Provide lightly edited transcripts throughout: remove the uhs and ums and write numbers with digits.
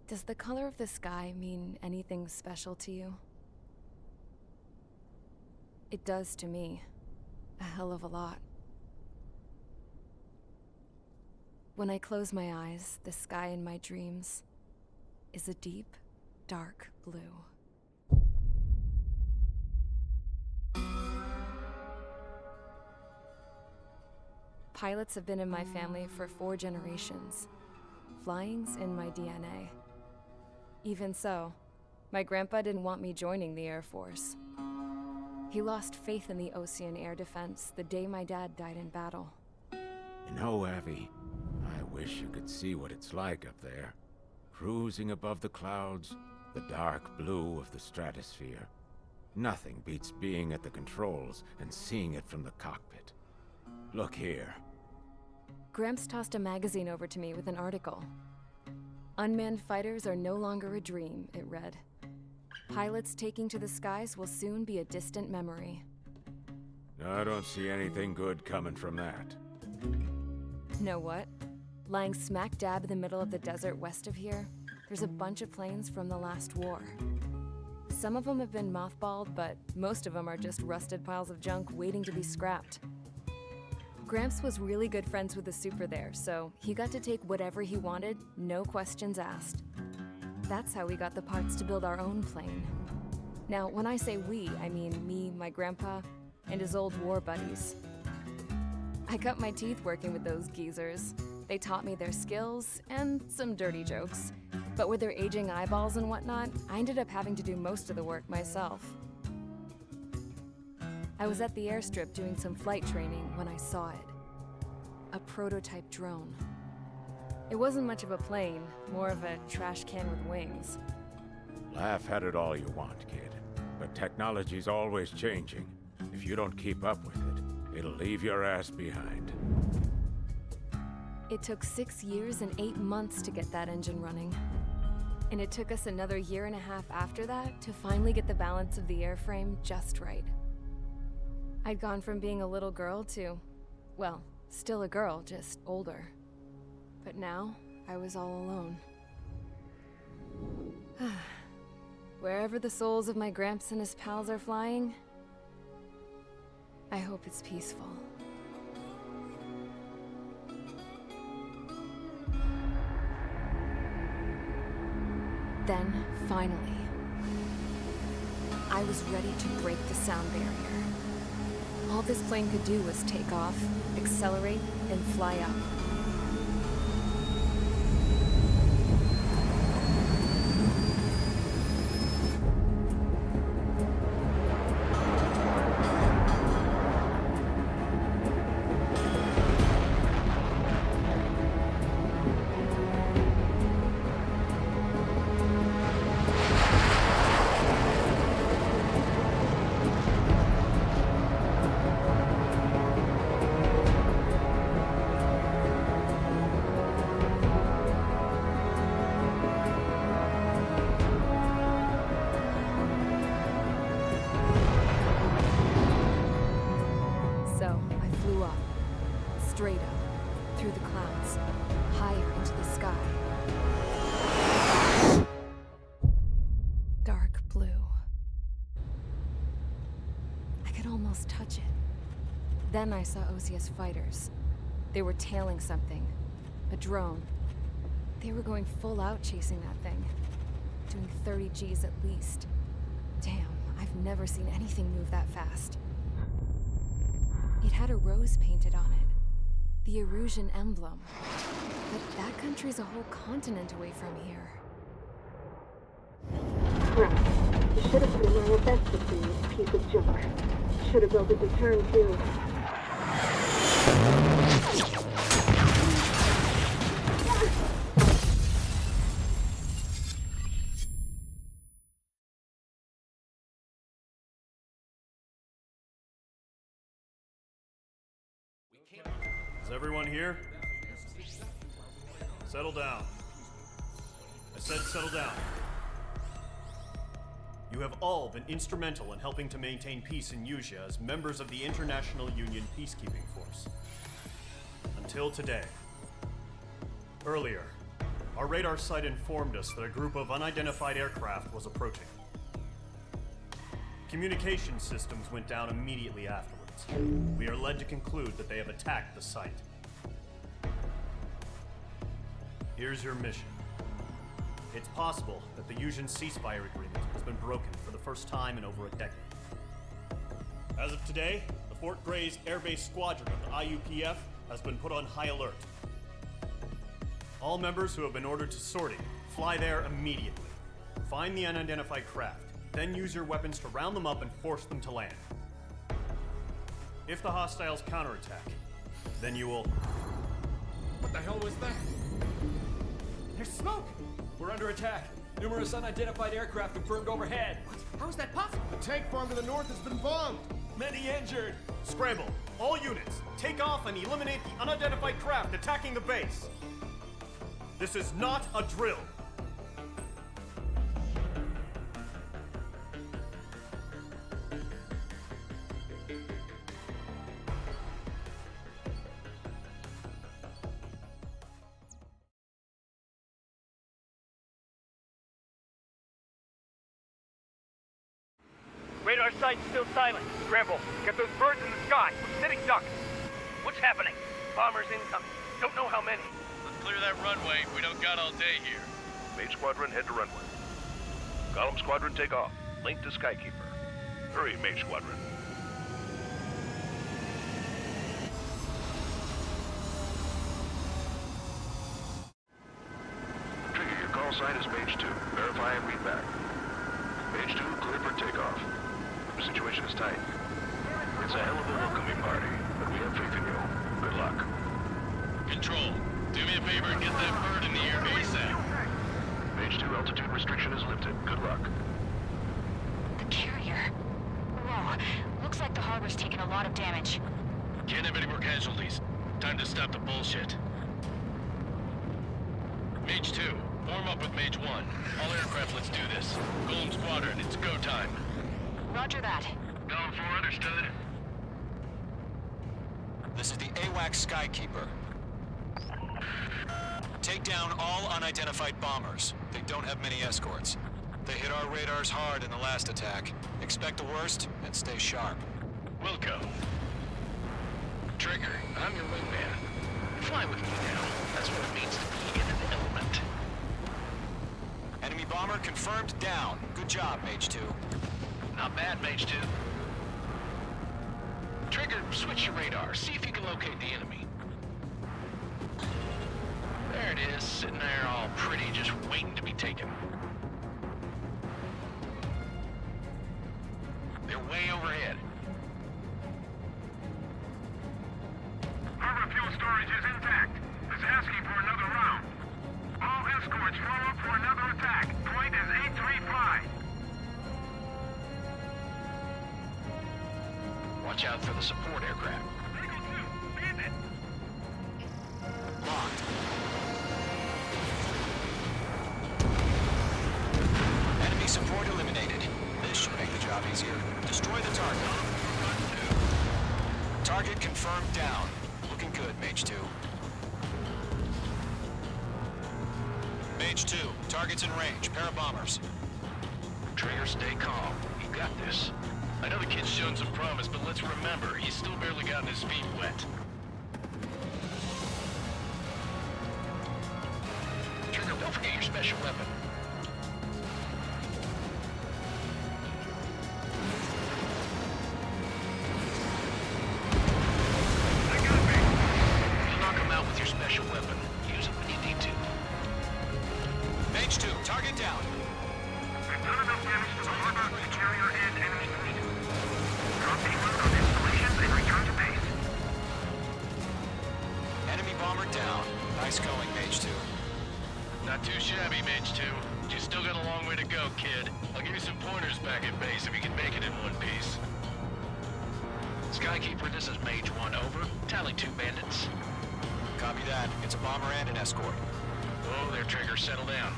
Does the color of the sky mean anything special to you? It does to me. A hell of a lot. When I close my eyes, the sky in my dreams is a deep, dark blue. Pilots have been in my family for 4 generations. Flying's in my DNA. Even so, my grandpa didn't want me joining the Air Force. He lost faith in the Osean Air Defense the day my dad died in battle. You know, Abby, I wish you could see what it's like up there. Cruising above the clouds, the dark blue of the stratosphere. Nothing beats being at the controls and seeing it from the cockpit. Look here. Gramps tossed a magazine over to me with an article. Unmanned fighters are no longer a dream, it read. Pilots taking to the skies will soon be a distant memory. I don't see anything good coming from that. Know what? Lying smack dab in the middle of the desert west of here, there's a bunch of planes from the last war. Some of them have been mothballed, but most of them are just rusted piles of junk waiting to be scrapped. Gramps was really good friends with the super there, so he got to take whatever he wanted, no questions asked. That's how we got the parts to build our own plane. Now, when I say we, I mean me, my grandpa, and his old war buddies. I cut my teeth working with those geezers. They taught me their skills and some dirty jokes. But with their aging eyeballs and whatnot, I ended up having to do most of the work myself. I was at the airstrip doing some flight training when I saw it. A prototype drone. It wasn't much of a plane, more of a trash can with wings. Laugh at it all you want, kid. But technology's always changing. If you don't keep up with it, it'll leave your ass behind. It took 6 years and 8 months to get that engine running. And it took us another 1.5 years after that to finally get the balance of the airframe just right. I'd gone from being a little girl to, well, still a girl, just older. But now, I was all alone. Wherever the souls of my Gramps and his pals are flying, I hope it's peaceful. Then, finally, I was ready to break the sound barrier. All this plane could do was take off, accelerate, and fly up. Straight up, through the clouds, higher into the sky. Dark blue. I could almost touch it. Then I saw Osia's fighters. They were tailing something. A drone. They were going full out chasing that thing. Doing 30 Gs at least. Damn, I've never seen anything move that fast. It had a rose painted on it. The Erusian emblem. But that country's a whole continent away from here. Right. You should have put in my best to see this piece of junk. Should have built a deterrent too. Is everyone here? Settle down. I said settle down. You have all been instrumental in helping to maintain peace in Usea as members of the International Union Peacekeeping Force. Until today. Earlier, Our radar site informed us that a group of unidentified aircraft was approaching. Communication systems went down immediately afterwards. We are led to conclude that they have attacked the site. Here's your mission. It's possible that the Yuuzhan ceasefire agreement has been broken for the first time in over a decade. As of today, the Fort Grays Air Base Squadron of the IUPF has been put on high alert. All members who have been ordered to sortie, fly there immediately. Find the unidentified craft, then use your weapons to round them up and force them to land. If the hostiles counterattack, then you will... What the hell was that? There's smoke! We're under attack. Numerous unidentified aircraft confirmed overhead. What? How is that possible? The tank farm to the north has been bombed! Many injured. Scramble! All units, take off and eliminate the unidentified craft attacking the base! This is not a drill! Radar site's still silent. Scramble. Get those birds in the sky. We're sitting ducks. What's happening? Bombers incoming. Don't know how many. Let's clear that runway. We don't got all day here. Mage Squadron, head to runway. Column Squadron, take off. Link to Skykeeper. Hurry, Mage Squadron. Trigger, your call sign is Mage 2. Verify and read back. Mage 2, clear for takeoff. The situation is tight. It's a hell of a welcoming party, but we have faith in you. Good luck. Control, do me a favor and get that bird in the air ASAP. Mage 2, altitude restriction is lifted. Good luck. The carrier. Whoa. Looks like the harbor's taken a lot of damage. Can't have any more casualties. Time to stop the bullshit. Mage 2, form up with Mage 1. All aircraft, let's do this. Golem Squadron, it's go time. Roger that. Going for understood. This is the AWACS Skykeeper. Take down all unidentified bombers. They don't have many escorts. They hit our radars hard in the last attack. Expect the worst and stay sharp. Wilco. Trigger, I'm your wingman. Fly with me now. That's what it means to be in an element. Enemy bomber confirmed down. Good job, Mage 2. Not bad, Mage 2. Trigger, switch your radar. See if you can locate the enemy. There it is, sitting there all pretty, just waiting to be taken. They're way overhead. Harbor fuel storage is intact. It's asking for another round. All escorts follow up for another attack. Point is 835. Watch out for the support aircraft. Eagle 2, bandit. Locked. Enemy support eliminated. This should make the job easier. Destroy the target. Target confirmed down. Looking good, Mage 2. Mage 2, target's in range. Pair of bombers. Trigger, stay calm. You got this. I know the kid's shown some promise, but let's remember, he's still barely gotten his feet wet. Trigger, don't forget your special weapon. I got me. You'll knock him out with your special weapon. Use it when you need to. Mage 2, target down. We've done enough damage to the harbor to carry our end enemy fleet. Drop anyone on installations and return to base. Enemy bomber down. Nice going, Mage 2. Not too shabby, Mage 2. But you still got a long way to go, kid. I'll give you some pointers back at base if you can make it in one piece. Skykeeper, this is Mage 1, over. Tally 2 bandits. Copy that. It's a bomber and an escort. Whoa there, Trigger. Settle down.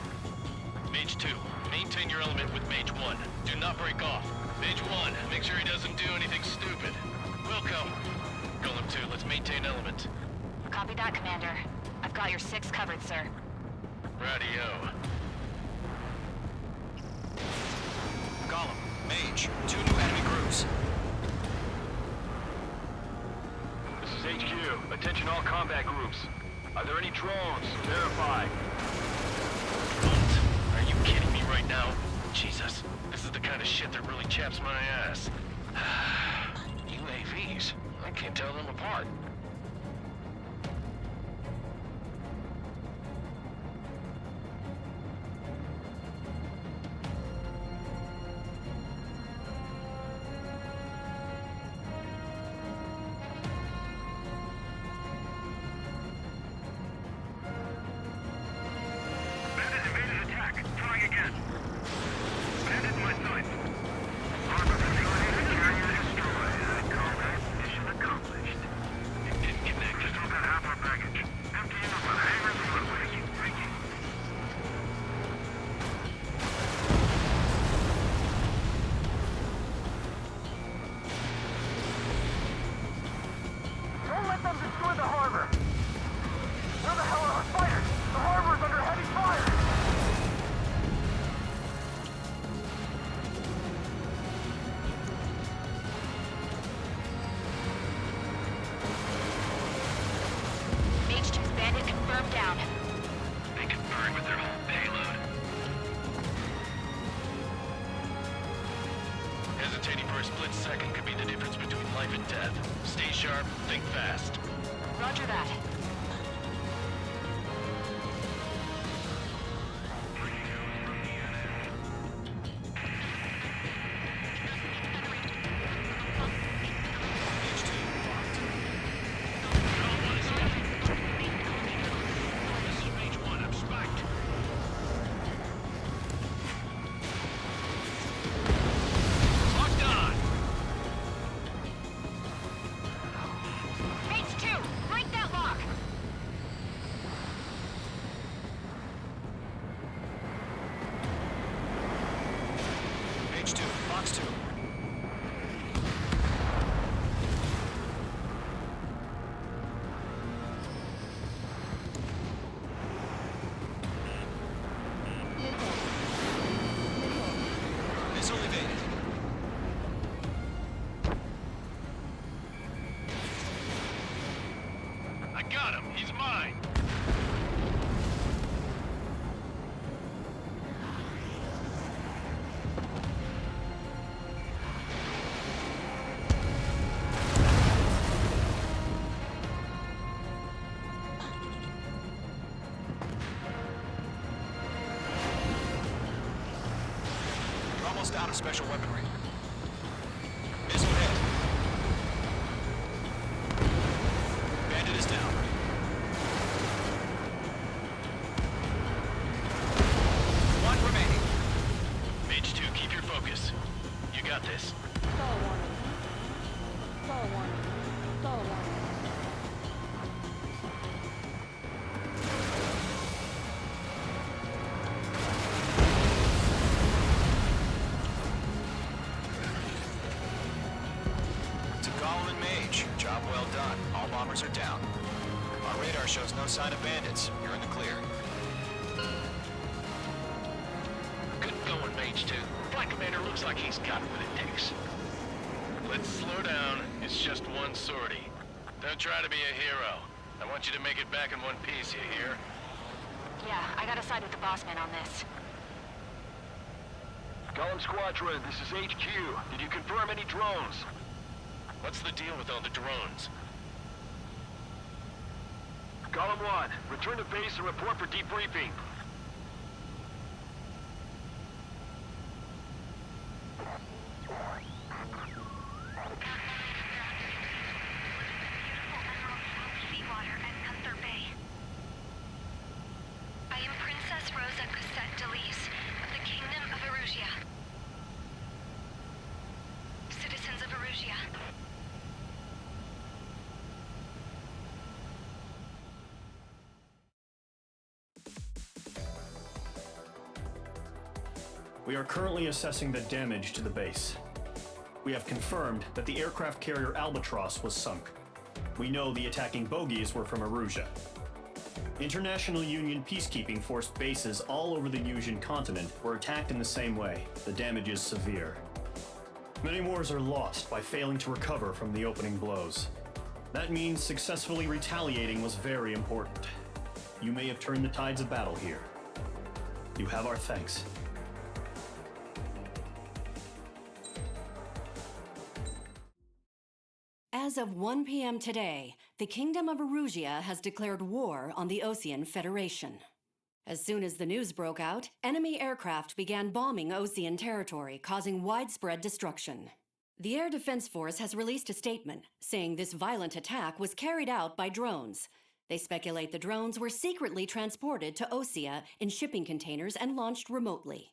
Mage 2, maintain your element with Mage 1. Do not break off. Mage 1, make sure he doesn't do anything stupid. Wilco. Golem 2, let's maintain element. Copy that, Commander. I've got your 6 covered, sir. Radio. Gollum, Mage, 2 new enemy groups. This is HQ. Attention all combat groups. Are there any drones? Verify. Drones? Are you kidding me right now? Jesus, this is the kind of shit that really chaps my ass. UAVs? I can't tell them apart. Bandit evaded attack. Trying again. Bandit in my sights. Harbor facility and carrier destroyed. I call that mission accomplished. It didn't connect. Just about half our package. Emptying up on hangars and runways. Thank you. Don't let them destroy the harbor! Where the hell are our fighters? The harbor's under heavy fire! Mage 2's bandit confirmed down. They confirmed with their whole payload. Hesitating for a split second could be the difference between life and death. Stay sharp, think fast. Roger that. Mage 2 locked. This is Mage 1, I'm spiked. Locked on! Mage 2, break that lock! Mage 2, Fox 2. Missile evaded. I got him, he's mine! You're almost out of special weaponry. Missile hit. Bandit is down. One remaining. Mage 2, keep your focus. You got this. Stall warning. Stall warning. Stall warning. To Gollum and Mage, job well done. All bombers are down. Our radar shows no sign of bandits. You're in the clear. Good going, Mage 2. Flight Commander looks like he's got what it takes. Let's slow down. It's just one sortie. Don't try to be a hero. I want you to make it back in one piece, you hear? Yeah, I gotta side with the boss man on this. Gollum Squadron, this is HQ. Did you confirm any drones? What's the deal with all the drones? Gollum 1, return to base and report for debriefing. Seawater at Gunther Bay. I am Princess Rosa Cosette Delise of the Kingdom of Erusia. Citizens of Erusia. We are currently assessing the damage to the base. We have confirmed that the aircraft carrier Albatross was sunk. We know the attacking bogies were from Erusia. International Union peacekeeping force bases all over the Yusian continent were attacked in the same way. The damage is severe. Many wars are lost by failing to recover from the opening blows. That means successfully retaliating was very important. You may have turned the tides of battle here. You have our thanks. As of 1 p.m. today, the Kingdom of Erusia has declared war on the Osean Federation. As soon as the news broke out, enemy aircraft began bombing Osean territory, causing widespread destruction. The Air Defense Force has released a statement saying this violent attack was carried out by drones. They speculate the drones were secretly transported to Osea in shipping containers and launched remotely.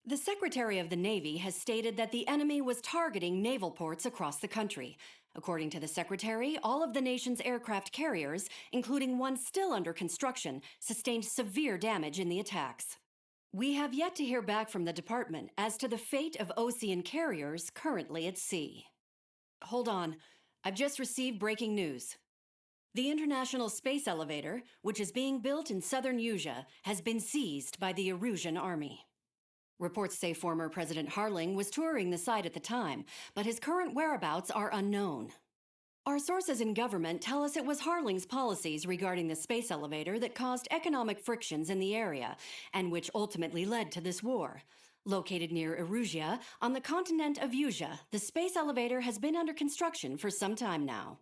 The Secretary of the Navy has stated that the enemy was targeting naval ports across the country. According to the Secretary, all of the nation's aircraft carriers, including one still under construction, sustained severe damage in the attacks. We have yet to hear back from the department as to the fate of Osean carriers currently at sea. Hold on, I've just received breaking news. The International Space Elevator, which is being built in southern Yusia, has been seized by the Erusian army. Reports say former President Harling was touring the site at the time, but his current whereabouts are unknown. Our sources in government tell us it was Harling's policies regarding the space elevator that caused economic frictions in the area, and which ultimately led to this war. Located near Erusia, on the continent of Yusia, the space elevator has been under construction for some time now.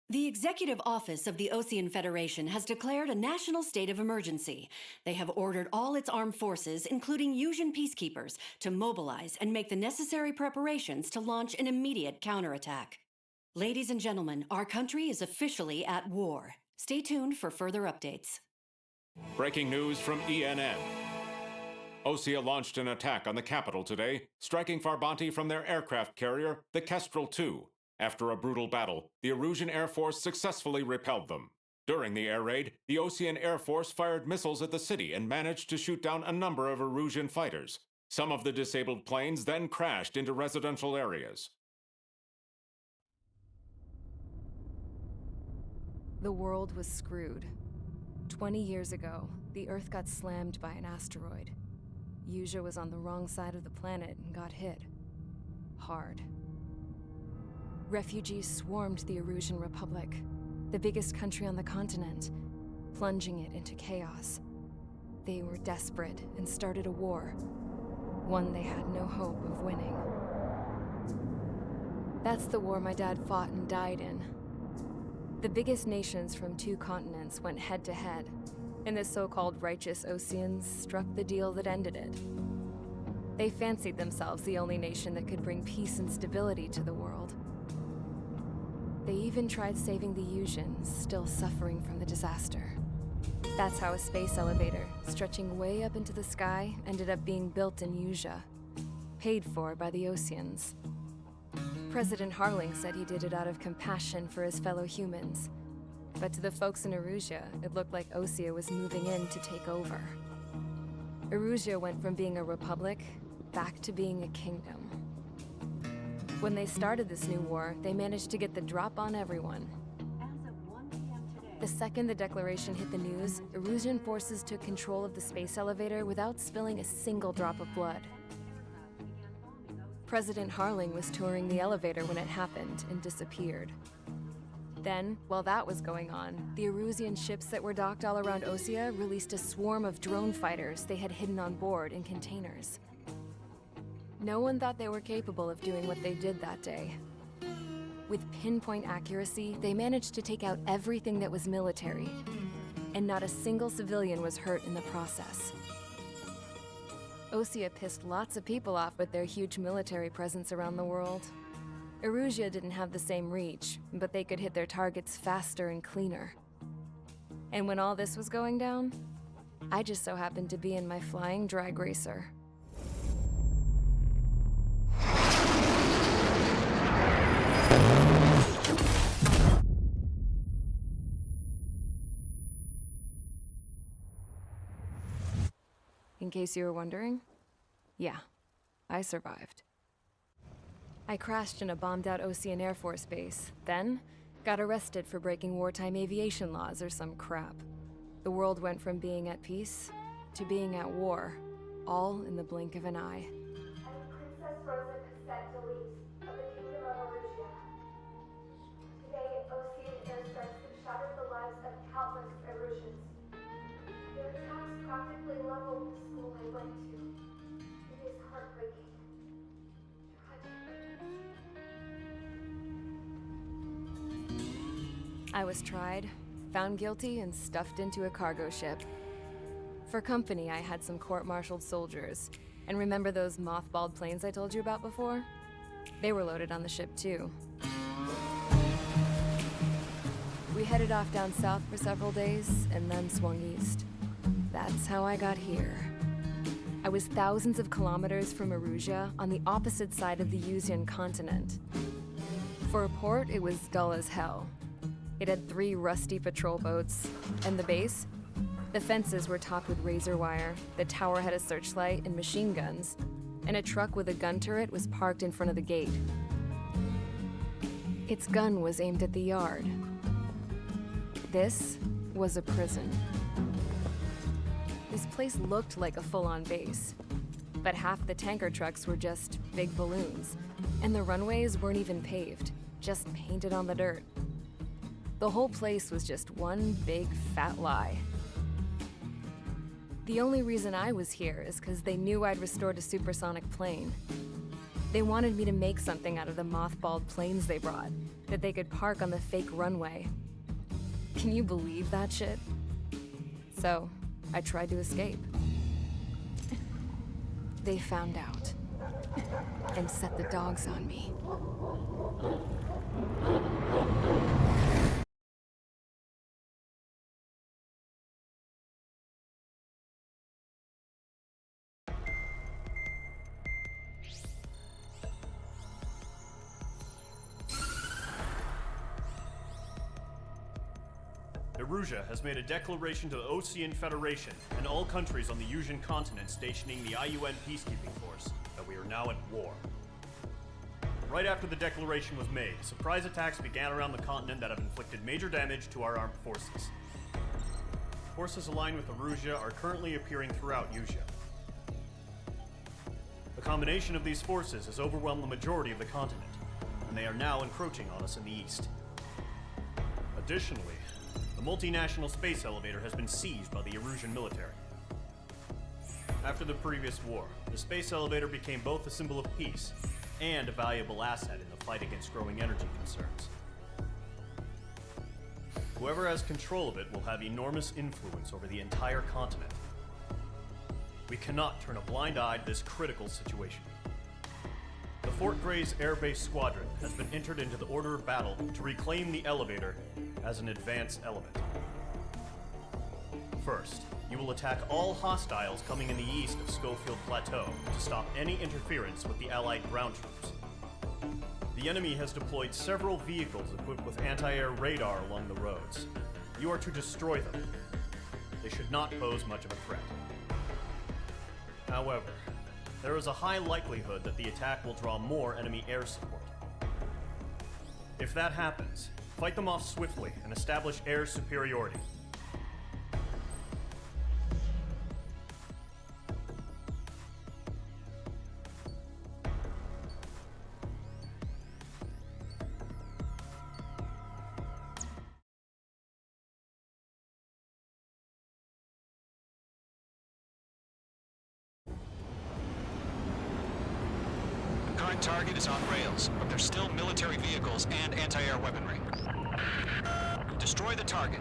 The Executive Office of the Osean Federation has declared a national state of emergency. They have ordered all its armed forces, including Yusian peacekeepers, to mobilize and make the necessary preparations to launch an immediate counterattack. Ladies and gentlemen, our country is officially at war. Stay tuned for further updates. Breaking news from ENN. Osea launched an attack on the capital today, striking Farbanti from their aircraft carrier, the Kestrel II. After a brutal battle, the Erusian Air Force successfully repelled them. During the air raid, the Osean Air Force fired missiles at the city and managed to shoot down a number of Erusian fighters. Some of the disabled planes then crashed into residential areas. The world was screwed. 20 years ago, the Earth got slammed by an asteroid. Yusia was on the wrong side of the planet and got hit. Hard. Refugees swarmed the Erusian Republic, the biggest country on the continent, plunging it into chaos. They were desperate and started a war, one they had no hope of winning. That's the war my dad fought and died in. The biggest nations from 2 continents went head-to-head, and the so-called righteous Oseans struck the deal that ended it. They fancied themselves the only nation that could bring peace and stability to the world. They even tried saving the Yusians, still suffering from the disaster. That's how a space elevator, stretching way up into the sky, ended up being built in Yusia, paid for by the Oseans. President Harling said he did it out of compassion for his fellow humans. But to the folks in Erusia, it looked like Osea was moving in to take over. Erusia went from being a republic back to being a kingdom. When they started this new war, they managed to get the drop on everyone. The second the declaration hit the news, Erusian forces took control of the space elevator without spilling a single drop of blood. President Harling was touring the elevator when it happened and disappeared. Then, while that was going on, the Erusian ships that were docked all around Osea released a swarm of drone fighters they had hidden on board in containers. No one thought they were capable of doing what they did that day. With pinpoint accuracy, they managed to take out everything that was military, and not a single civilian was hurt in the process. Osea pissed lots of people off with their huge military presence around the world. Erusia didn't have the same reach, but they could hit their targets faster and cleaner. And when all this was going down, I just so happened to be in my flying drag racer. In case you were wondering, yeah, I survived. I crashed in a bombed-out Osean Air Force base, then got arrested for breaking wartime aviation laws or some crap. The world went from being at peace to being at war, all in the blink of an eye. Princess Rosa Cassette Delise of the Kingdom of Erusia. Today, Osean airstrikes have shattered the lives of countless Erusians. Their attacks practically leveled the school I went to. It is heartbreaking. Tragic. I was tried, found guilty, and stuffed into a cargo ship. For company, I had some court-martialed soldiers. And remember those mothballed planes I told you about before? They were loaded on the ship, too. We headed off down south for several days, and then swung east. That's how I got here. I was thousands of kilometers from Erusia, on the opposite side of the Yuzian continent. For a port, it was dull as hell. It had 3 rusty patrol boats, and the base? The fences were topped with razor wire, the tower had a searchlight and machine guns, and a truck with a gun turret was parked in front of the gate. Its gun was aimed at the yard. This was a prison. This place looked like a full-on base, but half the tanker trucks were just big balloons, and the runways weren't even paved, just painted on the dirt. The whole place was just one big fat lie. The only reason I was here is because they knew I'd restored a supersonic plane. They wanted me to make something out of the mothballed planes they brought, that they could park on the fake runway. Can you believe that shit? So, I tried to escape. They found out, and set the dogs on me. Erusia has made a declaration to the Osean Federation and all countries on the Yuzian continent stationing the IUN peacekeeping force that we are now at war. Right after the declaration was made, surprise attacks began around the continent that have inflicted major damage to our armed forces. Forces aligned with Erusia are currently appearing throughout Yusia. The combination of these forces has overwhelmed the majority of the continent, and they are now encroaching on us in the east. Additionally, the multinational space elevator has been seized by the Erusian military. After the previous war, the space elevator became both a symbol of peace and a valuable asset in the fight against growing energy concerns. Whoever has control of it will have enormous influence over the entire continent. We cannot turn a blind eye to this critical situation. The Fort Grays Air Base Squadron has been entered into the order of battle to reclaim the elevator as an advance element. First, you will attack all hostiles coming in the east of Schofield Plateau to stop any interference with the Allied ground troops. The enemy has deployed several vehicles equipped with anti-air radar along the roads. You are to destroy them. They should not pose much of a threat. However, there is a high likelihood that the attack will draw more enemy air support. If that happens, fight them off swiftly and establish air superiority. Current target is on rails, but there's still military vehicles and anti-air weaponry. Destroy the target.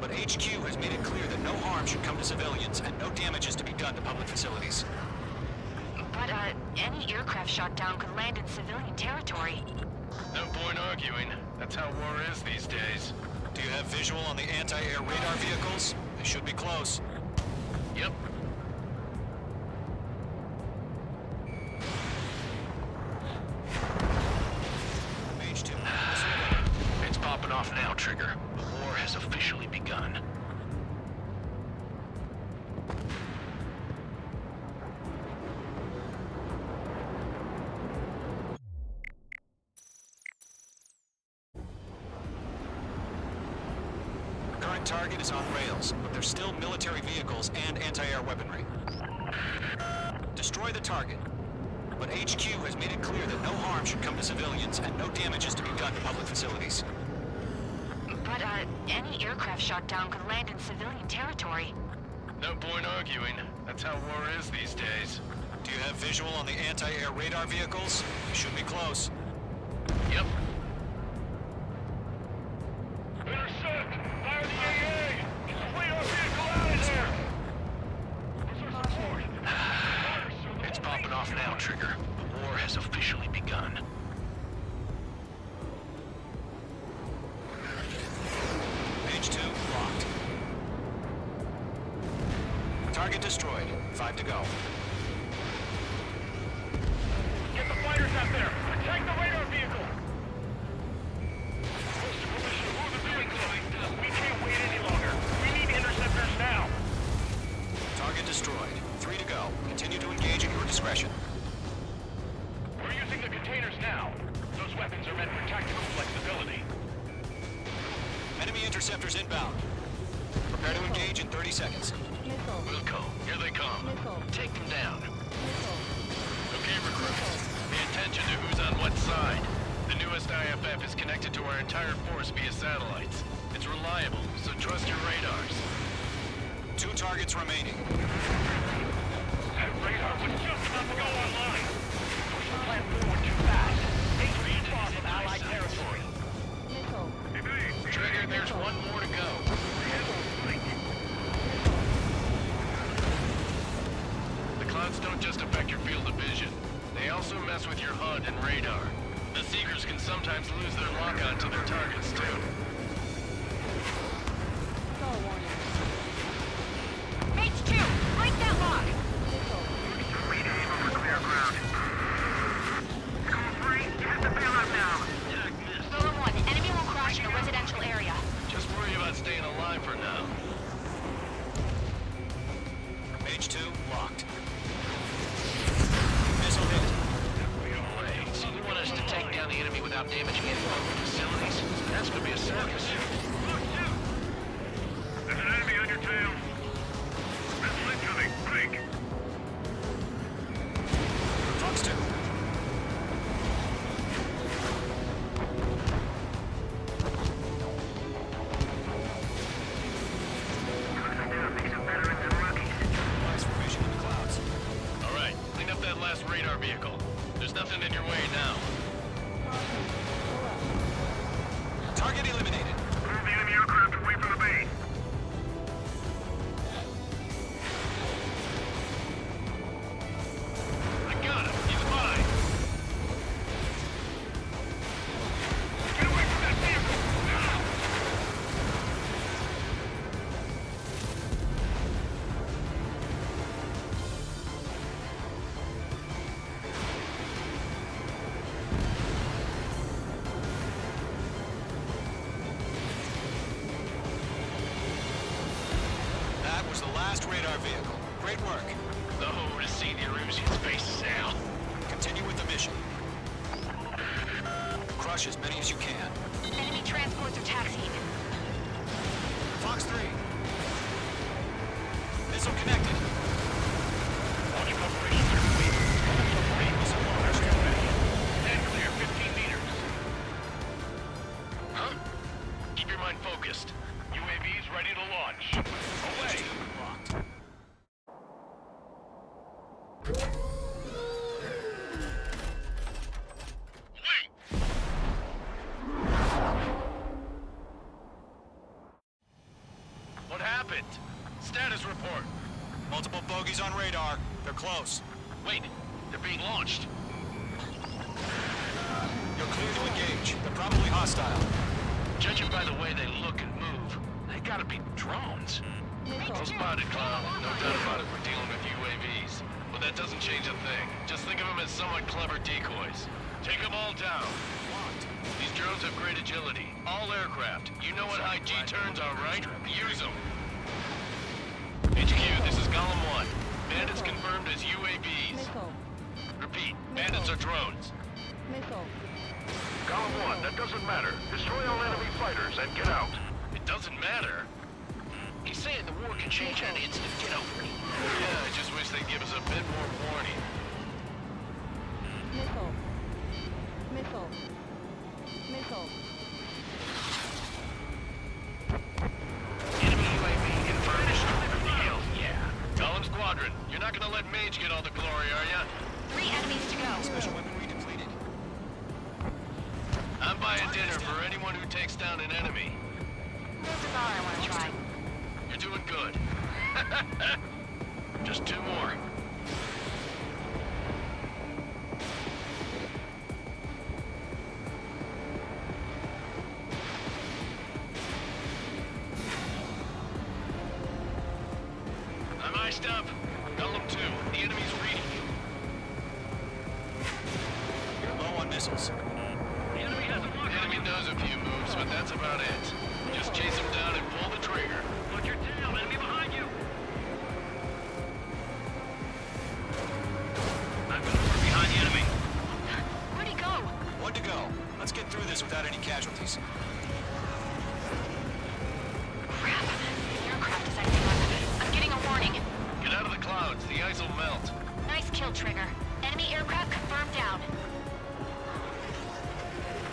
But HQ has made it clear that no harm should come to civilians and no damage is to be done to public facilities. But, any aircraft shot down could land in civilian territory. No point arguing. That's how war is these days. Do you have visual on the anti-air radar vehicles? They should be close. Yep. It's popping off now, Trigger. The war has officially begun. Current current target is on rails, but there's still military vehicles and anti-air weaponry. Destroy the target. But HQ has made it clear that no harm should come to civilians and no damage is to be done to public facilities. But, any aircraft shot down could land in civilian territory. No point arguing. That's how war is these days. Do you have visual on the anti-air radar vehicles? Should be close. Yep. Intercept! Fire the AA! Get the radar vehicle out of there! Where's our support? It's popping off now, Trigger. The war has officially begun. Page 2, locked. Target destroyed. 5 to go. Get the fighters out there! Attack the radar vehicle! We can't wait any longer. We need interceptors now. Target destroyed. 3 to go. Continue to engage at your discretion. We're using the containers now. Those weapons are meant for tactical flexibility. Enemy interceptors inbound. Prepare to engage in 30 seconds. Wilco, here they come. Take them down. Okay, recruits. Pay attention to who's on what side. The newest IFF is connected to our entire force via satellites. It's reliable, so trust your radars. 2 targets remaining. That radar was just about to go online. Push the plan forward too fast. Take too far from Allied territory. Trigger, there's one more to go. The clouds don't just affect your field of vision. They also mess with your HUD and radar. The Seekers can sometimes lose their lock-on to their targets, too. H2, break that lock! Rename over clear ground. Call 3, hit the bailout now. Roller 1, enemy will crash in a residential area. Just worry about staying alive for now. Page 2, locked. Missile hit. Wait, so you want us to take down the enemy without damaging any public facilities? That's gonna be a circus. There's an enemy on your tail. Missile incoming. Break. Fox 2. Nice formation in the clouds. All right, clean up that last radar vehicle. There's nothing in your way now. Target eliminated. Move the enemy aircraft away from the base. I got him. He's mine. Get away from that vehicle! Now! That was the last radar vehicle. Great work. Oh, to see the Erusian's faces now. Continue with the mission. Crush as many as you can. Enemy transports are taxiing. Fox 3. Missile connected. Launch preparations are complete. Submarine missile launch ready. Stand clear 15 meters. Huh? Keep your mind focused. UAVs ready to launch. Away! Locked. What happened? Status report. Multiple bogies on radar. They're close. Wait, they're being launched. You're clear to engage. They're probably hostile. Judging by the way they look and move, they gotta be drones. Well spotted, Clown. No doubt about it, we're dealing with UAVs. But that doesn't change a thing. Just think of them as somewhat clever decoys. Take them all down. These drones have great agility. All aircraft. You know what high G turns are, right? Use them. HQ, this is Golem 1. Bandits confirmed as UAVs. Repeat, bandits are drones. Column 1, that doesn't matter. Destroy all enemy fighters and get out. It doesn't matter. could change on instant. Get over it. Yeah, I just wish they'd give us a bit more warning. Missile. Missile. Missile. Enemy UAV confirmed. Hell yeah. Column Squadron, you're not gonna let Mage get all the glory, are ya? 3 enemies to go. Special weaponry depleted. I'm buying dinner for anyone who takes down an enemy. There's a bar I want to try. You're doing good. Just 2 more. I'm iced up. Golem 2, the enemy's reading you. You're low on missiles. The enemy knows a few moves, but that's about it. Just chase him down and pull the trigger. Watch your tail, enemy behind you. I'm going over behind the enemy. Where'd he go? 1 to go. Let's get through this without any casualties. Crap. The aircraft is acting up. I'm getting a warning. Get out of the clouds. The ice will melt. Nice kill, Trigger. Enemy aircraft confirmed down.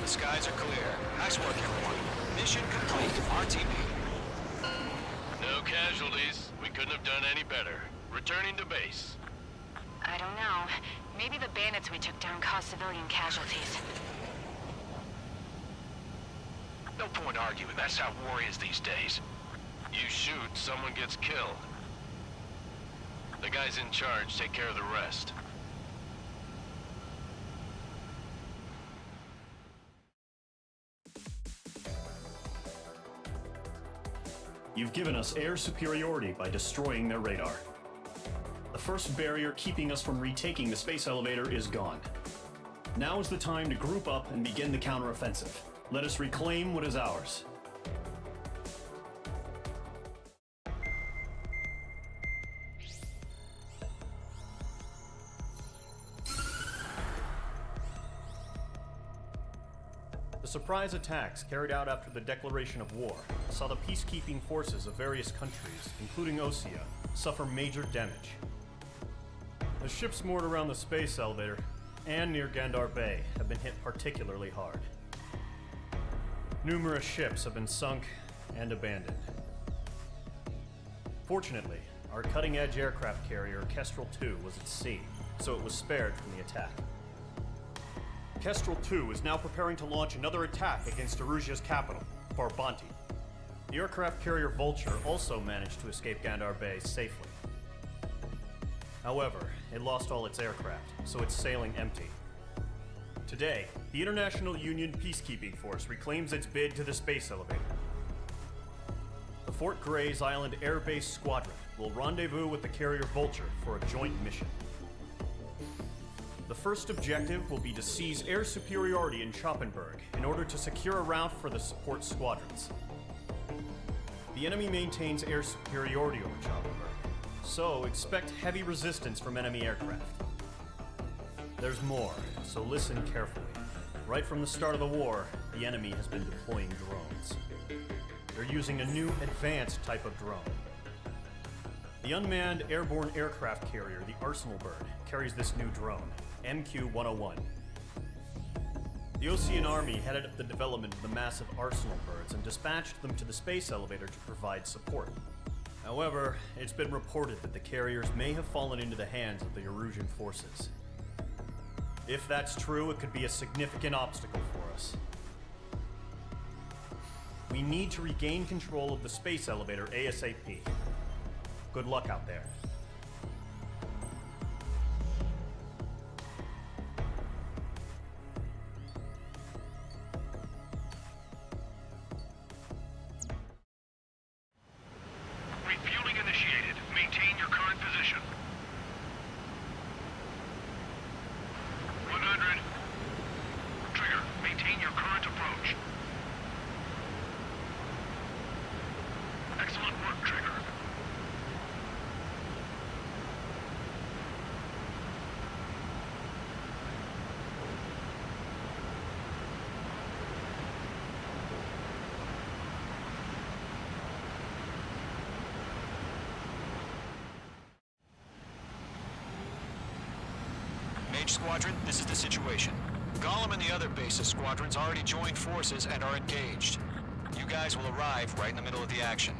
The skies are clear. Nice work, everyone. Mission complete. RTB. No casualties. We couldn't have done any better. Returning to base. I don't know. Maybe the bandits we took down caused civilian casualties. No point arguing. That's how war is these days. You shoot, someone gets killed. The guys in charge take care of the rest. You've given us air superiority by destroying their radar. The first barrier keeping us from retaking the space elevator is gone. Now is the time to group up and begin the counteroffensive. Let us reclaim what is ours. The surprise attacks carried out after the declaration of war saw the peacekeeping forces of various countries, including Osea, suffer major damage. The ships moored around the space elevator and near Gandar Bay have been hit particularly hard. Numerous ships have been sunk and abandoned. Fortunately, our cutting-edge aircraft carrier Kestrel 2 was at sea, so it was spared from the attack. Kestrel 2 is now preparing to launch another attack against Erusia's capital, Farbanti. The aircraft carrier Vulture also managed to escape Gandar Bay safely. However, it lost all its aircraft, so it's sailing empty. Today, the International Union Peacekeeping Force reclaims its bid to the space elevator. The Fort Grays Island Air Base Squadron will rendezvous with the carrier Vulture for a joint mission. The first objective will be to seize air superiority in Schoppenberg in order to secure a route for the support squadrons. The enemy maintains air superiority over Schoppenberg, so expect heavy resistance from enemy aircraft. There's more, so listen carefully. Right from the start of the war, the enemy has been deploying drones. They're using a new advanced type of drone. The unmanned airborne aircraft carrier, the Arsenal Bird, carries this new drone, MQ-101. The Osean Army headed up the development of the massive Arsenal Birds and dispatched them to the space elevator to provide support. However, it's been reported that the carriers may have fallen into the hands of the Erusian forces. If that's true, it could be a significant obstacle for us. We need to regain control of the space elevator ASAP. Good luck out there. Refueling initiated. Maintain your current position. 100. Trigger, maintain your current approach. Excellent work, Trigger. Mage Squadron, this is the situation. Golem and the other bases squadrons already joined forces and are engaged. You guys will arrive right in the middle of the action.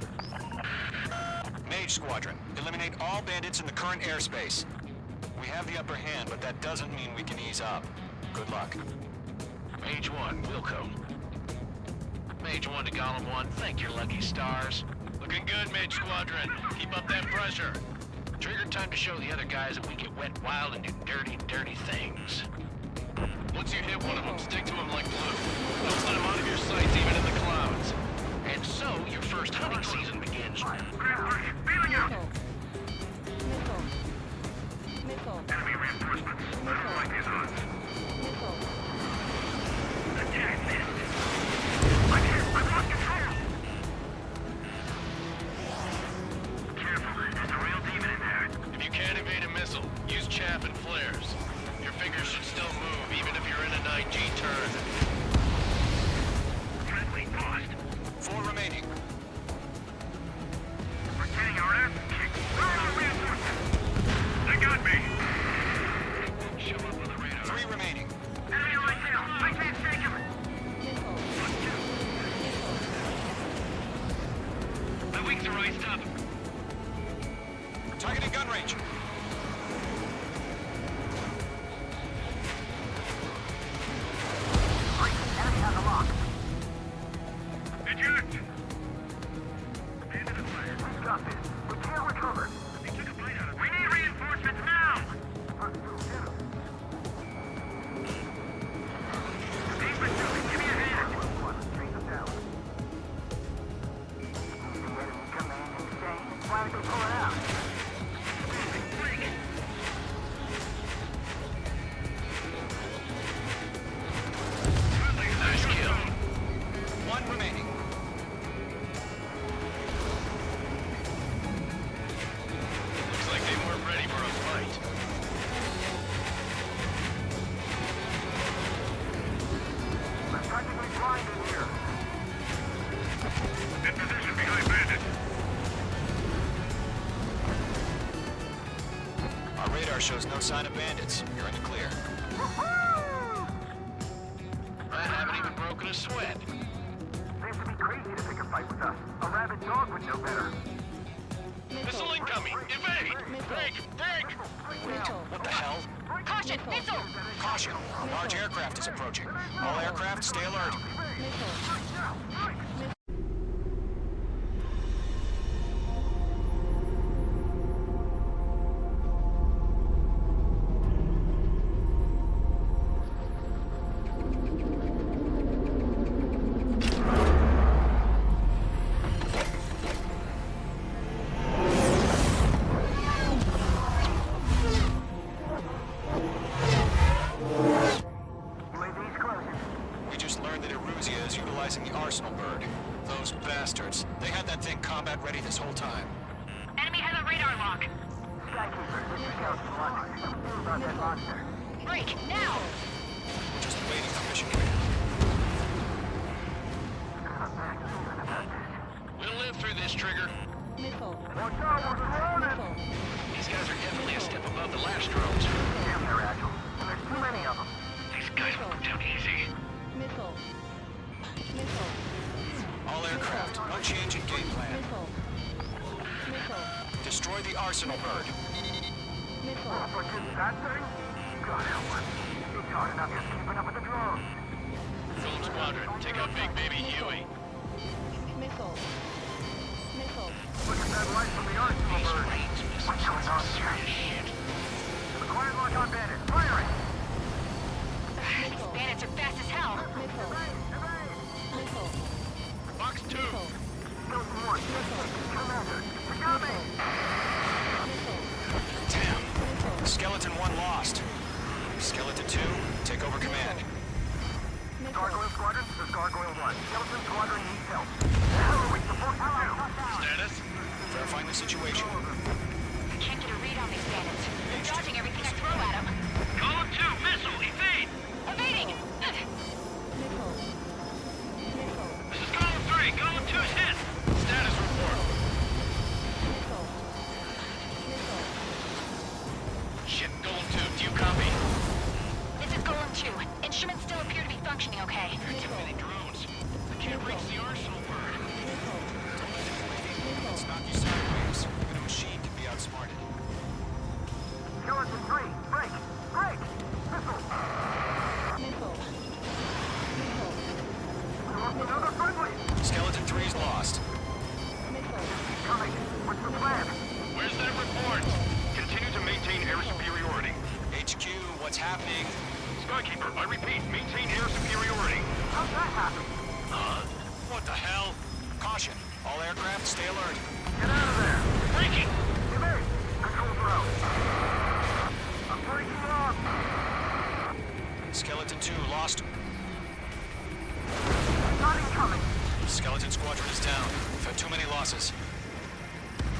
Mage Squadron, eliminate all bandits in the current airspace. We have the upper hand, but that doesn't mean we can ease up. Good luck. Mage 1, Wilco. Mage 1 to Golem 1, thank your lucky stars. Looking good, Mage Squadron. Keep up that pressure. Trigger time to show the other guys that we get wet, wild, and do dirty, dirty things. Once you hit one of them, stick to them like glue. Don't let them out of your sights, even in the clouds. And so, your first hunting season begins. Feeling out! Enemy reinforcements. I don't like these odds. Attack missed. I've lost control! Careful, there's a real demon in there. If you can't evade a missile, use chaff and flares. Your fingers should still move, even if you're in a 9G turn. Friendly lost. 4 remaining. We're getting our ass kicked. Where are our reinforcements? They got me. Show up on the radar. 3 remaining. Enemy on my tail. I can't shake him. My wings are iced up. Target in gun range. Enemy has a lock. Eject! Abandon the fire. We've got this. We can't recover. They took a bite out of it. We need reinforcements now! Steve McDugan, give me a hand. Trace them down. The enemy command insane. Why don't they pull it out? Nice kill. 1 remaining. Looks like they weren't ready for a fight. I'm practically blind in here. In position behind bandit. Our radar shows no sign of bandits. You're in the clear. I haven't even broken a sweat. Seems to be crazy to pick a fight with us. A rabid dog would know better. Missile incoming! Evade! Break! Break! What the hell? Caution! Missile! Caution! A large aircraft is approaching. All aircraft, stay alert. UAV's closing. We just learned that Eruzia is utilizing the Arsenal bird. Those bastards. They had that thing combat ready this whole time. Enemy has a radar lock. Skykeeper, this is Scout Squad. Something new about that monster. Break, now! We're just waiting for mission command. We'll live through this, Trigger. Watch out, we're surrounded! These guys are definitely a step above the last drones. Damn, they're agile. And there's too many of them. These guys will go down easy. All aircraft, no change in game plan. Destroy the Arsenal bird. Uppercut that thing? God help us. It's hard enough just keeping up with the drones. Golem Squadron, take out Big Baby Huey. Look at that light from the Arsenal These bird. range missiles What's going on are here? serious shit. Acquired lock on bandit. Firing! These bandits are fast as hell. Box 2. Skeleton 1. Commander. We got me! Damn. Skeleton 1 lost. Skeleton 2, take over command. Gargoyle Squadron, this is Gargoyle 1. Skeleton Squadron needs help. The hell are we supposed to do? Status? Verifying the situation. I can't get a read on these bandits. They're dodging everything I throw at them. Column 2, missile, evade! Evading! This is Column 3, Column 2's hit! Status report. Shit, Column 2, do you copy? What's the arsenal word? Let's knock you sideways. Even a machine can be outsmarted. Skeleton 3, break! Break! Missile! Another friendly! Skeleton 3's lost. Coming! What's the plan? Where's that report? Continue to maintain air superiority. HQ, what's happening? Skykeeper, I repeat, maintain air superiority. How'd that happen? What the hell? Caution. All aircraft, stay alert. Get out of there! Breaking! Give in! Controls are out. I'm breaking off! Skeleton 2 lost. Not incoming! Skeleton Squadron is down. We've had too many losses.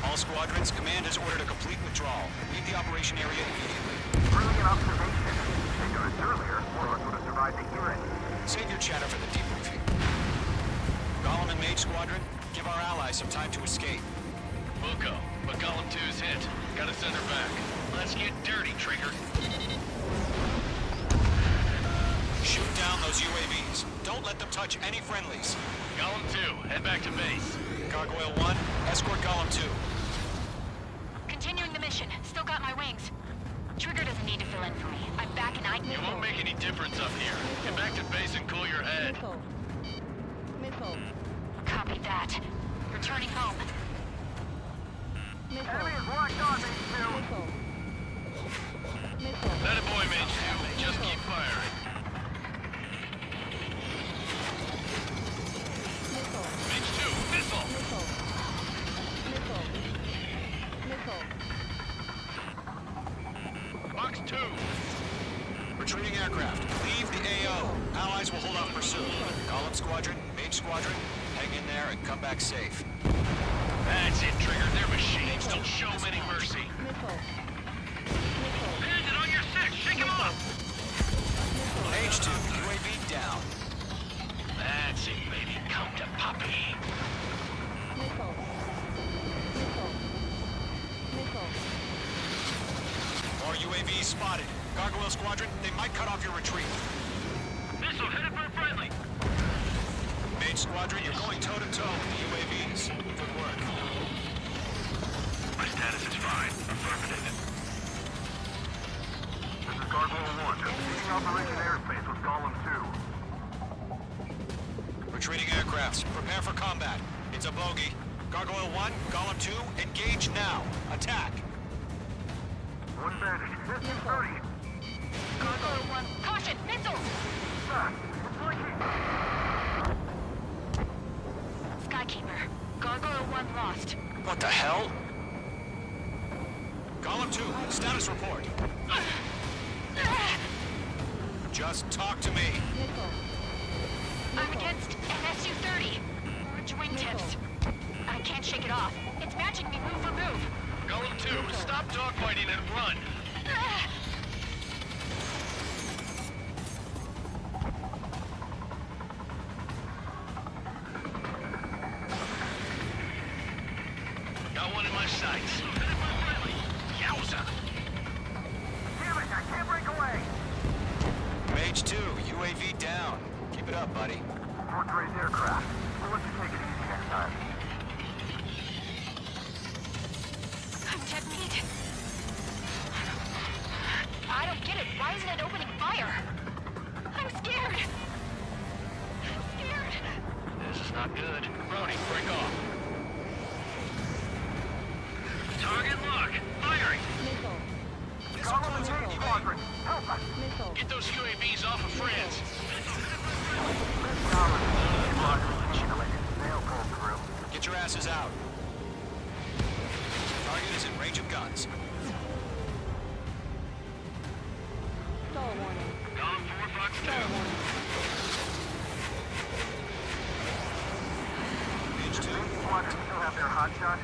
All squadrons, command has ordered a complete withdrawal. Leave the operation area immediately. Brilliant observation. If they'd done it earlier, more of us would have survived the hearing. Save your chatter for the debriefing. Golem and Mage Squadron, give our allies some time to escape. Wilco, but Golem 2's hit. Gotta send her back. Let's get dirty, Trigger. Shoot down those UAVs. Don't let them touch any friendlies. Golem 2, head back to base. Gargoyle 1, escort Golem 2. Continuing the mission. Still got my wings. Trigger doesn't need to fill in for me. I'm back and It won't make any difference up here. Get back to base and cool your head. Copy that. Returning home. Enemy is locked on, Mage 2. That a boy, Mage 2. Just keep firing. Mage 2, missile! Box 2. Retreating aircraft, leave the AO. Allies will hold off pursuit. Golem Squadron, Mage Squadron, hang in there and come back safe. That's it, Trigger. They're machines. Don't show them any mercy. Bandit on your 6. Shake him off. Mage 2, UAV down. That's it, baby. Come to Poppy. More UAVs spotted. Gargoyle Squadron, they might cut off your retreat. Missile headed for a friendly. Mage Squadron, you're going toe-to-toe with the UAVs. Good work. My status is fine. Affirmative. This is Gargoyle 1. Completing Operation Airspace with Golem 2. Retreating aircrafts, prepare for combat. It's a bogey. Gargoyle 1, Golem 2, engage now. Attack. One bandit. This is 30. Gargoyle 1. Caution! Missiles! It's blinking. Skykeeper. Gargoyle 1 lost. What the hell? Golem 2, status report. Just talk to me. I'm against MSU-30. Orange wingtips. I can't shake it off. It's matching me move for move. Golem 2, stop dogfighting and run. Got one in my sights. Yowza. Damn it, I can't break away. Mage 2, UAV down. Keep it up, buddy. Fort Gray's aircraft. We'll let you take it easy next time. I'm dead meat. I don't get it. Why isn't it opening fire? I'm scared. I'm scared. This is not good. Brody, break off. Target lock. Firing. Golem and Mage Squadron, help us. Get those UAVs off of France. Golem, Squadron, handling. They'll pull through. Get your asses out. Target is in range of guns. Golem 4, Fox 2. Mage 2, Squadron still have their hotshot?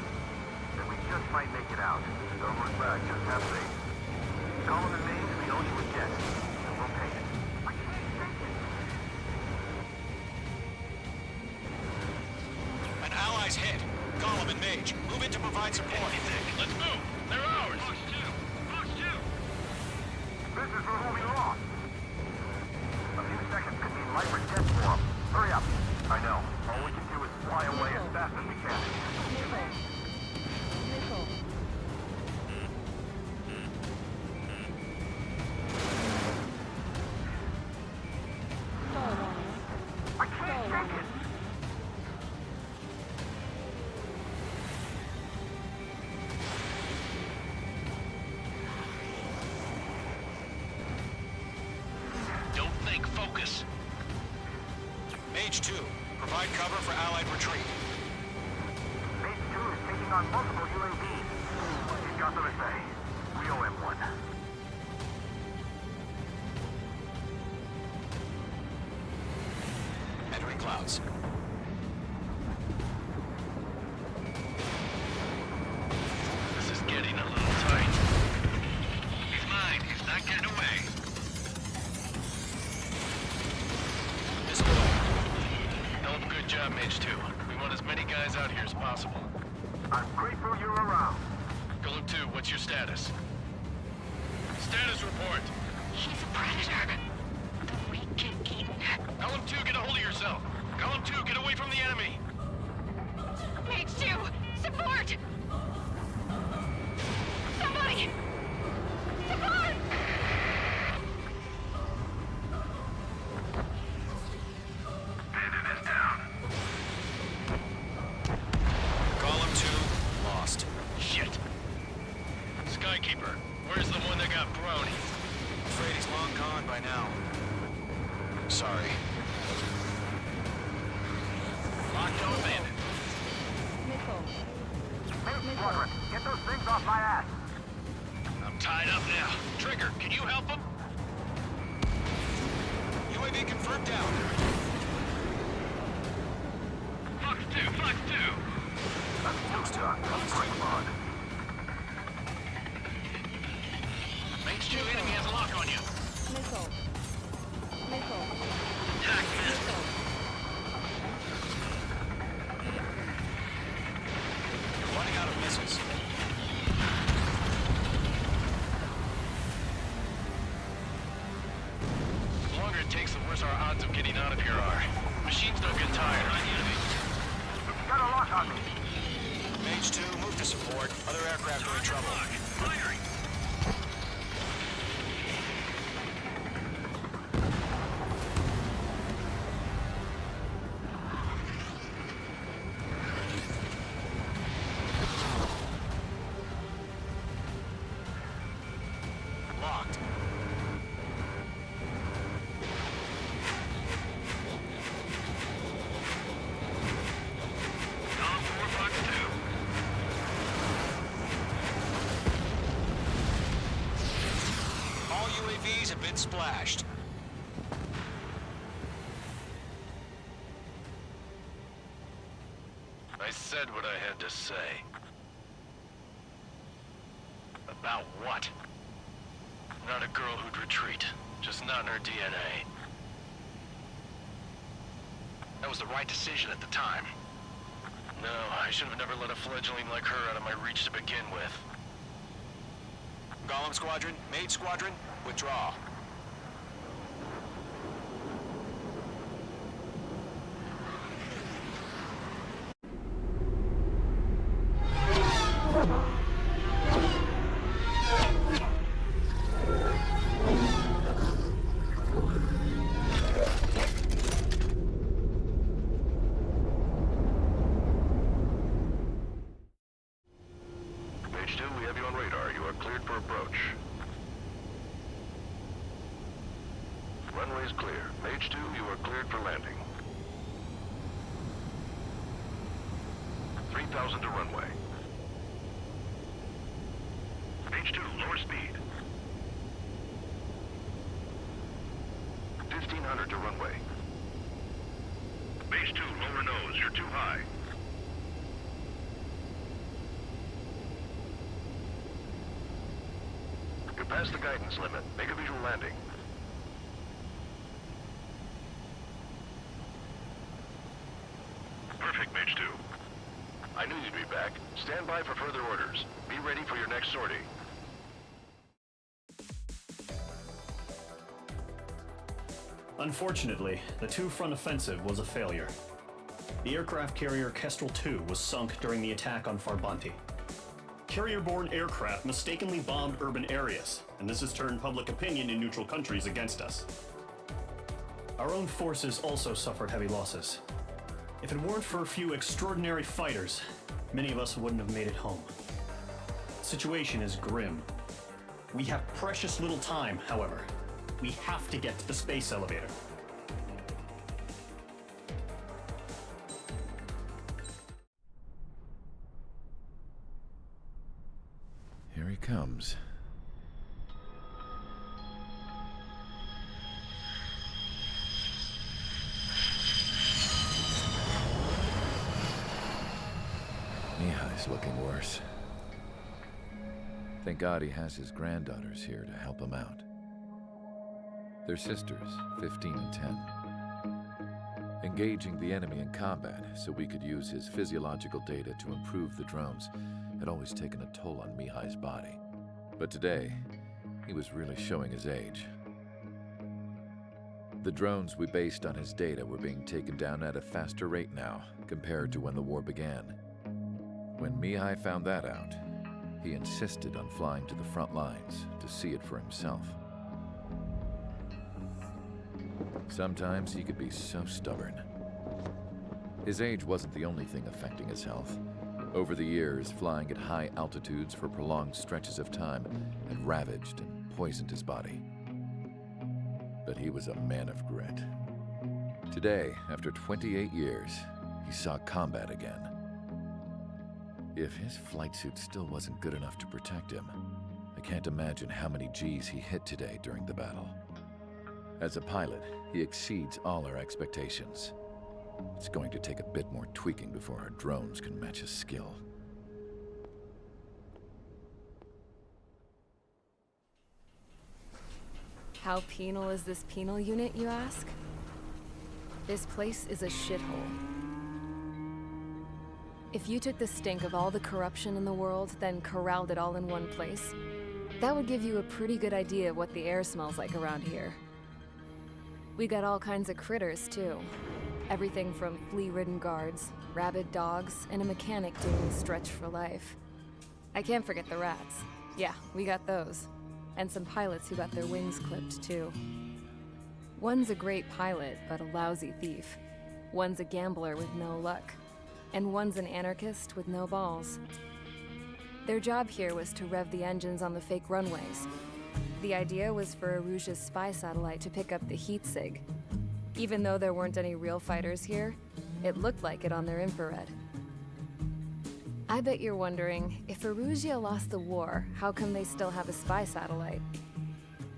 Then we just might make it out. Don't look back, just have faith. Golem and Mage, we owe you a debt. And we'll pay it. an ally's hit. Golem and Mage, move in to provide support. Let's move. They're ours. Fox 2. Fox 2. This is where we lost. A few seconds could mean life or death for them. Hurry up. I know. All we focus. Mage 2, provide cover for Allied retreat. Mage 2 is taking on multiple UAVs. He's got them at bay. We owe him one. Entering clouds. This is getting a little tight. He's mine. He's not getting away. Hell of a good job, Mage 2. We want as many guys out here as possible. I'm grateful you're around. Golem 2, what's your status? Status report. He's a predator. The weak get eaten. Golem 2, get a hold of yourself. Golem 2, get away from the enemy. Mage 2, support! Somebody! Support! Bandit is down. Golem 2, lost. Shit. Skykeeper, where's the one that got brony? Afraid he's long gone by now. Sorry. Locked on bandit. Mage Squadron, get those things off my ass. I'm tied up now. Trigger, can you help him? UAV confirmed down. Fox 2, Fox 2. That's done. Bring on. Mage 2, enemy has a lock on you. Missile. Attack missed. You're running out of missiles. The longer it takes, the worse our odds of getting out of here are. Machines don't get tired. Got a lock on me. Mage 2, move to support. Other aircraft are in trouble. Firing. Locked. Golem 4, Fox 2. All UAVs have been splashed. I said what I had to say. About what? Not a girl who'd retreat. Just not in her DNA. That was the right decision at the time. No, I should have never let a fledgling like her out of my reach to begin with. Golem Squadron, Mage Squadron, withdraw. Mage 2, we have you on radar. You are cleared for approach. Runway's clear. Mage 2, you are cleared for landing. 3,000 to runway. Mage 2, lower speed. 1,500 to runway. Mage 2, lower nose. You're too high. You're past the guidance limit. Make a visual landing. Perfect, Mage 2. I knew you'd be back. Stand by for further orders. Be ready for your next sortie. Unfortunately, the two-front offensive was a failure. The aircraft carrier Kestrel II was sunk during the attack on Farbanti. Carrier-borne aircraft mistakenly bombed urban areas, and this has turned public opinion in neutral countries against us. Our own forces also suffered heavy losses. If it weren't for a few extraordinary fighters, many of us wouldn't have made it home. The situation is grim. We have precious little time, however. We have to get to the space elevator. he comes. Mihai's looking worse. Thank God he has his granddaughters here to help him out. They're sisters, 15 and 10. Engaging the enemy in combat so we could use his physiological data to improve the drones had always taken a toll on Mihai's body. But today, he was really showing his age. The drones we based on his data were being taken down at a faster rate now compared to when the war began. When Mihai found that out, he insisted on flying to the front lines to see it for himself. Sometimes he could be so stubborn. His age wasn't the only thing affecting his health. Over the years, flying at high altitudes for prolonged stretches of time had ravaged and poisoned his body. But he was a man of grit. Today, after 28 years, he saw combat again. If his flight suit still wasn't good enough to protect him, I can't imagine how many Gs he hit today during the battle. As a pilot, he exceeds all our expectations. It's going to take a bit more tweaking before our drones can match his skill. How penal is this penal unit, you ask? This place is a shithole. If you took the stink of all the corruption in the world, then corralled it all in one place, that would give you a pretty good idea of what the air smells like around here. We got all kinds of critters, too. Everything from flea-ridden guards, rabid dogs, and a mechanic doing a stretch for life. I can't forget the rats. Yeah, we got those. And some pilots who got their wings clipped, too. One's a great pilot, but a lousy thief. One's a gambler with no luck. And one's an anarchist with no balls. Their job here was to rev the engines on the fake runways. The idea was for Erusia's spy satellite to pick up the heat sig. Even though there weren't any real fighters here, it looked like it on their infrared. I bet you're wondering, if Erusia lost the war, how come they still have a spy satellite?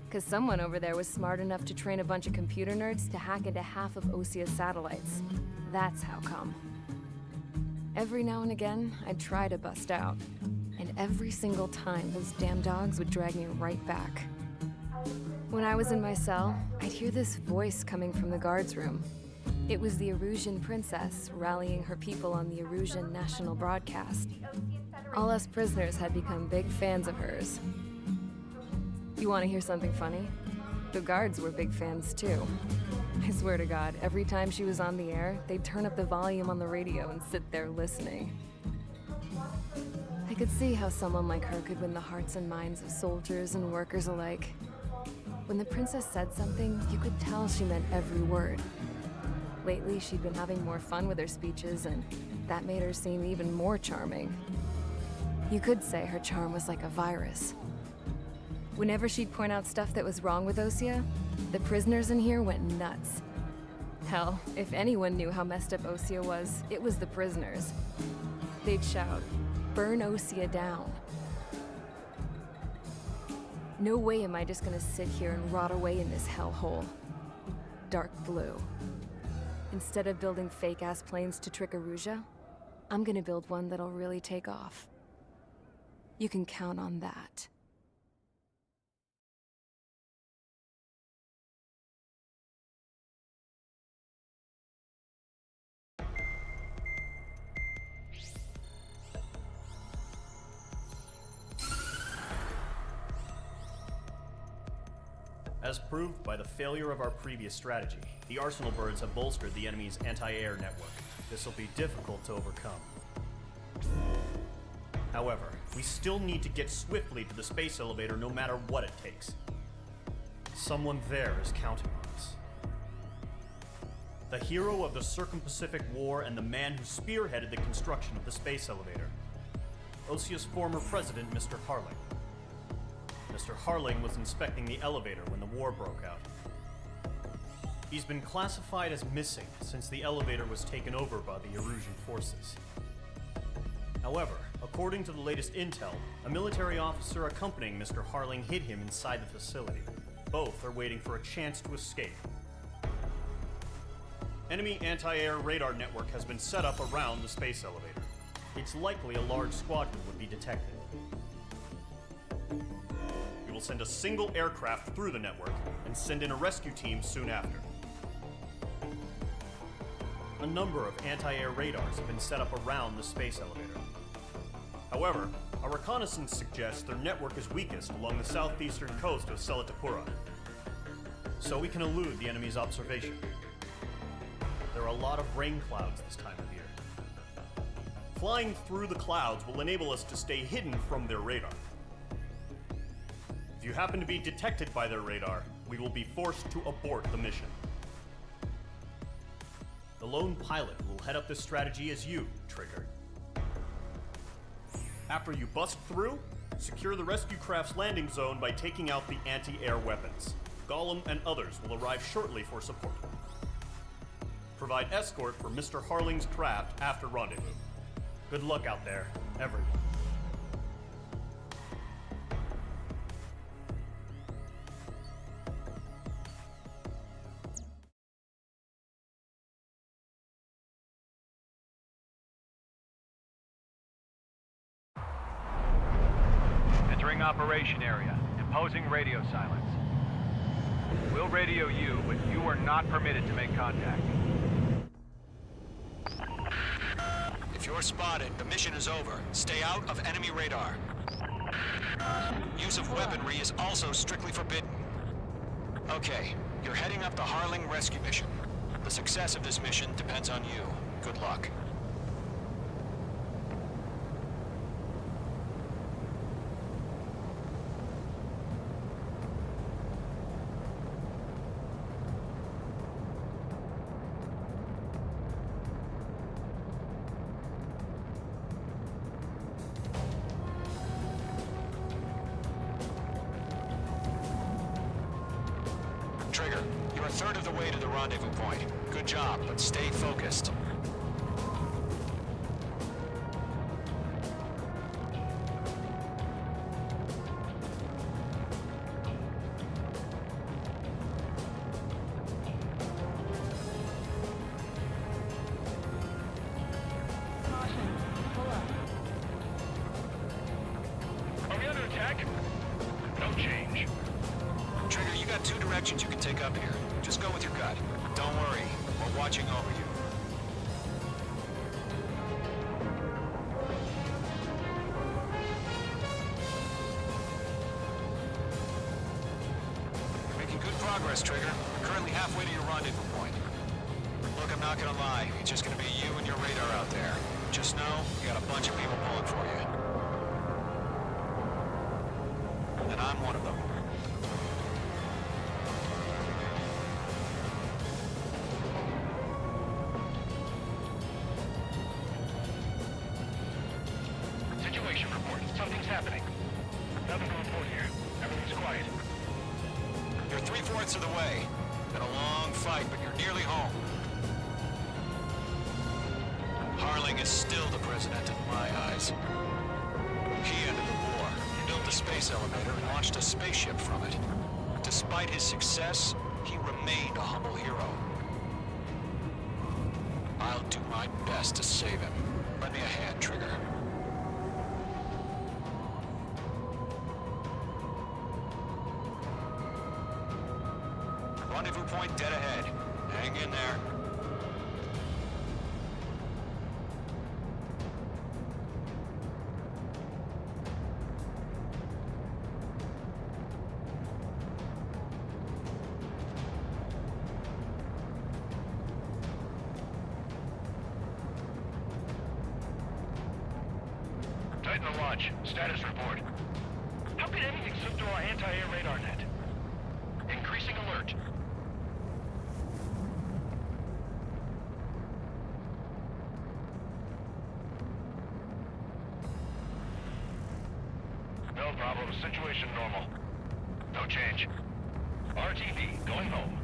'Cause someone over there was smart enough to train a bunch of computer nerds to hack into half of Osia's satellites. That's how come. Every now and again, I'd try to bust out. And every single time, those damn dogs would drag me right back. When I was in my cell, I'd hear this voice coming from the guards room. It was the Erusian princess rallying her people on the Erusian national broadcast. All us prisoners had become big fans of hers. You want to hear something funny? The guards were big fans too. I swear to God, every time she was on the air, they'd turn up the volume on the radio and sit there listening. I could see how someone like her could win the hearts and minds of soldiers and workers alike. When the princess said something, you could tell she meant every word. Lately, she'd been having more fun with her speeches, and that made her seem even more charming. You could say her charm was like a virus. Whenever she'd point out stuff that was wrong with Osia, the prisoners in here went nuts. Hell, if anyone knew how messed up Osia was, it was the prisoners. They'd shout, "Burn Osia down." No way am I just gonna sit here and rot away in this hellhole. Dark blue. Instead of building fake-ass planes to trick Erusia, I'm gonna build one that'll really take off. You can count on that. As proved by the failure of our previous strategy, the Arsenal birds have bolstered the enemy's anti-air network. This will be difficult to overcome. However, we still need to get swiftly to the space elevator no matter what it takes. Someone there is counting on us. The hero of the Circum-Pacific War and the man who spearheaded the construction of the space elevator. Osia's former president, Mr. Harling. Mr. Harling was inspecting the elevator when the war broke out. He's been classified as missing since the elevator was taken over by the Erusian forces. However, According to the latest intel, a military officer accompanying Mr. Harling hid him inside the facility. Both are waiting for a chance to escape. Enemy anti-air radar network has been set up around the space elevator. It's likely a large squadron would be detected. We will send a single aircraft through the network and send in a rescue team soon after. A number of anti-air radars have been set up around the space elevator. However, our reconnaissance suggests their network is weakest along the southeastern coast of Selatapura, so we can elude the enemy's observation. There are a lot of rain clouds this time of year. Flying through the clouds will enable us to stay hidden from their radar. If you happen to be detected by their radar, we will be forced to abort the mission. The lone pilot will head up this strategy as you, Trigger. After you bust through, secure the rescue craft's landing zone by taking out the anti-air weapons. Gollum and others will arrive shortly for support. Provide escort for Mr. Harling's craft after rendezvous. Good luck out there, everyone. Entering operation area. Imposing radio silence. We'll radio you, but you are not permitted to make contact. If you're spotted, the mission is over. Stay out of enemy radar. Use of weaponry is also strictly forbidden. Okay, you're heading up the Harling rescue mission. The success of this mission depends on you. Good luck. Trigger, you're a third of the way to the rendezvous point. Good job, but stay focused. Are we under attack? No change. Trigger, you got two directions you can take up here. Just go with your gut. Don't worry, we're watching over you. You're making good progress, Trigger. You're currently halfway to your rendezvous point. Look, I'm not gonna lie. It's just gonna be you and your radar out there. Just know, you got a bunch of people pulling for you. And I'm one of them. Situation report. Something's happening. Nothing to report here. Everything's quiet. You're 3/4 of the way. Been a long fight, but you're nearly home. Harling is still the president in my eyes. He ended the war, built the space elevator, and launched a spaceship from it. Despite his success, he remained a humble hero. I'll do my best to save him. Lend me a hand, Trigger. Rendezvous point dead ahead. Hang in there. Titan to launch. Status report. How could anything slip through our anti-air radar net? Increasing alert. No problem. Situation normal. No change. RTV going home.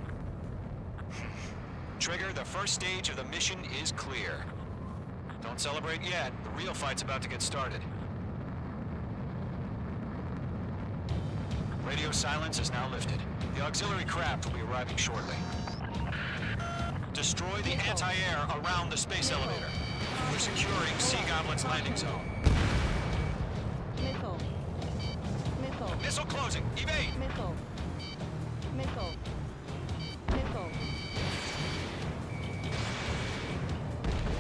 Trigger, the first stage of the mission is clear. Don't celebrate yet. The real fight's about to get started. Radio silence is now lifted. The auxiliary craft will be arriving shortly. Destroy the anti-air around the space elevator. We're securing Sea Goblin's landing zone. Missile. Missile. Missile closing. Evade! Missile. Missile. Missile.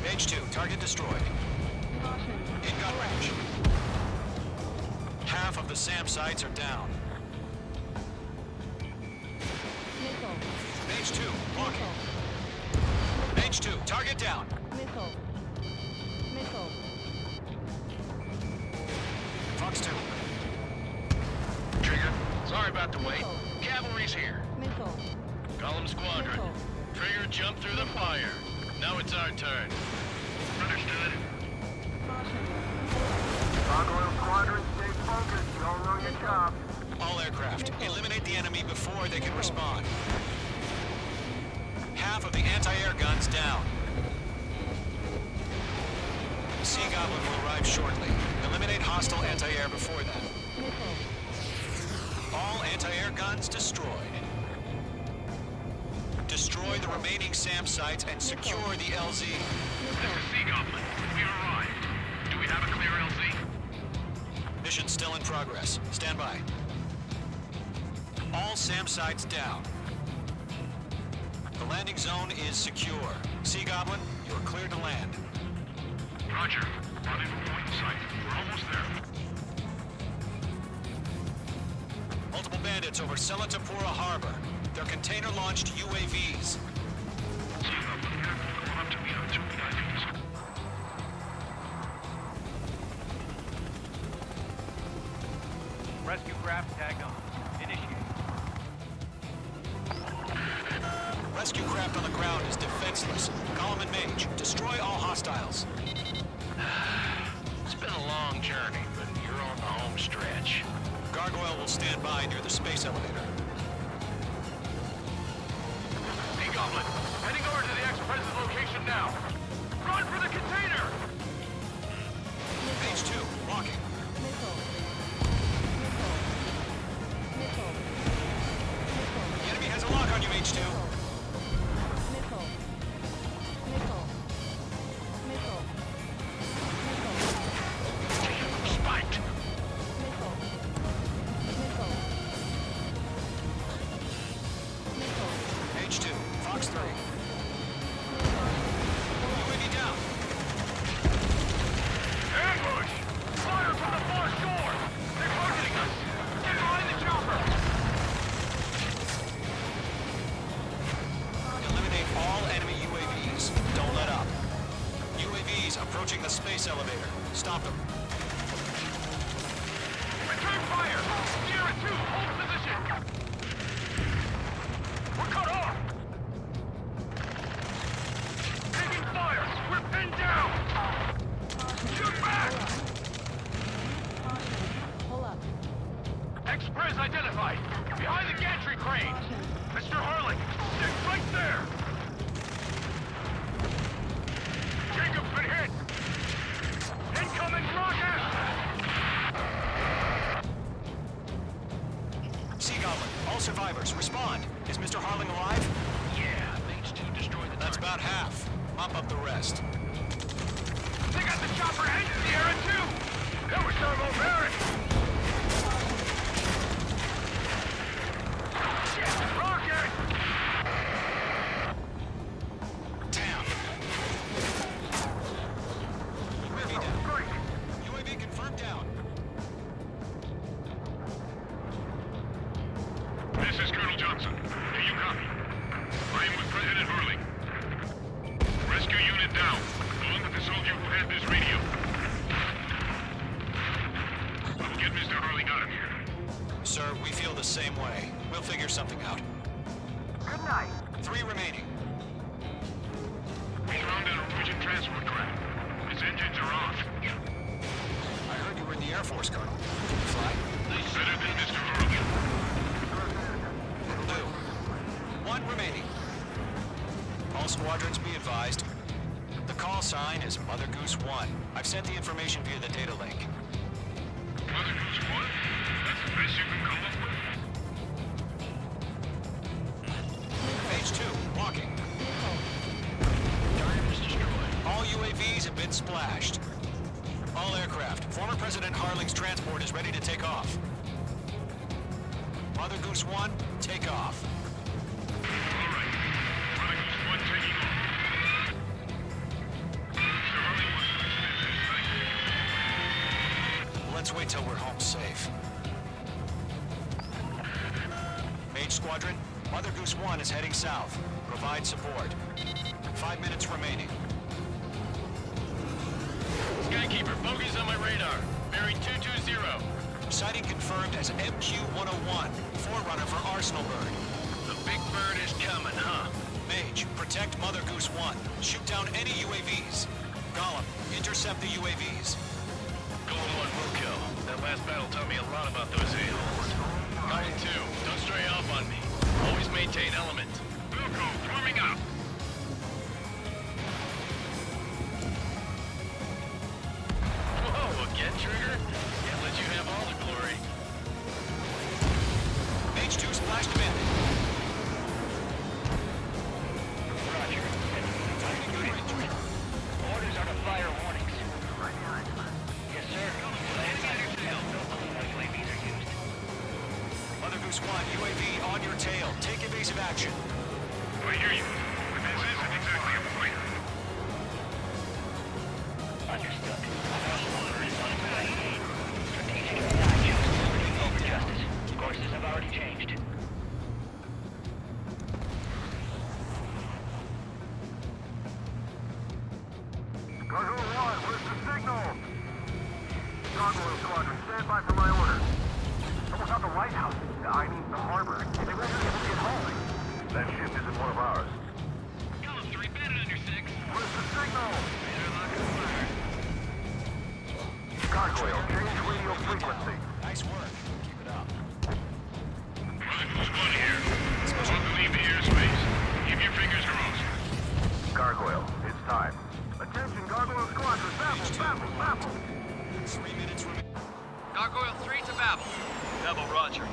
Page 2, target destroyed. In gun range. Half of the SAM sites are down. Missile. Page 2, walking. Page 2, target down. Missile. Missile. Fox 2. Trigger, sorry about the wait. Cavalry's here. Missile. Column Squadron. Missile. Trigger jumped through the fire. Now it's our turn. Understood. Gargoyle Squadron, stay focused. You all know your job. All aircraft, eliminate the enemy before they can respond. Half of the anti-air guns down. Sea Goblin will arrive shortly. Eliminate hostile anti-air before then. All anti-air guns destroyed. Destroy the remaining SAM sites and secure the LZ. This is Sea Goblin. We arrived. Do we have a clear LZ? Mission still in progress. Stand by. All SAM sites down. The landing zone is secure. Sea Goblin, you are cleared to land. Roger. Running from point site. We're almost there. Multiple bandits over Selatapura Harbor. They're container-launched UAVs. Rescue craft tagged on. Initiate. Rescue craft on the ground is defenseless. Column and Mage, destroy all hostiles. It's been a long journey, but you're on the home stretch. Gargoyle will stand by near the space elevator. Sea Goblin, heading over to the Express's location now. Run for the container! Page 2, walking. Missile. Missile. Missile. The enemy has a lock on you, H2. Missile. Missile. Missile. Spiked! Missile. Missile. Missile. Page 2, Fox 3. UAV down. Ambush! Fire from the far shore! They're targeting us! Get behind the chopper! Eliminate all enemy UAVs. Don't let up. UAVs approaching the space elevator. Stop them. Return fire! Sierra 2, hold position! We're cut off! Taking fire! We're pinned down! Shoot back! Pull up. Express identified! Behind the gantry crane! Mr. Harling, stick right there! Jacob's been hit! Incoming rocket! Sea Goblin, all survivors, respond. Is Mr. Harling alive? Yeah, H2 destroyed the That's about half. Mop up the rest. They got the chopper and Sierra 2! That was thermobaric! Shit! Rocket! Damn. UAV down. UAV confirmed down. This is Colonel Johnson. Do you copy? I am with President Hurley. Rescue unit down, along with the soldier who had this radio. I will get Mr. Hurley out of here. Sir, we feel the same way. We'll figure something out. Good night. 3 remaining. We found an Norwegian transport craft. Its engines are off. I heard you were in the Air Force, Colonel. Can you fly? Better than Mr. Hurley. Will do. 1 remaining. All squadrons be advised. The call sign is Mother Goose 1. I've sent the information via the data link. Mother Goose 1? That's the best you can come up with? Page 2, walking. Target is destroyed. All UAVs have been splashed. All aircraft, former President Harling's transport is ready to take off. Mother Goose 1, take off. All right. Mother Goose 1 taking off. Mr. Harling wants to extend his sight. Let's wait till we're home safe. Mage Squadron, Mother Goose 1 is heading south. Provide support. 5 minutes remaining. Skykeeper, bogey's on my radar. Bearing 220. Sighting confirmed as MQ-101, forerunner for Arsenal Bird. The big bird is coming, huh? Mage, protect Mother Goose 1. Shoot down any UAVs. Gollum, intercept the UAVs. Golem 1 Wilco. That last battle taught me a lot about those a-holes. Golem 2, don't stray off on me. Always maintain element. Wilco, forming up. Whoa, again, Trigger? Can't let you have all the glory. Mage 2 splashed him in. Roger. Orders are to fire warnings. Yes, sir. UAVs are used. Mother Goose 1, UAV on your tail. Take evasive action. I hear you. But this isn't exactly a fighter. Understood. Strategic attack chooses over justice. Courses have already changed. Gargoyle 1, where's the signal? Gargoyle Squadron, stand by for my order. Someone's at the White House. I mean, the harbor. They won't be able to get home. That ship isn't one of ours. Golem 3, bandit under 6. Where's the signal? Better lock and fire. Gargoyle, change radio frequency. Nice work. Keep it up. Mother Goose 1 here. About to leave the airspace. Keep your fingers crossed. Gargoyle, it's time. Attention, Gargoyle Squadron, baffle. 3 minutes remaining. Gargoyle 3 to Babel. Double Roger.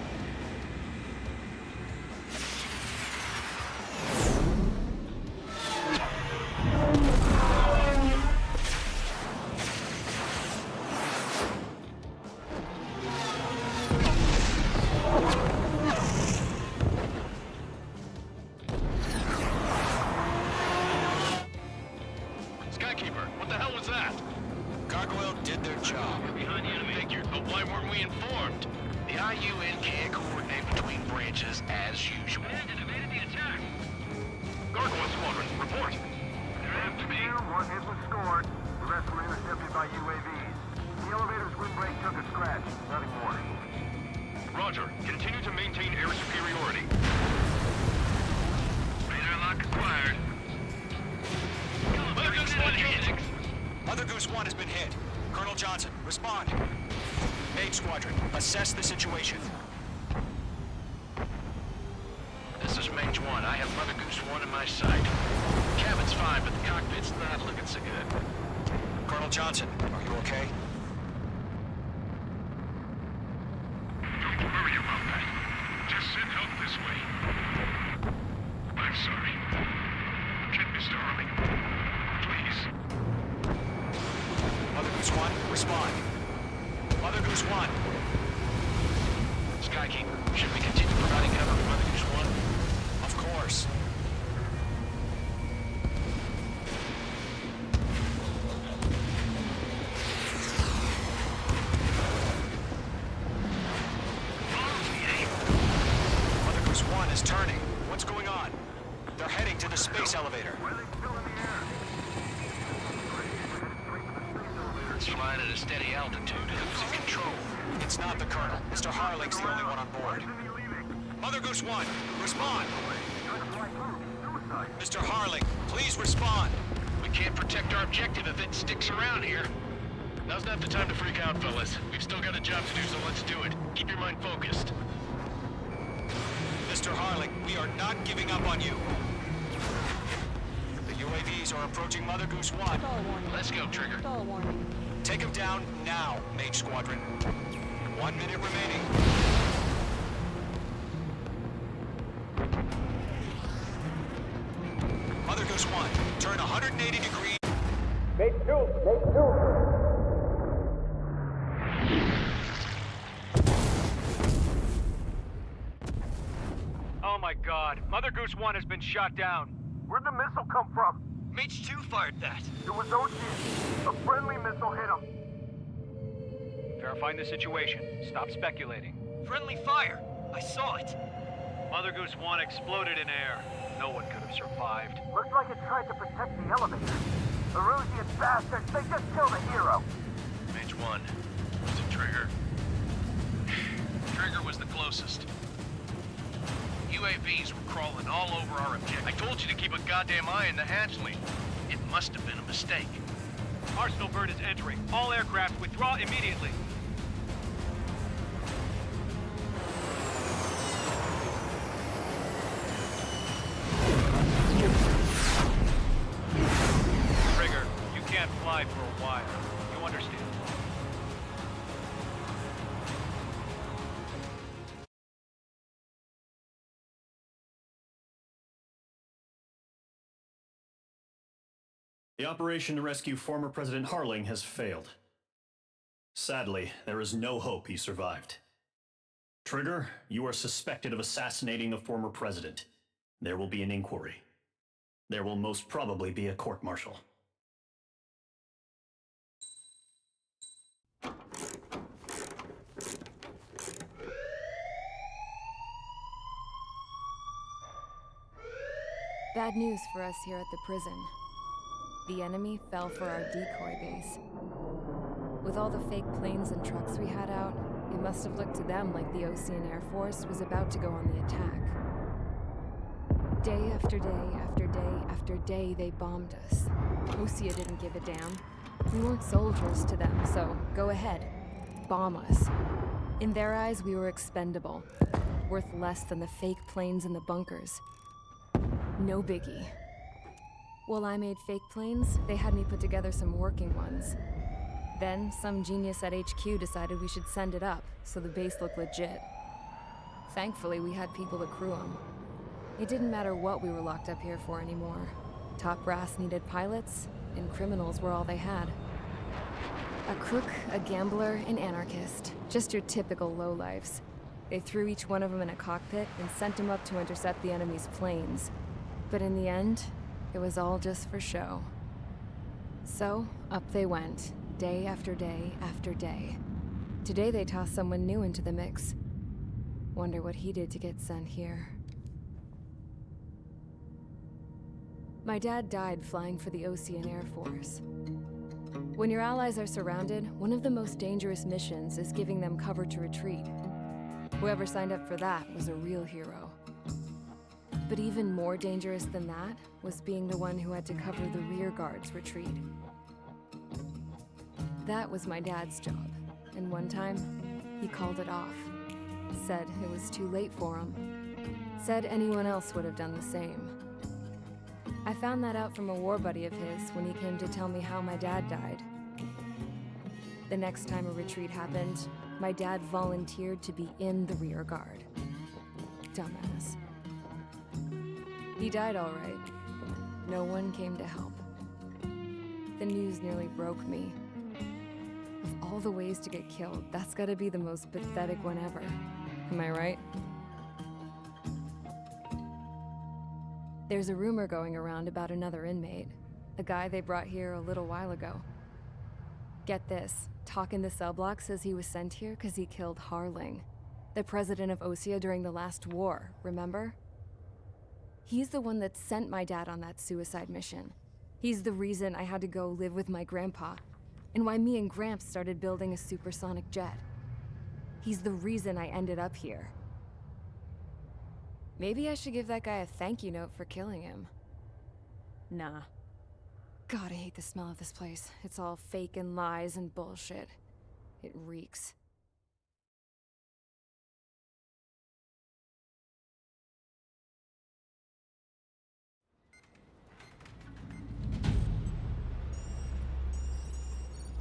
Skykeeper, what the hell was that? Gargoyle did their job. Behind the enemy. Figured, but why weren't we informed? The IUN can't coordinate between branches as usual. Bandit evaded the attack. Gargoyle Squadron, report. There have to be. One hit was scored. The rest were intercepted by UAVs. The elevator's windbreak took a scratch. Nothing more. Roger. Continue to maintain air superiority. Radar lock acquired. Mother Goose 1 hit. Mother Goose 1 has been hit. Colonel Johnson, respond. Mage Squadron, assess the situation. This is Mage 1. I have Mother Goose 1 in my sight. Cabin's fine, but the cockpit's not looking so good. Colonel Johnson, are you okay? Don't worry about that. Just send help this way. I'm sorry. Get Mr. Harling. Please. Mother Goose 1, respond. Mother Goose 1. Skykeeper, should we continue providing cover for Mother Goose 1? Of course. Mother Goose 1 is turning. What's going on? They're heading to the space elevator. It's flying at a steady altitude. Who's in control? It's not the Colonel. Mr. Harling's the only one on board. Mother Goose 1, respond! Mr. Harling, please respond! We can't protect our objective if it sticks around here. Now's not the time to freak out, fellas. We've still got a job to do, so let's do it. Keep your mind focused. Mr. Harling, we are not giving up on you. The UAVs are approaching Mother Goose 1. Let's go, Trigger. Take him down now, Mage Squadron. 1 minute remaining. Mother Goose 1, turn 180 degrees. Mage 2! Oh my god, Mother Goose 1 has been shot down. Where'd the missile come from? Mage 2 fired that. It was Ocean. A friendly missile hit him. Verifying the situation. Stop speculating. Friendly fire. I saw it. Mother Goose 1 exploded in air. No one could have survived. Looks like it tried to protect the elevator. The Erusian bastards, they just killed a hero. Mage 1. Was it Trigger? Trigger was the closest. UAVs were crawling all over our objective. I told you to keep a goddamn eye on the hatchling. It must have been a mistake. Arsenal bird is entering. All aircraft withdraw immediately. Trigger, you can't fly for a while. You understand? The operation to rescue former President Harling has failed. Sadly, there is no hope he survived. Trigger, you are suspected of assassinating the former president. There will be an inquiry. There will most probably be a court-martial. Bad news for us here at the prison. The enemy fell for our decoy base. With all the fake planes and trucks we had out, it must have looked to them like the Osean Air Force was about to go on the attack. Day after day after day after day, they bombed us. Osea didn't give a damn. We weren't soldiers to them, so go ahead. Bomb us. In their eyes, we were expendable. Worth less than the fake planes in the bunkers. No biggie. While I made fake planes, they had me put together some working ones. Then, some genius at HQ decided we should send it up, so the base looked legit. Thankfully, we had people to crew them. It didn't matter what we were locked up here for anymore. Top brass needed pilots, and criminals were all they had. A crook, a gambler, an anarchist. Just your typical lowlifes. They threw each one of them in a cockpit and sent them up to intercept the enemy's planes. But in the end, it was all just for show. So, up they went, day after day after day. Today they tossed someone new into the mix. Wonder what he did to get sent here. My dad died flying for the Osean Air Force. When your allies are surrounded, one of the most dangerous missions is giving them cover to retreat. Whoever signed up for that was a real hero. But even more dangerous than that was being the one who had to cover the rear guard's retreat. That was my dad's job, and one time, he called it off. Said it was too late for him. Said anyone else would have done the same. I found that out from a war buddy of his when he came to tell me how my dad died. The next time a retreat happened, my dad volunteered to be in the rear guard. Dumbass. He died all right. No one came to help. The news nearly broke me. Of all the ways to get killed, that's gotta be the most pathetic one ever. Am I right? There's a rumor going around about another inmate. A guy they brought here a little while ago. Get this, talk in the cell block says he was sent here because he killed Harling, the president of Osea during the last war, remember? He's the one that sent my dad on that suicide mission. He's the reason I had to go live with my grandpa, and why me and Gramps started building a supersonic jet. He's the reason I ended up here. Maybe I should give that guy a thank you note for killing him. Nah. God, I hate the smell of this place. It's all fake and lies and bullshit. It reeks.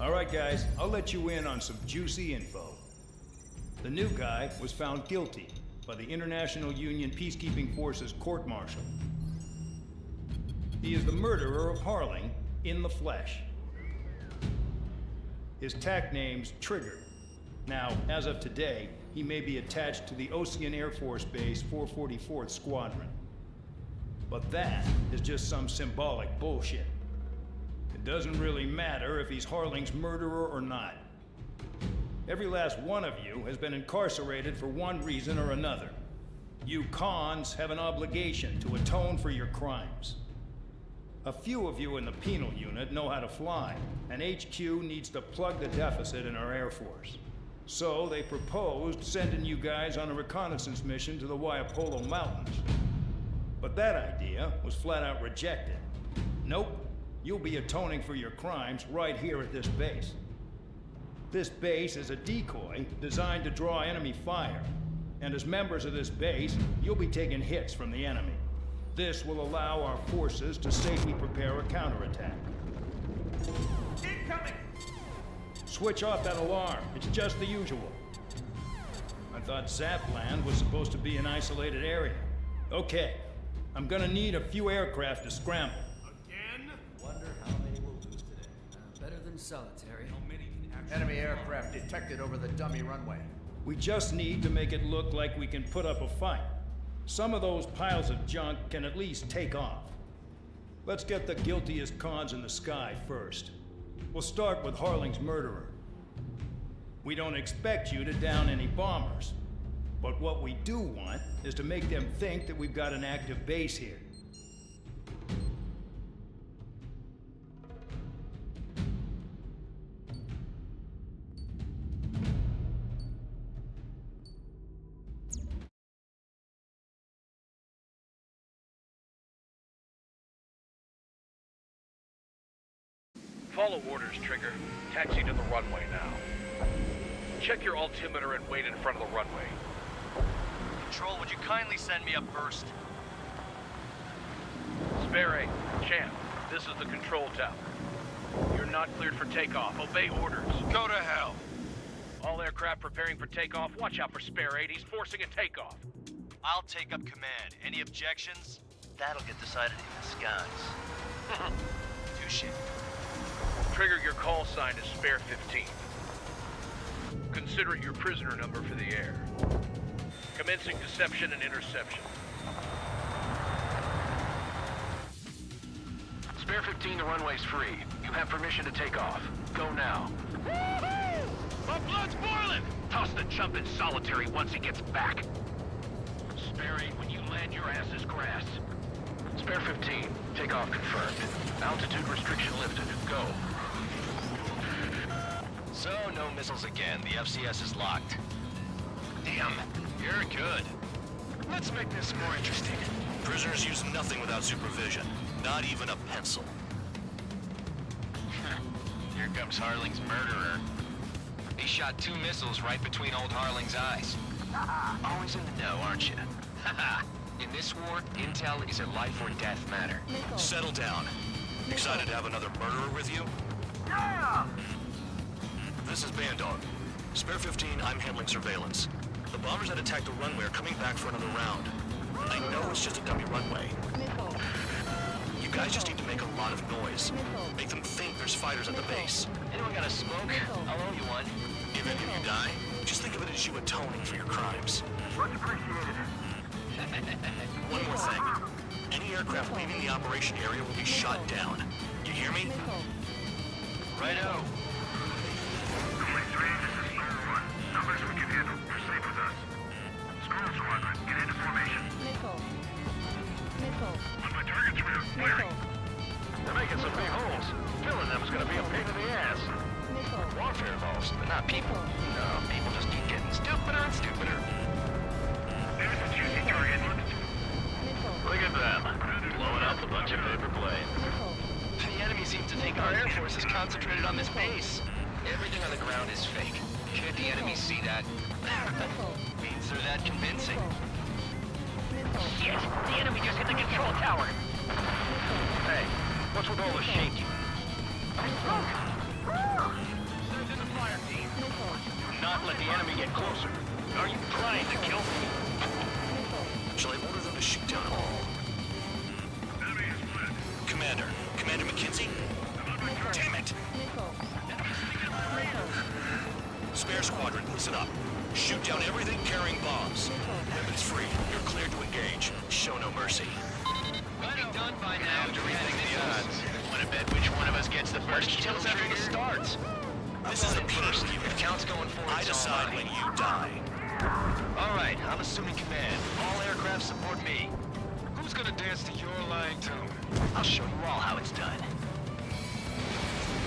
Alright guys, I'll let you in on some juicy info. The new guy was found guilty by the International Union Peacekeeping Forces court-martial. He is the murderer of Harling in the flesh. His TAC name's Trigger. Now, as of today, he may be attached to the Osean Air Force Base 444th Squadron. But that is just some symbolic bullshit. It doesn't really matter if he's Harling's murderer or not. Every last one of you has been incarcerated for one reason or another. You cons have an obligation to atone for your crimes. A few of you in the penal unit know how to fly, and HQ needs to plug the deficit in our Air Force. So they proposed sending you guys on a reconnaissance mission to the Waiapolo Mountains. But that idea was flat out rejected. Nope, you'll be atoning for your crimes right here at this base. This base is a decoy designed to draw enemy fire, and as members of this base, you'll be taking hits from the enemy. This will allow our forces to safely prepare a counterattack. Incoming! Switch off that alarm. It's just the usual. I thought Zapland was supposed to be an isolated area. Okay, I'm gonna need a few aircraft to scramble. Again? Wonder how many we'll lose today. Better than solitary. How many can actually... Enemy aircraft detected over the dummy runway. We just need to make it look like we can put up a fight. Some of those piles of junk can at least take off. Let's get the guiltiest cons in the sky first. We'll start with Harling's murderer. We don't expect you to down any bombers, but what we do want is to make them think that we've got an active base here. Follow orders, Trigger. Taxi to the runway now. Check your altimeter and wait in front of the runway. Control, would you kindly send me up first? Spare 8, Champ, this is the control tower. You're not cleared for takeoff. Obey orders. Go to hell. All aircraft preparing for takeoff. Watch out for Spare 8. He's forcing a takeoff. I'll take up command. Any objections? That'll get decided in the skies. Touche. Trigger, your call sign is Spare 15. Consider it your prisoner number for the air. Commencing deception and interception. Spare 15, the runway's free. You have permission to take off. Go now. Woohoo! My blood's boiling! Toss the chump in solitary once he gets back. Spare 8, when you land, your ass is grass. Spare 15, takeoff confirmed. Altitude restriction lifted. Go. So, no missiles again. The FCS is locked. Damn, you're good. Let's make this more interesting. Prisoners use nothing without supervision. Not even a pencil. Here comes Harling's murderer. He shot 2 missiles right between old Harling's eyes. Always in the know, aren't you? In this war, intel is a life or death matter. Settle down. Excited to have another murderer with you? Yeah! This is Bandog. Spare 15, I'm handling surveillance. The bombers that attacked the runway are coming back for another round. I know it's just a dummy runway. You guys just need to make a lot of noise. Make them think there's fighters at the base. Anyone got a smoke? I'll owe you one. If any of you die, just think of it as you atoning for your crimes. Much appreciated. One more thing. Any aircraft leaving the operation area will be shot down. You hear me? Righto. Police range, this is Storm 1. Numbers we can handle. You're safe with us. Squirrel Squadron, get into formation. On my target's rear, clearing. They're making some big holes. Filling them's gonna be a pain in the ass. Warfare evolves, but not people. No, people just keep getting stupider and stupider. There's a juicy target. Look at them. Blowing up a bunch of paper planes. The enemy seems to think our Air Force is concentrated on this base. Everything on the ground is fake. Can't the enemy see that? Means they're that convincing. Shit! The enemy just hit the control tower! Hey, what's with all the shaking? Smoke! Send in the fire team. Not let the enemy get closer. Are you trying to kill me? Shall I order them to shoot down all? Commander McKenzie? Damn it! Spare squadron, listen up. Shoot down everything carrying bombs. Weapons free. You're cleared to engage. Show no mercy. We'll be done by now. After rethinking the odds, want to bet which one of us gets the first kill After trigger? it starts. This is the first. If count's going forward, I decide when you die. All right, I'm assuming command. All aircraft support me. Who's gonna dance to your lying tune? I'll show you all how it's done.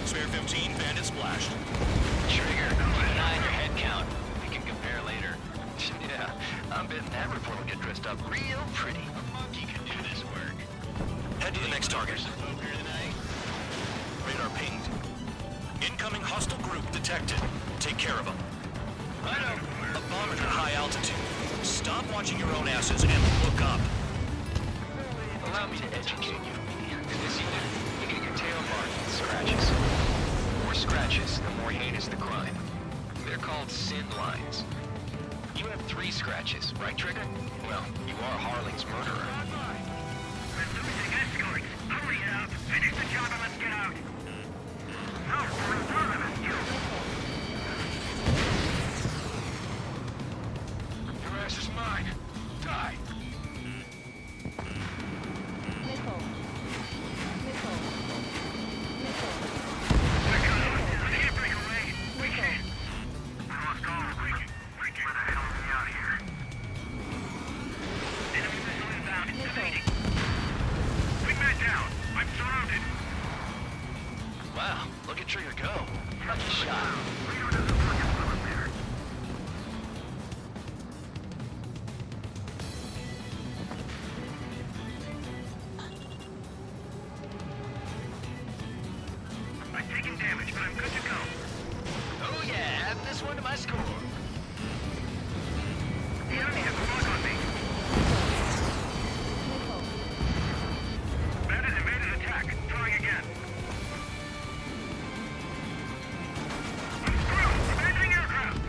Spare 15, bandit splashed. Trigger, keep an eye on your head count. We can compare later. Yeah, I'm betting that report will get dressed up real pretty. A monkey can do this work. Head to the next target. Radar pinged. Incoming hostile group detected. Take care of them. I know. A bomber at high altitude. Stop watching your own asses and look up. Allow me to educate you. In this unit, you get your tail marked with scratches. The more scratches, the more heinous the crime. They're called sin lines. You have 3 scratches, right, Trigger? Well, you are Harling's murderer. Escorts, hurry up! Finish the job and let's get out! No, we're in front of us, you! Your ass is mine. Die. Wow, look at Trigger go. Lucky shot. I'm taking damage, but I'm good to go. Oh yeah, add this one to my score. The enemy has a lock on me. Bandit evaded attack. Trying again. I'm screwed! Abandoning aircraft!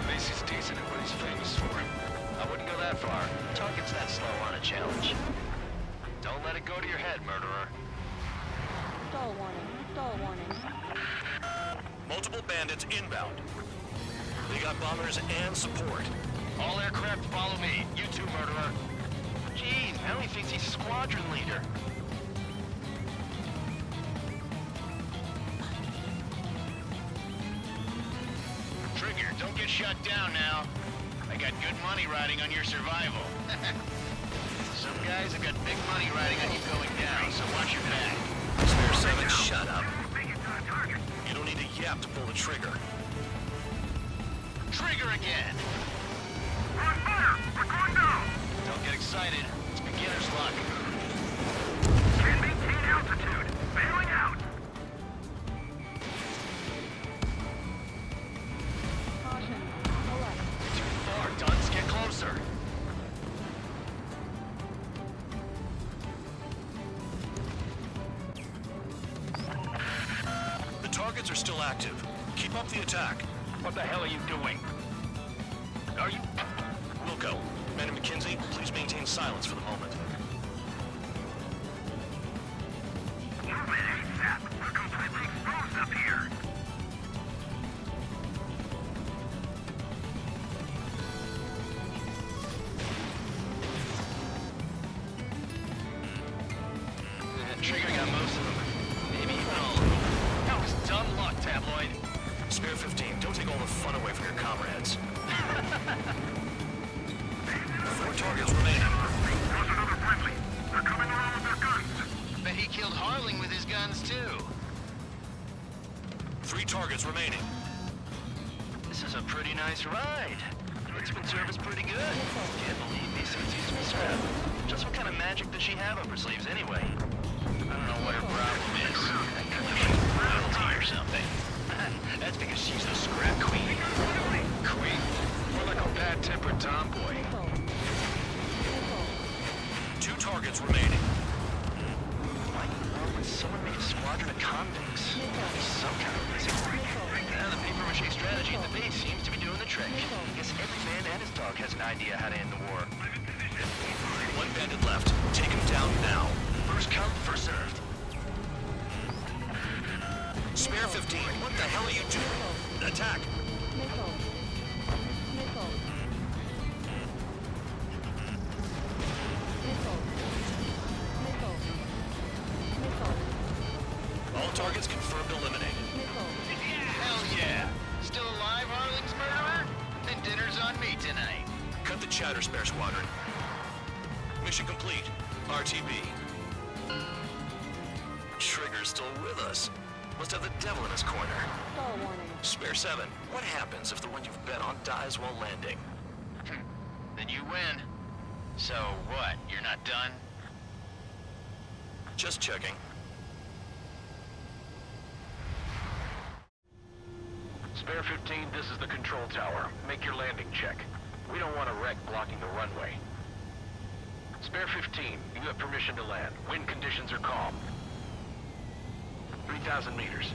Macy's decent at what he's famous for. I wouldn't go that far. Target's that slow on a challenge. Don't let it go to your head, murderer. Stall warning. Stall warning. Multiple bandits inbound. They got bombers and support. All aircraft follow me. You too, murderer. Jeez, now he thinks he's a squadron leader. Trigger, don't get shut down now. I got good money riding on your survival. Some guys have got big money riding on you going down, so watch your back. Spare 7, shut up. You don't need to yap to pull the trigger. Trigger again! We're on fire! We're going down! Don't get excited. It's beginner's luck. Can't maintain altitude. Bailing out! Caution. Too far, Dunce. Get closer. The targets are still active. Keep up the attack. What the hell are you doing? Are you... Wilco, Commander McKenzie, please maintain silence for the moment. Move it ASAP! We're completely exposed up here! Trigger got most of them. Maybe even all of them. That was dumb luck, Tabloid. Spare 15, don't take all the fun away from your comrades. 4 targets remaining. There's another friendly. They're coming around with their guns. Bet he killed Harling with his guns, too. 3 targets remaining. This is a pretty nice ride. Litzman service pretty good. Can't believe these suits used to be scrapped. Just what kind of magic does she have up her sleeves anyway? I don't know what her problem is. That could be royalty or something. That's because she's a scrap queen. Queen? typical bad-tempered tomboy. 2 targets remaining. Why would someone make a squadron of convicts? Some kind of risk. The paper-mache strategy at the base seems to be doing the trick. Guess every man and his dog has an idea how to end the war. 1 bandit left. Take him down now. First come, first served. Spare 15. What the hell are you doing? Attack! All targets confirmed eliminated. Hell yeah! Still alive, Harling's murderer? Then dinner's on me tonight. Cut the chatter, Spare Squadron. Mission complete. RTB. Trigger's still with us. Must have the devil in his corner. Spare 7. What happens if the one you've bet on dies while landing? Then you win. So what, you're not done? Just checking. Spare 15, this is the control tower. Make your landing check. We don't want a wreck blocking the runway. Spare 15, you have permission to land. Wind conditions are calm. 3,000 meters.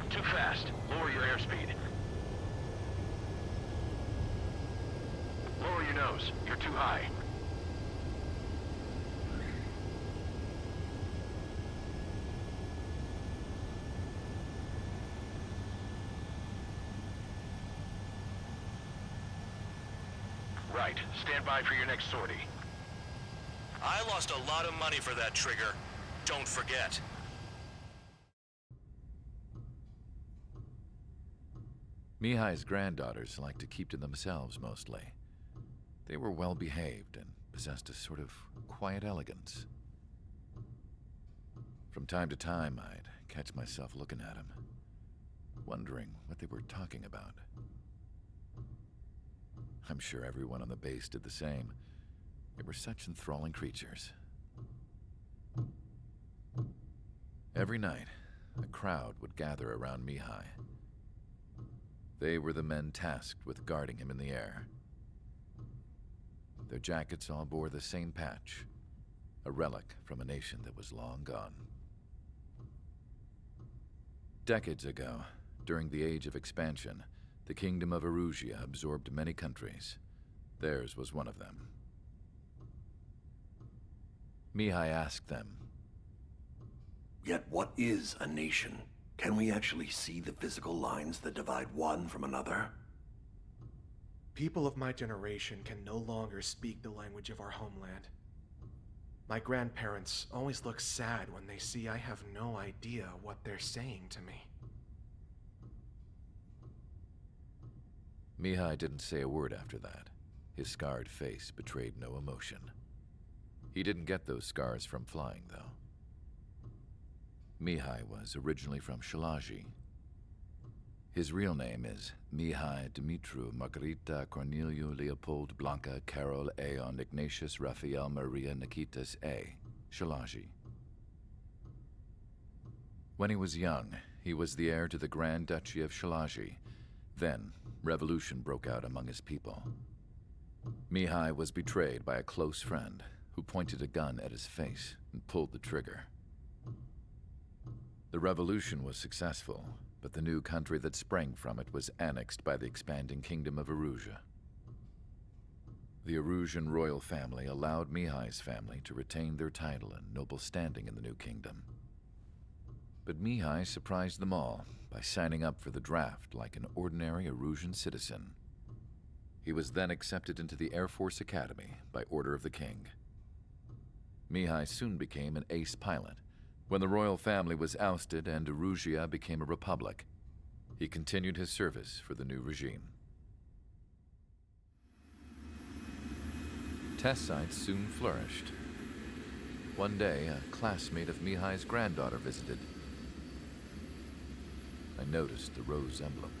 Too fast. Lower your airspeed. Lower your nose. You're too high. Right. Stand by for your next sortie. I lost a lot of money for that, Trigger. Don't forget. Mihai's granddaughters liked to keep to themselves mostly. They were well behaved and possessed a sort of quiet elegance. From time to time, I'd catch myself looking at them, wondering what they were talking about. I'm sure everyone on the base did the same. They were such enthralling creatures. Every night, a crowd would gather around Mihai. They were the men tasked with guarding him in the air. Their jackets all bore the same patch, a relic from a nation that was long gone. Decades ago, during the Age of Expansion, the Kingdom of Erusia absorbed many countries. Theirs was one of them. Mihai asked them, "Yet what is a nation? Can we actually see the physical lines that divide one from another?" People of my generation can no longer speak the language of our homeland. My grandparents always look sad when they see I have no idea what they're saying to me. Mihai didn't say a word after that. His scarred face betrayed no emotion. He didn't get those scars from flying, though. Mihai was originally from Shalaji. His real name is Mihai Dumitru Margarita Corneliu Leopold Blanca Carol Aeon Ignatius Raphael Maria Nikitas A. Shalaji. When he was young, he was the heir to the Grand Duchy of Shalaji. Then, revolution broke out among his people. Mihai was betrayed by a close friend who pointed a gun at his face and pulled the trigger. The revolution was successful, but the new country that sprang from it was annexed by the expanding Kingdom of Erusia. The Erusian royal family allowed Mihai's family to retain their title and noble standing in the new kingdom. But Mihai surprised them all by signing up for the draft like an ordinary Erusian citizen. He was then accepted into the Air Force Academy by order of the king. Mihai soon became an ace pilot. When the royal family was ousted and Erusia became a republic, he continued his service for the new regime. Test sites soon flourished. One day, a classmate of Mihai's granddaughter visited. I noticed the rose emblem.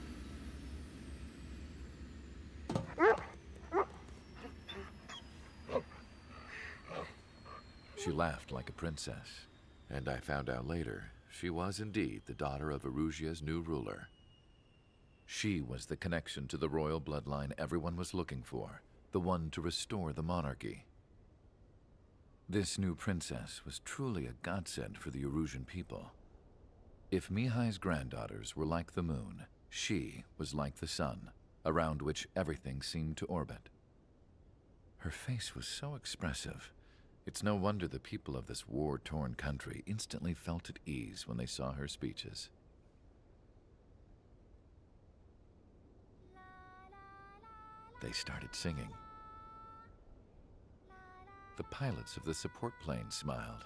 She laughed like a princess, and I found out later she was indeed the daughter of Erusia's new ruler. She was the connection to the royal bloodline everyone was looking for, the one to restore the monarchy. This new princess was truly a godsend for the Erusian people. If Mihai's granddaughters were like the moon, she was like the sun, around which everything seemed to orbit. Her face was so expressive. It's no wonder the people of this war-torn country instantly felt at ease when they saw her speeches. They started singing. The pilots of the support plane smiled,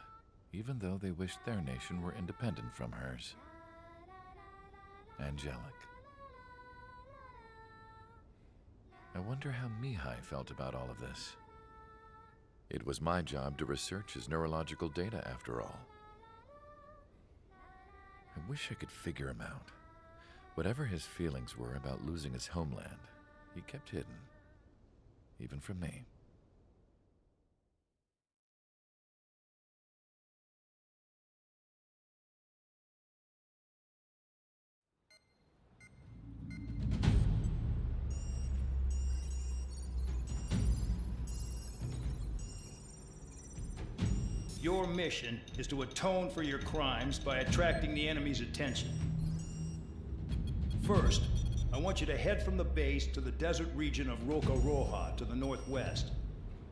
even though they wished their nation were independent from hers. Angelic. I wonder how Mihai felt about all of this. It was my job to research his neurological data, after all. I wish I could figure him out. Whatever his feelings were about losing his homeland, he kept hidden, even from me. Your mission is to atone for your crimes by attracting the enemy's attention. First, I want you to head from the base to the desert region of Roca-Roja to the northwest.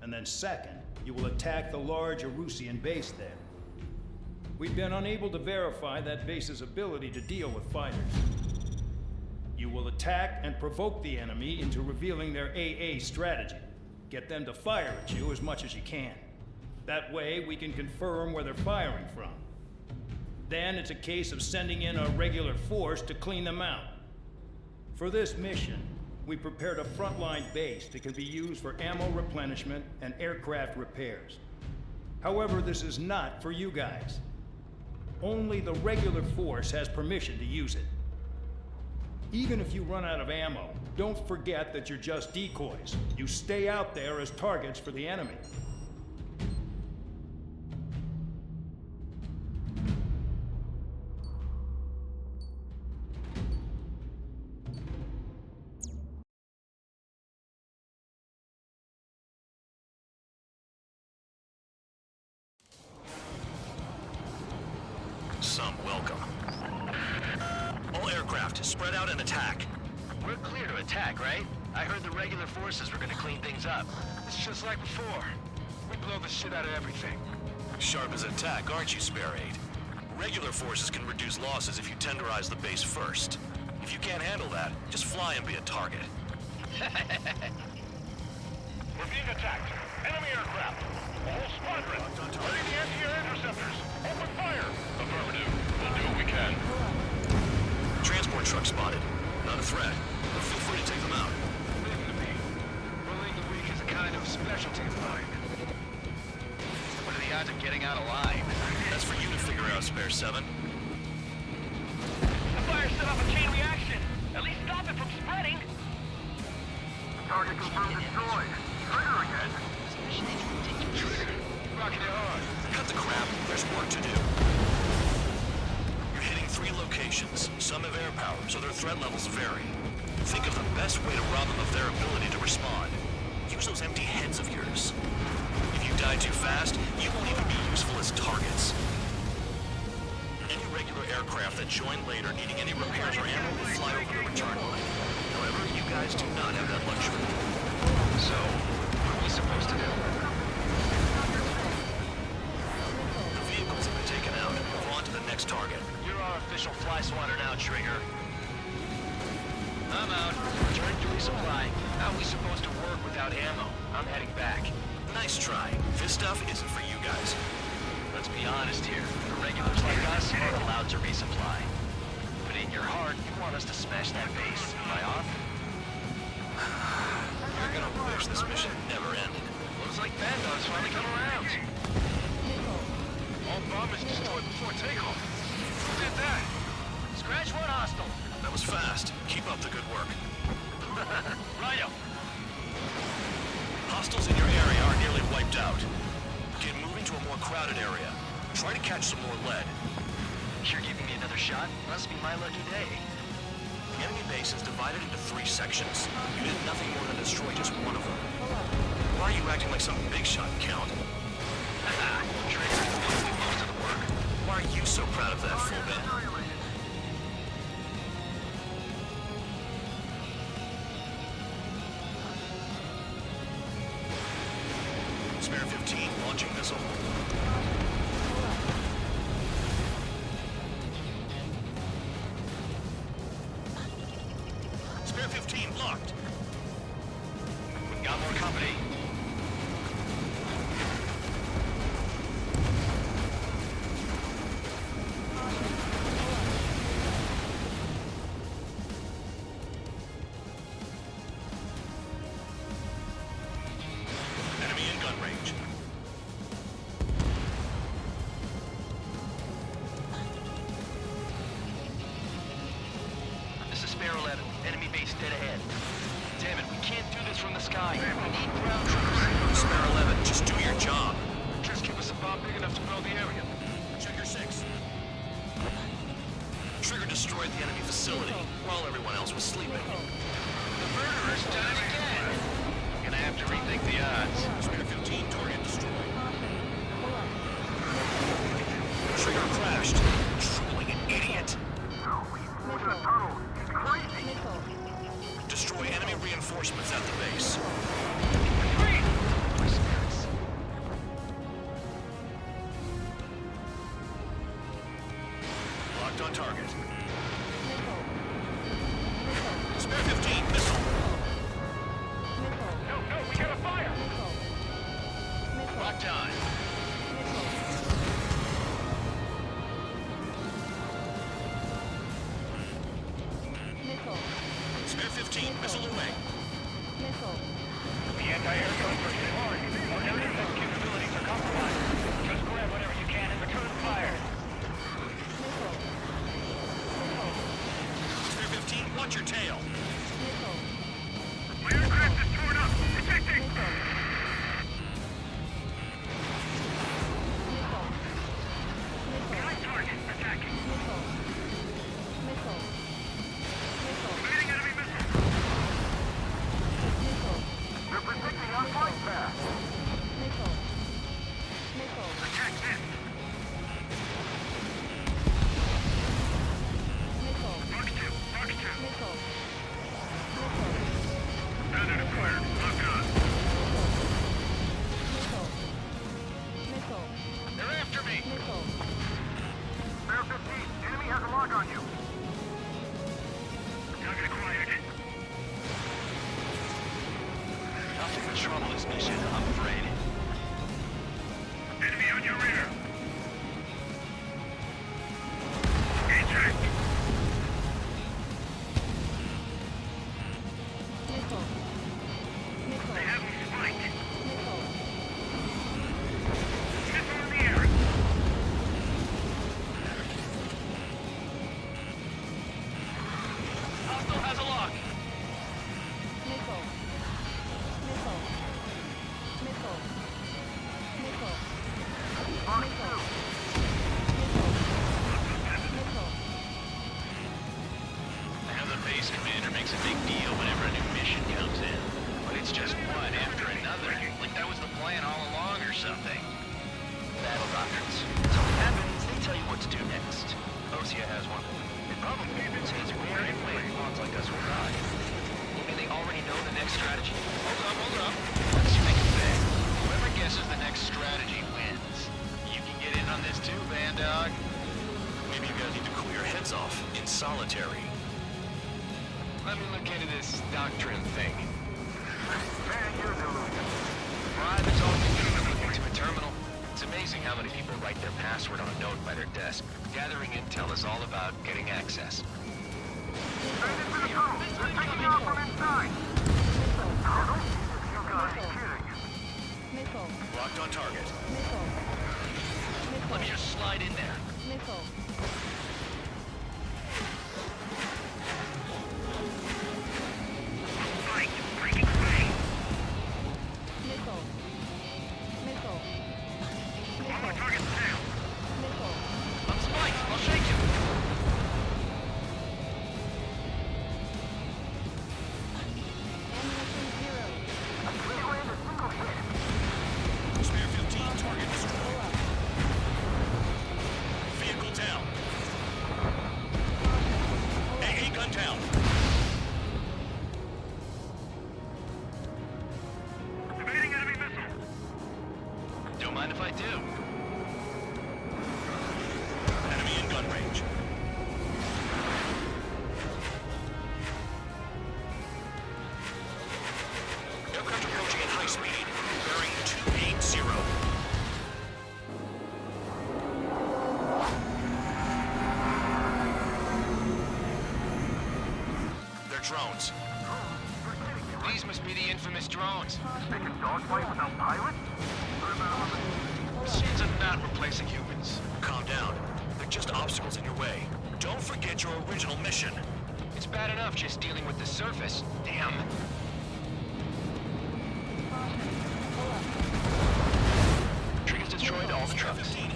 And then second, you will attack the large Erusian base there. We've been unable to verify that base's ability to deal with fighters. You will attack and provoke the enemy into revealing their AA strategy. Get them to fire at you as much as you can. That way, we can confirm where they're firing from. Then it's a case of sending in a regular force to clean them out. For this mission, we prepared a frontline base that can be used for ammo replenishment and aircraft repairs. However, this is not for you guys. Only the regular force has permission to use it. Even if you run out of ammo, don't forget that you're just decoys. You stay out there as targets for the enemy. Some welcome. All aircraft, spread out and attack. We're clear to attack, right? I heard the regular forces were gonna clean things up. It's just like before. We blow the shit out of everything. Sharp as attack, aren't you, Spare 8? Regular forces can reduce losses if you tenderize the base first. If you can't handle that, just fly and be a target. We're being attacked. Enemy aircraft. A whole squadron. Ready the anti-air interceptors. Open fire. Affirmative. We'll do what we can. Transport truck spotted. Not a threat, but feel free to take them out. Leave them to me. Bullying the weak is a kind of specialty of mine. What are the odds of getting out alive? That's for you to figure out, Spare 7. The fire set off a chain reaction. At least stop it from spreading. Target confirmed destroyed. Trigger again. Trigger. Rocking it hard. Cut the crap. There's work to do. You're hitting 3 locations. Some have air power, so their threat levels vary. Think of the best way to rob them of their ability to respond. Use those empty heads of yours. If you die too fast, you won't even be useful as targets. Any regular aircraft that join later needing any repairs or ammo will fly over the return line. However, you guys do not have that luxury. So, what are we supposed to do? The vehicles have been taken out. Move on to the next target. You're our official fly swatter now, Trigger. I'm out. Return to resupply. How are we supposed to work without ammo? I'm heading back. Nice try. This stuff isn't for you guys. Let's be honest here. The regulars like us aren't allowed to resupply. But in your heart, you want us to smash that base. Am I off? You're gonna wish this mission never ended. Looks like Bandog's finally come around. All bombers destroyed before takeoff. Who did that? Scratch one hostile. That was fast. Keep up the good work. Righto. Hostiles in your area are nearly wiped out. Get moving to a more crowded area. Try to catch some more lead. You're giving me another shot? Must be my lucky day. The enemy base is divided into 3 sections. You did nothing more than destroy just one of them. Why are you acting like some big shot, Count? Trigger's the one doing most of the work. Why are you so proud of that, Fullman? Spare 15, launching missile. Spare 15, locked. We got more company. Enemy in gun range. This is Spare 11. Enemy base dead ahead. Damn it, we can't do this from the sky. We need ground troops. Spare 11, just do your job. Just give us a bomb big enough to blow the area. Checker 6. Trigger destroyed the enemy facility while everyone else was sleeping. The murderer's done it again. Gonna have to rethink the odds. Spare 15, target destroyed. Trigger crashed. Trolling an idiot. Destroy enemy reinforcements at the base. Locked on target. Spare 15, missile. No, we gotta fire. Locked on. Spare 15, missile away. The anti-air guns are hit hard. Our air defense capabilities are compromised. Just grab whatever you can and return fire. Spare 15, watch your tail. My aircraft is torn up. Detecting! Behind target. Attacking. Emitting enemy missile. They're predicting our flight path. Attack this. Fox 2. Fox 2. Standard acquired. Lock on. They're after me. Spare 15. Enemy has a lock on you. Target acquired. Nothing for trouble this mission, I'm afraid. Enemy on your rear. Eject. They have me spiked. Missile in the air. Hostile has a lock. I know the base commander makes a big deal whenever a new mission comes in. But it's just one after another. Like that was the plan all along or something. Battle doctrines. So what happens, they tell you what to do next. Osea has one. It probably says where and when pawns like us will die. And they already know the next strategy. Hold up. Let's make it big. Whoever guesses the next strategy wins. You can get in on this too, Bandog. Maybe you guys need to cool your heads off in solitary. Let me look into this doctrine thing. Man, you're delusional. Bribe is all communicating to a terminal. It's amazing how many people write their password on a note by their desk. Gathering intel is all about getting access. Straight into the tunnel. They're taking you out from inside. You guys kidding. Locked on target. Let me just slide in there. Spike. Breaking free. One more target down. I'm spiked. I'll shake him. Mind if I do? Enemy in gun range. Aircraft approaching at high speed. Bearing 280. They're drones. These must be the infamous drones. They can dogfight without pilots? Machines are not replacing humans. Calm down. They're just obstacles in your way. Don't forget your original mission. It's bad enough just dealing with the surface. Damn. Trigger's destroyed all the trucks. Did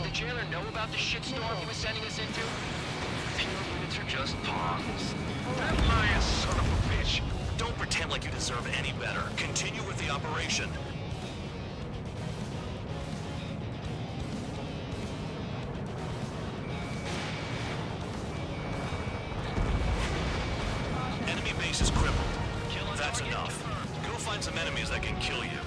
the jailer know about the shitstorm he was sending us into? The units are just pawns. That lying son of a bitch. Don't pretend like you deserve any better. Continue with the operation. Enemy base is crippled. That's enough. Go find some enemies that can kill you.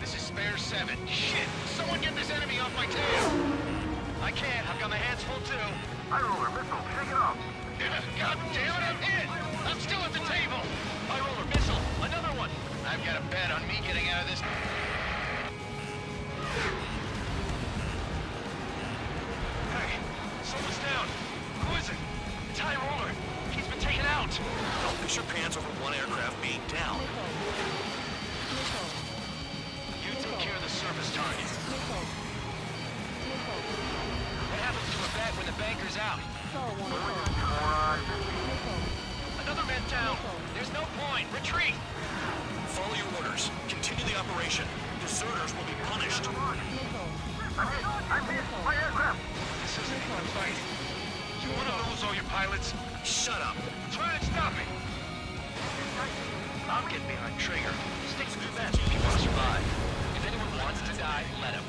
This is Spare 7. Shit! Someone get this enemy off my tail! I can't. I've got my hands full too. High roller missile, shake it off. God damn it, I'm hit! I'm still at the table! High roller missile, another one! I've got a bet on me getting out of this. Hey, someone's down. Who is it? It's High roller. He's been taken out. Don't piss your pants over one aircraft being down. You take care of the surface target. What happens to a bet when the banker's out? Another man down. There's no point. Retreat. Follow your orders. Continue the operation. Deserters will be punished. I'm hit. My aircraft. This isn't even a fight. You want to lose all your pilots? Shut up. Try and stop me. I'm getting behind Trigger. Stick to the best if you want to survive. If anyone wants to die, let him.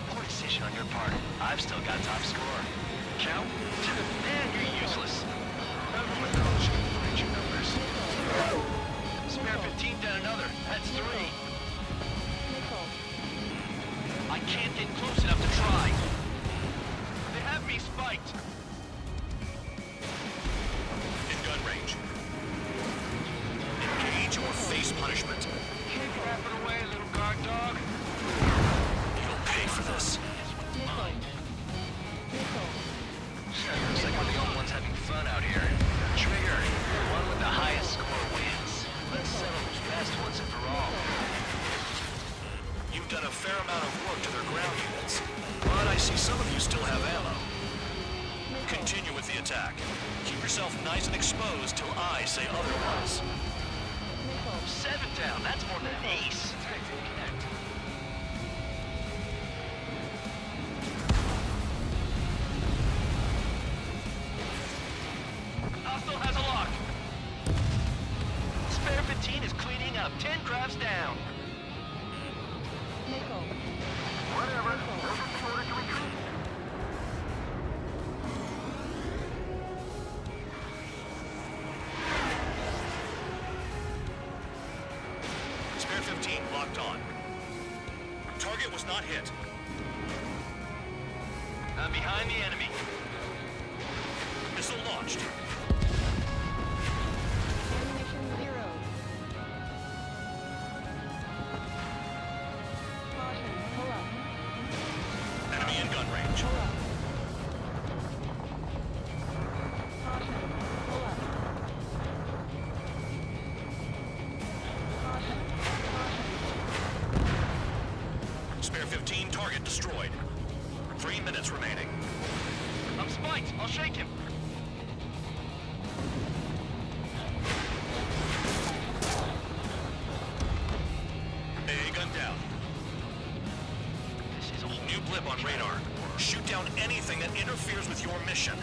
Poor decision on your part. I've still got top score. Count? Man, you're useless. Remember my coach. Read your numbers. Spare 15 down another. That's 3. I can't get close enough to try. They have me spiked. In gun range. Engage or face punishment. Keep rapping away, little guard dog. You'll pay for this. Looks like we're the only ones having fun out here. Trigger, the one with the highest score wins. Let's settle who's best once and for all. You've done a fair amount of work to their ground units, but I see some of you still have ammo. Continue with the attack. Keep yourself nice and exposed till I say otherwise. 7 down, that's more than an ace. Hostile has a lock. Spare 15 is cleaning up. 10 crafts down. Whatever. We'll just be ordered to retreat. Spare 15 locked on. Target was not hit. I'm behind the enemy. Missile launched. Enemy in gun range. Spare 15 target destroyed. 3 minutes remaining. I'm spiked. I'll shake him. A gun down. This is a whole new blip on radar. Shoot down anything that interferes with your mission.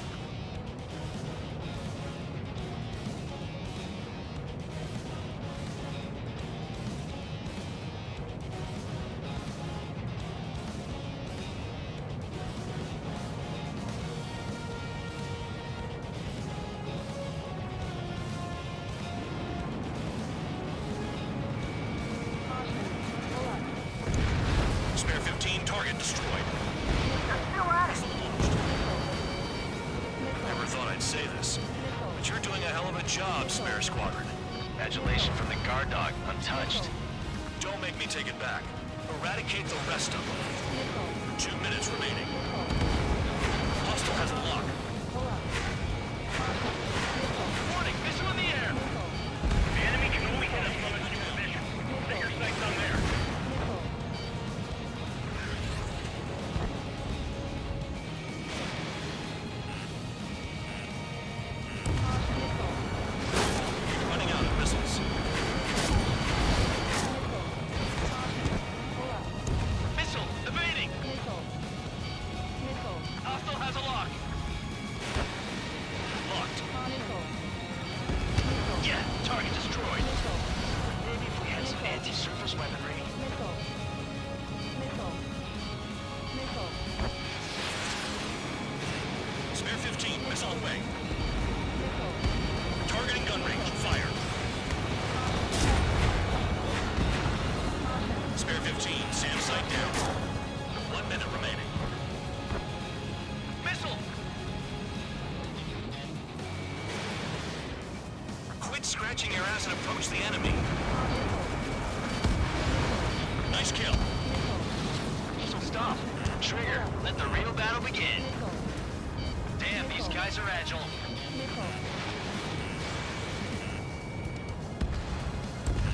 job, Spare Squadron. Adulation from the guard dog, untouched. Don't make me take it back. Eradicate the rest of them. 2 minutes remaining. Hostile has a lock. Warning, missile in the air! The enemy can only hit us from its new position. Set your sights on there. Running out of missiles. Missile, evading! Hostile has a lock. Locked. Yeah, target destroyed. Maybe if we had some anti-surface weaponry. Spare 15, missile away. Targeting gun range, fire. Spare 15, SAM sight down. 1 minute remaining. Missile! Quit scratching your ass and approach the enemy. Nice kill. Missile stop. Trigger, let the real battle begin. Damn, these guys are agile.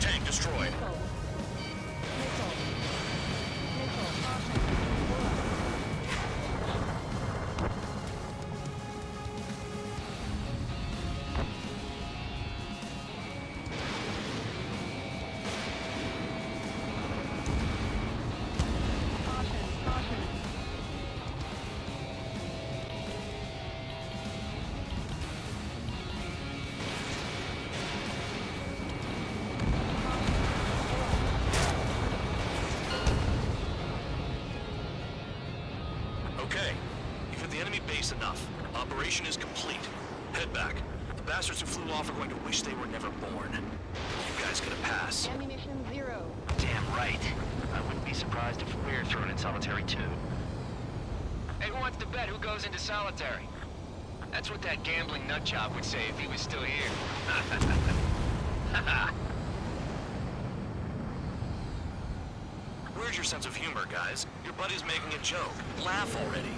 Tank destroyed. Okay, you've hit the enemy base enough. Operation is complete. Head back. The bastards who flew off are going to wish they were never born. You guys get a pass. Ammunition 0. Damn right. I wouldn't be surprised if we're thrown in solitary too. Hey, who wants to bet who goes into solitary? That's what that gambling nutjob would say if he was still here. Where's your sense of humor, guys? Your buddy's making a joke. Laugh already.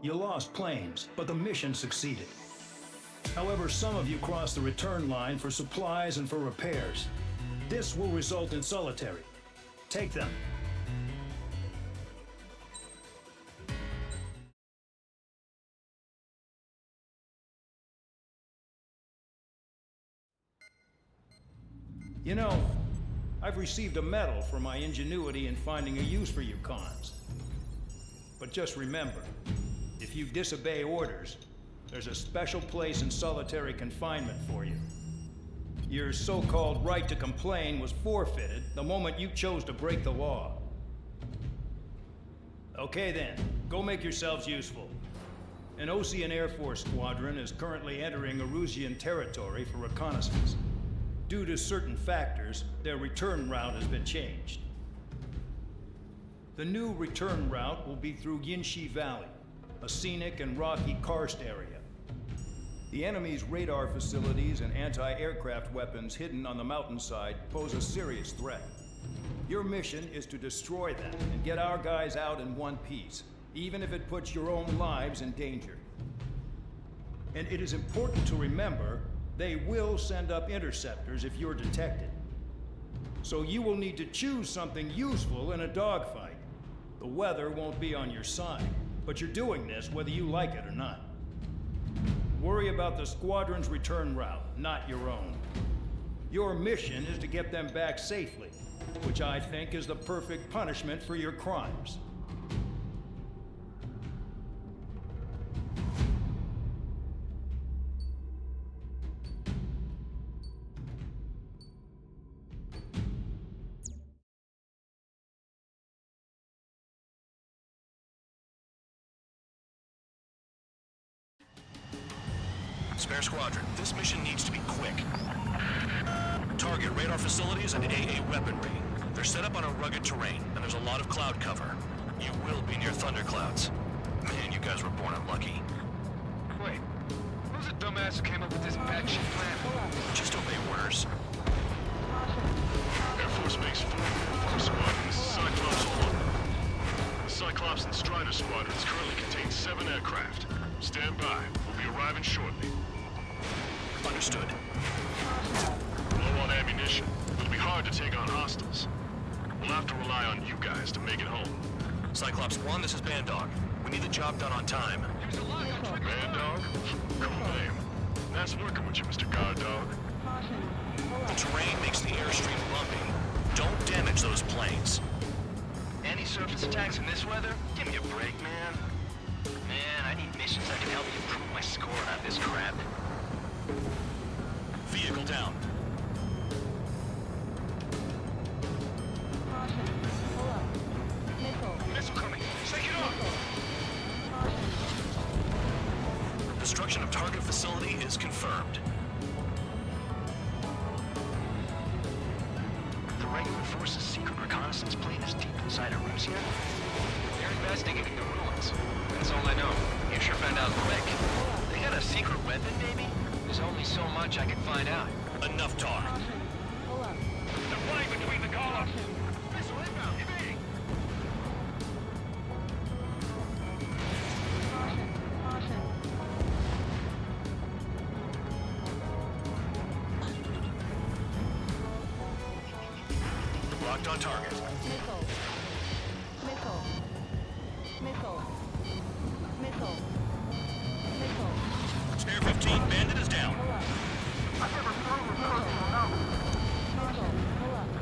You lost planes, but the mission succeeded. However, some of you crossed the return line for supplies and for repairs. This will result in solitary. Take them. You know, I've received a medal for my ingenuity in finding a use for you cons. But just remember, if you disobey orders, there's a special place in solitary confinement for you. Your so-called right to complain was forfeited the moment you chose to break the law. Okay then, go make yourselves useful. An Osean Air Force squadron is currently entering Erusian territory for reconnaissance. Due to certain factors, their return route has been changed. The new return route will be through Yinshi Valley, a scenic and rocky karst area. The enemy's radar facilities and anti-aircraft weapons hidden on the mountainside pose a serious threat. Your mission is to destroy them and get our guys out in one piece, even if it puts your own lives in danger. And it is important to remember, they will send up interceptors if you're detected. So you will need to choose something useful in a dogfight. The weather won't be on your side, but you're doing this whether you like it or not. Worry about the squadron's return route, not your own. Your mission is to get them back safely, which I think is the perfect punishment for your crimes. Spare Squadron, this mission needs to be quick. Target radar facilities and AA weaponry. They're set up on a rugged terrain, and there's a lot of cloud cover. You will be near thunderclouds. Man, you guys were born unlucky. Wait, who's the dumbass who came up with this batshit plan? Just obey orders. Air Force Base 4, Farm Squadron, this is Cyclops 1. The Cyclops and Strider squadrons currently contain 7 aircraft. Stand by. We'll be arriving shortly. Understood. Low on ammunition. It'll be hard to take on hostiles. We'll have to rely on you guys to make it home. Cyclops 1, this is Bandog. We need the job done on time. Bandog? Cool name. Nice working with you, Mr. Guard Dog. The terrain makes the airstream bumpy. Don't damage those planes. Any surface attacks in this weather? Give me a break, man. Man, I need missions that can help me improve my score on this crap. Vehicle down. Missile coming. Shake it off! Destruction of target facility is confirmed. The regular force's secret reconnaissance plane is deep inside Erusea? They're investigating the ruins. That's all I know. You sure found out quick. They got a secret weapon, maybe? There's only so much I can find out. Enough talk. They're flying between the columns! Missile inbound, evading! Locked on target. Missile. Missile. Missile. Missile. Missile. Spare 15, Bandit is down.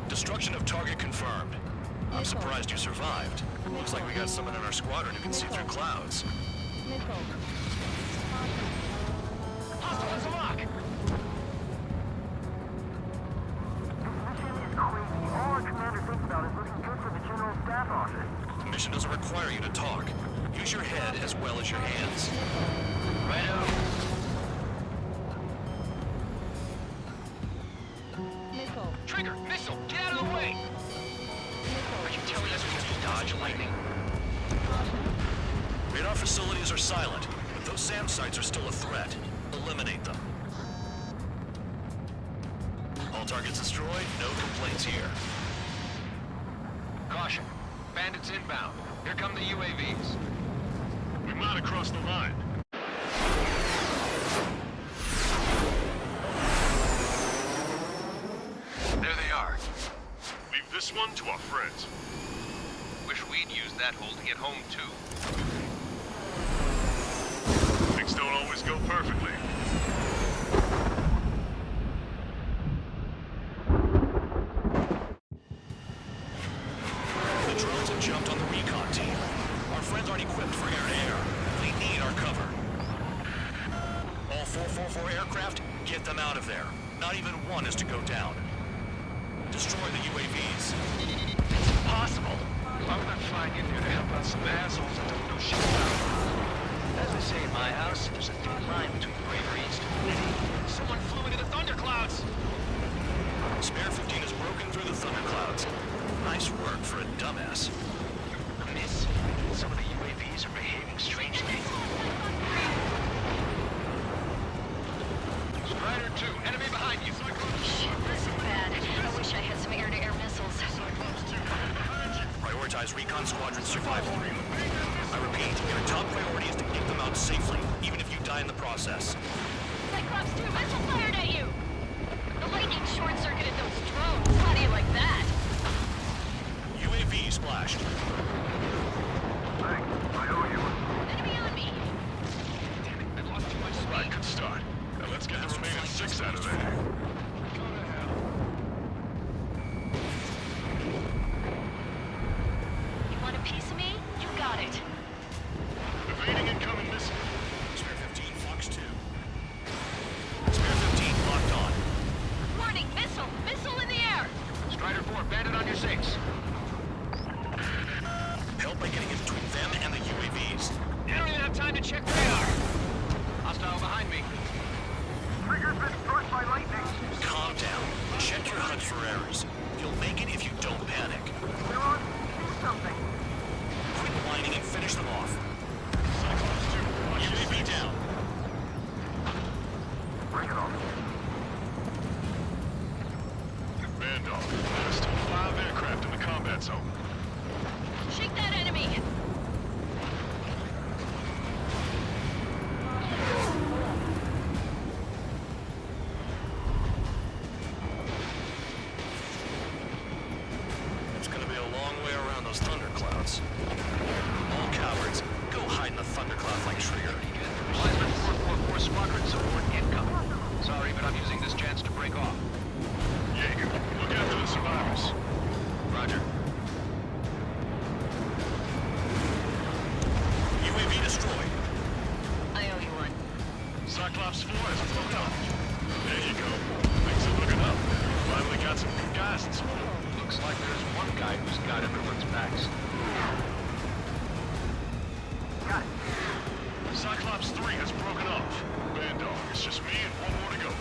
Destruction of target confirmed. I'm surprised you survived. Looks like we got someone in our squadron who can see through clouds. Hostile is a lock! All our commander thinks about is looking good for the General Staff Office. The mission doesn't require you to talk. Use your head as well as your hands. Righto. Missile. Trigger! Missile! Get out of the way! Are you telling us we have to dodge lightning? Radar facilities are silent, but those SAM sites are still a threat. Eliminate them. All targets destroyed, no complaints here. Caution. Bandits inbound. Here come the UAVs. We might have crossed the line. There they are. Leave this one to our friends. Wish we'd used that hole to get home, too. Things don't always go perfectly. The drones have jumped on the recon team. Our friends aren't equipped for air-to-air. They need our cover. All 444 aircraft, get them out of there. Not even one is to go down. Destroy the UAVs. It's impossible. Why would I flying in here to help out some assholes that don't know shit about it? As they say in my house, there's a thin line between bravery and stupidity. Someone flew into the thunderclouds! Spare 15 has broken through the thunderclouds. Nice work for a dumbass. Miss, some of the UAVs are behaving strangely. Strider 2, enemy behind you. Shit, this is bad. I wish I had some air-to-air missiles. Prioritize recon squadron survival. I repeat, your top priority is to get them out safely, even if you die in the process. Cyclops 2 missile fired at you! The lightning short-circuited those drones. How do you like that? UAV splashed. Thanks. I owe you. Enemy on me! Damn it, I lost too much speed. Right, good start. Now let's get the remaining 6 out of there. Go to hell. You want a piece of me? You got it. Evading incoming missile. Spare 15, Fox 2. Spare 15, locked on. Warning, missile! Missile in the air! Strider 4, bandit on your 6. Help by getting in between them and the UAVs. You don't even have time to check radar. Hostile behind me. Trigger's been struck by lightning. Calm down. Check your HUD for errors. You'll make it if you don't panic. Bandog. There's still 5 aircraft in the combat zone. Shake that enemy! It's gonna be a long way around those thunderclouds. All cowards, go hide in the thundercloud like Trigger. Lineman 444 Squadron support incoming. Sorry, but I'm using this chance to break off. Jaeger, look after the survivors. Roger. UAV destroyed. I owe you one. Cyclops 4 has broken up. There you go. Things are looking up. Finally got some good guys in support. Looks like there's one guy who's got everyone's backs. Got it. Cyclops 3 has broken off. Bandog, it's just me and one more to go.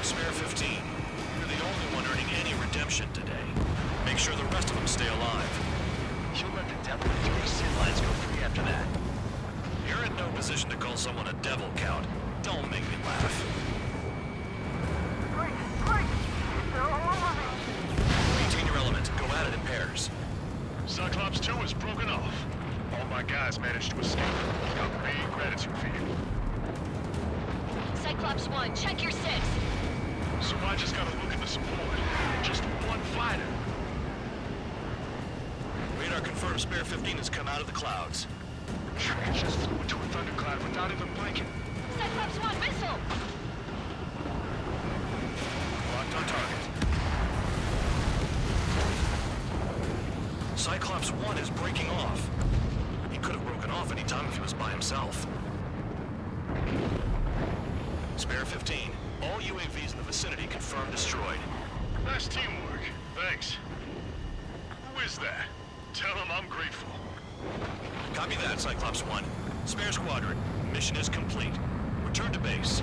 Spare 15. You're the only one earning any redemption today. Make sure the rest of them stay alive. You'll let the devil and 3 Sin Lines go free after that. You're in no position to call someone a devil, Count. Don't make me laugh. Maintain your element. Go at it in pairs. Cyclops 2 has broken off. All my guys managed to escape. Got big gratitude for you. Cyclops 1, check your 6. So I just gotta look at the support. Just one fighter. Radar confirms Spare 15 has come out of the clouds. It just flew into a thundercloud without even blinking. Cyclops 1, missile! Locked on target. Cyclops 1 is breaking off. He could have broken off any time if he was by himself. Spare 15. All UAVs in the vicinity confirmed destroyed. Nice teamwork. Thanks. Who is that? Tell him I'm grateful. Copy that, Cyclops 1. Spare Squadron. Mission is complete. Return to base.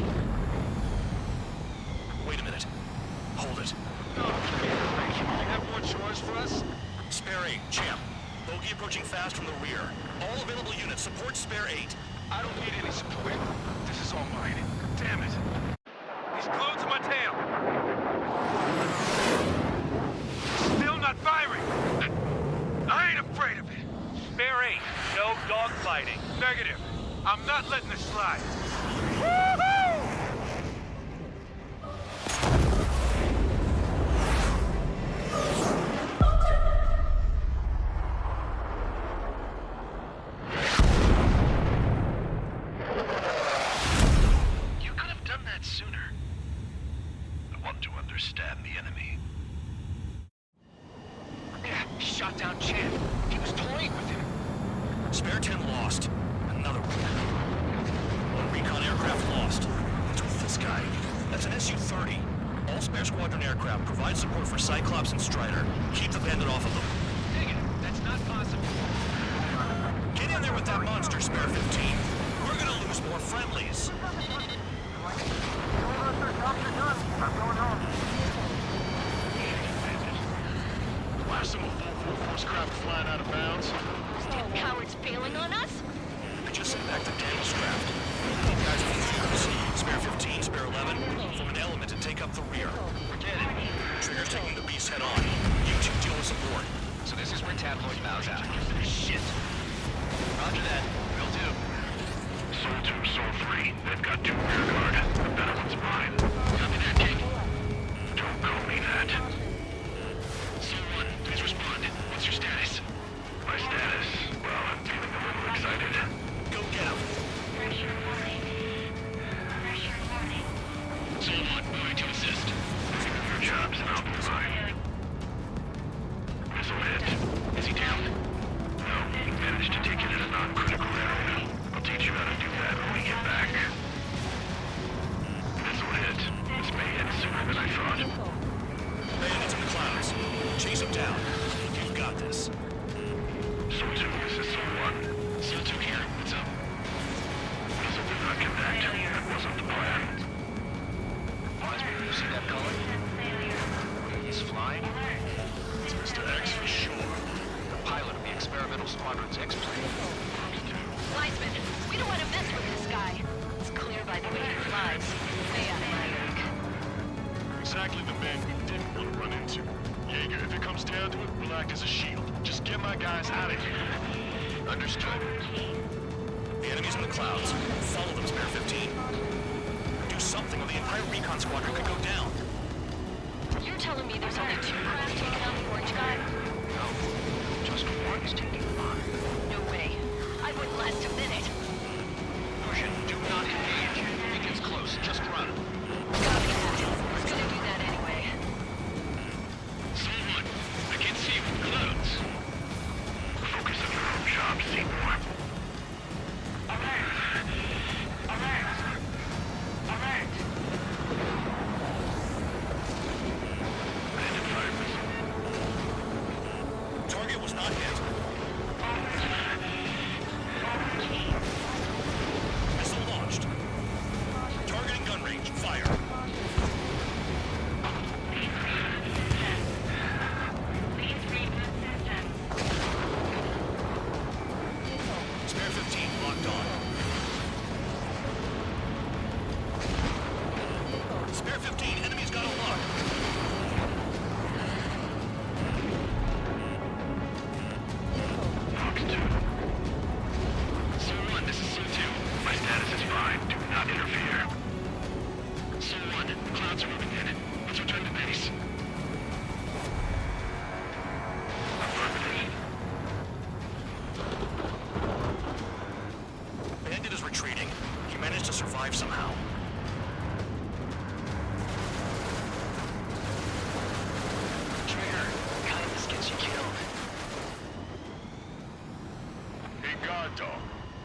Wait a minute. Hold it. No, you have more chores for us? Spare 8, Champ. Bogey approaching fast from the rear. All available units support Spare 8. I don't need any support. This is all mine. Damn it. He's glued to my tail. Still not firing. I ain't afraid of it. Spare 8, no dogfighting. Negative. I'm not letting this slide. Woohoo! You could have done that sooner. I want to understand the enemy. Yeah, shot down Chan. He was toying with him. Spare 10 lost. Another one. One recon aircraft lost. What's with this guy? That's an Su-30. All Spare Squadron aircraft provide support for Cyclops and Strider. Keep the bandit off of them. Dang it, that's not possible. Get in there with that monster, Spare 15. We're gonna lose more friendlies. Blast some of 444's craft flying out of bounds. Cowards bailing on us? I just sent back the Daniels craft. You guys are fuse. Spare 15, Spare 11, form an element and take up the rear. Forget it. Trigger's taking the beast head on. You two deal with support. So this is where Tabloid bows out. Shit. Roger that. Will do. Soul 2, Soul 3. They've got 2 rear guard. The better one's mine. Copy that, King. Don't call me that. Soul 1, please respond. What's your status? My status? Well, I'm feeling a little excited. Go get him. Soul 1, moving to assist. Your job's and I'll do mine. Missile hit. Is he down? No, he managed to take it in a non-critical area. I'll teach you how to do that when we get back. Missile hit. This may hit sooner than I thought. Bandits in the clouds. Chase him down. You've got this. Soul 2, this is Soul 1. Soul 2 here. What's up? Missile did not connect. That wasn't the plan. Wiseman, you see that color? He's flying? It's Mr. X for sure. The pilot of the experimental squadron's X-plane. Wiseman, we don't want to mess with this guy. It's clear by the way he flies. Way out of my league. Exactly the man we didn't want to run into. Figure if it comes down to it, we'll act as a shield. Just get my guys out of here. Understood. The enemy's in the clouds. Follow them, Spare 15. Do something or the entire recon squadron could go down. You're telling me there's only 2 craft taking out the orange guy? No, just one's taking fire. No way. I wouldn't last a minute. Push it. Do not engage. It gets close. Just run. Copy that. I was gonna do that anyway. Someone, I can see you with clouds. Focus on your own job, Seymour. Target was not hit. Missile launched. Targeting gun range. Fire. Spare 15 locked on. Spare 15, enemy's got a lock. Fox 2. Sol 1, this is Sol 2. My status is fine. Do not interfere. Sol 1, the clouds are moving in. Let's return to base. Affirmative. Bandit is retreating. He managed to survive somehow. Trigger, kindness gets you killed. Hey, God Dog.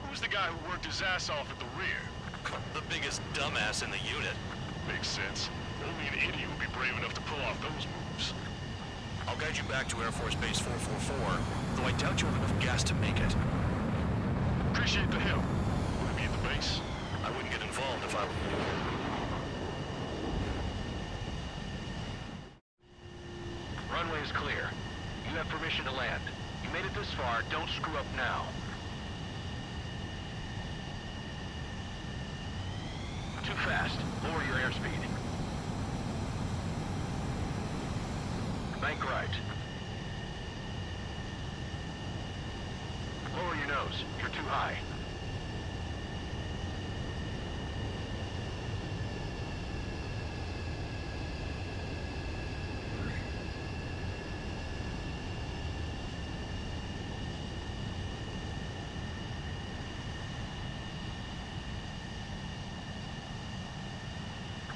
Who's the guy who worked his ass off at the rear? The biggest dumbass in the unit. Makes sense. Only an idiot would be brave enough to pull off those moves. I'll guide you back to Air Force Base 444, though I doubt you have enough gas to make it. Appreciate the help. Will it be at the base? I wouldn't get involved if I were you. Runway is clear. You have permission to land. You made it this far, don't screw up now. Too fast. Lower your airspeed. Bank right. Lower your nose. You're too high.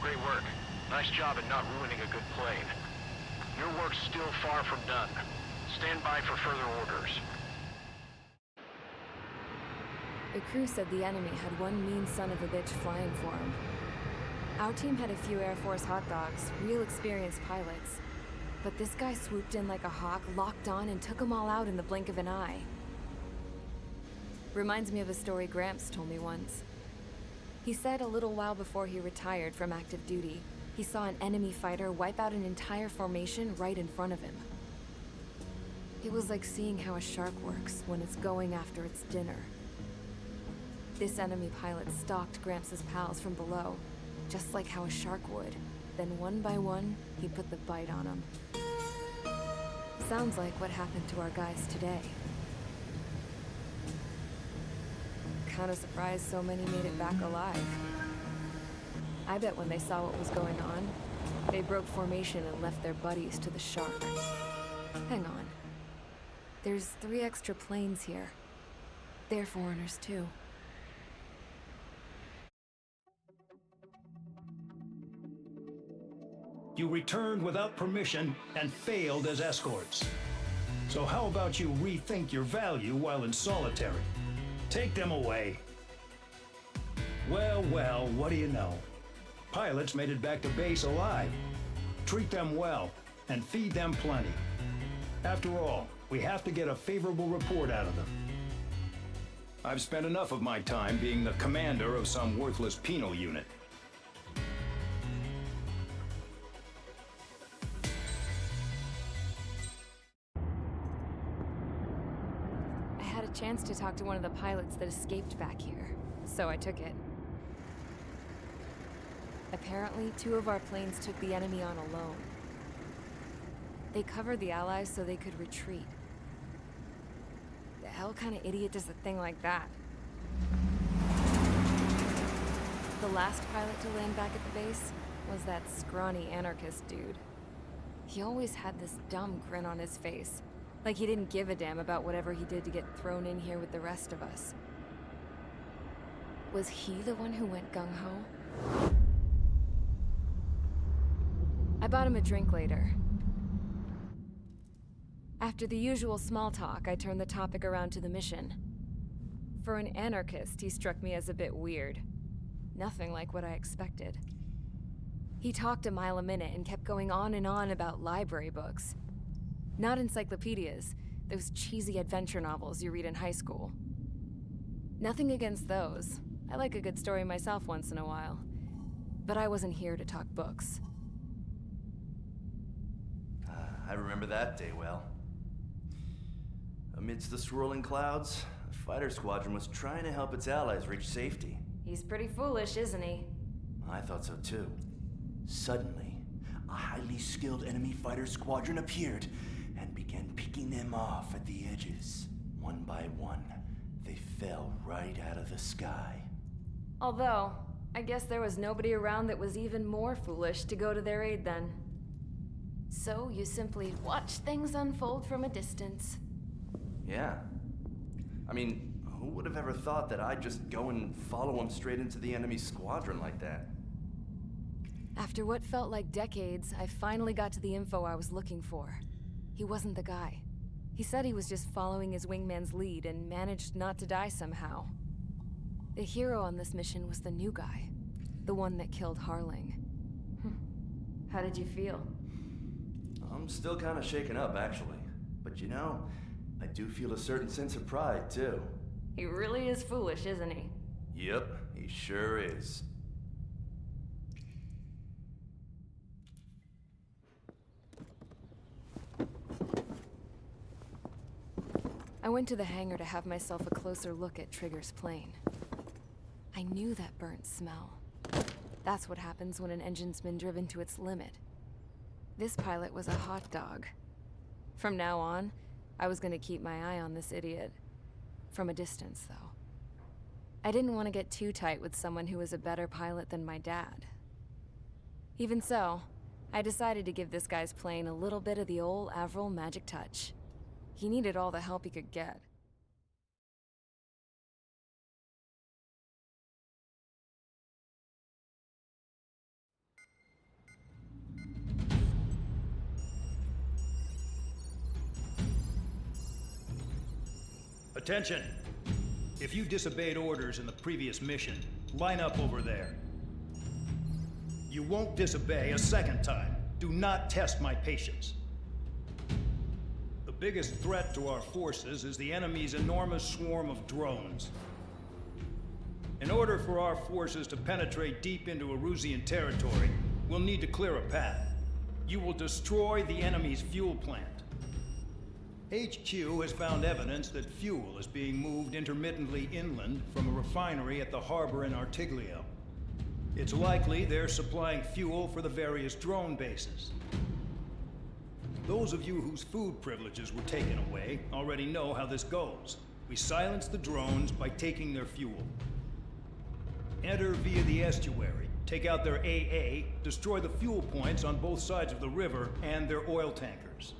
Great work. Nice job at not ruining a good plane. Your work's still far from done. Stand by for further orders. The crew said the enemy had one mean son of a bitch flying for him. Our team had a few Air Force hot dogs, real experienced pilots. But this guy swooped in like a hawk, locked on, and took them all out in the blink of an eye. Reminds me of a story Gramps told me once. He said a little while before he retired from active duty, he saw an enemy fighter wipe out an entire formation right in front of him. It was like seeing how a shark works when it's going after its dinner. This enemy pilot stalked Gramps' pals from below, just like how a shark would. Then one by one, he put the bite on them. Sounds like what happened to our guys today. Kinda surprised so many made it back alive. I bet when they saw what was going on, they broke formation and left their buddies to the shark. Hang on. There's 3 extra planes here. They're foreigners too. You returned without permission and failed as escorts. So how about you rethink your value while in solitary? Take them away. Well, well, what do you know? Pilots made it back to base alive. Treat them well and feed them plenty. After all, we have to get a favorable report out of them. I've spent enough of my time being the commander of some worthless penal unit. I had a chance to talk to one of the pilots that escaped back here, so I took it. Apparently, 2 of our planes took the enemy on alone. They covered the Allies so they could retreat. The hell kind of idiot does a thing like that? The last pilot to land back at the base was that scrawny anarchist dude. He always had this dumb grin on his face, like he didn't give a damn about whatever he did to get thrown in here with the rest of us. Was he the one who went gung-ho? I bought him a drink later. After the usual small talk, I turned the topic around to the mission. For an anarchist, he struck me as a bit weird. Nothing like what I expected. He talked a mile a minute and kept going on and on about library books. Not encyclopedias, those cheesy adventure novels you read in high school. Nothing against those. I like a good story myself once in a while. But I wasn't here to talk books. I remember that day well. Amidst the swirling clouds, the fighter squadron was trying to help its allies reach safety. He's pretty foolish, isn't he? I thought so too. Suddenly, a highly skilled enemy fighter squadron appeared and began picking them off at the edges. One by one, they fell right out of the sky. Although, I guess there was nobody around that was even more foolish to go to their aid then. So you simply watch things unfold from a distance. Yeah. I mean, who would have ever thought that I'd just go and follow him straight into the enemy squadron like that? After what felt like decades, I finally got to the info I was looking for. He wasn't the guy. He said he was just following his wingman's lead and managed not to die somehow. The hero on this mission was the new guy. The one that killed Harling. How did you feel? I'm still kind of shaken up, actually. But you know, I do feel a certain sense of pride, too. He really is foolish, isn't he? Yep, he sure is. I went to the hangar to have myself a closer look at Trigger's plane. I knew that burnt smell. That's what happens when an engine's been driven to its limit. This pilot was a hot dog. From now on, I was gonna keep my eye on this idiot. From a distance, though. I didn't want to get too tight with someone who was a better pilot than my dad. Even so, I decided to give this guy's plane a little bit of the old Avril magic touch. He needed all the help he could get. Attention! If you disobeyed orders in the previous mission, line up over there. You won't disobey a second time. Do not test my patience. The biggest threat to our forces is the enemy's enormous swarm of drones. In order for our forces to penetrate deep into Erusian territory, we'll need to clear a path. You will destroy the enemy's fuel plant. HQ has found evidence that fuel is being moved intermittently inland from a refinery at the harbor in Artiglio. It's likely they're supplying fuel for the various drone bases. Those of you whose food privileges were taken away already know how this goes. We silence the drones by taking their fuel. Enter via the estuary, take out their AA, destroy the fuel points on both sides of the river and their oil tankers.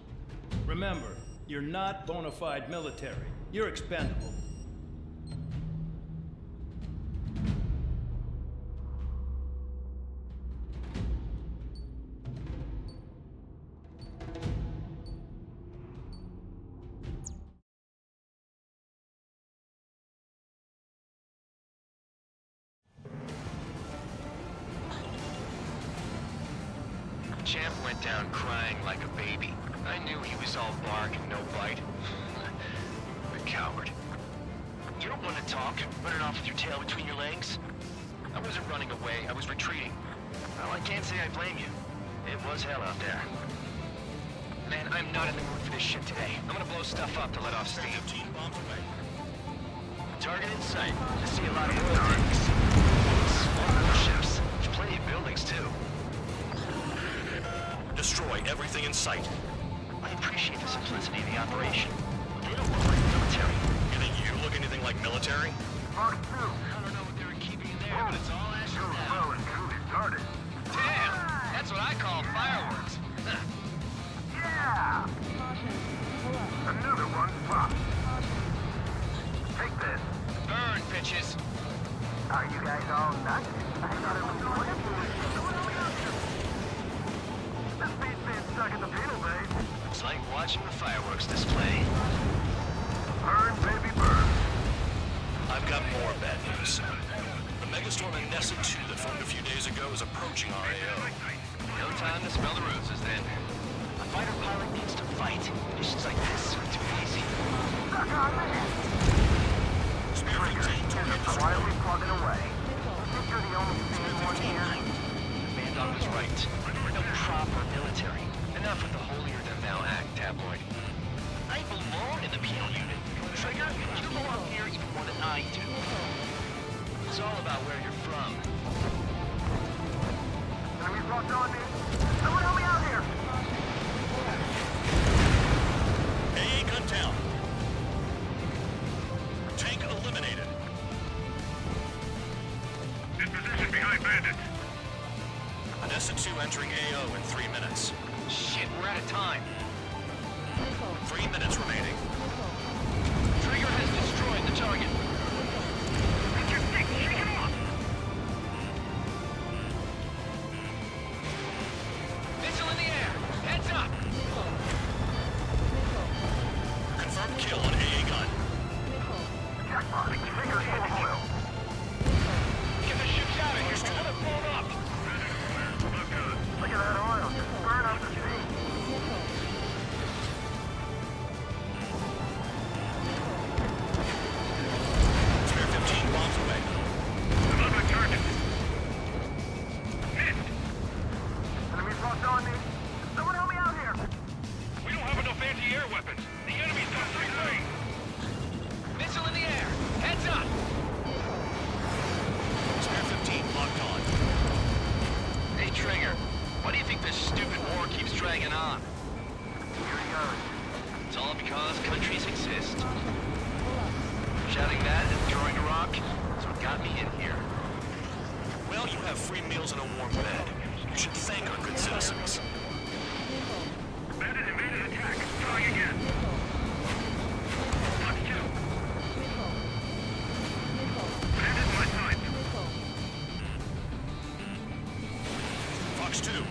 Remember, you're not bona fide military. You're expendable. Champ went down crying like a baby. I knew he was all bark and no bite. The coward. You don't want to talk, running off with your tail between your legs? I wasn't running away, I was retreating. Well, I can't say I blame you. It was hell out there. Man, I'm not in the mood for this shit today. I'm gonna blow stuff up to let off steam. 15 bombs away. Target in sight. I see a lot of oil tanks. Small warships. There's plenty of buildings, too. Destroy everything in sight. I appreciate the simplicity of the operation. They don't look like military. You think you look anything like military? I don't know what they were keeping there, but it's all ashes now. Well and truly started. Damn! That's what I call fireworks. Yeah! Another one popped. Take this. Burn, bitches. Are you guys all nuts? I thought it was going. This beat's being stuck in the penal bay. It's like watching the fireworks display. Burn, baby, burn. I've got more bad news. The megastorm in Nessa 2 that formed a few days ago is approaching our AO. No time to smell the roses then. A fighter pilot needs to fight. Missions like this are too easy. Suck on this. Why are we plugging away? Think you're the only sane one here? Bandon was right. No proper military. Enough with the holier-than-thou act, tabloid. I belong in the penal unit. Trigger, you belong here even more than I do. It's all about where you're from. Enemies locked on me. Someone help me out here. AA gun down. Tank eliminated. In position behind bandits. Nessa 2 entering AO in 3 minutes. Shit, we're out of time. 3 minutes remaining. Trigger has destroyed the target. Take your stick, shake him off. Missile in the air. Heads up. Confirmed kill on AA gun. Jackpot, trigger hit oil. Get the ships out of here. I want it blown up. Look at that oil, just burn up the sea. Spare 15 bombs away. I'm on my target. Missed. Enemies locked on me. Someone help me out here. We don't have enough anti-air weapons. The enemy's got three lanes. Missile in the air. Heads up. Spare 15 locked on. Hey, Trigger. Why do you think this stupid war keeps dragging on? Here he goes. It's all because countries exist. Shouting that and throwing a rock is what got me in here. Well, you have free meals and a warm bed. You should thank our good citizens. Bandit invaded attack. Trying again. Fox 2. Bandit in my sights. Fox 2.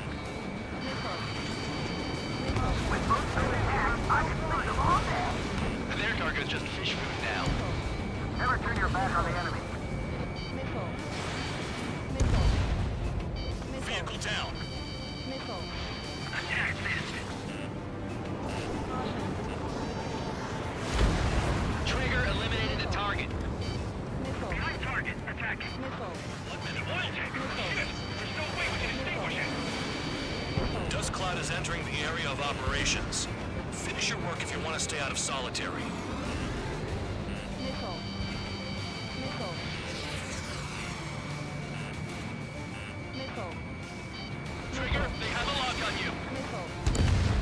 With both bandits here, I can see them all day. Their target is just fish food now. Never turn your back on the enemy. Vehicle down. Attack missed. Trigger eliminated the target. Behind target. Attacking. 1 minute. Oil tank. Shit. There's no way we can extinguish it. Dust Cloud is entering the area of operations. Finish your work if you want to stay out of solitary. Trigger, they have a lock on you.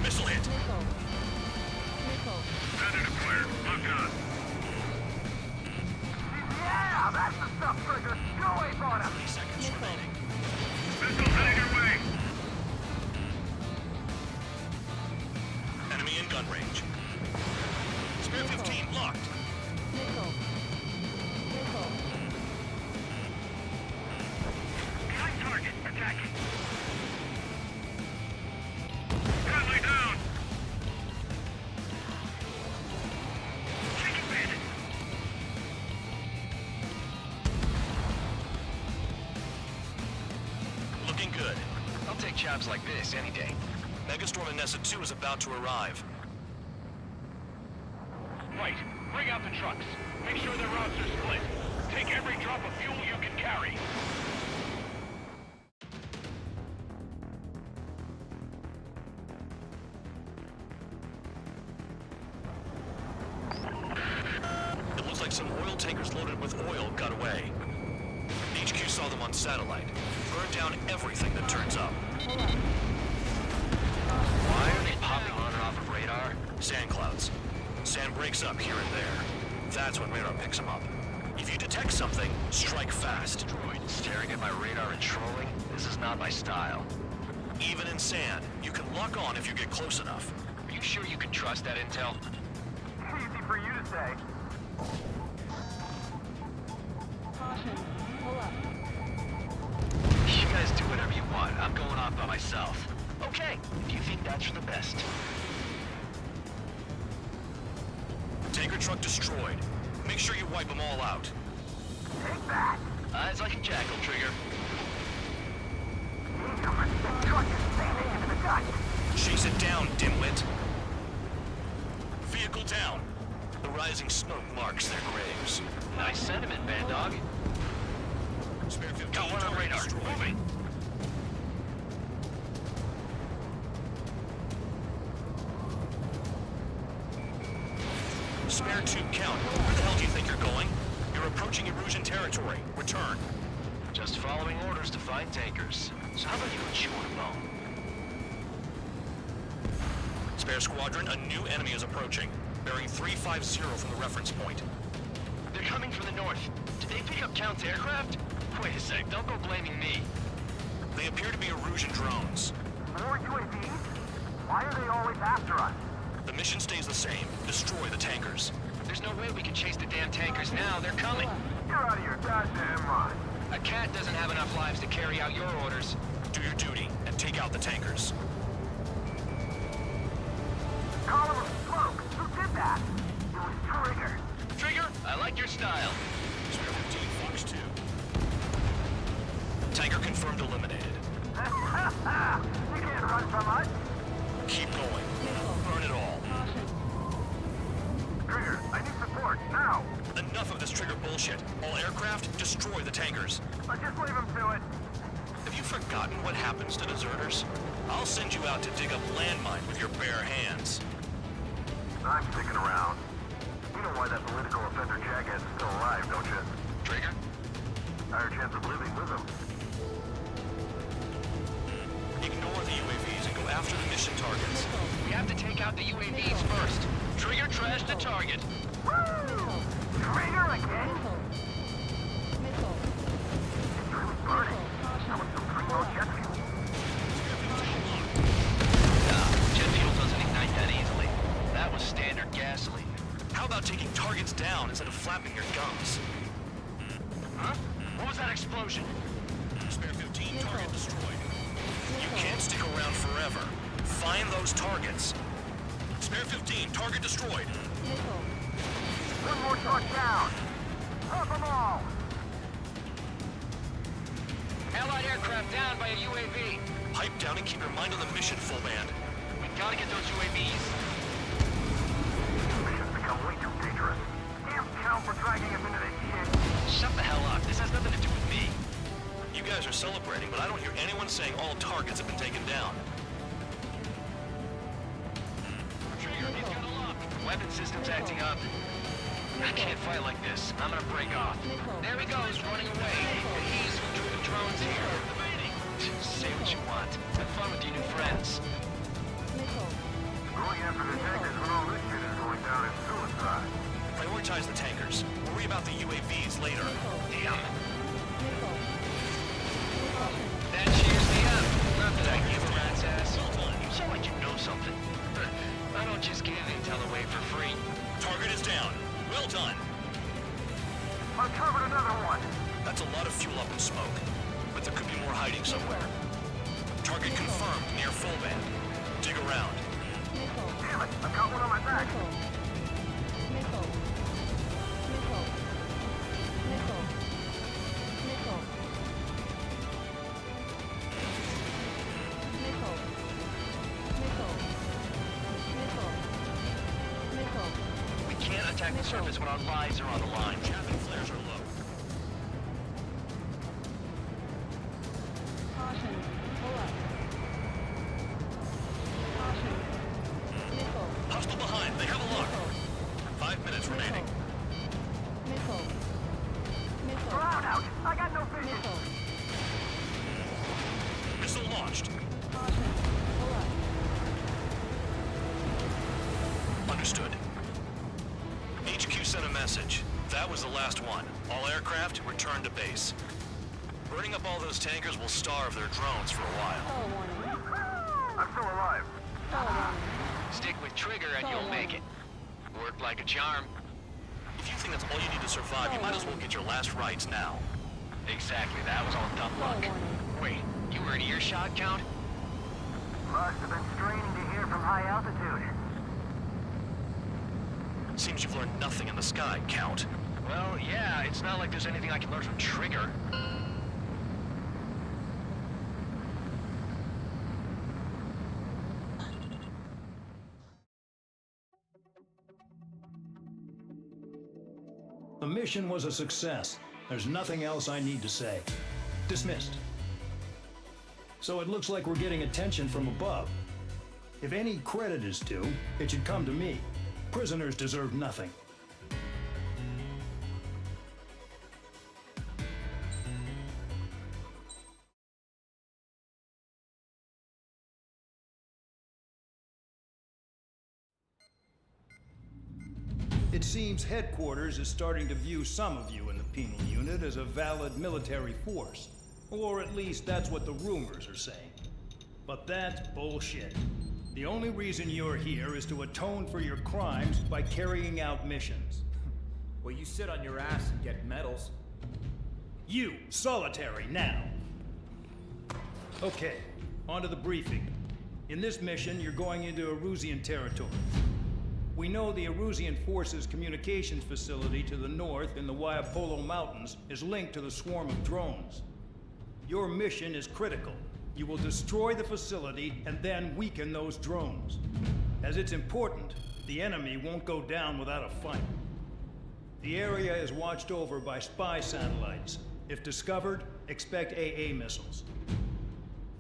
Missile hit. Predator acquired. Locked on. Yeah, that's the stuff, Trigger. Go away, on him. 30 seconds remaining. Missiles heading your way. Enemy in gun range. Spare 15 locked. Behind target. Attacking. Friendly down. Taking bandit. Looking good. I'll take jobs like this any day. Megastorm in Nessa 2 is about to arrive. Right. Bring out the trucks. Make sure their routes are split. Take every drop of fuel you can carry. It looks like some oil tankers loaded with oil got away. HQ saw them on satellite. Burn down everything that turns up. Why are they popping on and off of radar? breaks up here and there. That's when radar picks them up. If you detect something, strike fast. Droid staring at my radar and trolling? This is not my style. Even in sand, you can lock on if you get close enough. Are you sure you can trust that intel? Easy for you to say. Caution. Pull up. You guys do whatever you want. I'm going off by myself. Okay, if you think that's for the best. Tanker truck destroyed. Make sure you wipe them all out. Take that. Eyes like a jackal, Trigger. Truck is standing into the gut. Chase it down, dimwit. Vehicle down. The rising smoke marks their graves. Nice sentiment, Bad Dog. Spare 15 Got one on target radar. destroyed. Moving. Spare 2 count. Where the hell do you think you're going? You're approaching Erusian territory. Return. Just following orders to find tankers. So how about you go chew on a bone? Spare squadron, a new enemy is approaching. Bearing 350 from the reference point. They're coming from the north. Did they pick up Count's aircraft? Wait a sec, don't go blaming me. They appear to be Erusian drones. More UAVs? Why are they always after us? The mission stays the same. Destroy the tankers. There's no way we can chase the damn tankers now. They're coming. You're out of your goddamn mind. A cat doesn't have enough lives to carry out your orders. Do your duty and take out the tankers. Column of smoke. Who did that? It was Trigger. Trigger, I like your style. Spare 15, Fox 2. Tanker confirmed eliminated. You can't run from us. Keep going. Burn it all. Trigger, I need support, now. Enough of this Trigger bullshit. All aircraft, destroy the tankers. Just leave him to it. Have you forgotten what happens to deserters? I'll send you out to dig up landmine with your bare hands. I'm sticking around. You know why that political offender jackass is still alive, don't you? Trigger? Higher chance of living with him. Ignore the UAVs and go after the mission targets. We have to take out the UAVs first. Trigger trash the target. Woo! Trigger again? It's really burning. That was some primo jet fuel. Jet fuel doesn't ignite that easily. That was standard gasoline. How about taking targets down instead of flapping your gums? Huh? What was that explosion? Spare 15, target destroyed. You can't stick around forever. Find those targets. Spare 15, target destroyed. One more truck down. Pop them all. Allied aircraft down by a UAV. Pipe down and keep your mind on the mission, full band. We gotta get those UAVs. Mission's become way too dangerous. Damn Count for dragging us into this shit. Shut the hell up. This has nothing to do with me. You guys are celebrating, but I don't hear anyone saying all targets have been taken down. Trigger, he's got a lock. Weapon system's acting up. I can't fight like this. I'm gonna break off. There he goes, running away. And he's who drew the drones here. Say what you want. Have fun with your new friends. Going after the tankers when all this shit is going down is suicide. Prioritize the tankers. Worry about the UAVs later. Damn. That cheers me up. Not that I give a rat's ass. You sound like you know something. I don't just give intel away for free. Target is down. Well done. Uncovered another one. That's a lot of fuel up in smoke. But there could be more hiding somewhere. Target confirmed near full band. Dig around. Damn it, I've got one on my back. We can't attack the surface when our lives are on the line. Chaff and flares are low. Hostile behind. They have a lock. 5 minutes remaining. Ground out. I got no vision. Missile launched. Understood. message. That was the last one. All aircraft, return to base. Burning up all those tankers will starve their drones for a while. I'm still alive. Stick with Trigger and you'll make it. Worked like a charm. If you think that's all you need to survive, you might as well get your last rites now. Exactly, that was all dumb luck. Wait, you were in earshot, Count? Must have been straining to hear from high altitude. Seems you've learned nothing in the sky, Count. Well, yeah, it's not like there's anything I can learn from Trigger. The mission was a success. There's nothing else I need to say. Dismissed. So it looks like we're getting attention from above. If any credit is due, it should come to me. Prisoners deserve nothing. It seems headquarters is starting to view some of you in the penal unit as a valid military force. Or at least that's what the rumors are saying. But that's bullshit. The only reason you're here is to atone for your crimes by carrying out missions. Well, you sit on your ass and get medals. You, solitary, now. Okay, on to the briefing. In this mission, you're going into Erusian territory. We know the Erusian Forces communications facility to the north in the Waiapolo Mountains is linked to the swarm of drones. Your mission is critical. You will destroy the facility and then weaken those drones. As it's important, the enemy won't go down without a fight. The area is watched over by spy satellites. If discovered, expect AA missiles.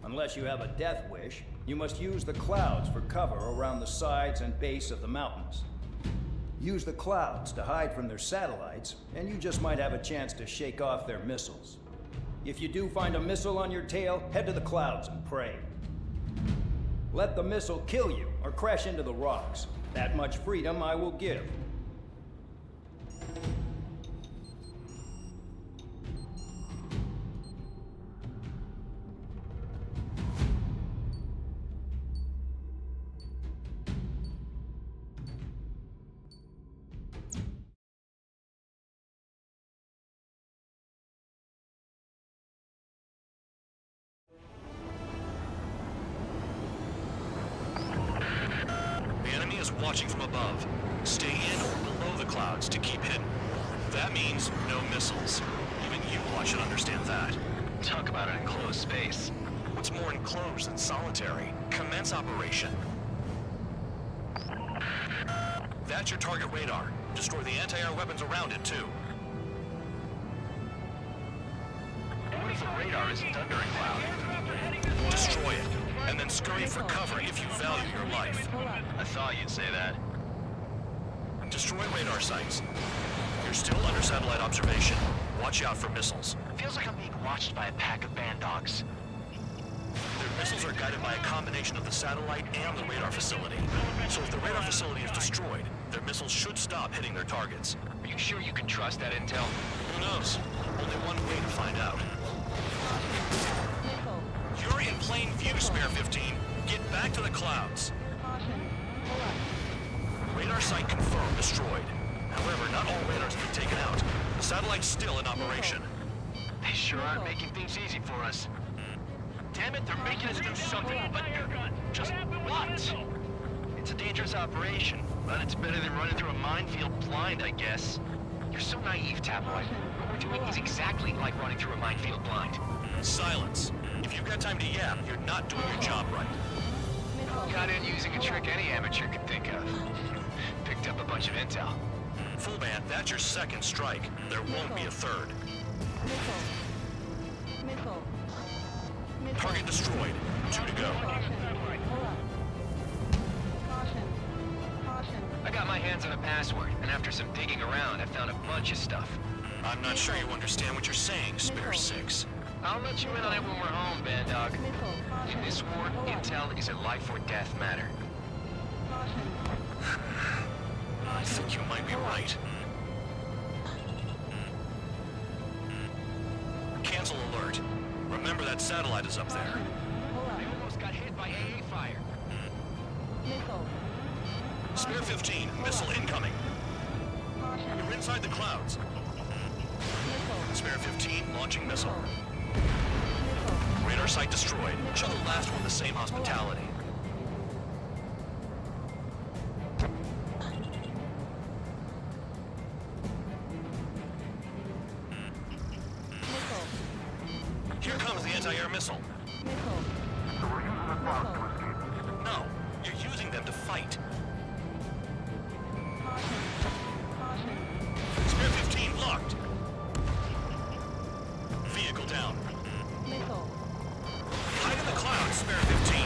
Unless you have a death wish, you must use the clouds for cover around the sides and base of the mountains. Use the clouds to hide from their satellites, and you just might have a chance to shake off their missiles. If you do find a missile on your tail, head to the clouds and pray. Let the missile kill you or crash into the rocks. That much freedom I will give. Watching from above. Stay in or below the clouds to keep hidden. That means no missiles. Even you should understand that. Talk about an enclosed space. What's more enclosed than solitary? Commence operation. That's your target radar. Destroy the anti-air weapons around it, too. What if the radar isn't under a cloud? Destroy it, and then scurry for cover if you value your life. I thought you'd say that. Destroy radar sites. You're still under satellite observation. Watch out for missiles. Feels like I'm being watched by a pack of band dogs. Their missiles are guided by a combination of the satellite and the radar facility. So if the radar facility is destroyed, their missiles should stop hitting their targets. Are you sure you can trust that intel? Who knows? Only one way to find out. You're in plain view, Spare 15. Get back to the clouds. Radar site confirmed destroyed. However, not all radars have been taken out. The satellite's still in operation. They sure aren't making things easy for us. Damn it, they're making us do something, but just what? It's a dangerous operation, but it's better than running through a minefield blind, I guess. You're so naive, Tabloid. What we're doing is exactly like running through a minefield blind. Silence. If you've got time to yap, you're not doing your job right. Got in using a trick any amateur could think of. Picked up a bunch of intel. Full band, that's your second strike. There won't be a third. Target destroyed. 2 to go. I got my hands on a password, and after some digging around, I found a bunch of stuff. I'm not sure you understand what you're saying, Spare 6. I'll let you in on it when we're home, Band Dog. In this war, intel is a life or death matter. I think you might be right. satellite is up there. I almost got hit by AA fire. Spare 15, missile incoming. You're inside the clouds. Spare 15, launching missile. Radar site destroyed. Show the last one the same hospitality. Here comes the anti-air missile. So we're using the clouds to escape. No, you're using them to fight. Spare 15 locked. Vehicle down. Hide in the clouds, Spare 15.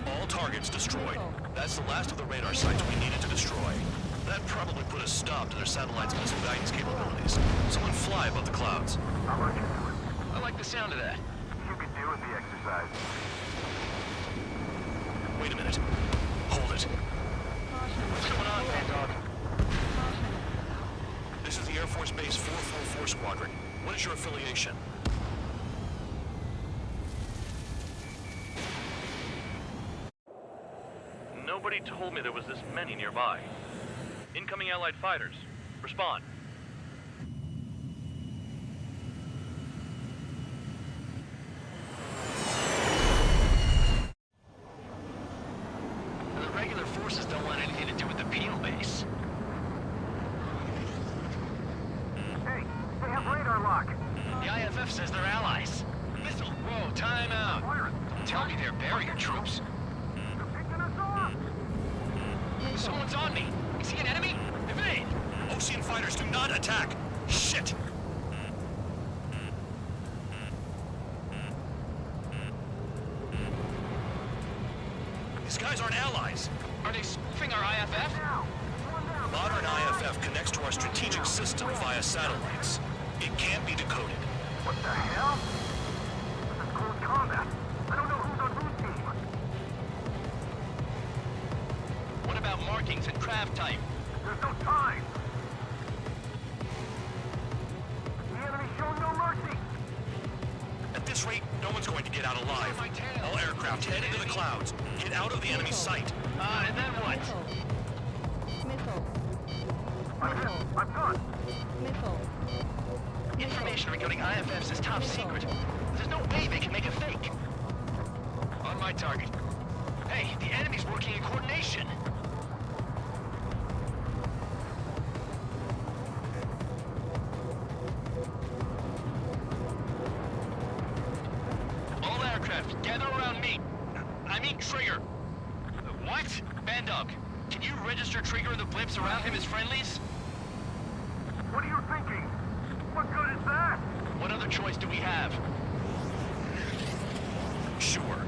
All targets destroyed. That's the last of the radar sites we needed to destroy. That probably put a stop to their satellite's missile guidance capabilities. Someone fly above the clouds. How much into it? I like the sound of that. You could do with the exercise. Wait a minute. Hold it. What's going on, Bandog? This is the Air Force Base 444 Squadron. What is your affiliation? Nobody told me there was this many nearby. Incoming Allied fighters. Respond. The regular forces don't want anything to do with the Peel base. Hey, they have radar lock. The IFF says they're allies. Missile. Whoa, time out. Don't tell me they're barrier troops. They're picking us off. Someone's on me. Is he an enemy? Evade! Ocean fighters do not attack! Shit! These guys aren't allies. Are they spoofing our IFF? Modern IFF connects to our strategic system via satellites. It can't be decoded. What the hell? This is close combat. I don't know who's on whose team. What about markings and craft type? There's no time. The enemy showed no mercy. At this rate, no one's going to get out alive. All aircraft head into the clouds. Get out of the enemy sight. And then what? I'm done. Information regarding IFFs is top secret. There's no way they can make a fake. On my target. Hey, the enemy's working in coordination. All aircraft, gather around me. I mean Trigger. What? Bandog, can you register Trigger and the blips around him as friendlies? What are you thinking? What good is that? What other choice do we have? Sure.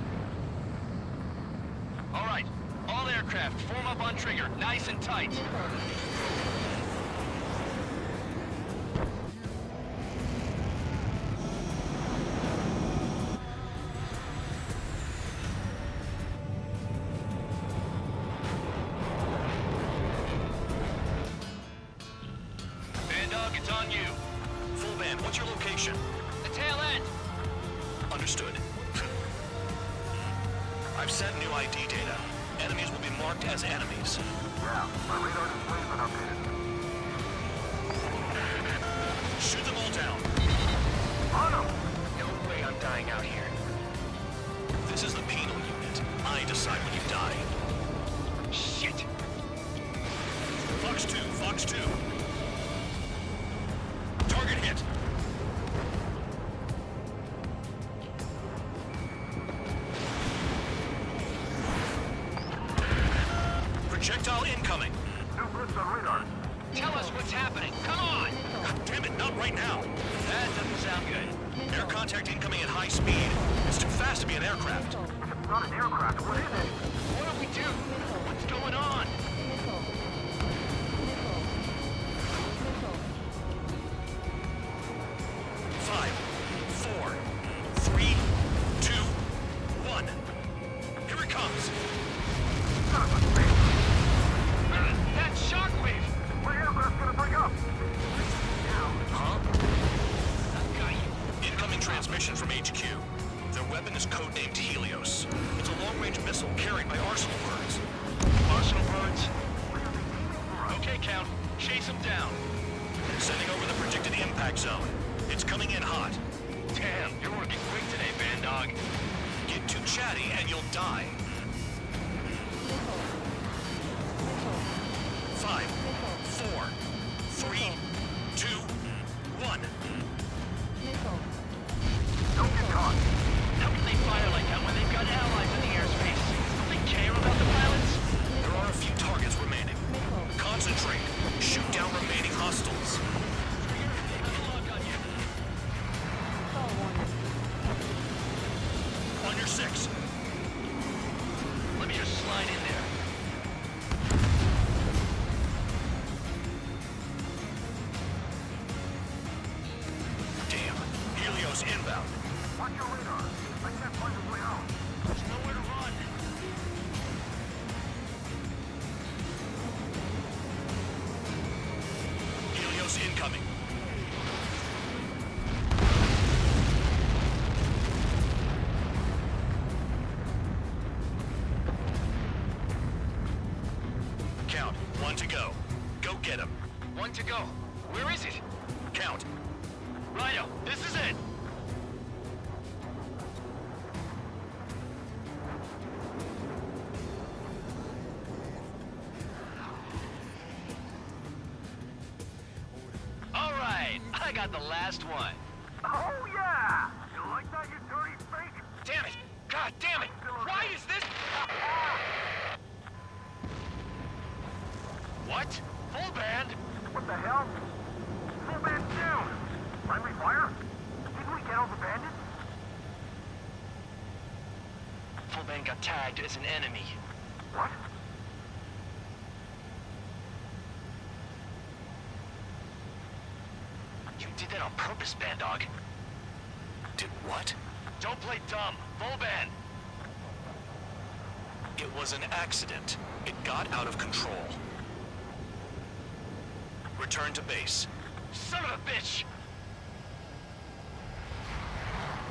All right. All aircraft, form up on Trigger, nice and tight. Bandog, it's on you. Full band, what's your location? The tail end. Understood. I've sent new ID data. Enemies will be marked as enemies. Yeah, my radar display's been updated. Shoot them all down. On them! No way I'm dying out here. This is the penal unit. I decide when you die. Shit! Fox 2, Fox 2. Target hit. Projectile incoming. New blips on radar. Tell us what's happening. Come on! God damn it, not right now. That doesn't sound good. Air contact incoming at high speed. It's too fast to be an aircraft. If it's not an aircraft, what is it? What do we do? What's going on? Five, 4, 3, 2, 1. Here it comes. That shockwave! My aircraft's gonna break up. Huh? I've got you. Incoming Chase him down. Sending over the predicted impact zone. It's coming in hot. Damn, you're working quick today, Bandog. Get too chatty and you'll die. 5, 4, 3, 2, 1. Don't get caught. How can they fire like that when they've got allies in the airspace? Don't they care about the pilots? There are a few targets remaining. Concentrate. Shoot down remaining hostiles. On your 6. Let me just slide in there. Damn. Helios inbound. Watch your radar. I can't find a way out. There's nowhere to run. Helios incoming. Count. 1 to go. Go get him. 1 to go. Where is it? Count. Rhino, this is it. All right, I got the last one. Oh, yeah! You like that, you dirty fake? Damn it! God damn it! Why is this? What? Full band? What the hell? Full band down! Friendly fire? Didn't we get all the bandits? Full band got tagged as an enemy. What? You did that on purpose, Bandog. Did what? Don't play dumb. Full band. It was an accident. It got out of control. Return to base. Son of a bitch!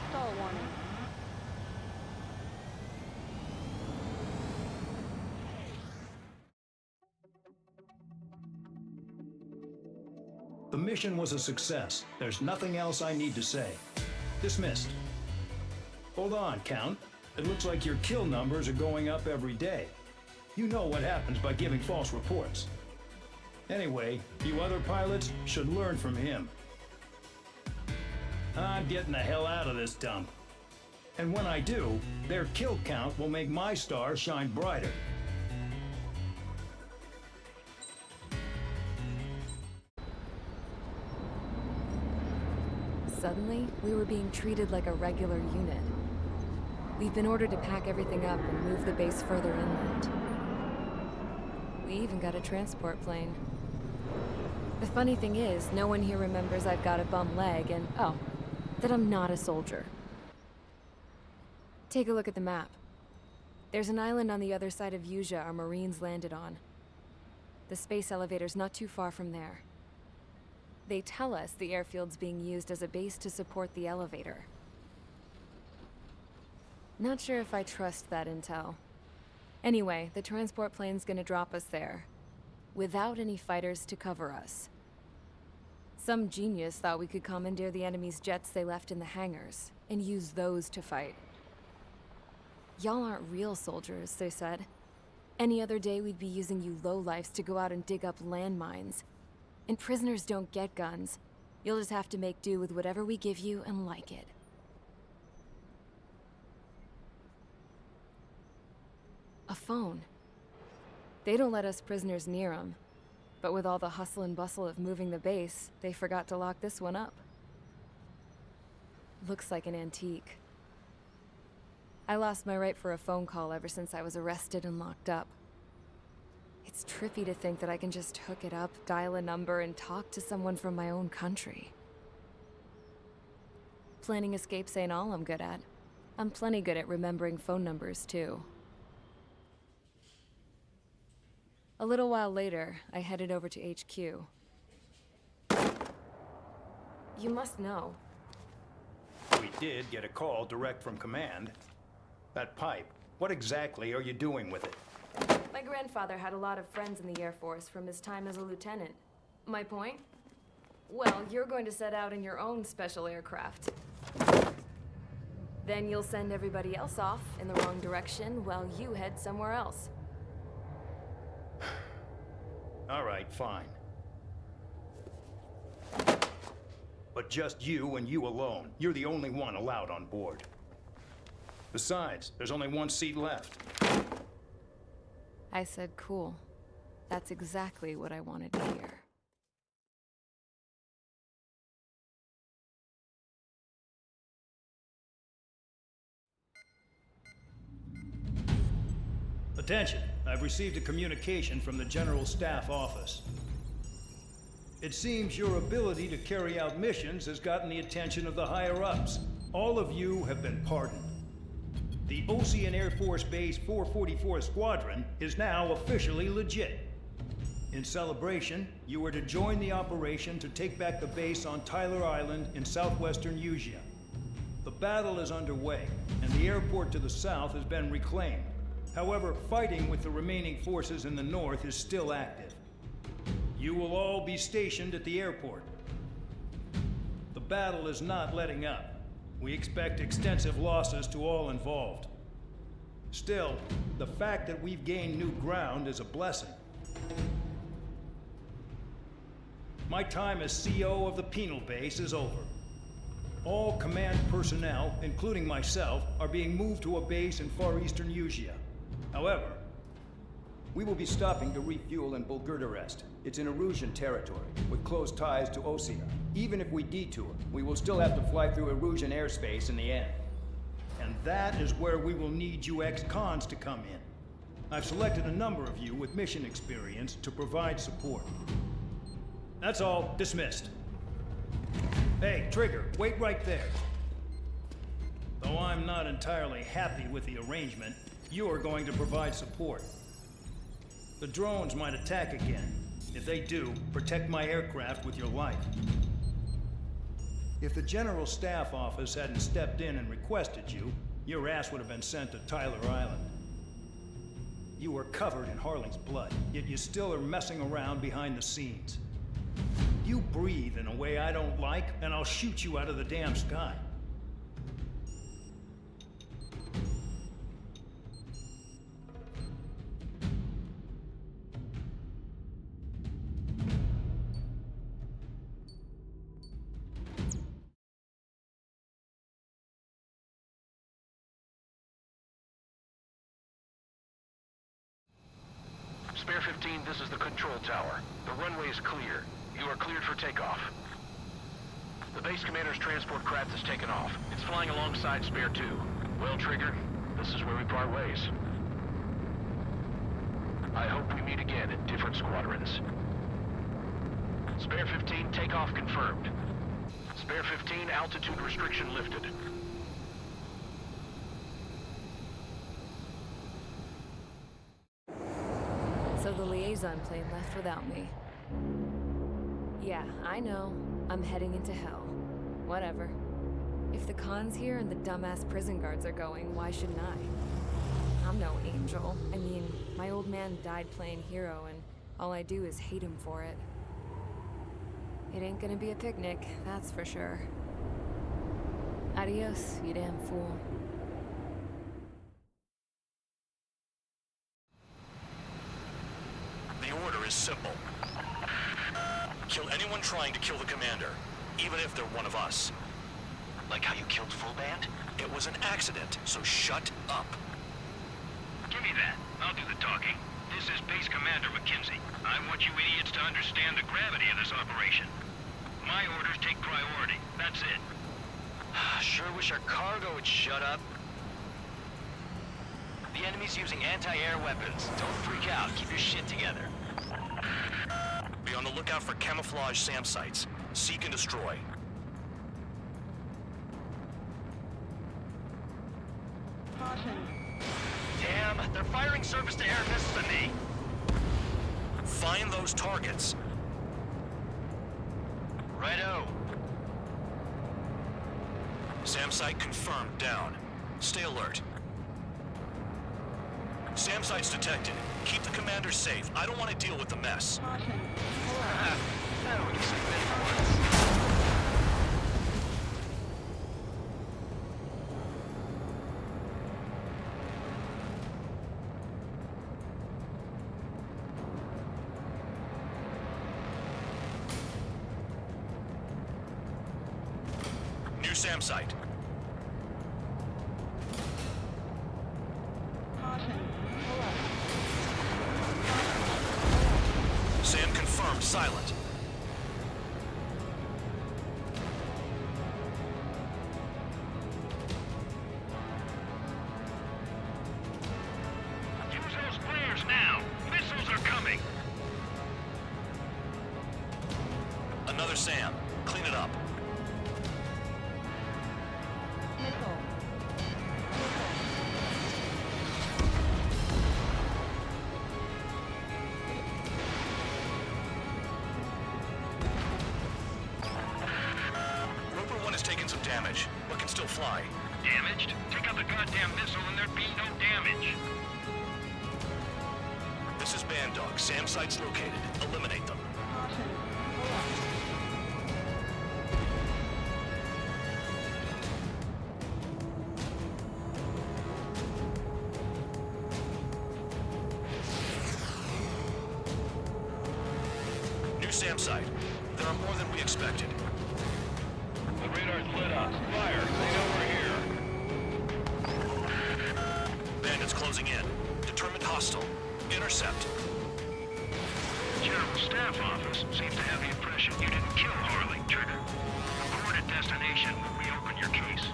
Stall warning. The mission was a success. There's nothing else I need to say. Dismissed. Hold on, Count. It looks like your kill numbers are going up every day. You know what happens by giving false reports. Anyway, you other pilots should learn from him. I'm getting the hell out of this dump. And when I do, their kill count will make my star shine brighter. Suddenly, we were being treated like a regular unit. We've been ordered to pack everything up and move the base further inland. We even got a transport plane. The funny thing is, no one here remembers I've got a bum leg and, oh, that I'm not a soldier. Take a look at the map. There's an island on the other side of Usea our Marines landed on. The space elevator's not too far from there. They tell us the airfield's being used as a base to support the elevator. Not sure if I trust that intel. Anyway, the transport plane's gonna drop us there, without any fighters to cover us. Some genius thought we could commandeer the enemy's jets they left in the hangars, and use those to fight. Y'all aren't real soldiers, they said. Any other day we'd be using you lowlifes to go out and dig up landmines. And prisoners don't get guns. You'll just have to make do with whatever we give you and like it. A phone. They don't let us prisoners near them. But with all the hustle and bustle of moving the base, they forgot to lock this one up. Looks like an antique. I lost my right for a phone call ever since I was arrested and locked up. It's trippy to think that I can just hook it up, dial a number, and talk to someone from my own country. Planning escapes ain't all I'm good at. I'm plenty good at remembering phone numbers, too. A little while later, I headed over to HQ. You must know. We did get a call direct from command. That pipe, what exactly are you doing with it? My grandfather had a lot of friends in the Air Force from his time as a lieutenant. My point? Well, you're going to set out in your own special aircraft. Then you'll send everybody else off in the wrong direction while you head somewhere else. All right, fine. But just you and you alone. You're the only one allowed on board. Besides, there's only one seat left. I said cool. That's exactly what I wanted to hear. Attention, I've received a communication from the General Staff Office. It seems your ability to carry out missions has gotten the attention of the higher-ups. All of you have been pardoned. The Ocean Air Force Base 444 Squadron is now officially legit. In celebration, you are to join the operation to take back the base on Tyler Island in southwestern Usea. The battle is underway, and the airport to the south has been reclaimed. However, fighting with the remaining forces in the north is still active. You will all be stationed at the airport. The battle is not letting up. We expect extensive losses to all involved. Still, the fact that we've gained new ground is a blessing. My time as CO of the penal base is over. All command personnel, including myself, are being moved to a base in far eastern Usea. However, we will be stopping to refuel in Bulgurdarest. It's in Erusian territory, with close ties to Osea. Even if we detour, we will still have to fly through Erusian airspace in the end. And that is where we will need you ex-cons to come in. I've selected a number of you with mission experience to provide support. That's all. Dismissed. Hey, Trigger, wait right there. Though I'm not entirely happy with the arrangement, you are going to provide support. The drones might attack again. If they do, protect my aircraft with your life. If the General Staff Office hadn't stepped in and requested you, your ass would have been sent to Tyler Island. You were covered in Harling's blood, yet you still are messing around behind the scenes. You breathe in a way I don't like, and I'll shoot you out of the damn sky. Spare 15, this is the control tower. The runway is clear. You are cleared for takeoff. The base commander's transport craft has taken off. It's flying alongside Spare 2. Well, Trigger, this is where we part ways. I hope we meet again in different squadrons. Spare 15, takeoff confirmed. Spare 15, altitude restriction lifted. So the liaison plane left without me. Yeah, I know. I'm heading into hell. Whatever. If the con's here and the dumbass prison guards are going, why shouldn't I? I'm no angel. I mean, my old man died playing hero, and all I do is hate him for it. It ain't gonna be a picnic, that's for sure. Adios, you damn fool. The order is simple. Kill anyone trying to kill the commander, even if they're one of us. Like how you killed Full Band? It was an accident, so shut up. Give me that. I'll do the talking. This is Base Commander McKenzie. I want you idiots to understand the gravity of this operation. My orders take priority. That's it. Sure wish our cargo would shut up. The enemy's using anti-air weapons. Don't freak out. Keep your shit together. Be on the lookout for camouflage SAM sites. Seek and destroy. Damn, they're firing surface-to-air missiles at me. Find those targets. Righto. SAM site confirmed down. Stay alert. SAM site's detected. Keep the commander safe. I don't want to deal with the mess. we can sleep in for once. New SAM site. SAM confirmed silent. Use those flares now. Missiles are coming. Another SAM. Clean it up. Roper 1 has taken some damage, but can still fly. Damaged? Take out the goddamn missile and there'd be no damage. This is Bandog. SAM site's located. Eliminate them. New SAM site. There are more than we expected. The radar's lit up. Fire. They know we're here. Bandits closing in. Determined hostile. Intercept. General Staff Office seems to have the impression you didn't kill Harley, Trigger. Report at destination will reopen your case.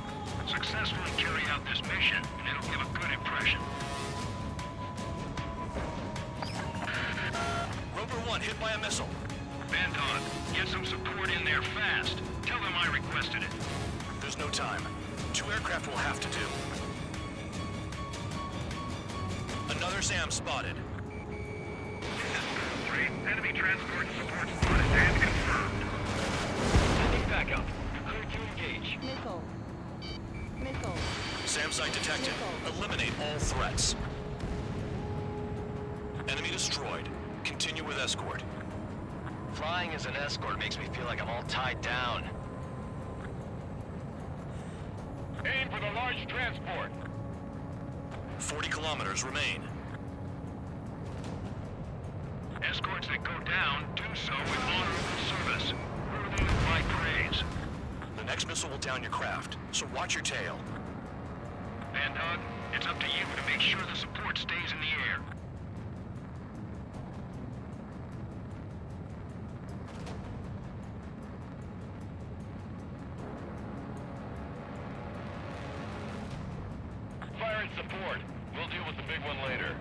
Successfully carry out this mission, and it'll give a good impression. Roper 1 hit by a missile. Bandog, get some support in there fast. Tell them I requested it. There's no time. 2 aircraft will have to do. Another SAM spotted. Enemy transport support spotted and confirmed. Sending backup. Clear to engage. Missile. SAM site detected. Eliminate all threats. Enemy destroyed. Continue with escort. Flying as an escort makes me feel like I'm all tied down. Aim for the large transport. 40 kilometers remain. Escorts that go down do so with honorable service. Worthy of my praise. The next missile will down your craft, so watch your tail. Bandog, it's up to you to make sure the support stays in the air. Fire and support. We'll deal with the big one later.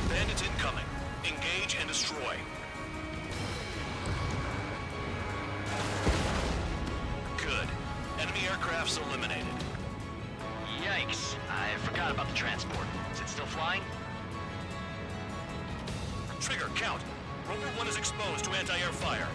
Bandits incoming. Engage and destroy. Good. Enemy aircraft's eliminated. Yikes. I forgot about the transport. Is it still flying? Trigger, count. Roper 1 is exposed to anti-air fire.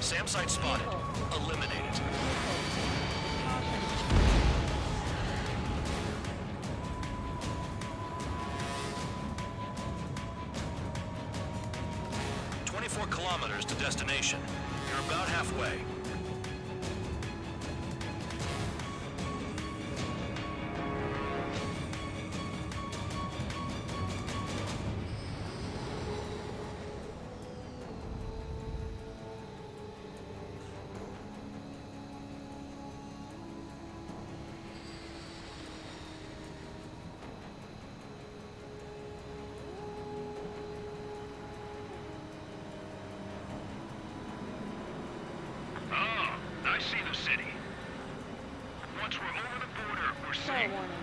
SAM site spotted. Eliminated. "24 kilometers to destination. You're about halfway.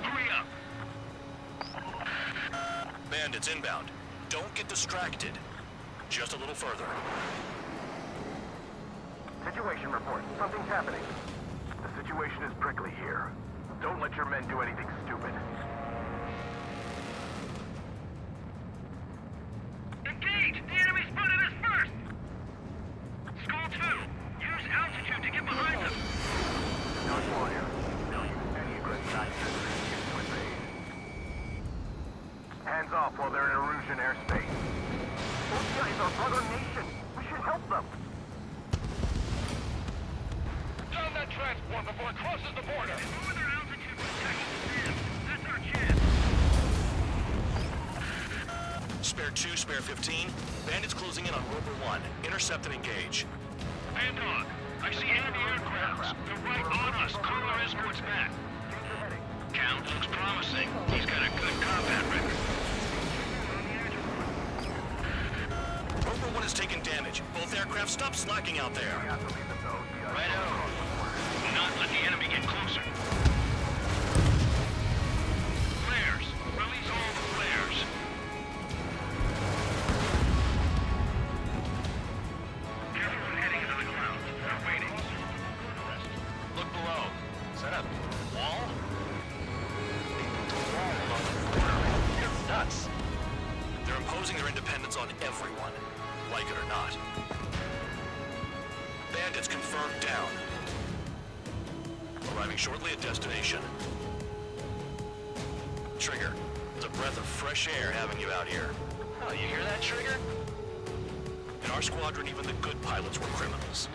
Hurry up! Bandits inbound. Don't get distracted. Just a little further. Situation report. Something's happening. The situation is prickly here. Don't let your men do anything stupid. Engage! The enemy spotted us first! Skull 2, use altitude to get behind them! No warrior. Don't use any aggressive action to invade. Hands off while they're in Erusian airspace. Osea is our brother nation. We should help them. Down that transport before it crosses the border! Lower their altitude protection stand. That's our chance! Spare 2, spare 15. Bandits closing in on Rover 1. Intercept and engage. Bandog, I see enemy aircrafts. They're right on us. Call our escorts back. Count looks promising. He's got a good combat record. Rover 1 has taken damage. Both aircraft stop slacking out there. Righto. Do not let the enemy get closer. Flares. Release all the flares. Careful when heading into the clouds. They're waiting. Look below. Is that a wall? Wall along the border. You're nuts. They're imposing their independence on everyone, like it or not. Bandits confirmed down. Arriving shortly at destination. Trigger, it's a breath of fresh air having you out here. Oh, you hear that, Trigger? In our squadron, even the good pilots were criminals.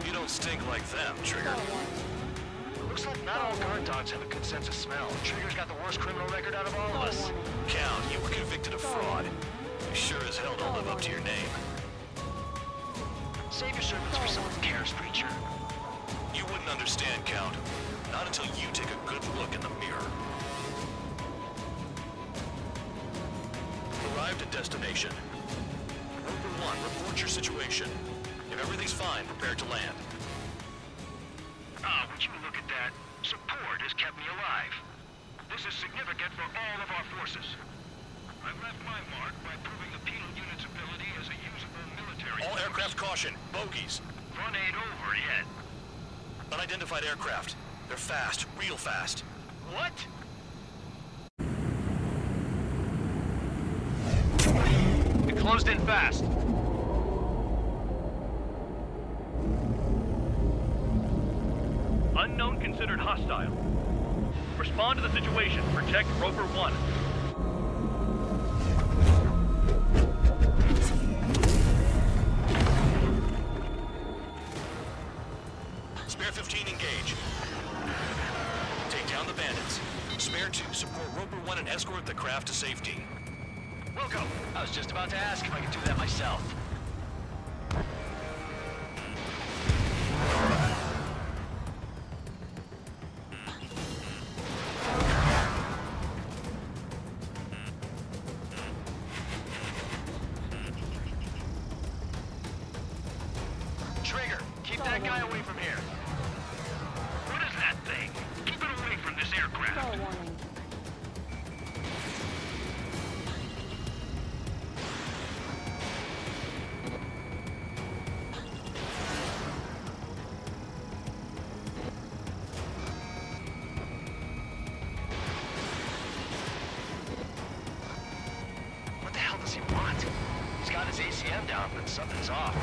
You don't stink like them, Trigger. Looks like not all guard dogs have a good sense of smell. Trigger's got the worst criminal record out of all of us. Count, you were convicted of fraud. You sure as hell don't live up to your name. Save your servants for someone who cares, preacher. You wouldn't understand, Count. Not until you take a good look in the mirror. Arrived at destination. Rover 1, report your situation. If everything's fine, prepare to land. Ah, would you look at that? Support has kept me alive. This is significant for all of our forces. I've left my mark by proving the penal unit's ability as a usable military All force. aircraft caution. Bogies. Fun ain't over yet. Unidentified aircraft. They're fast. Real fast. What? It closed in fast. Unknown considered hostile. Respond to the situation. Protect Rover 1. Spare 15, engage. Take down the bandits. Spare 2, support Rover 1 and escort the craft to safety. Wilco, I was just about to ask if I could do that myself. Trigger, keep that guy away from here. What is that thing? Keep it away from this aircraft. What the hell does he want? He's got his ACM down, but something's off.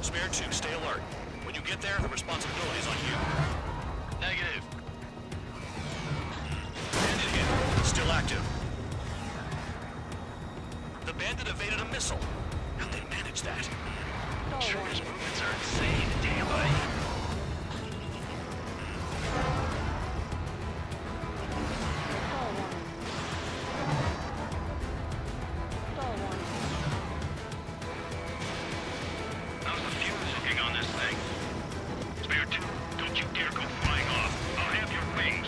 Spare 2, stay alert. When you get there, the responsibility's on you. Negative. Bandit hit. Still active. The bandit evaded a missile. How'd they manage that? Trigger's movements are insane, damn buddy. How's the fuel looking on this thing? Spare 2, don't you dare go flying off. I'll have your wings.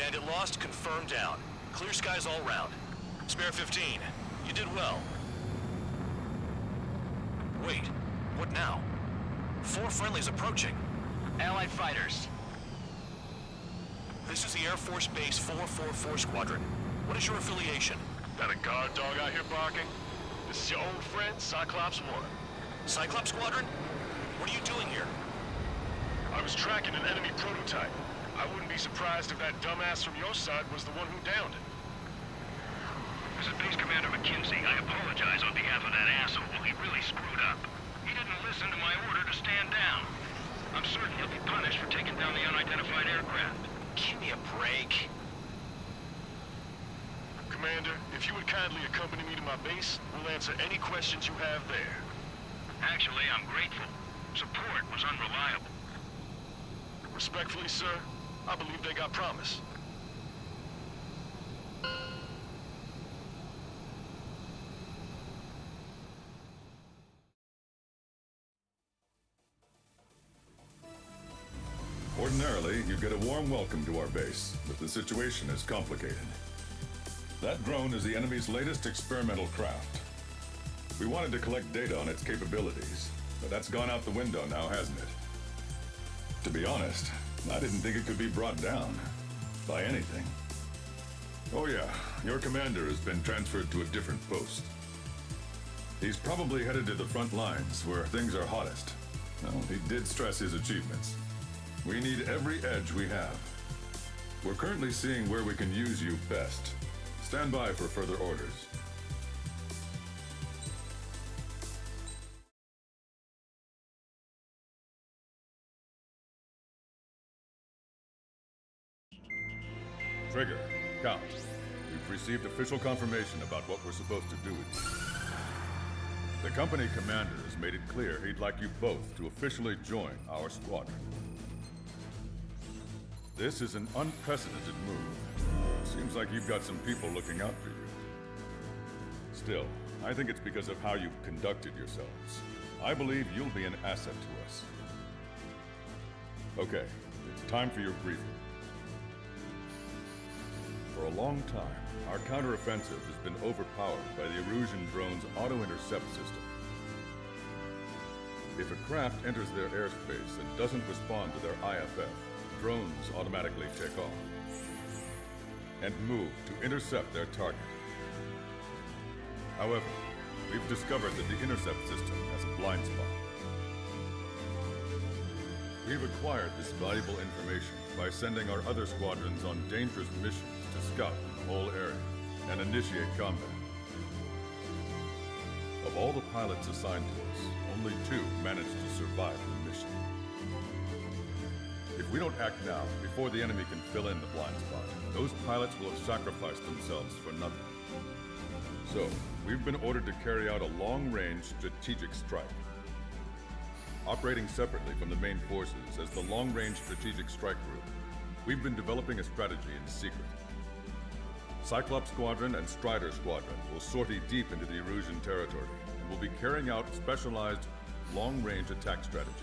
Bandit lost, confirmed down. Clear skies all round. Spare 15. You did well. Wait, what now? 4 friendlies approaching. Allied fighters. This is the Air Force Base 444 Squadron. What is your affiliation? That a guard dog out here barking? This is your old friend, Cyclops 1. Cyclops Squadron? What are you doing here? I was tracking an enemy prototype. I wouldn't be surprised if that dumbass from your side was the one who downed it. This is Base Commander McKinsey. I apologize on behalf of that asshole. He really screwed up. He didn't listen to my order to stand down. I'm certain he'll be punished for taking down the unidentified aircraft. Give me a break. Commander, if you would kindly accompany me to my base, we'll answer any questions you have there. Actually, I'm grateful. Support was unreliable. Respectfully, sir, I believe they got promise. Ordinarily, you'd get a warm welcome to our base, but the situation is complicated. That drone is the enemy's latest experimental craft. We wanted to collect data on its capabilities, but that's gone out the window now, hasn't it? To be honest, I didn't think it could be brought down by anything. Oh yeah, your commander has been transferred to a different post. He's probably headed to the front lines where things are hottest. No, he did stress his achievements. We need every edge we have. We're currently seeing where we can use you best. Stand by for further orders. Trigger, Count. We've received official confirmation about what we're supposed to do with you. The company commander has made it clear he'd like you both to officially join our squadron. This is an unprecedented move. Seems like you've got some people looking out for you. Still, I think it's because of how you've conducted yourselves. I believe you'll be an asset to us. Okay, it's time for your briefing. For a long time, our counteroffensive has been overpowered by the Erusian drone's auto-intercept system. If a craft enters their airspace and doesn't respond to their IFF, drones automatically take off and move to intercept their target. However, we've discovered that the intercept system has a blind spot. We've acquired this valuable information by sending our other squadrons on dangerous missions to scout the whole area and initiate combat. Of all the pilots assigned to us, only 2 managed to survive the mission. If we don't act now, before the enemy can fill in the blind spot, those pilots will have sacrificed themselves for nothing. So, we've been ordered to carry out a long-range strategic strike. Operating separately from the main forces as the Long-Range Strategic Strike Group, we've been developing a strategy in secret. Cyclops Squadron and Strider Squadron will sortie deep into the Erusian territory and will be carrying out specialized long-range attack strategies.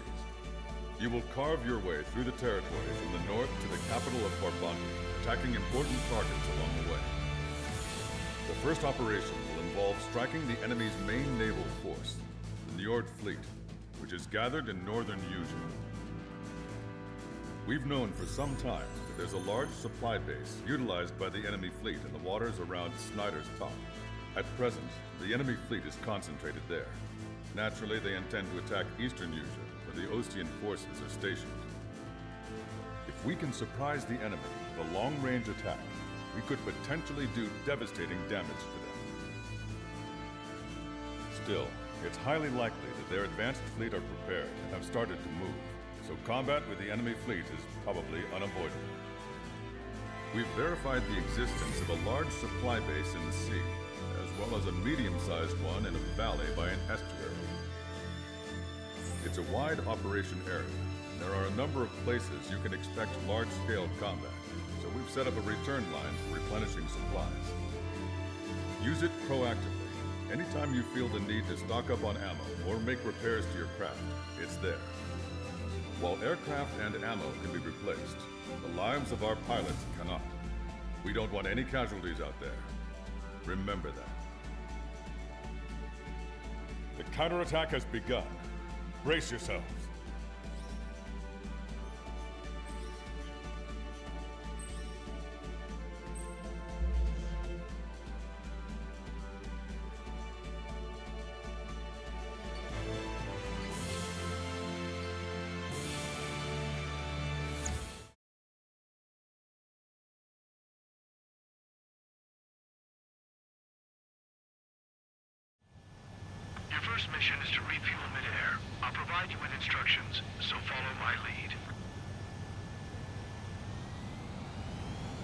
You will carve your way through the territory from the north to the capital of Farbanti, attacking important targets along the way. The first operation will involve striking the enemy's main naval force, the Njord Fleet, which is gathered in northern Eugene. We've known for some time that there's a large supply base utilized by the enemy fleet in the waters around Snyder's Top. At present, the enemy fleet is concentrated there. Naturally, they intend to attack eastern Eugene, where the Ostian forces are stationed. If we can surprise the enemy with a long-range attack, we could potentially do devastating damage to them. Still, it's highly likely that their advanced fleet are prepared and have started to move, so combat with the enemy fleet is probably unavoidable. We've verified the existence of a large supply base in the sea, as well as a medium-sized one in a valley by an estuary. It's a wide operation area, and there are a number of places you can expect large-scale combat, so we've set up a return line for replenishing supplies. Use it proactively. Anytime you feel the need to stock up on ammo or make repairs to your craft, it's there. While aircraft and ammo can be replaced, the lives of our pilots cannot. We don't want any casualties out there. Remember that. The counterattack has begun. Brace yourselves. Your first mission is to refuel midair. I'll provide you with instructions, so follow my lead.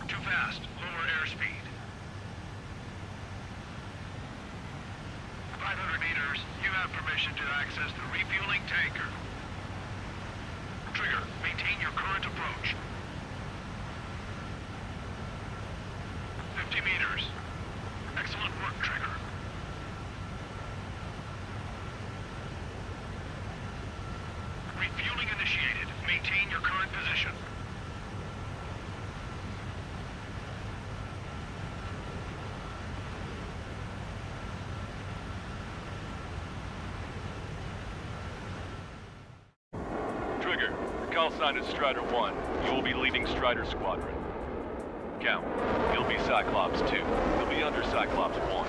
Too fast. Lower airspeed. 500 meters. You have permission to access the refueling tanker. Trigger, maintain your current approach. 50 meters. Excellent work, Trigger. Refueling initiated. Maintain your current position. Trigger, your call sign is Strider 1. You will be leading Strider Squadron. Count. You'll be Cyclops 2. You'll be under Cyclops 1.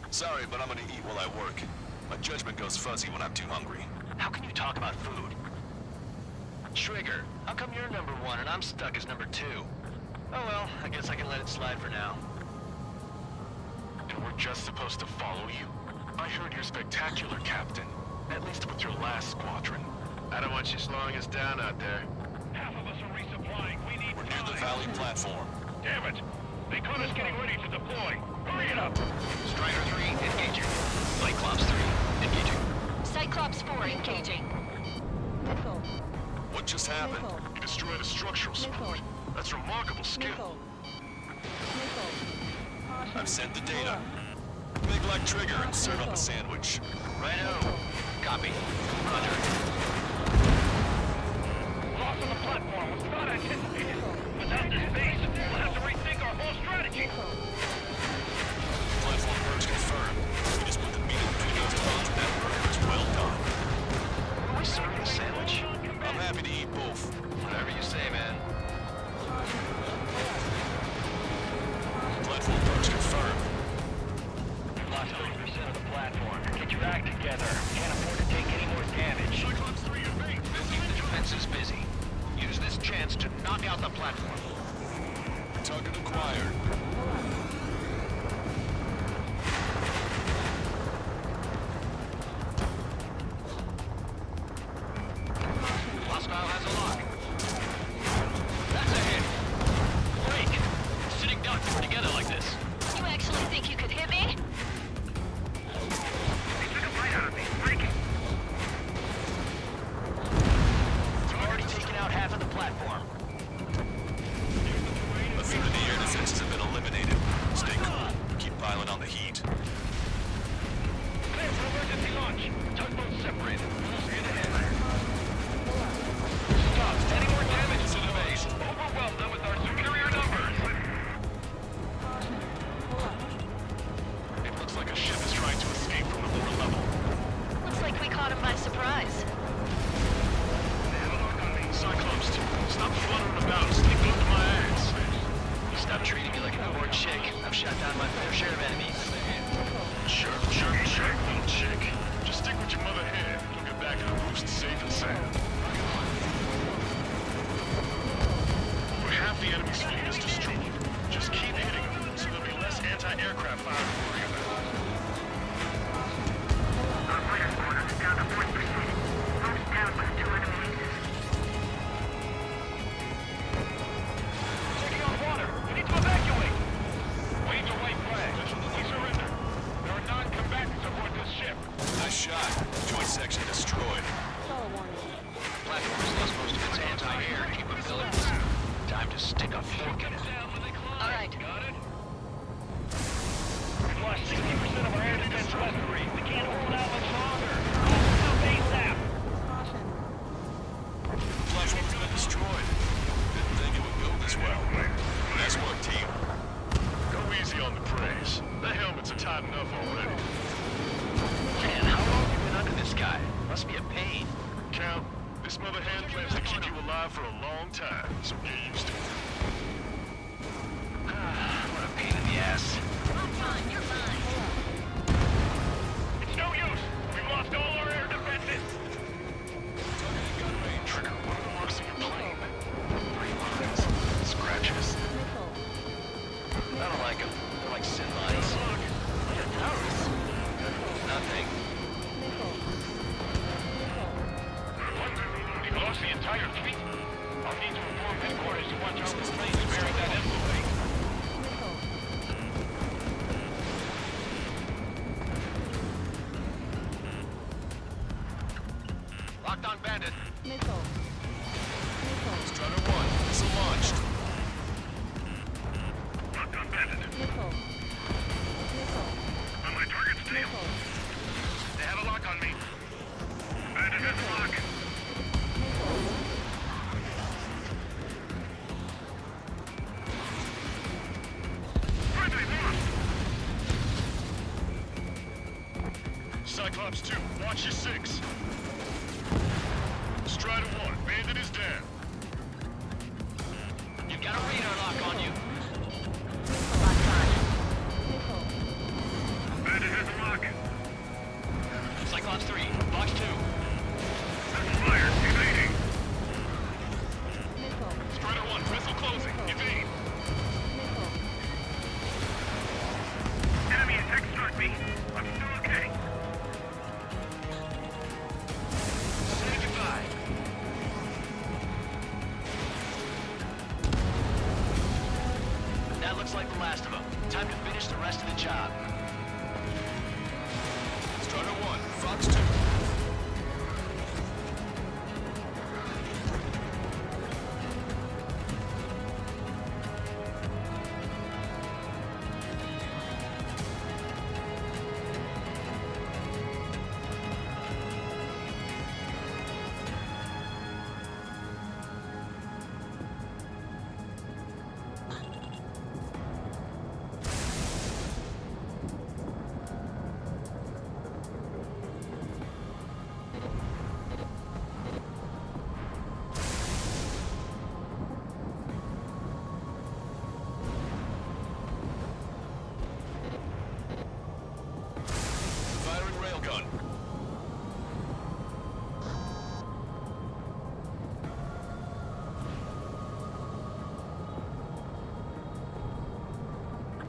Sorry, but I'm gonna eat while I work. My judgment goes fuzzy when I'm too hungry. How can you talk about food? Trigger, how come you're number 1 and I'm stuck as number 2? Oh well, I guess I can let it slide for now. And we're just supposed to follow you? I heard you're spectacular, Captain. At least with your last squadron. I don't want you slowing us down out there. Half of us are resupplying. We need We're near the Valley platform. Damn it! They caught us getting ready to deploy. Hurry it up! Strider 3, engaging. Cyclops 3, engaging. Cyclops 4, engaging. Nickel. What just happened? You destroyed a structural support. That's remarkable skill. I've sent the data. Make like Trigger and serve up a sandwich. Righto. Copy. Roger. Loss on the platform was not anticipated. Without this base, we'll have to rethink our whole strategy. Platform purge confirmed. We just put the meat in between those bones and that burger is well done. Are we serving a sandwich? I'm happy to eat both. Whatever you say, man. Platform purge confirmed. Lost 30% of the platform. Get your act together. Can't afford to take any more damage. Cyclops 3 is being Keep the defenses busy. Use this chance to knock out the platform. Target acquired. Hostile has a lock. That's a hit. Break. Sitting ducks were together like this. You actually think you could hit me? They took a bite out of me. Breaking. You've already taken out half of the platform. A few of the air defenses have been eliminated. Stay cool. Keep piling on the heat. Clear for emergency launch. Tugboats separated. Stand ahead. Stop. Any more damage to the base. Overwhelm them with our superior numbers. It looks like a ship is trying to escape from the lower level. Looks like we caught him by surprise. Cyclops 2, stop fluttering about. Stay glued to my ass. Stop treating me like a newborn chick. I've shot down my fair share of enemies. Sure, little chick. Just stick with your mother head. You'll get back to the roost safe and sound. Where half the enemy's fleet is destroyed. Just keep hitting them, so there'll be less anti-aircraft fire to worry about. Our fighter squadron is down to 40%. Most down with 2 enemies. Taking on water. We need to evacuate. Wave the white flag. We surrender. There are non-combatants aboard this ship. Nice shot. Joint section destroyed. Platform has lost most of its anti-air capabilities. Time to stick a fork in it. All right. Got it? We've lost 60% of our air defense weaponry. We can't hold out much longer. Call base ASAP. about enough already. Man, how long have you been under this guy? Must be a pain. Count, this mother hen plans to keep you alive for a long time, so get used to it. What a pain in the ass. You're fine. It's no use. We've lost all our air defenses. Trigger, what are the marks of your plane? 3 lines. Scratches. I don't like them. They're like sin lines. What are those? Nothing. We've lost the entire fleet. I'll need to inform headquarters to watch out for planes bearing that envelope. Locked on bandit. Missile. Strider 1, missile launched. Locked on bandit. Missile. On my target's tail. They have a lock on me. Bandit has a lock. Friendly lost. Cyclops 2, watch your 6. Strider 1, bandit is down. You've got a radar lock on you. Bandit has a lock. Cyclops 3, box 2. Missile fired. Evading. Strider 1, missile closing. Evade. Enemy attack struck me. I'm still okay. Say goodbye. That looks like the last of them. Time to finish the rest of the job. Strider 1, Fox 2. Firing railgun.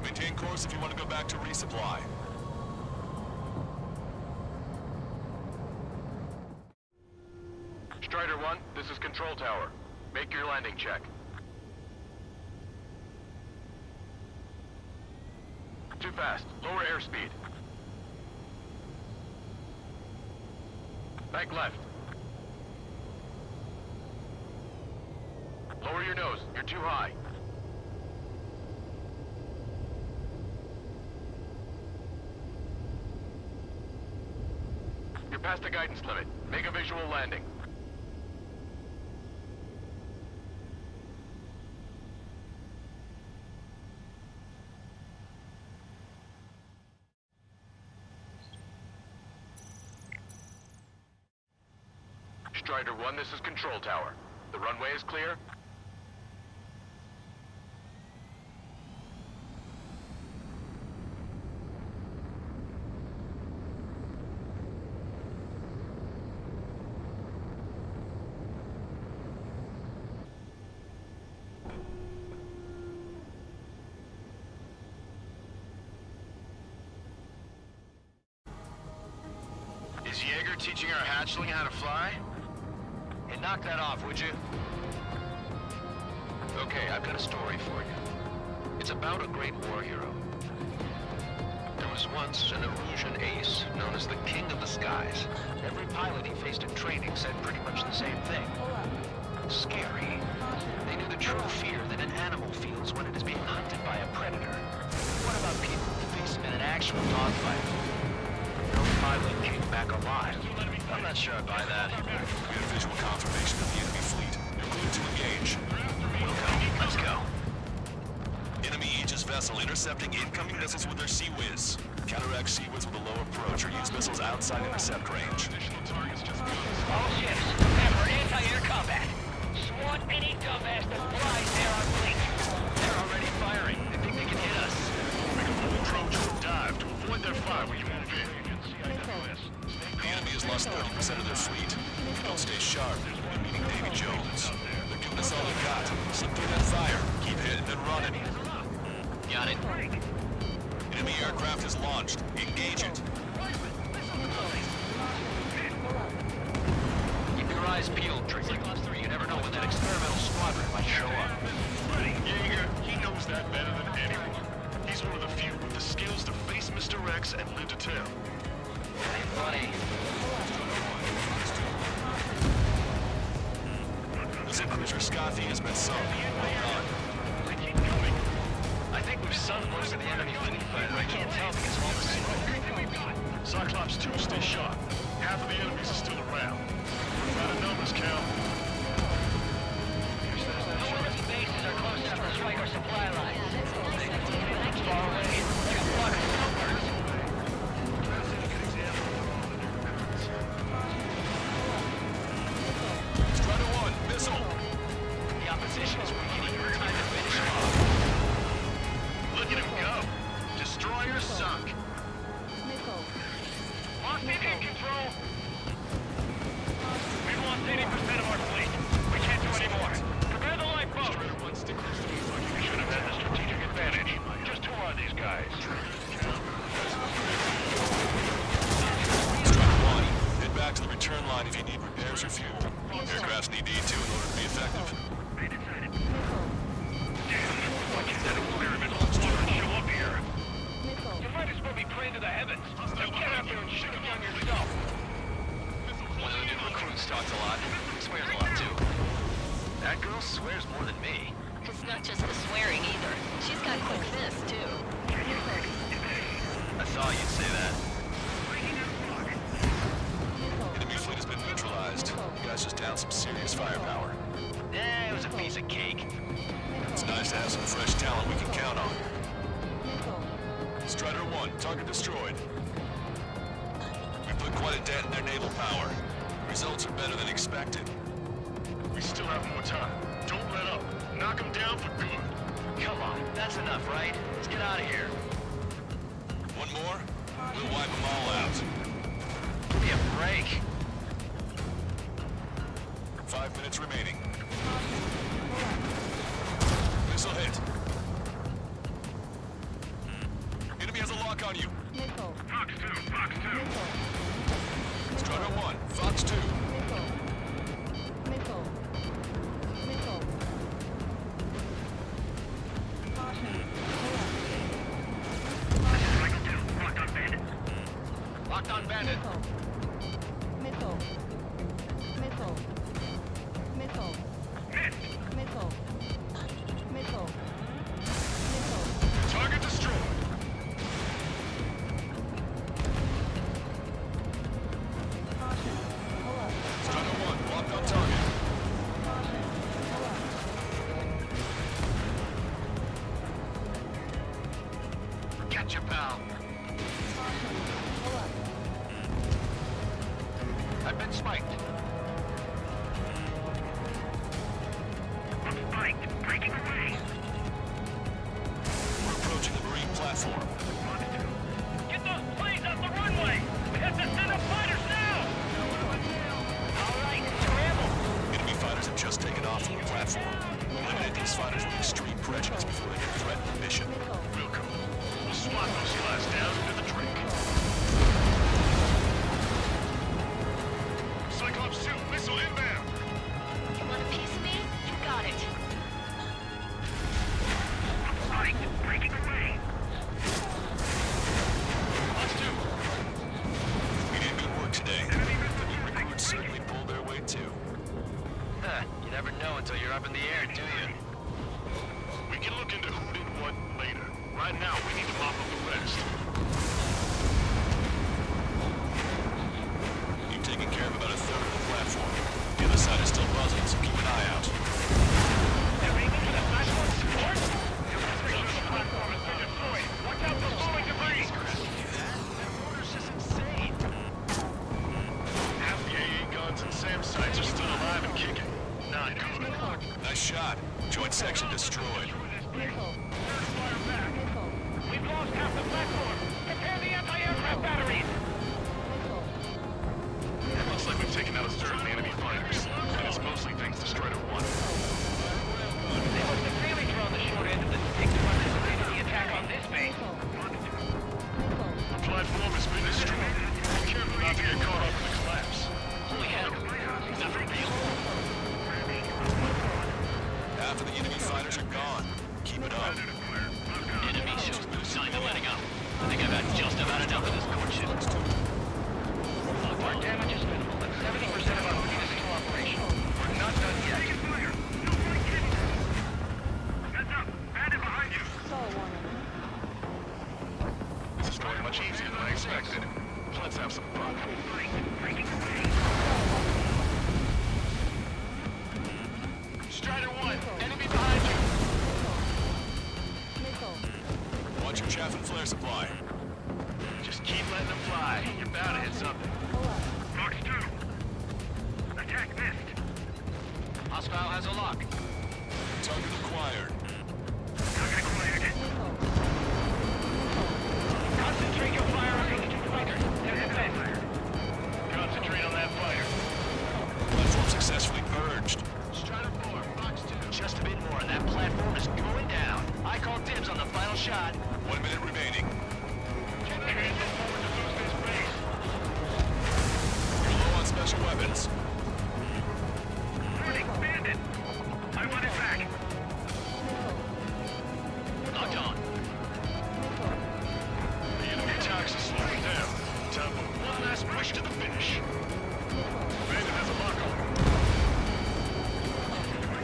Maintain course if you want to go back to resupply. Strider 1, this is Control Tower. Make your landing check. Too fast. Lower airspeed. Bank left. Lower your nose. You're too high. You're past the guidance limit. Make a visual landing. Strider 1, this is Control Tower. The runway is clear? Is Jaeger teaching our hatchling how to fly? Hey, knock that off, would you? Okay, I've got a story for you. It's about a great war hero. There was once an Erusian ace known as the King of the Skies. Every pilot he faced in training said pretty much the same thing. Scary. They knew the true fear that an animal feels when it is being hunted by a predator. What about people who face him in an actual dogfight? No pilot came back alive. I'm not sure I buy that. We have visual confirmation of the enemy fleet. They're clear to engage. We'll go. Let's go. Enemy Aegis vessel intercepting incoming missiles with their Sea Whiz. Counter approach or use missiles outside intercept range. All ships, remember anti-air combat. Swat any dumbass that flies there on blink. They're already firing. They think they can hit us. We can pull approach or dive to avoid their fire when you move in. The enemy has lost 30% of their fleet. If you don't stay sharp, you'll be meeting Davy Jones. They're giving us all they got. Slip through that fire. Keep hitting and running. Got it. Enemy aircraft is launched. Engage it. Keep your eyes peeled, Trigger. You never know when that experimental squadron might show up. Jaeger, he knows that better than anyone. He's one of the few with the skills to face Mr. X and live to tell. Hey, buddy. Missile cruiser Scothy has been sunk. Well done. They keep coming. I think we've sunk most of the enemy fleet, but I can't tell because of all the smoke. Cyclops 2, stay sharp. Half of the enemies are still around. Out of numbers, Cal. No enemy bases are close enough to strike our supply lines. Far away, like a flock of snowbirds. Strider 1, missile. The opposition is weakening. Time to finish them off. Look at him go. Destroyer sunk. Lost in control. We've lost 80% of our fleet. We can't do any more. Prepare the lifeboat. We should have had the strategic advantage. Just who are these guys? Strider 1, head back to the return line if you need repairs or fuel. Aircrafts need E2 in order to be effective. Why can't that experimental squadron show up here? You might as well be praying to the heavens. Now get out there and shoot them down yourself. One of the new recruits talks a lot. Swears a lot, too. That girl swears more than me. It's not just the swearing either. She's got quick fists, too. I thought you'd say that. Enemy fleet has been neutralized. You guys just down some serious firepower. Yeah, it was a piece of cake. It's nice to have some fresh talent we can count on. Strider 1, target destroyed. We put quite a dent in their naval power. Results are better than expected. We still have more time. Don't let up. Knock them down for good. Come on, that's enough, right? Let's get out of here. One more, we'll wipe them all out. Give me a break. 5 minutes remaining. Missile hit. Enemy has a lock on you. Fox 2, Fox 2. Strider 1, Fox 2. Locked on bandit. Target destroyed. Strider 1, locked on target. Gotcha, pal. I've been spiked. I'm spiked. Breaking away. We're approaching the marine platform. Get those planes off the runway. We have to send up fighters now. All right, scramble. Enemy fighters have just taken off from the platform. Eliminate these fighters with extreme prejudice before they can threaten the mission. Real cool. We'll swat those guys down into the drink. Cyclops 2, missile inbound. You want a piece of me? You got it. Spiked. Breaking away. Fox 2. You did good work today. Recruits certainly pulled their weight too. Huh, you never know until you're up in the air, do you? We can look into who did what later. Right now, we need to mop up the rest. You've taken care of about a third of the platform. The other side is still buzzing, so keep an eye out. They're aiming for the platform support. The platform has been destroyed. Watch out for falling debris. That order's just insane. Joint section destroyed. We've lost half the platform. Prepare the anti-aircraft batteries. It looks like we've taken out a third of the enemy fighters, and it's mostly thanks to Strider 1. They must have really drawn the short end of the stick to participate in the attack on this base. The platform has been destroyed. Be careful not to get caught up in the collapse. Holy hell! Is that for real? Half of the enemy fighters are gone. Keep it up. Enemy shows no sign of letting up. I think I've had just about enough of this courtship. Our damage is minimal, but 70% of our fleet is still operational. We're not done yet. Taking fire! Heads up! Bandit behind you! This is going much easier than I expected. Let's have some fun. Strider 1, enemy behind you. Watch your chaff and flare supply. Just keep letting them fly. You're bound to hit something. Fox 2! Attack missed! Hostile has a lock. Target acquired. Target acquired. Concentrate your fire on those two fighters. They're defense. Concentrate on that fighter. Platform successfully purged. Strider 4, Fox 2. Just a bit more and that platform is going down. I call dibs on the final shot. 1 minute remaining. Transit forward to lose this base. You're low on special weapons. Warning, bandit! I want it back. Locked on. The enemy attacks is slowing down. Time for one last push to the finish. Bandit has a lock on.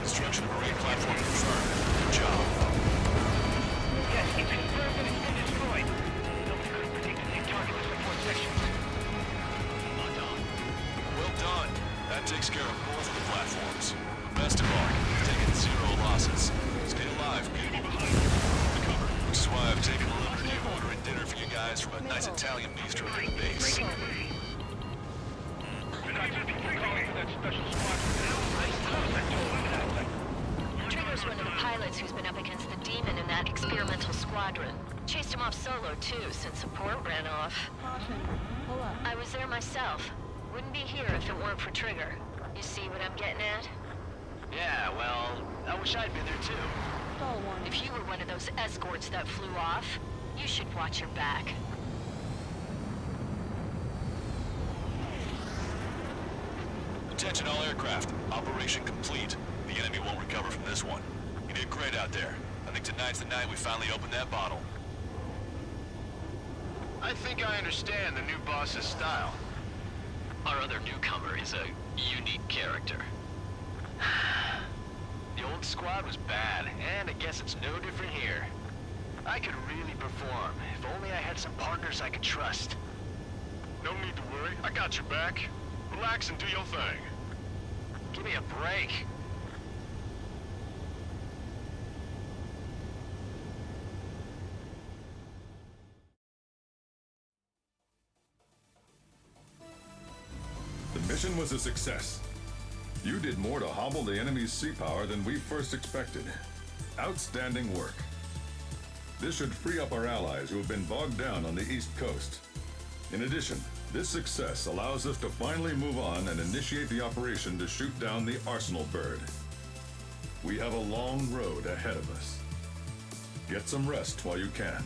Destruction of marine platform confirmed. Good job. Yes, it's confirmed that it's been destroyed. Nobody could have predicted they'd target the support sections. Locked on. Well done. That takes care of both of the platforms. Best of all, you've taken 0 losses. Stay alive, people. Cover. Which is why I've taken the liberty of ordering dinner for you guys from a nice Italian bistro at the base. Trigger's one of the pilots who's been up against the demon in that experimental squadron. Chased him off solo, too, since support ran off. I was there myself. Wouldn't be here if it weren't for Trigger. You see what I'm getting at? Yeah, well, I wish I'd been there too. If you were one of those escorts that flew off, you should watch your back. Attention all aircraft. Operation complete. The enemy won't recover from this one. You did great out there. I think tonight's the night we finally open that bottle. I think I understand the new boss's style. Our other newcomer is a unique character. The old squad was bad, and I guess it's no different here. I could really perform, if only I had some partners I could trust. No need to worry. I got your back. Relax and do your thing. Give me a break. The mission was a success. You did more to hobble the enemy's sea power than we first expected. Outstanding work. This should free up our allies who have been bogged down on the East Coast. In addition, this success allows us to finally move on and initiate the operation to shoot down the Arsenal bird. We have a long road ahead of us. Get some rest while you can.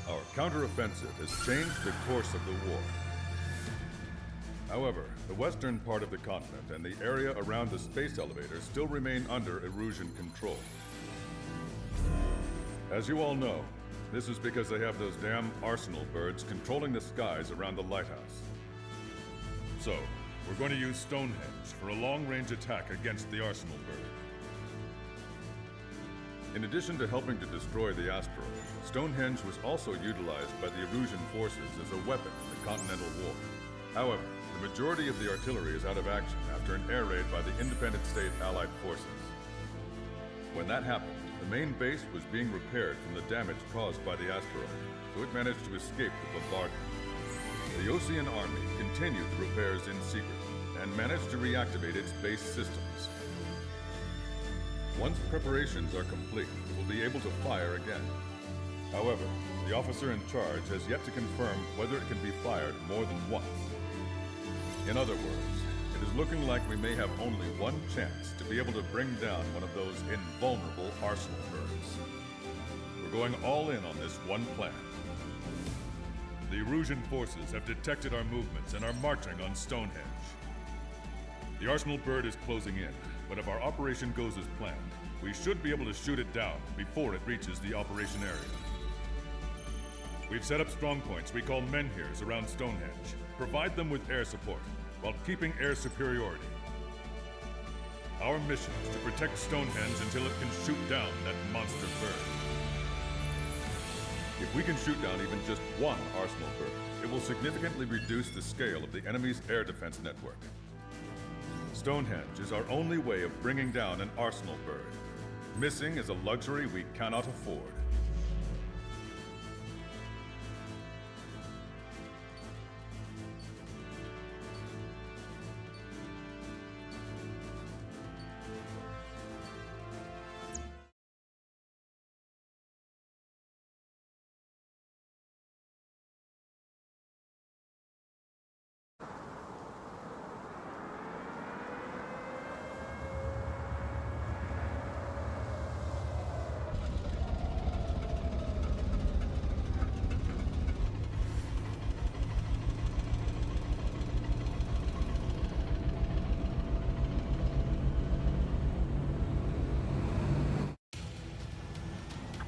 Our counteroffensive has changed the course of the war. However, the western part of the continent and the area around the space elevator still remain under Erusian control. As you all know, this is because they have those damn Arsenal birds controlling the skies around the lighthouse. So, we're going to use Stonehenge for a long-range attack against the Arsenal bird. In addition to helping to destroy the asteroid, Stonehenge was also utilized by the Erusian forces as a weapon in the Continental War. However, the majority of the artillery is out of action after an air raid by the independent state Allied forces. When that happened, The main base was being repaired from the damage caused by the asteroid, so it managed to escape the bombardment. The Osean Army continued the repairs in secret and managed to reactivate its base systems. Once preparations are complete, it will be able to fire again. However, the officer in charge has yet to confirm whether it can be fired more than once. In other words, it is looking like we may have only one chance to be able to bring down one of those invulnerable arsenal birds. We're going all in on this one plan. The Erusian forces have detected our movements and are marching on Stonehenge. The arsenal bird is closing in, but if our operation goes as planned, we should be able to shoot it down before it reaches the operation area. We've set up strong points we call menhirs around Stonehenge. Provide them with air support, while keeping air superiority. Our mission is to protect Stonehenge until it can shoot down that monster bird. If we can shoot down even just one arsenal bird, it will significantly reduce the scale of the enemy's air defense network. Stonehenge is our only way of bringing down an arsenal bird. Missing is a luxury we cannot afford.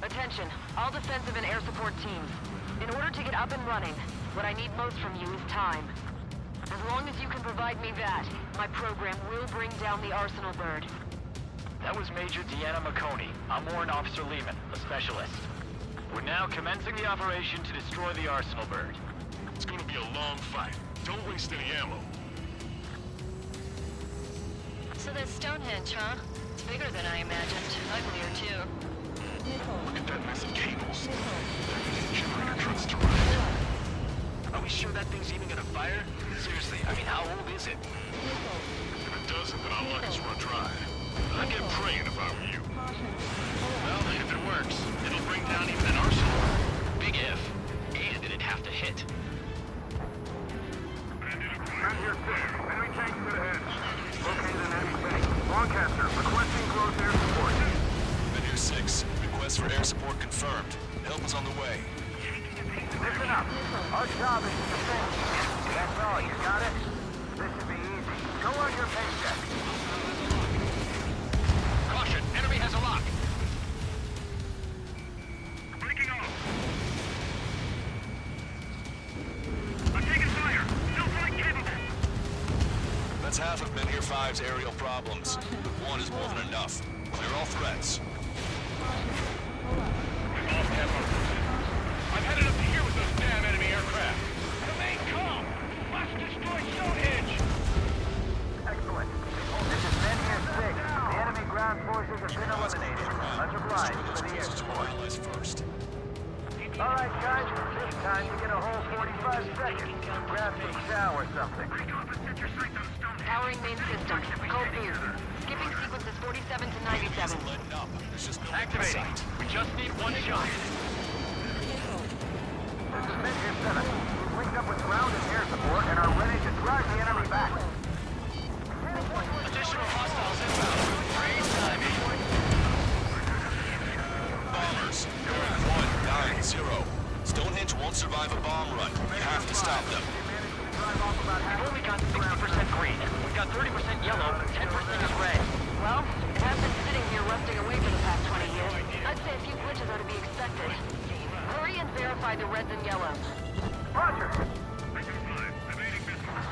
Attention, all defensive and air support teams. In order to get up and running, what I need most from you is time. As long as you can provide me that, my program will bring down the Arsenal bird. That was Major Deanna McConey. I'm Warrant Officer Lehman, a specialist. We're now commencing the operation to destroy the Arsenal bird. It's gonna be a long fight. Don't waste any ammo. So that's Stonehenge, huh? It's bigger than I imagined. Uglier, too. Look at that mess of cables. They're using generator trucks to run it. Are we sure that thing's even gonna fire? Seriously, I mean, how old is it? If it doesn't, then I'll let us run dry. I'd get praying if I were you. Well, if it works, it'll bring down even an Arsenal. Big if. And it'd have to hit. Right here, 6. Enemy tanks to the head. Located an enemy tank. Lancaster, requesting close air support. Menhir 6, request for air support confirmed. Help is on the way. Listen up. Our job is to defend. That's all, you got it? This should be easy. Go on your paycheck. Caution, enemy has a lock. Breaking off. I'm taking fire. Still flight capable. That's half of Menhir 5's aerial problems, but one is more than enough. Clear all threats. I'm headed up to here with those damn enemy aircraft. Remain calm. Must destroy Stonehenge. Excellent. This is Menhir 6. The enemy ground forces have been eliminated. Much obliged for the air support. All right, guys. This time you get a whole 45 seconds. Grab some chow or something. Powering main system. Cold view. Skipping sequences 47 to 97. Activating. We just need one shot. This is Menhir 7. We've linked up with ground and air support and are ready to drive the enemy back. Additional hostiles inbound. Great timing. Bombers, going 190. Stonehenge won't survive a bomb run. You have to stop them. We've only got 60% green. We've got 30% yellow, 10% is red. Well, it has been sitting here rusting away for the past 20 years. I'd say a few glitches are to be expected. Hurry and verify the reds and yellows. Roger.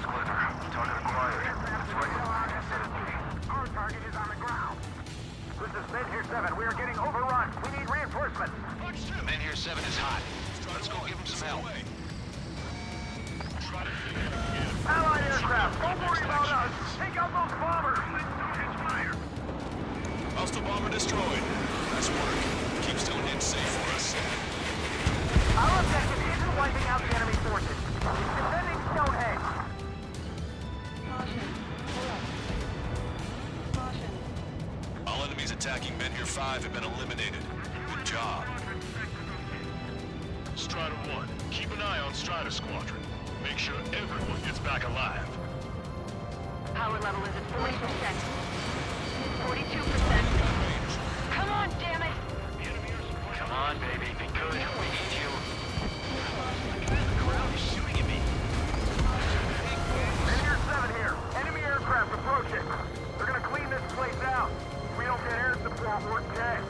Splinter, target acquired. It's right in. Our target is on the ground. This is Menhir 7. We are getting overrun. We need reinforcements. Menhir 7 is hot. Let's go give him some help. Allied aircraft, don't worry about us. Take out those bombers. Hostile bomber destroyed. Nice work. Keep Stonehenge safe for us. Our objective isn't wiping out the enemy forces. It's defending Stonehenge. All enemies attacking Menhir 5 have been eliminated. Good job. Strider 1, keep an eye on Strider Squadron. Make sure everyone gets back alive. Power level is at 40%. 42%. Come on, damn it! Come on, baby. Be good. We need you. The crowd is shooting at me. Menhir 7 here. Enemy aircraft approaching. They're gonna clean this place out. If we don't get air support, we're dead.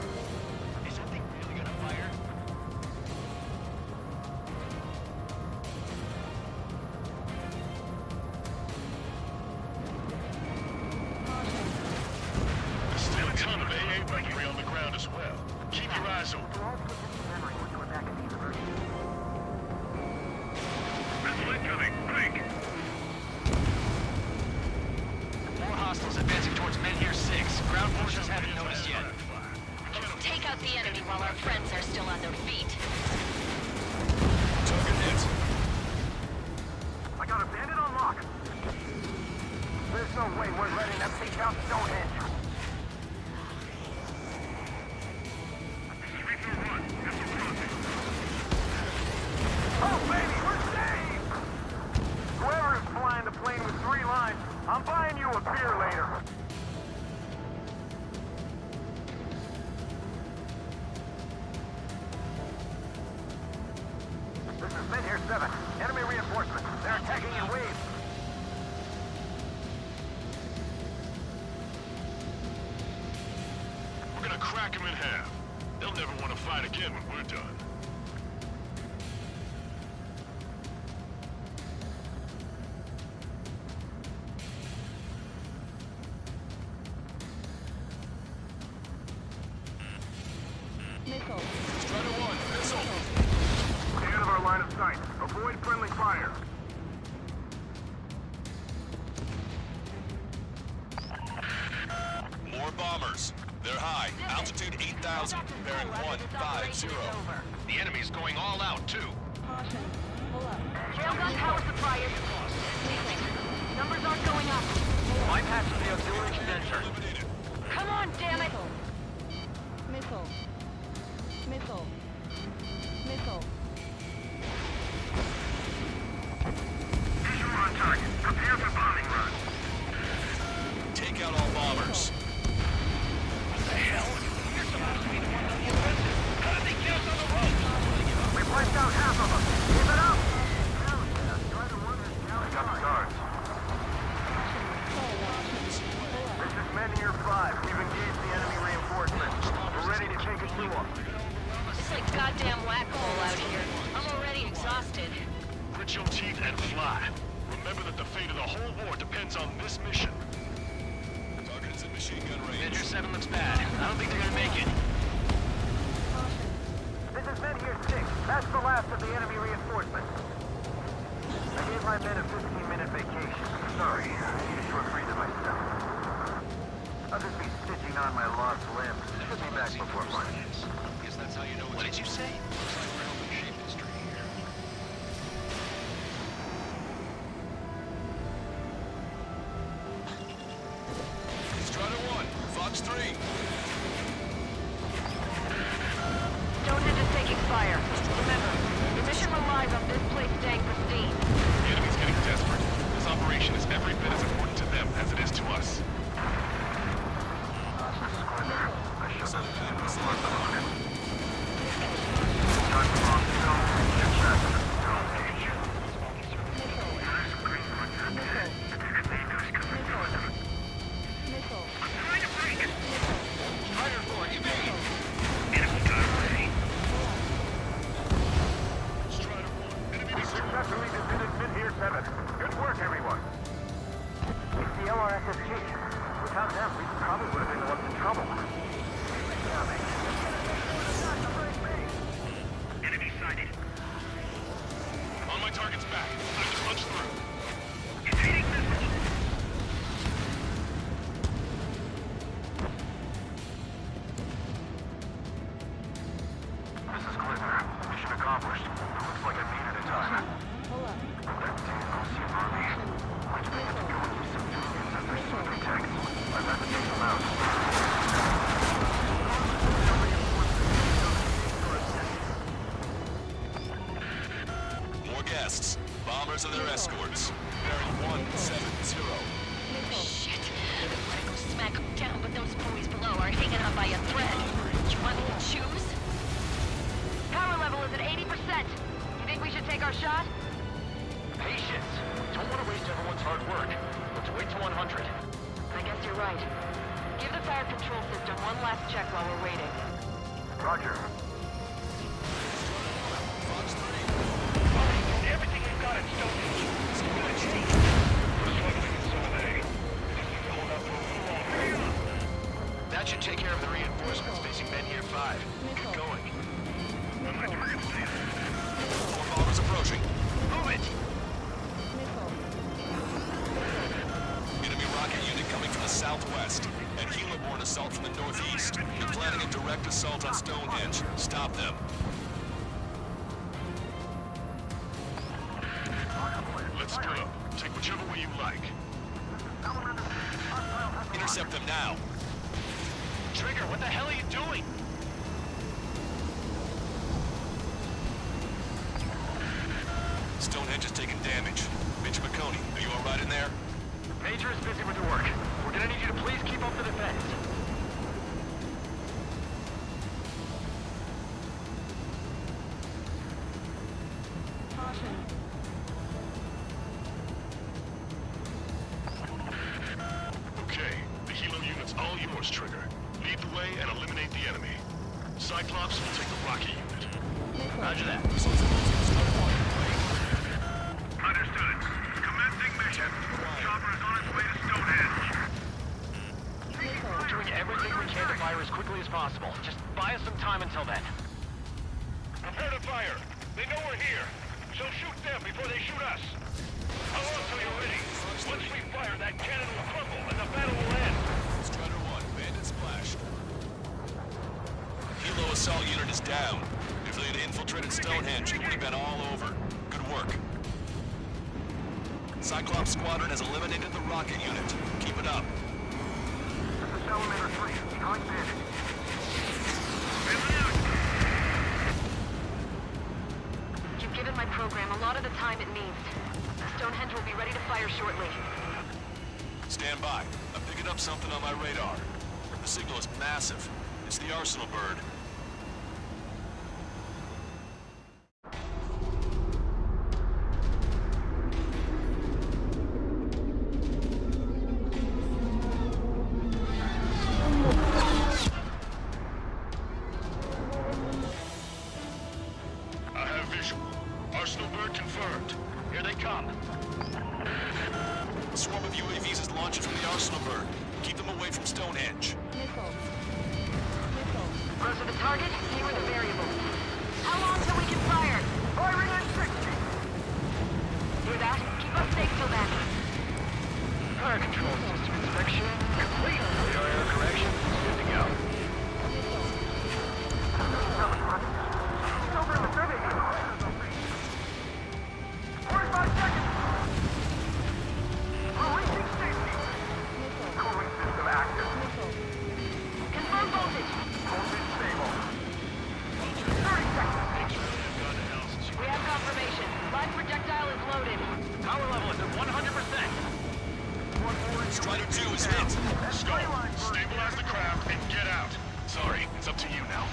Is that thing really gonna fire? There's still a ton of AA weaponry on the ground as well. Keep your eyes open. Missile incoming. Break. More hostiles advancing towards Menhir 6. Ground forces haven't noticed yet. Let's take out the enemy while our friends are still on their feet. Target hit. I got a bandit on lock. There's no way we're letting them take out Stonehenge. Oh, baby, we're saved! Whoever is flying the plane with 3 lines, I'm buying you a beer later. This is Menhir 7. Enemy reinforcements. They're attacking in waves. We're gonna crack them in half. They'll never want to fight again when we're done. Strider 1, missile. Stay out of our line of sight. Avoid friendly fire. More bombers. They're high. Altitude 8,000. Bearing 150. The enemy's going all out, too. Railgun power supply is missing. Numbers aren't going up. Bypassing the auxiliary condenser. Come on, damn it! Missile. Missile. Missile. Visual on target. Prepare for bombing run. Take out all bombers. What the hell? You're supposed to be the one on the offensive. How did they get us on the ropes? We wiped out half of them. Give it up! Hell yeah. Strider 1 is down. I got the guards. This is Menhir 5. We've engaged the enemy reinforcements. We're ready to take it to them. It's like goddamn whack-a-mole out here. I'm already exhausted. Grit your teeth and fly. Remember that the fate of the whole war depends on this mission. Target is in machine gun range. Menhir 7 looks bad. I don't think they're gonna make it. This is Menhir 6. That's the last of the enemy reinforcements. I gave my men a 15-minute vacation. Sorry, I needed to breathe of myself. I'll just be stitching on my lost limbs. Should be back before lunch. Guess that's how you know what did you say? Looks like we're helping shape history here. Strider 1, Fox 3. Stonehenge is taking fire. Remember, the mission relies on this place staying pristine. The enemy's getting desperate. This operation is every bit as important to them as it is to us. Successfully defeated Menhir 7. Good work, everyone. It's the LRSSG. Without them, we probably would have been the ones in trouble. right. Give the fire control system one last check while we're waiting. Roger. Everything we've got at Stonehenge is gonna change. We're struggling in Zone A. We just need to hold out for a little longer. That should take care of the reinforcements facing Menhir 5. Get going. On my target, please. More bombers approaching. Move it! Enemy rocket unit coming from the southwest. And helo-borne assault from the northeast. They're planning a direct assault on Stonehenge. Stop them. Let's split up. Take whichever way you like. Intercept them now. Trigger, what the hell are you doing? Stonehenge is taking damage. Major McConey, are you all right in there? Major is busy with the work. We're gonna need you to please keep up the defense. Caution. Okay, the helo unit's all yours, Trigger. Lead the way and eliminate the enemy. Cyclops will take the rocket unit. Roger that. Understood. Commencing mission. Chopper is on its way to Stonehenge. We're doing everything we can to fire as quickly as possible. Just buy us some time until then. Prepare to fire. They know we're here. So shoot them before they shoot us. How long till you're ready? Once we fire, that cannon will crumble and the battle will end. Strider 1, Bandit Splash. Helo assault unit is down. If they had infiltrated Stonehenge, it would have been all over. Good work. Cyclops Squadron has eliminated the rocket unit. Keep it up. This is Salamander 3. Calling Bandit. You've given my program a lot of the time it needs. Stonehenge will be ready to fire shortly. Stand by. I'm picking up something on my radar. The signal is massive. It's the Arsenal bird. I have visual. Arsenal bird confirmed. Here they come. A swarm of UAVs is launching from the Arsenal bird. Keep them away from Stonehenge. Those are the target, here are the variables. How long till we can fire? Firing at 60! Hear that? Keep us safe till then. Fire control system inspection complete. Radar error correction good to go. Over in the survey. 45 seconds. Releasing safety. Cooling system active. Confirm voltage. Voltage stable. 30 seconds. We have confirmation. Live projectile is loaded. Power level is at 100%. Strider 2 is hit. Skull, stabilize the craft and get out. Sorry, it's up to you now.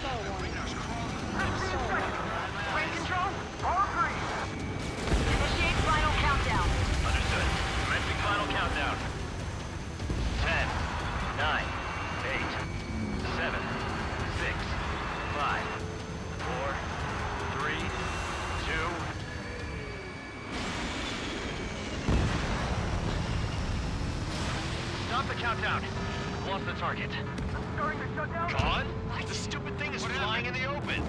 15 seconds. Brain control? All green. Initiate final countdown. Understood. Commencing final countdown. 10, 9, 8, 7, 6, 5, 4, 3, 2. Stop the countdown. We've lost the target. Starting to shut down. Gone? The stupid thing is flying in the open.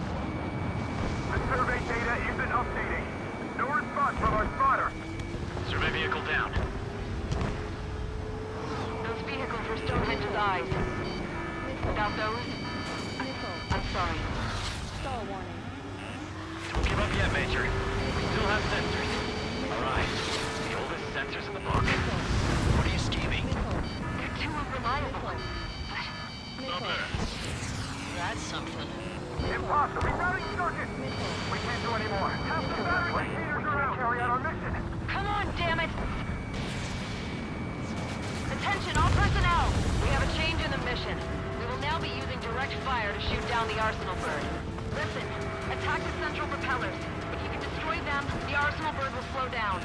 The survey data isn't updating. No response from our spotter. Survey vehicle down. Those vehicles were Stonehenge's eyes. Without those, I'm sorry. Stall warning. Don't give up yet, Major. We still have sensors. All right. The oldest sensors in the book. What are you scheming? They're too unreliable. Not bad. That's something. Impossible. Rerouting circuit. We can't do any more. Half the battery meters are out. Carry out our mission. Come on, damn it! Attention, all personnel! We have a change in the mission. We will now be using direct fire to shoot down the Arsenal bird. Listen, attack the central propellers. If you can destroy them, the Arsenal bird will slow down.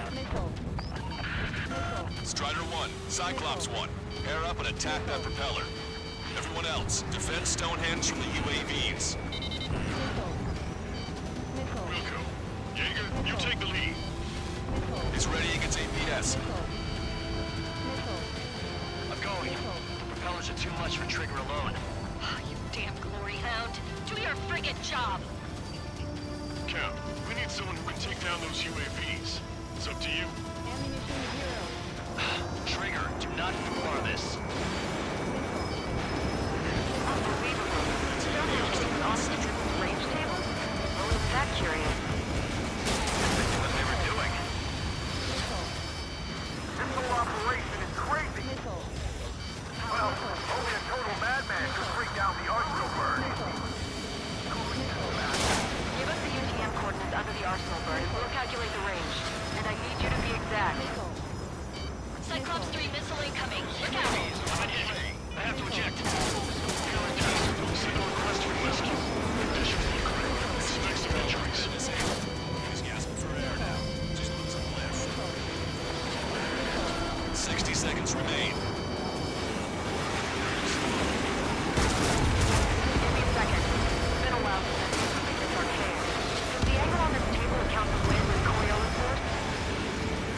Strider 1, Cyclops 1, pair up and attack that propeller. Everyone else, defend Stonehenge from the UAVs. Wilco, Jaeger, you take the lead. It's ready against APS. I'm going. The propellers are too much for Trigger alone. Oh, you damn glory hound. Do your friggin' job. Cap, we need someone who can take down those UAVs. It's up to you. Trigger, do not ignore this. Unbelievable. Don't you think an ostrich with a range table? What was that curious? What they were doing. This whole operation is crazy. Well, only a total madman could bring down the Arsenal bird. Give us the UTM coordinates under the Arsenal bird and we'll calculate the range. And I need you to be exact. Cyclops 3 missile incoming. Look out! I'm in heavy. I have to eject. Don't send a request for rescue. Conditions look critical. Expect some injuries. He's gasping for air now. Just lose a lift. 60 seconds remain. Give me a second. It's been a while since I've seen something this archaic. Does the angle on this table account for wind with Coriolis force?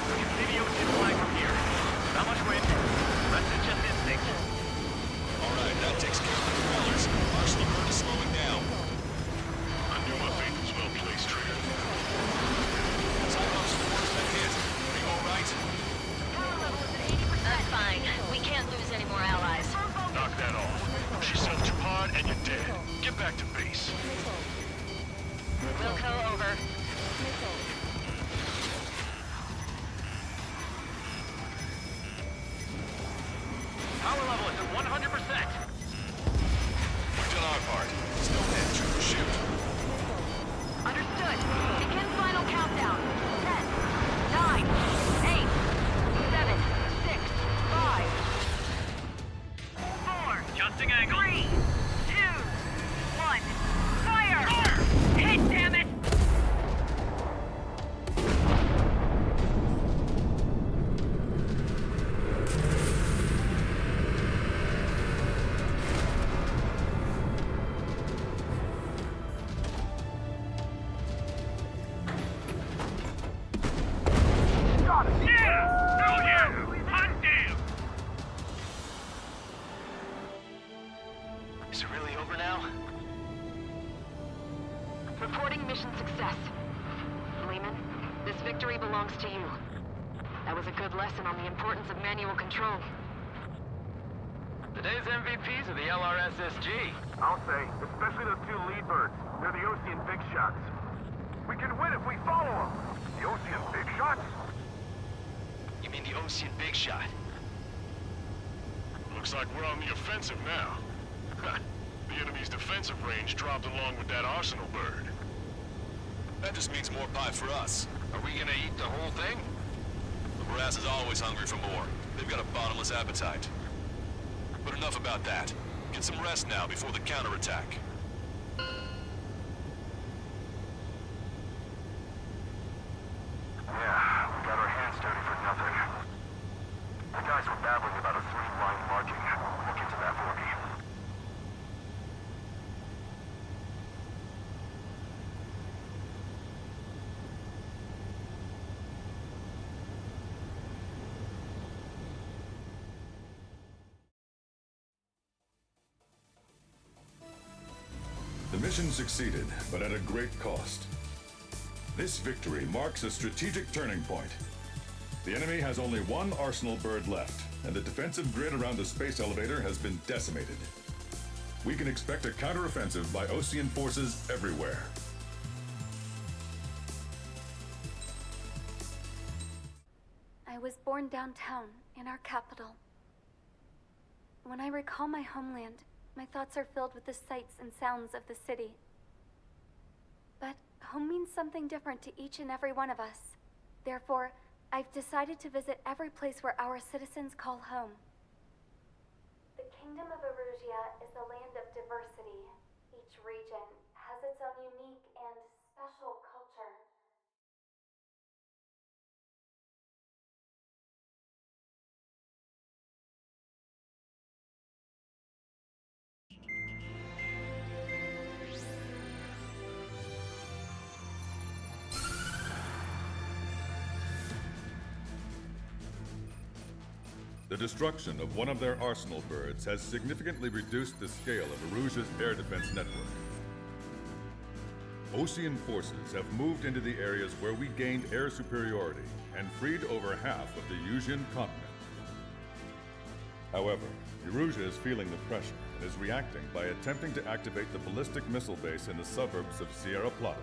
I can see the ocean flying from here. Not much wind. Rest is just instinct. Alright, that takes care of the propellers. Arsenal bird is slowing down. I knew my faith was well placed, Trigger. Cyclops 4's been hit. Are you alright? I'm fine. We can't lose any more allies. Knock that off. She sells too hard and you're dead. Get back to base. Wilco, over. Power level is at 100%. We've done our part. Stonehenge, shoot. Understood. Begin final countdown. 10, 9, 8, 7, 6, 5, 4, Adjusting angle. 3, 2, 1. Fire! Hit, damn it! Got it! Yeah! Hell yeah! Hot damn! Is it really over now? Reporting mission success. Lehman, this victory belongs to you. That was a good lesson on the importance of manual control. Today's MVPs are the LRSSG. I'll say, especially those two lead birds. They're the Ocean Big Shots. We can win if we follow them. The Ocean Big Shots? You mean the Ocean Big Shot? Looks like we're on the offensive now. The enemy's defensive range dropped along with that Arsenal bird. That just means more pie for us. Are we gonna eat the whole thing? The brass is always hungry for more. They've got a bottomless appetite. But enough about that. Get some rest now before the counterattack. Yeah, we got our hands dirty for nothing. The guys were babbling about a three-line marking. Look into that for me. The mission succeeded, but at a great cost. This victory marks a strategic turning point. The enemy has only one Arsenal bird left, and the defensive grid around the space elevator has been decimated. We can expect a counteroffensive by Osean forces everywhere. I was born downtown, in our capital. When I recall my homeland, my thoughts are filled with the sights and sounds of the city. But home means something different to each and every one of us. Therefore, I've decided to visit every place where our citizens call home. The Kingdom of Erusia is a land of diversity. Each region has its own unique and special culture. The destruction of one of their arsenal birds has significantly reduced the scale of Erusia's air defense network. Osean forces have moved into the areas where we gained air superiority and freed over half of the Yusian continent. However, Erusia is feeling the pressure and is reacting by attempting to activate the ballistic missile base in the suburbs of Sierra Plata.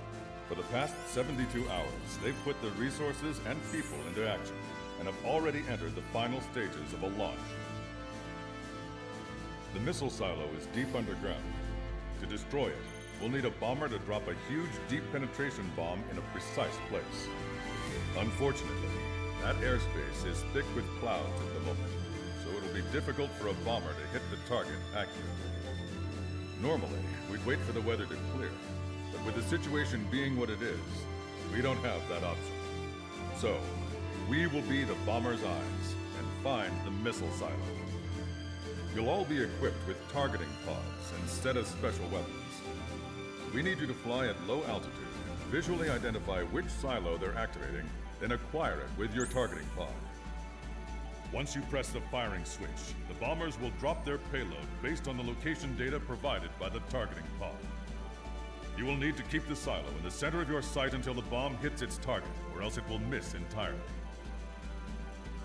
For the past 72 hours, they've put their resources and people into action and have already entered the final stages of a launch. The missile silo is deep underground. To destroy it, we'll need a bomber to drop a huge deep penetration bomb in a precise place. Unfortunately, that airspace is thick with clouds at the moment, so it'll be difficult for a bomber to hit the target accurately. Normally, we'd wait for the weather to clear, but with the situation being what it is, we don't have that option. So, we will be the bomber's eyes and find the missile silo. You'll all be equipped with targeting pods instead of special weapons. We need you to fly at low altitude, visually identify which silo they're activating, then acquire it with your targeting pod. Once you press the firing switch, the bombers will drop their payload based on the location data provided by the targeting pod. You will need to keep the silo in the center of your sight until the bomb hits its target, or else it will miss entirely.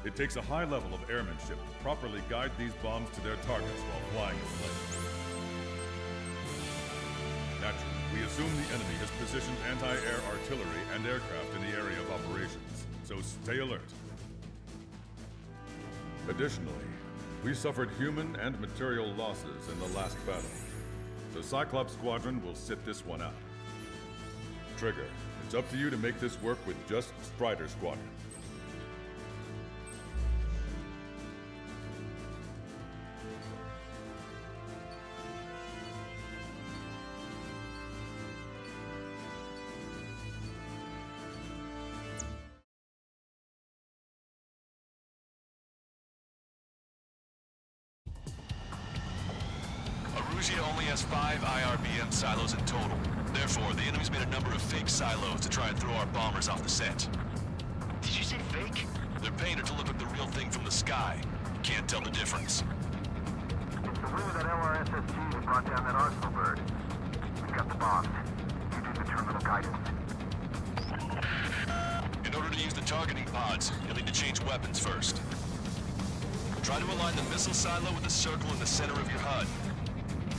It takes a high level of airmanship to properly guide these bombs to their targets while flying in place. Naturally, we assume the enemy has positioned anti-air artillery and aircraft in the area of operations, so stay alert. Additionally, we suffered human and material losses in the last battle. The Cyclops Squadron will sit this one out. Trigger, it's up to you to make this work with just Strider Squadron. Erusia only has 5 IRBM silos in total. Therefore, the enemy's made a number of fake silos to try and throw our bombers off the set. Did you say fake? They're painted to look like the real thing from the sky. Can't tell the difference. It's the wing of that LRSSG that brought down that arsenal bird. We've got the bombs. You do the terminal guidance. In order to use the targeting pods, you'll need to change weapons first. Try to align the missile silo with the circle in the center of your HUD.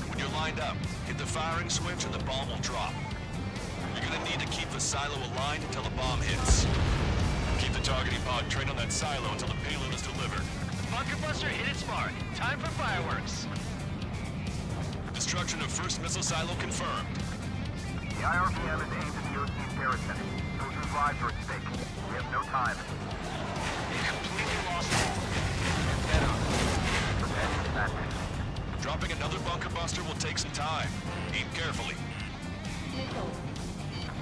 When you're lined up, hit the firing switch and the bomb will drop. You're gonna need to keep the silo aligned until the bomb hits. Keep the targeting pod trained on that silo until the payload is delivered. Bunker Buster hit its mark. Time for fireworks. Destruction of first missile silo confirmed. The IRBM is aimed at the Osean garrison. Soldiers' lives are at stake. We have no time. Completely lost all. Head on. Prepare for that. Dropping another bunker buster will take some time. Aim carefully.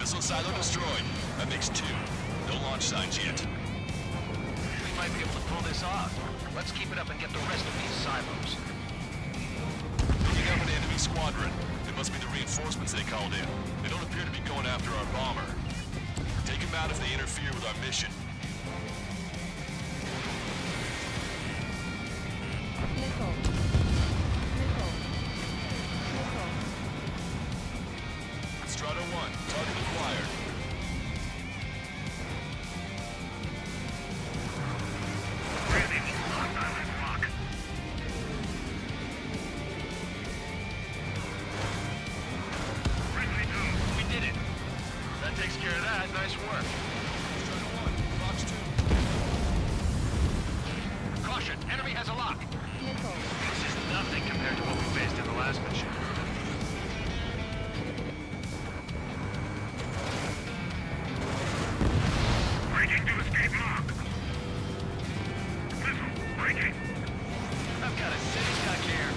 Missile silo destroyed. That makes 2. No launch signs yet. We might be able to pull this off. Let's keep it up and get the rest of these silos. Looking up an enemy squadron. It must be the reinforcements they called in. They don't appear to be going after our bomber. Take them out if they interfere with our mission. Strider 1, target acquired. We did it. That takes care of that. Nice work. Strider 1, Fox 2. Caution, enemy has a lock. This is nothing compared to what we faced in the last mission. Breaking to escape lock. Missile, breaking. I've got a city stuck here.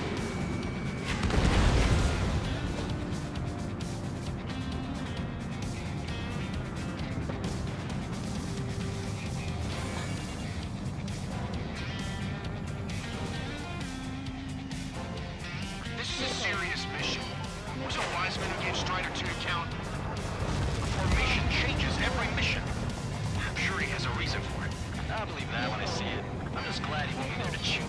This is a serious mission. Was it Wiseman who gave Strider 2 account? The formation changes every mission. I'm sure he has a reason for it. I'll believe that when I see it. I'm just glad he won't be there to cheer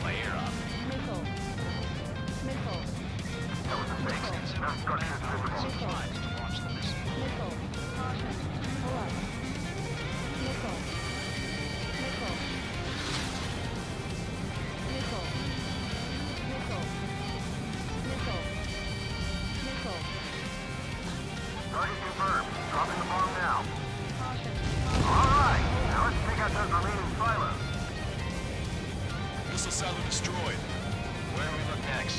missile silo destroyed. Where do we look next?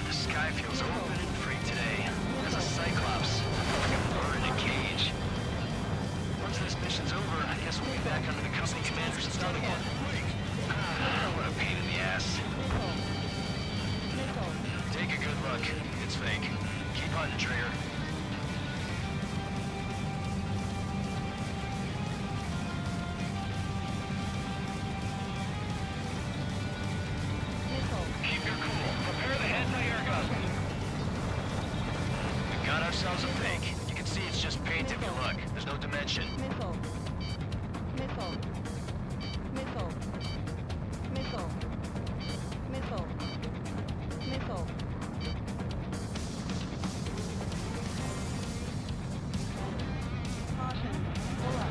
The sky feels open and free today. As a Cyclops, like a bird in a cage. Once this mission's over, I guess we'll be back under the company commander's thumb again. What a pain in the ass. Take a good look. It's fake. Keep hunting, Trigger. Keep your cool. Prepare the anti-air gun. We got ourselves a fake. You can see it's just paint if you look. There's no dimension. Missile. Missile. Missile. Missile. Missile. Missile. Caution. Pull up.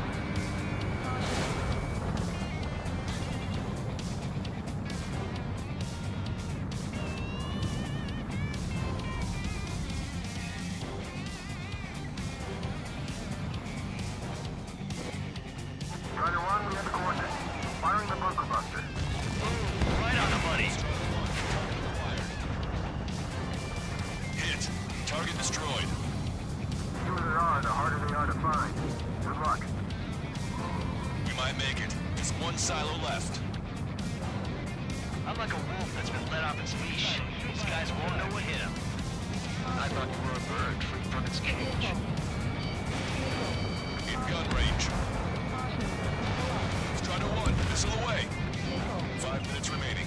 Strider 1, we have the coordinates. Firing the bunker buster. Right on the money. Hit. Target destroyed. The fewer there are, the harder they are to find. Good luck. We might make it. There's one silo left. I'm like a wolf that's been let off its leash. These guys won't know what hit him. I thought you were a bird free from its cage. In gun range. Strider 1, missile away. 5 minutes remaining.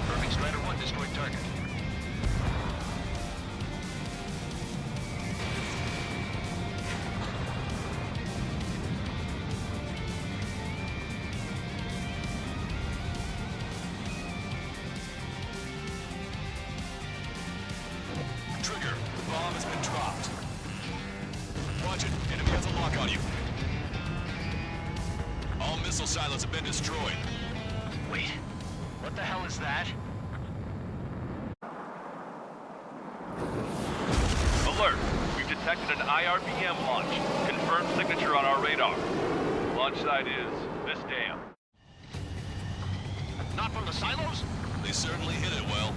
Perfect. Strider 1 destroyed target. Trigger, the bomb has been dropped. Watch it. Enemy has a lock on you. All missile silos have been destroyed. Wait, what the hell is that? Alert! We've detected an IRBM launch. Confirmed signature on our radar. Launch site is this dam. Not from the silos? They certainly hit it well.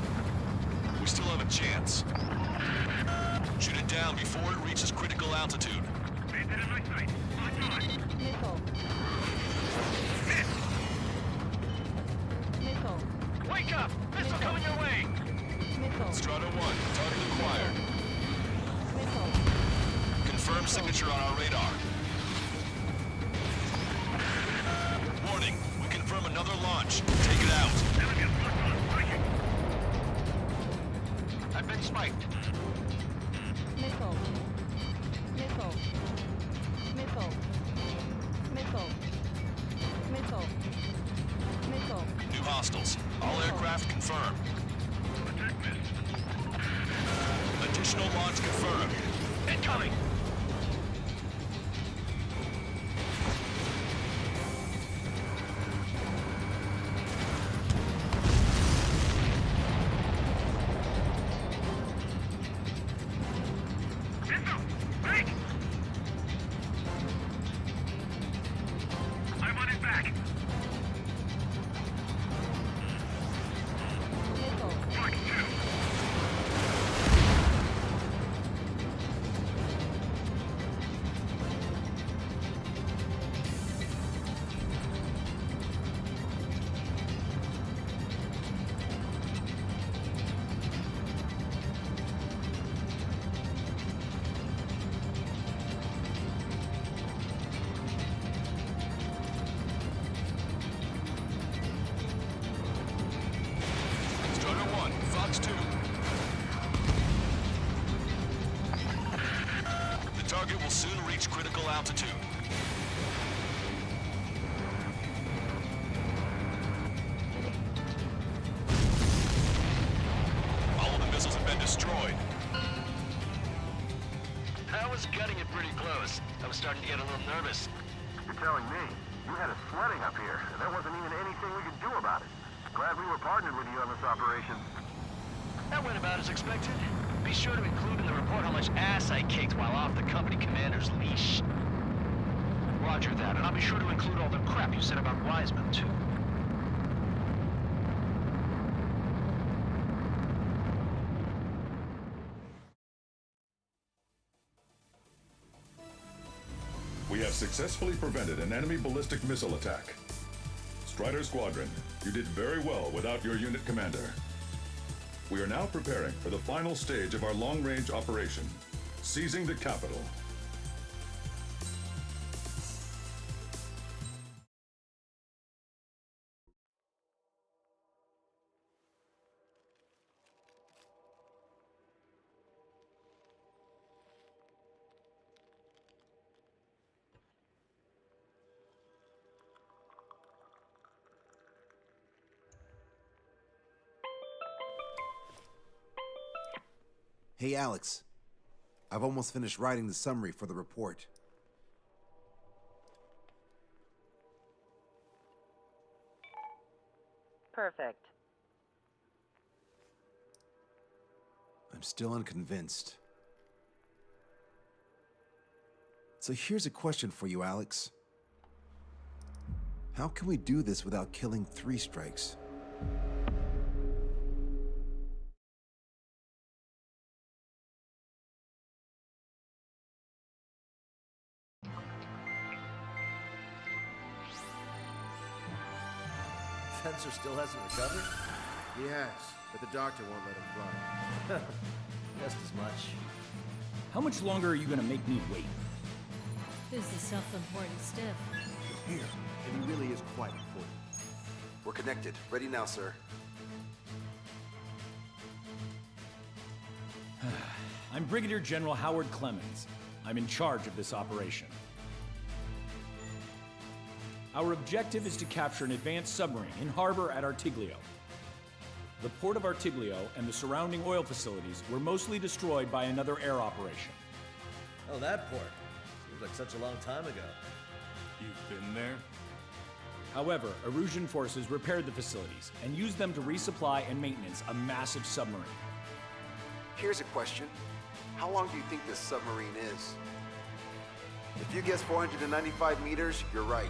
We still have a chance. Shoot it down before it reaches critical altitude. Missile. Missile. Wake up! Missile coming your way! Missile. Strider 1, target acquired. Missile. Confirmed signature on our radar. Warning, we confirm another launch. Take it out. I've been spiked. Missile. Missile. Missile. Missile. Missile. Missile. New hostiles. All aircraft confirmed. Additional launch confirmed. Incoming! I'm on his back. Missile. Mark 2. Strider 1, Fox 2. The target will soon reach critical altitude. All of the missiles have been destroyed. I was gutting it pretty close. I was starting to get a little nervous. You're telling me you had us sweating up here, and there wasn't even anything we could do about it. Glad we were partnered with you on this operation. That went about as expected. Be sure to include in the report how much ass I kicked while off the company commander's leash. Roger that, and I'll be sure to include all the crap you said about Wiseman, too. We have successfully prevented an enemy ballistic missile attack. Strider Squadron, you did very well without your unit commander. We are now preparing for the final stage of our long-range operation, seizing the capital. Hey, Alex. I've almost finished writing the summary for the report. Perfect. I'm still unconvinced. So here's a question for you, Alex. How can we do this without killing 3 strikes? Fencer still hasn't recovered? He has, but the doctor won't let him fly. Just as much. How much longer are you gonna make me wait? Who's the self-important stiff? Here, and he really is quite important. We're connected. Ready now, sir. I'm Brigadier General Howard Clemens. I'm in charge of this operation. Our objective is to capture an advanced submarine in harbor at Artiglio. The port of Artiglio and the surrounding oil facilities were mostly destroyed by another air operation. Oh, that port. Seems like such a long time ago. You've been there? However, Erusian forces repaired the facilities and used them to resupply and maintenance a massive submarine. Here's a question. How long do you think this submarine is? If you guess 495 meters, you're right.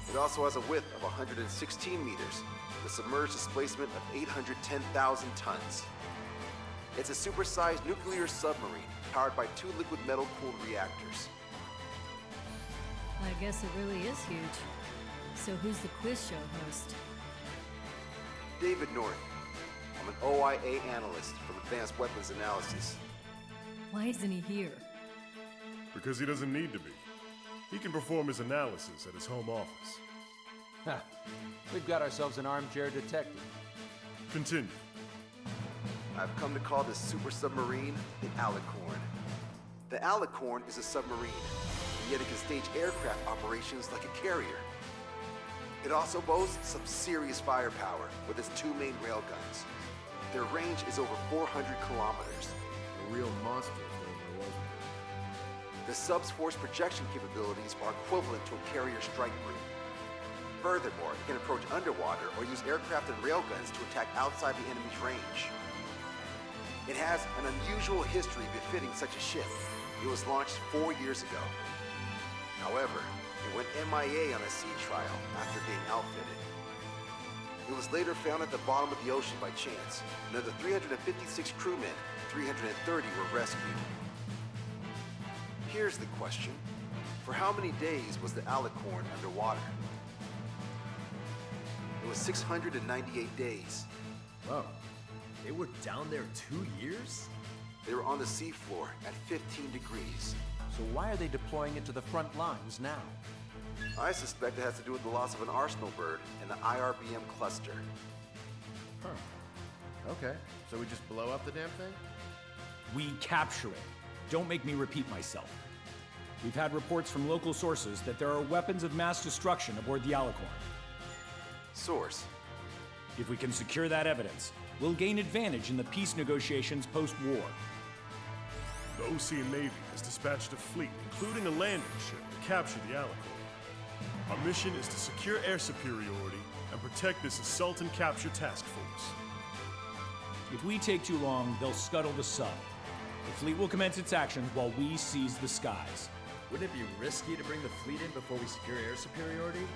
It also has a width of 116 meters, with a submerged displacement of 810,000 tons. It's a supersized nuclear submarine powered by 2 liquid metal-cooled reactors. I guess it really is huge. So who's the quiz show host? David North. I'm an OIA analyst from Advanced Weapons Analysis. Why isn't he here? Because he doesn't need to be. He can perform his analysis at his home office. Ha! We've got ourselves an armchair detective. Continue. I've come to call this super submarine the Alicorn. The Alicorn is a submarine, and yet it can stage aircraft operations like a carrier. It also boasts some serious firepower with its 2 main railguns. Their range is over 400 kilometers. A real monster if there ever was one. The sub's force projection capabilities are equivalent to a carrier strike group. Furthermore, it can approach underwater or use aircraft and railguns to attack outside the enemy's range. It has an unusual history befitting such a ship. It was launched 4 years ago. However, it went MIA on a sea trial after being outfitted. It was later found at the bottom of the ocean by chance, and of the 356 crewmen, 330 were rescued. Here's the question. For how many days was the Alicorn underwater? It was 698 days. Whoa. They were down there 2 years? They were on the seafloor at 15 degrees. So why are they deploying it to the front lines now? I suspect it has to do with the loss of an arsenal bird in the IRBM cluster. Huh. Okay, so we just blow up the damn thing? We capture it. Don't make me repeat myself. We've had reports from local sources that there are weapons of mass destruction aboard the Alicorn. Source? If we can secure that evidence, we'll gain advantage in the peace negotiations post-war. The Ocean Navy has dispatched a fleet, including a landing ship, to capture the Alicorn. Our mission is to secure air superiority and protect this assault and capture task force. If we take too long, they'll scuttle the sub. The fleet will commence its actions while we seize the skies. Wouldn't it be risky to bring the fleet in before we secure air superiority?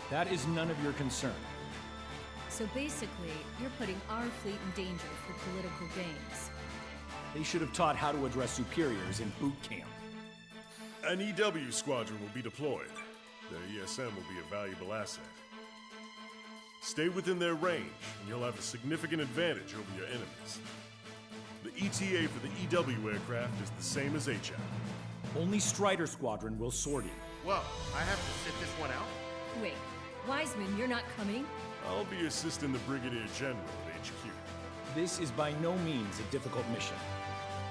That is none of your concern. So basically, you're putting our fleet in danger for political gains. They should have taught how to address superiors in boot camp. An EW squadron will be deployed. Their ESM will be a valuable asset. Stay within their range, and you'll have a significant advantage over your enemies. The ETA for the EW aircraft is the same as HL. Only Strider Squadron will sortie. Whoa, I have to sit this one out? Wait, Wiseman, you're not coming? I'll be assisting the Brigadier General at HQ. This is by no means a difficult mission.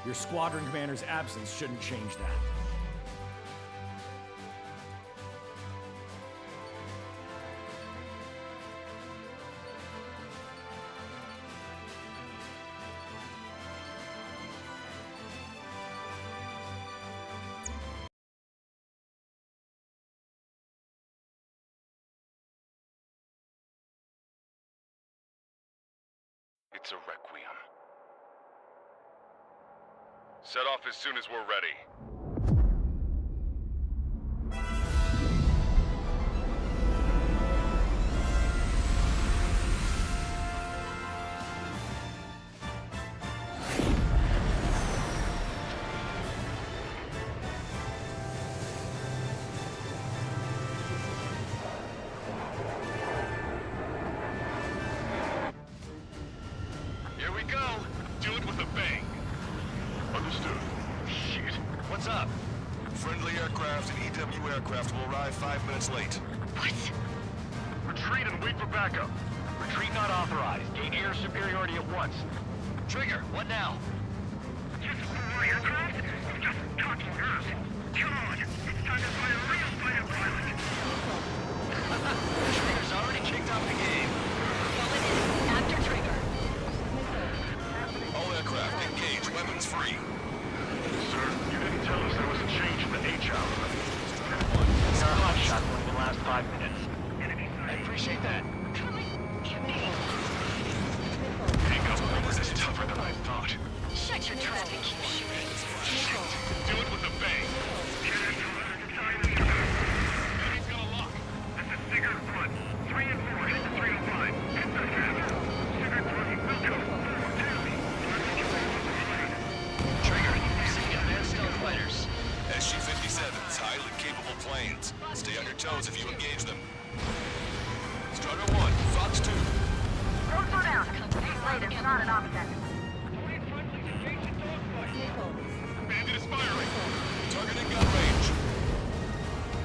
Your squadron commander's absence shouldn't change that. It's a requiem. Set off as soon as we're ready. Here we go. Do it with a bang. Understood. Shit. What's up? Friendly aircraft and EW aircraft will arrive 5 minutes late. What? Retreat and wait for backup. Retreat not authorized. Gain air superiority at once. Trigger, what now? Just four aircraft? Just talking earth. Come on, it's time to find a real fighter pilot. Trigger's already kicked off the game. Going in. After Trigger. All aircraft engage, weapons free. Sir, you didn't tell us there was a change in the H-hour. Our hot shot won't even last 5 minutes. I appreciate that. Hang up, this is tougher than I thought. Shut your trap and keep shooting. Do it with a bang. He's gonna lock. This is Sigurd 1. 3 and 4, head to 305. Head to fast. Sigurd 3, welcome. Trigger, seeing advanced stealth fighters. SG-57s, highly capable planes. Stay on your toes if you engage them. Strider 1, Fox 2. Don't slow down. Late is not an option. Bandit is firing. Target in gun range.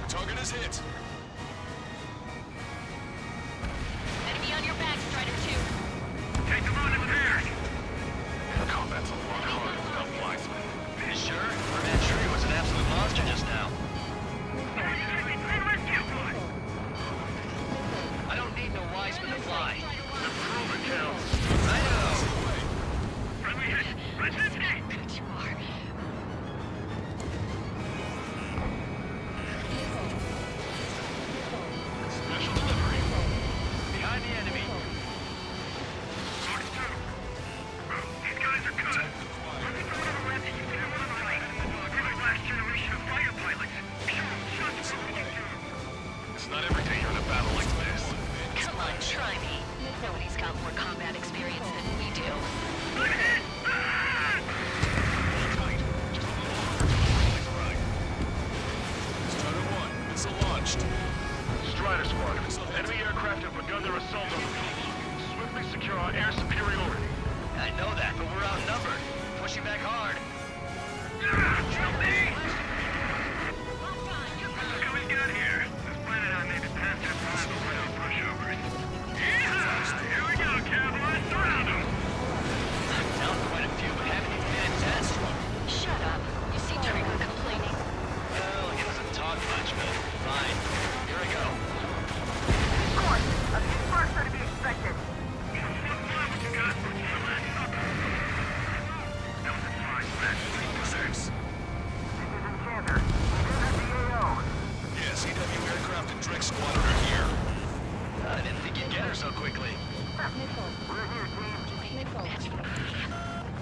Target is hit. Enemy on your back, Strider 2. Take them on in there. Combat's a lot harder without Wiseman. You sure? Our man Trigger was an absolute monster just now. I don't need no Wiseman to fly. Improvement counts. I know. Friendly hit. Brzezinski. Good you are. Special delivery. Behind the enemy. Fox 2. These guys are cut. Looking for one of the Ramses you can have on the right. We're the last generation of fighter pilots. Shots from what you do. It's not every day you're in a battle like this. Come on, try me. Nobody's got more combat experience than we do. I'm hit. Tight. Just a little harder. Right. Strider 1, missile launched. Strider Squadron. Enemy aircraft have begun their assault on the beach. Swiftly secure our air superiority. I know that, but we're outnumbered. Pushing back hard. Help me! Look who we got here. This planet on maybe past that rival without pushovers. Yeehaw! Here we go, cowboys. Surround them! Down quite a few, but haven't even been intense. Shut up. You see Trigger complaining. Well, he doesn't talk much, but fine. Here I go. Of course, a few sparks are to be expected. What you got? That was a fine match. Six.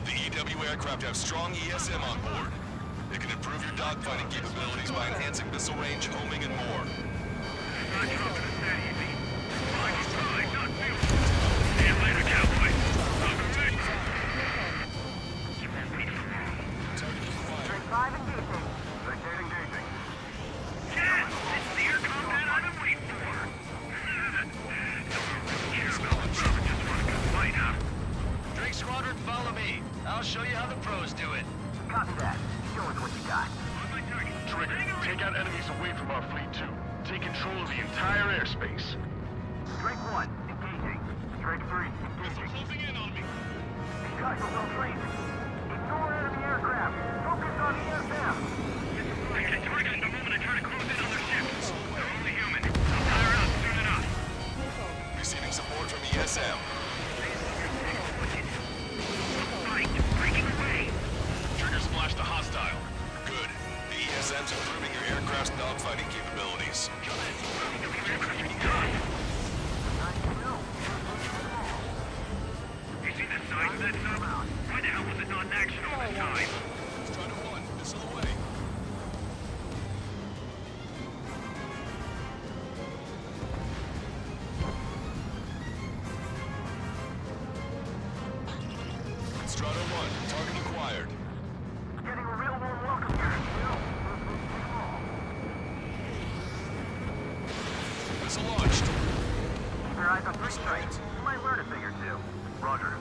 The EW aircraft have strong ESM on board. It can improve your dogfighting capabilities by enhancing missile range, homing, and more. Drake Squadron, follow me. I'll show you how the pros do it. Copy that. Show us what you got. Trigger, take out enemies away from our fleet, too. Take control of the entire airspace. Drake 1, engaging. Drake 3, engaging. Closing in on me. These guys are well trained. Ignore enemy aircraft. Focus on ESM. I can target the moment I try to close in on their ships. They're only human. They'll tire out soon enough. Receiving support from ESM. Breaking away. Trigger splashed a hostile. Good. The ESM's improving your aircraft's dogfighting capabilities. You see the size of that sub? Why the hell was it not in action all this time? Strider 1, missile away. Strider 1, target acquired. Getting a real warm welcome here. Missile launched. Keep your eyes on three strikes. You might learn a thing or two. Roger.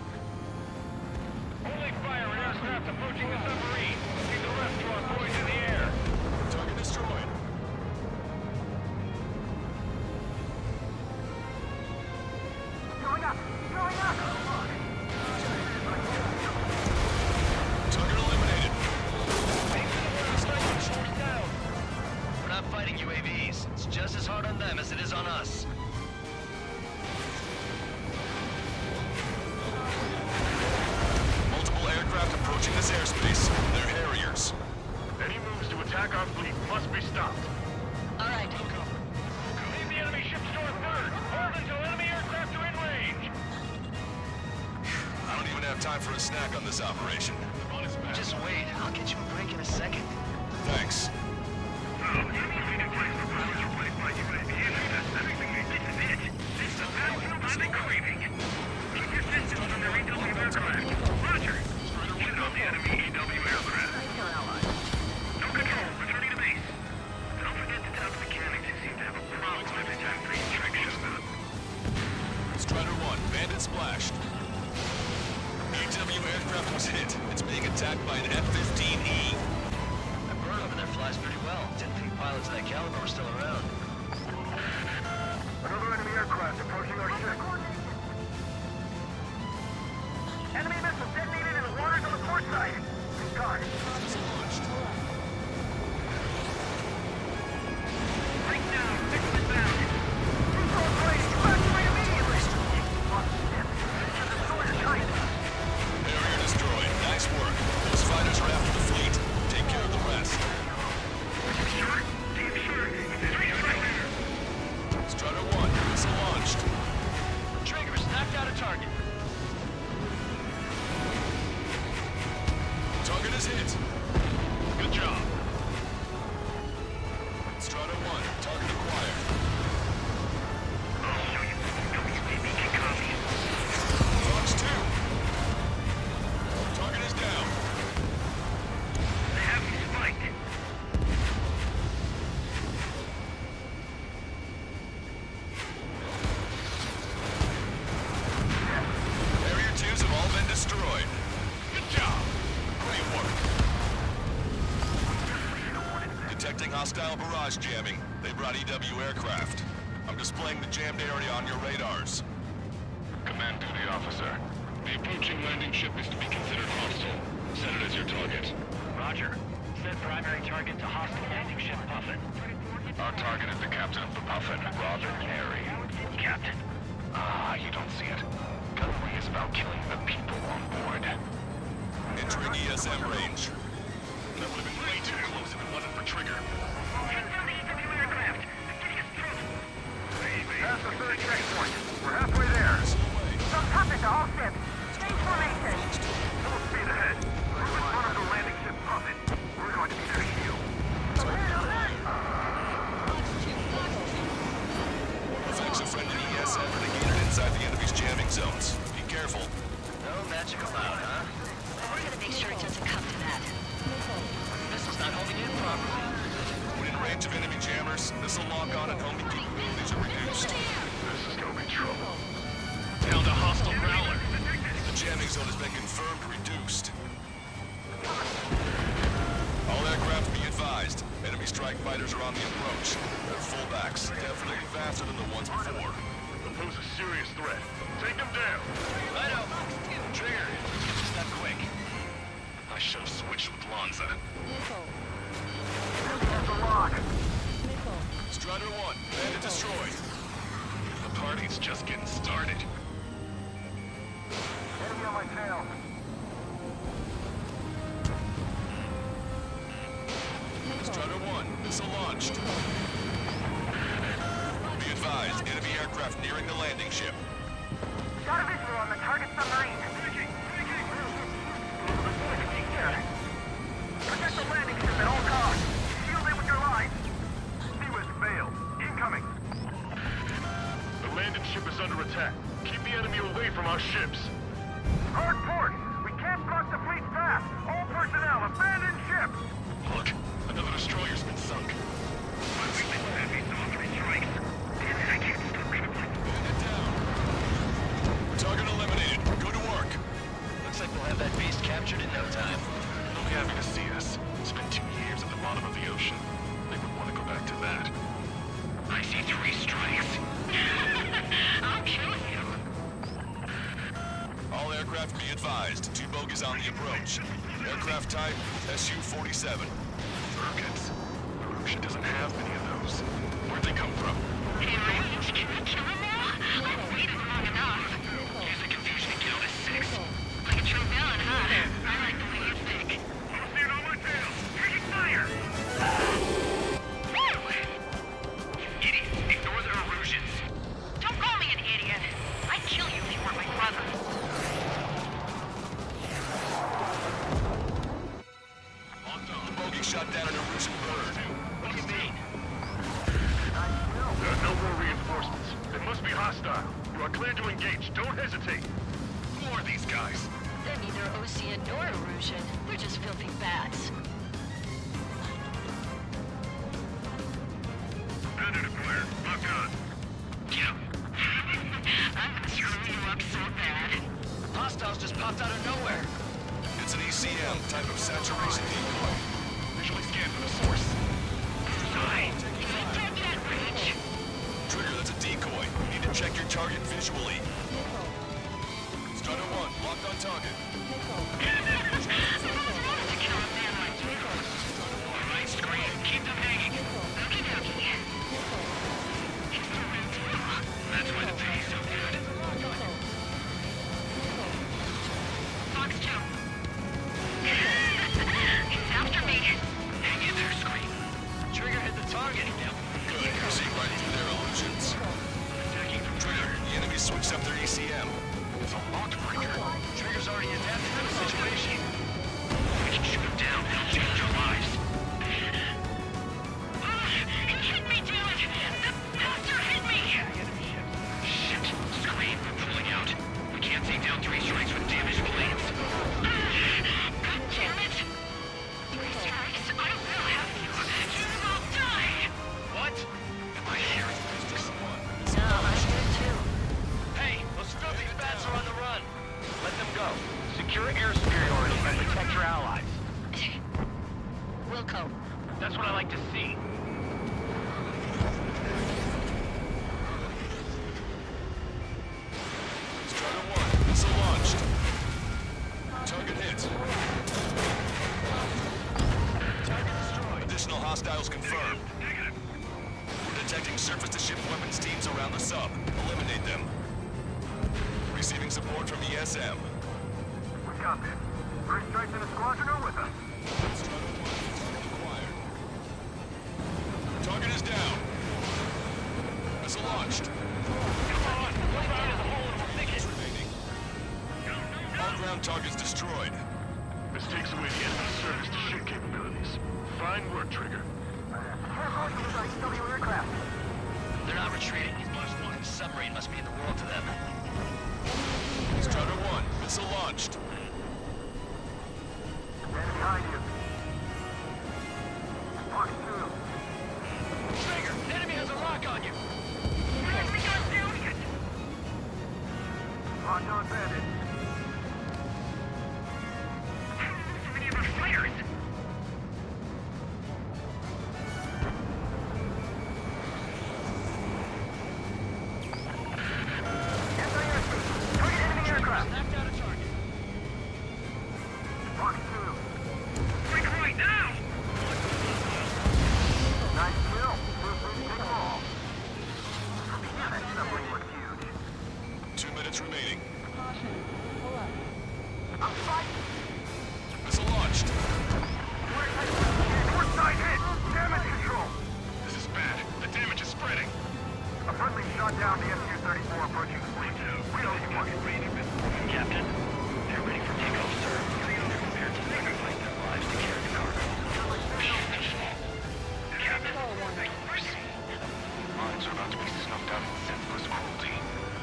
Only fire an aircraft approaching the submarine. Leave the rest to our boys in the air. Target destroyed. Going up! Going up! Target eliminated. We're not fighting UAVs. It's just as hard on them as it is on us. Multiple aircraft approaching this airspace. They're Harriers. Any moves to attack our fleet must be stopped. All right. Leave the enemy ships to our third. Hold until enemy aircraft are in range. I don't even have time for a snack on this operation. Just wait. I'll get you a break in a second. Thanks. This is the battlefield I've been craving. Keep your distance from their EW aircraft. Roger. Get on the enemy EW aircraft. No control. Returning to base. Don't forget to tell the mechanics who seem to have a problem every time these tricks show up. Strider 1, bandit splashed. EW aircraft was hit. It's being attacked by an F-15E. That bird over there flies pretty well. Didn't think pilots of that caliber were still around. Another enemy aircraft approaching our ship. Enemy missile detonated in the waters on the port side. Good God. Break down. Missile inbound. Control plane, evacuate immediately. Lost ship. This is destroyer tight. Harrier destroyed. Nice work. Those fighters are after the fleet. Take care of the rest. Strider 1, missile launched. Triggers, knocked out a target. Target is hit. Good job. Strider 1, target acquired. I'll show you WDB can copy. Fox 2. Target is down. They have me spiked. Harrier 2s have all been destroyed. Good job. Great work. Detecting hostile barrage jamming. They brought EW aircraft. I'm displaying the jammed area on your radars. Command duty officer. The approaching landing ship is to be considered hostile. Set it as your target. Roger. Set primary target to hostile landing ship Puffin. Our target is the captain of the Puffin, Robin Airy. Captain. Ah, you don't see it. Gunnery is about killing the people on board. Entering ESM range. That would have been way too close if it wasn't for Trigger. That's the third checkpoint. We're halfway there. Some traffic to all ships. Stay for me. missile lock-on and homing capabilities are reduced. This is gonna be trouble. Down to hostile Growler. The jamming zone has been confirmed reduced. All aircraft be advised. Enemy strike fighters are on the approach. They're fullbacks, definitely faster than the ones before. They'll pose a serious threat. Take them down. Righto. Trigger. Just not quick. I should have switched with Lanza. Strider 1, bandit destroyed. The party's just getting started. Enemy on my tail. Strider 1, missile launched. Be advised, enemy aircraft nearing the landing ship. Got a visual on the target submarine. Protect the landing ship at all costs. Shield it with your line. Seawiz failed. Incoming. The landing ship is under attack. Keep the enemy away from our ships. Hard port. We can't block the fleet's path. All personnel, abandon ship. Look, another destroyer's been sunk. My weakness is heavy, so I'll give it strikes. Damn it, I can't stop crippling. Bandit down. Target eliminated. Go to work. Looks like we'll have that beast captured in no time. They'll be happy to see us. It's been 2 years at the bottom of the ocean. They would want to go back to that. I see 3 strikes. I'll kill him. All aircraft be advised. 2 bogies on the approach. Aircraft type, Su-47. Perkins. Marusha doesn't have many of those. Where'd they come from? Hey, Range, can I kill him now? I've waited long enough. Use the confusion to kill this 6. Like a true villain, huh? I like the way you think. I'll see it on my tail. Taking fire! Woo! You idiot. Ignore the erosions. Don't call me an idiot. I'd kill you if you weren't my brother. The bogey shot down an Erusian bird. What do you mean? There are no more reinforcements. They must be hostile. You are cleared to engage. Don't hesitate. Who are these guys? They're neither Osean nor Erusian. They're just filthy bats. Bandit acquired. Lock on. Yep. I'm screwing you up so bad. Hostiles just popped out of nowhere. It's an ECM, type of saturation decoy. Visually scan for the source. Fine. Can I get that, Range? Trigger, that's a decoy. You need to check your target visually. Strider 1, locked on target. Alright, Scream. Keep them hanging. Okie dokie. Instruments. That's why the pay's so good. Fox 2. It's after me. Hang in there, Scream. Trigger hit the target. Good, you're seeing right through their illusions. Attacking from Trigger, the enemy switched up their ECM. It's a locked breaker. Trigger's already adapted to the situation. We can shoot him down. It'll change our lives. He hit me, damn it! The bastard hit me! Shit. Scream. Pulling out. We can't take down 3 strikes with damaged planes. God damn it! 3 strikes? I will have you. You will die! What? Am I hearing this? No, I'm here too. Hey, those filthy bats are on the run. Let them go. Secure air superiority and protect your allies. Wilco. That's what I like to see. Strider 1, missile launched. Target hit. Target destroyed. Additional hostiles confirmed. We're detecting surface-to-ship weapons teams around the sub. Eliminate them. Receiving support from ESM. We got this. 3 strikes in a squadron are with us. Strider 1, target acquired. Target is down. Missile launched. Come on! We're down in the hole in the thicket. Remaining. All ground targets destroyed. This takes away the enemy's surface-to-ship capabilities. Fine work, Trigger. Careful, you look like EW aircraft. They're not retreating. The submarine must be in the world to them. Strider 1, missile launched. Stand behind you. Fox 2. Trigger, enemy on bandits. So many of our fighters. Target enemy aircraft. Knocked out a target. Fox 2. Break right now! Nice kill. Take them all. Man, that submarine was huge. 2 minutes remaining. I'm fighting. Missile launched. Port side hit. Damage control. This is bad. The damage is spreading. A friendly shot down the SU-34 approaching the fleet. We owe you one. Captain, they're ready for takeoff, sir. They're prepared to sacrifice their lives to carry the cargo. Captain, Minds are about to be snuffed out in senseless cruelty.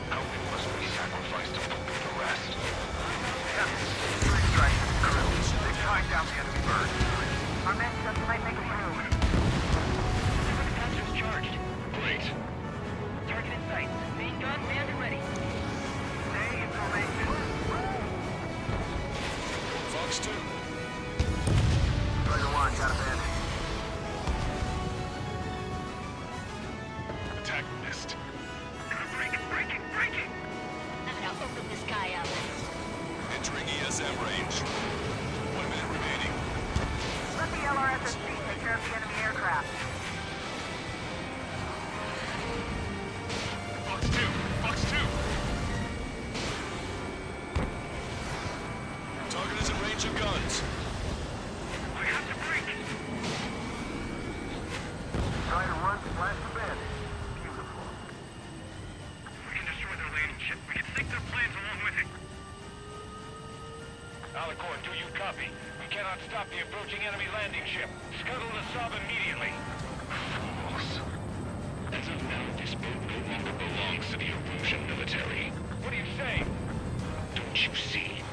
How must we sacrifice to fulfill the rest? Captain, three strikes to the crew. They tied down the enemy bird. Our men just might make it through. Pacific Panthers charged. Great. Target in sight. Main gun manned and ready. Stay in formation. Fox 2. Strider 1, got a bandit. Attack missed. Breaking! I'm gonna open this guy up. Entering ESM range. 1 minute remaining. Let the LRSSC take care of the enemy aircraft. Fox 2! Fox 2! Target is in range of guns. We have to break! Try to run splash the bandit. Beautiful. We can destroy their landing ship. We can sink their planes along with it. Alicorn, do you copy? We cannot stop the approaching enemy landing ship. Scuttle the sub immediately. Fools. As of now, this boat no longer belongs to the Erusian military. What do you say? Don't you see?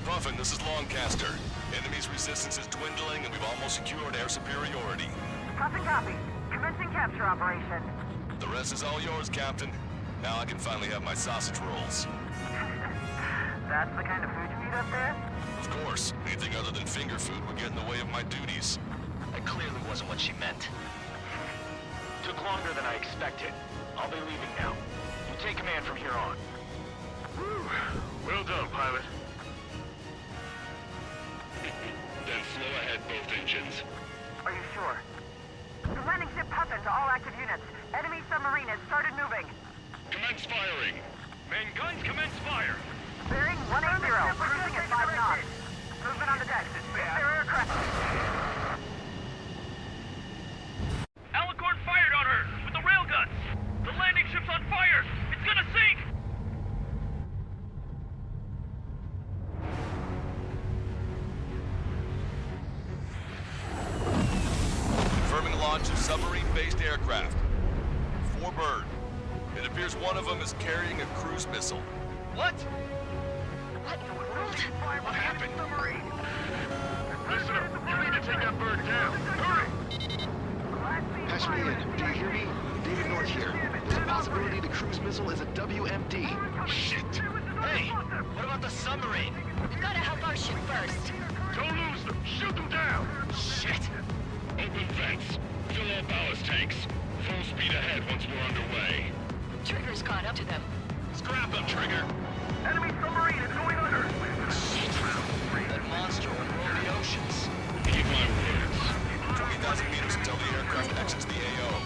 Puffin, this is Longcaster. Enemy's resistance is dwindling and we've almost secured air superiority. Puffin copy. Commencing capture operation. The rest is all yours, Captain. Now I can finally have my sausage rolls. That's the kind of food you eat up there? Of course, anything other than finger food would get in the way of my duties. That clearly wasn't what she meant. Took longer than I expected. I'll be leaving now. You take command from here on. Well done, pilot. Then slow ahead both engines. Are you sure? The landing ship Puffin to all active units. Enemy submarine has started moving. Commence firing. Main guns commence fire. Bearing 180, cruising at 5 knots. Movement on the deck. Their aircraft. Alicorn fired on her with the railguns. The landing ship's on fire. It's gonna sink. Confirming launch of submarine-based aircraft. 4 bird. It appears one of them is carrying a cruise missile. What? What in the world? What happened? Listener, you need to take that bird down. Hurry! Patch me in. Do you hear me? David North here. There's a possibility the cruise missile is a WMD. Shit! Hey, what about the submarine? We've gotta help our ship first. Don't lose them! Shoot them down! Shit! Open vents. Fill all ballast tanks. Full speed ahead once we're underway. Trigger's caught up to them. Scrap them, Trigger! Enemy submarine is going under. That monster will roll the oceans. Heed my words. 20,000 meters until the aircraft exits the AO.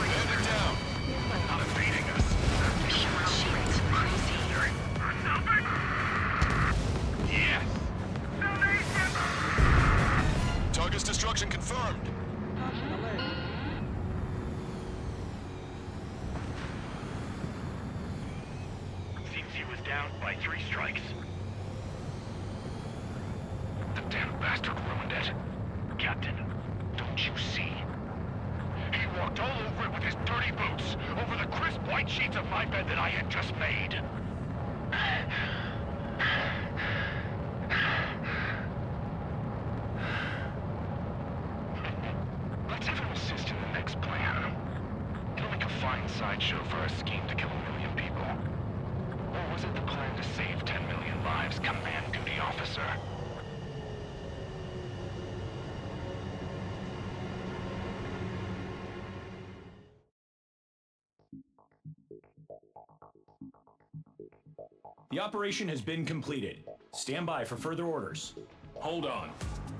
Bandit down! Not evading us. Yes! Target's destruction confirmed. Seems he was down by 3 strikes. The damn bastard ruined it. Captain, don't you see? He walked white sheets of my bed that I had just made. Let's have him assist in the next plan. It'll make a fine sideshow for our scheme to kill 1 million people. Or was it the plan to save 10 million lives, Command Duty Officer? The operation has been completed. Stand by for further orders. Hold on.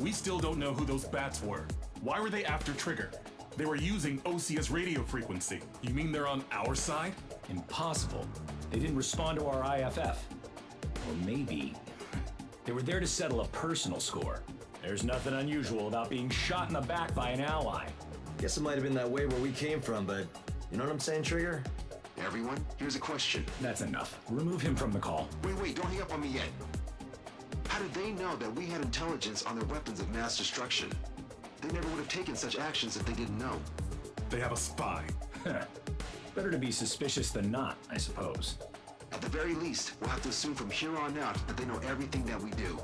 We still don't know who those bats were. Why were they after Trigger? They were using Osia's radio frequency. You mean they're on our side? Impossible. They didn't respond to our IFF. Or maybe they were there to settle a personal score. There's nothing unusual about being shot in the back by an ally. Guess it might have been that way where we came from, but you know what I'm saying, Trigger? Everyone, here's a question. That's enough. Remove him from the call. Wait, don't hang up on me yet. How did they know that we had intelligence on their weapons of mass destruction? They never would have taken such actions if they didn't know. They have a spy. Better to be suspicious than not, I suppose. At the very least, we'll have to assume from here on out that they know everything that we do.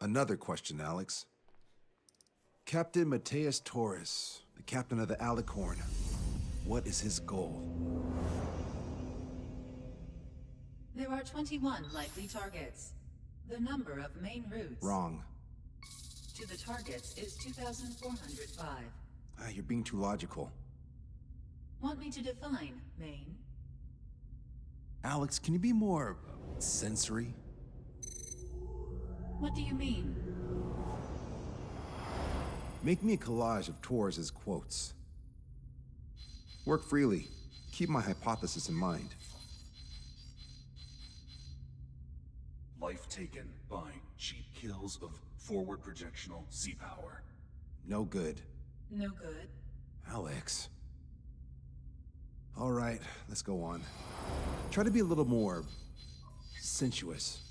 Another question, Alex. Captain Mateus Torres, the captain of the Alicorn. What is his goal? There are 21 likely targets. The number of main routes Wrong. to the targets is 2,405. You're being too logical. Want me to define main? Alex, can you be more sensory? What do you mean? Make me a collage of Torres' quotes. Work freely. Keep my hypothesis in mind. Life taken by cheap kills of forward projectional sea power. No good. No good. Alex. All right, let's go on. Try to be a little more sensuous.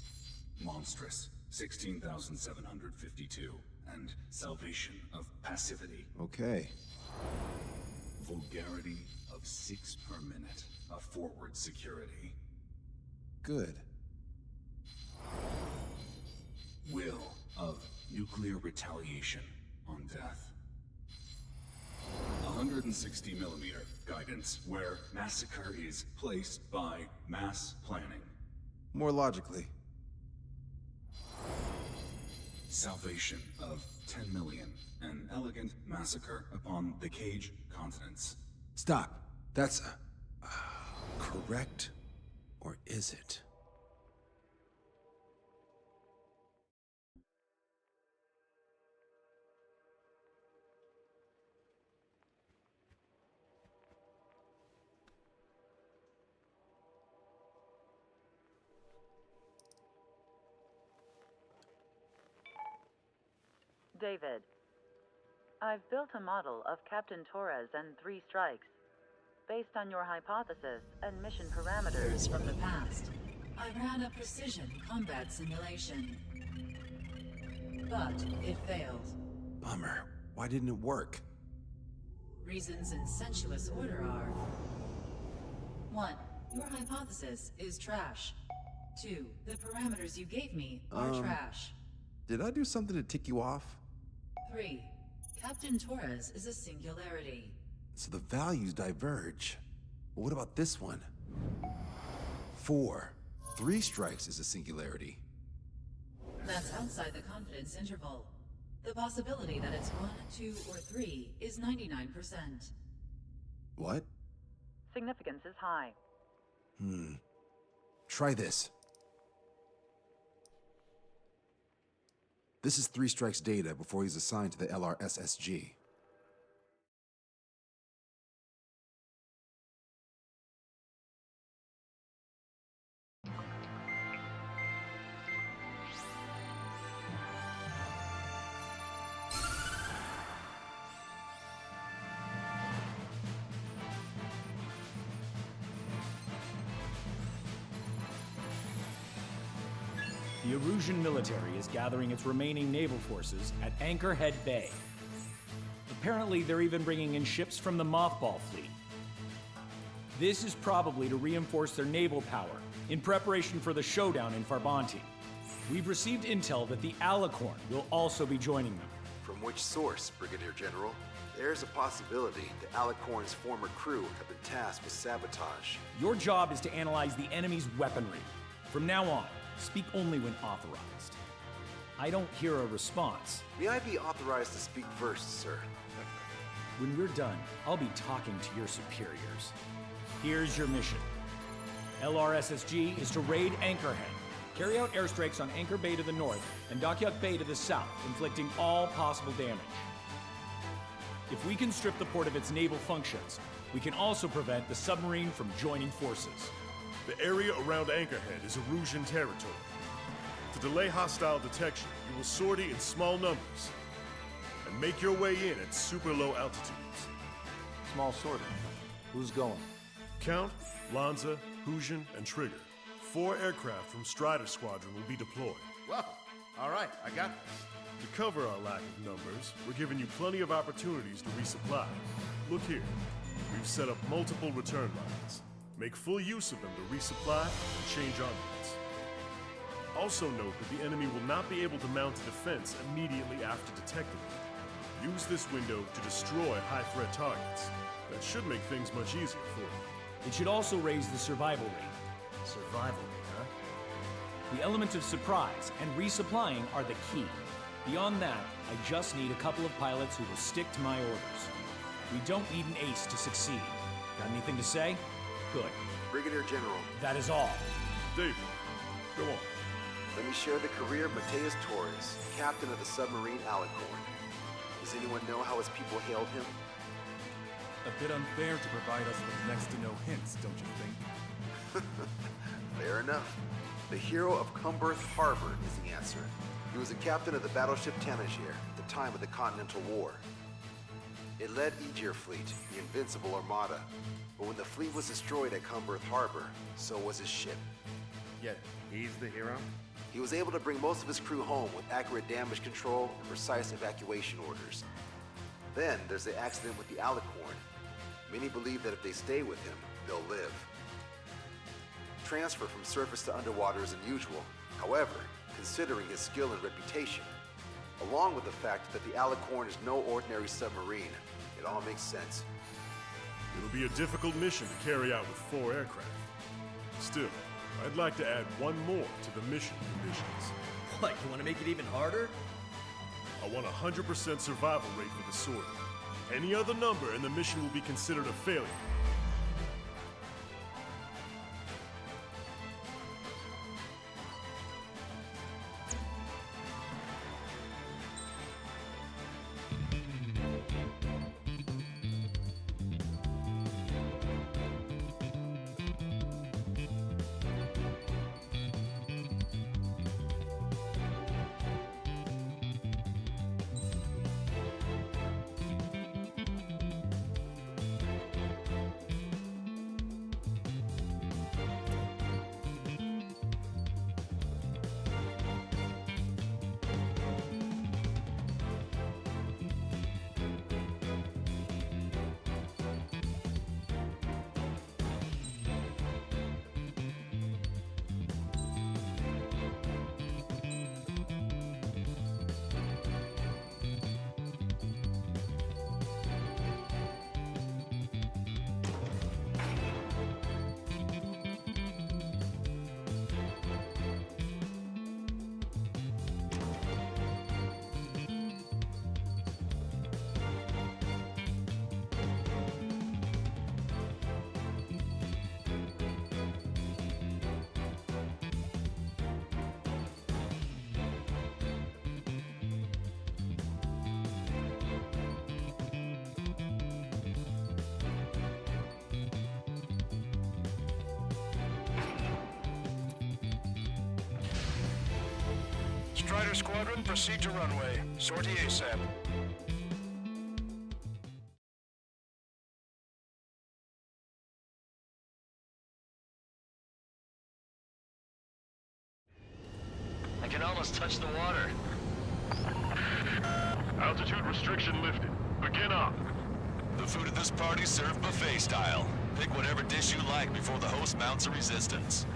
Monstrous, 16,752. And salvation of passivity. Okay. Vulgarity of 6 per minute. A forward security. Good. Will of nuclear retaliation on death. 160 millimeter guidance where massacre is placed by mass planning. More logically. Salvation of 10 million. An elegant massacre upon the Cage continents. Stop. That's correct, or is it? David, I've built a model of Captain Torres and 3 strikes. Based on your hypothesis and mission parameters from the past, I ran a precision combat simulation. But it failed. Bummer. Why didn't it work? Reasons in sensuous order are: 1. Your hypothesis is trash. 2. The parameters you gave me are trash. Did I do something to tick you off? 3. Captain Torres is a singularity. So the values diverge. But what about this one? 4. 3 strikes is a singularity. That's outside the confidence interval. The possibility that it's 1, 2, or 3 is 99%. What? Significance is high. Try this. This is 3 strikes data before he's assigned to the LRSSG. The Erusian military is gathering its remaining naval forces at Anchorhead Bay. Apparently, they're even bringing in ships from the Mothball fleet. This is probably to reinforce their naval power in preparation for the showdown in Farbanti. We've received intel that the Alicorn will also be joining them. From which source, Brigadier General? There's a possibility the Alicorn's former crew have been tasked with sabotage. Your job is to analyze the enemy's weaponry. From now on, speak only when authorized. I don't hear a response. May I be authorized to speak first, sir? When we're done, I'll be talking to your superiors. Here's your mission. LRSSG is to raid Anchorhead, carry out airstrikes on Anchor Bay to the north and Dockyuk Bay to the south, inflicting all possible damage. If we can strip the port of its naval functions, we can also prevent the submarine from joining forces. The area around Anchorhead is Erusian territory. To delay hostile detection, you will sortie in small numbers and make your way in at super low altitudes. Small sortie. Who's going? Count, Lanza, Hujan, and Trigger. 4 aircraft from Strider Squadron will be deployed. Well, all right, I got this. To cover our lack of numbers, we're giving you plenty of opportunities to resupply. Look here. We've set up multiple return lines. Make full use of them to resupply and change armaments. Also note that the enemy will not be able to mount a defense immediately after detecting you. Use this window to destroy high-threat targets. That should make things much easier for you. It should also raise the survival rate. Survival rate, huh? The element of surprise and resupplying are the key. Beyond that, I just need a couple of pilots who will stick to my orders. We don't need an ace to succeed. Got anything to say? Good. Brigadier General. That is all. David, go on. Let me share the career of Mateus Torres, captain of the submarine Alicorn. Does anyone know how his people hailed him? A bit unfair to provide us with next to no hints, don't you think? Fair enough. The hero of Cumberth Harbor is the answer. He was the captain of the battleship Tanager at the time of the Continental War. It led Aegir Fleet, the Invincible Armada. But when the fleet was destroyed at Cumberth Harbor, so was his ship. Yet, he's the hero? He was able to bring most of his crew home with accurate damage control and precise evacuation orders. Then there's the accident with the Alicorn. Many believe that if they stay with him, they'll live. Transfer from surface to underwater is unusual. However, considering his skill and reputation, along with the fact that the Alicorn is no ordinary submarine, it all makes sense. It'll be a difficult mission to carry out with 4 aircraft. Still, I'd like to add one more to the mission conditions. What, you want to make it even harder? I want 100% survival rate for the sortie. Any other number and the mission will be considered a failure. Strider Squadron, proceed to runway. Sortie ASAP. can almost touch the water. Altitude restriction lifted. Begin up. The food at this party's served buffet style. Pick whatever dish you like before the host mounts a resistance.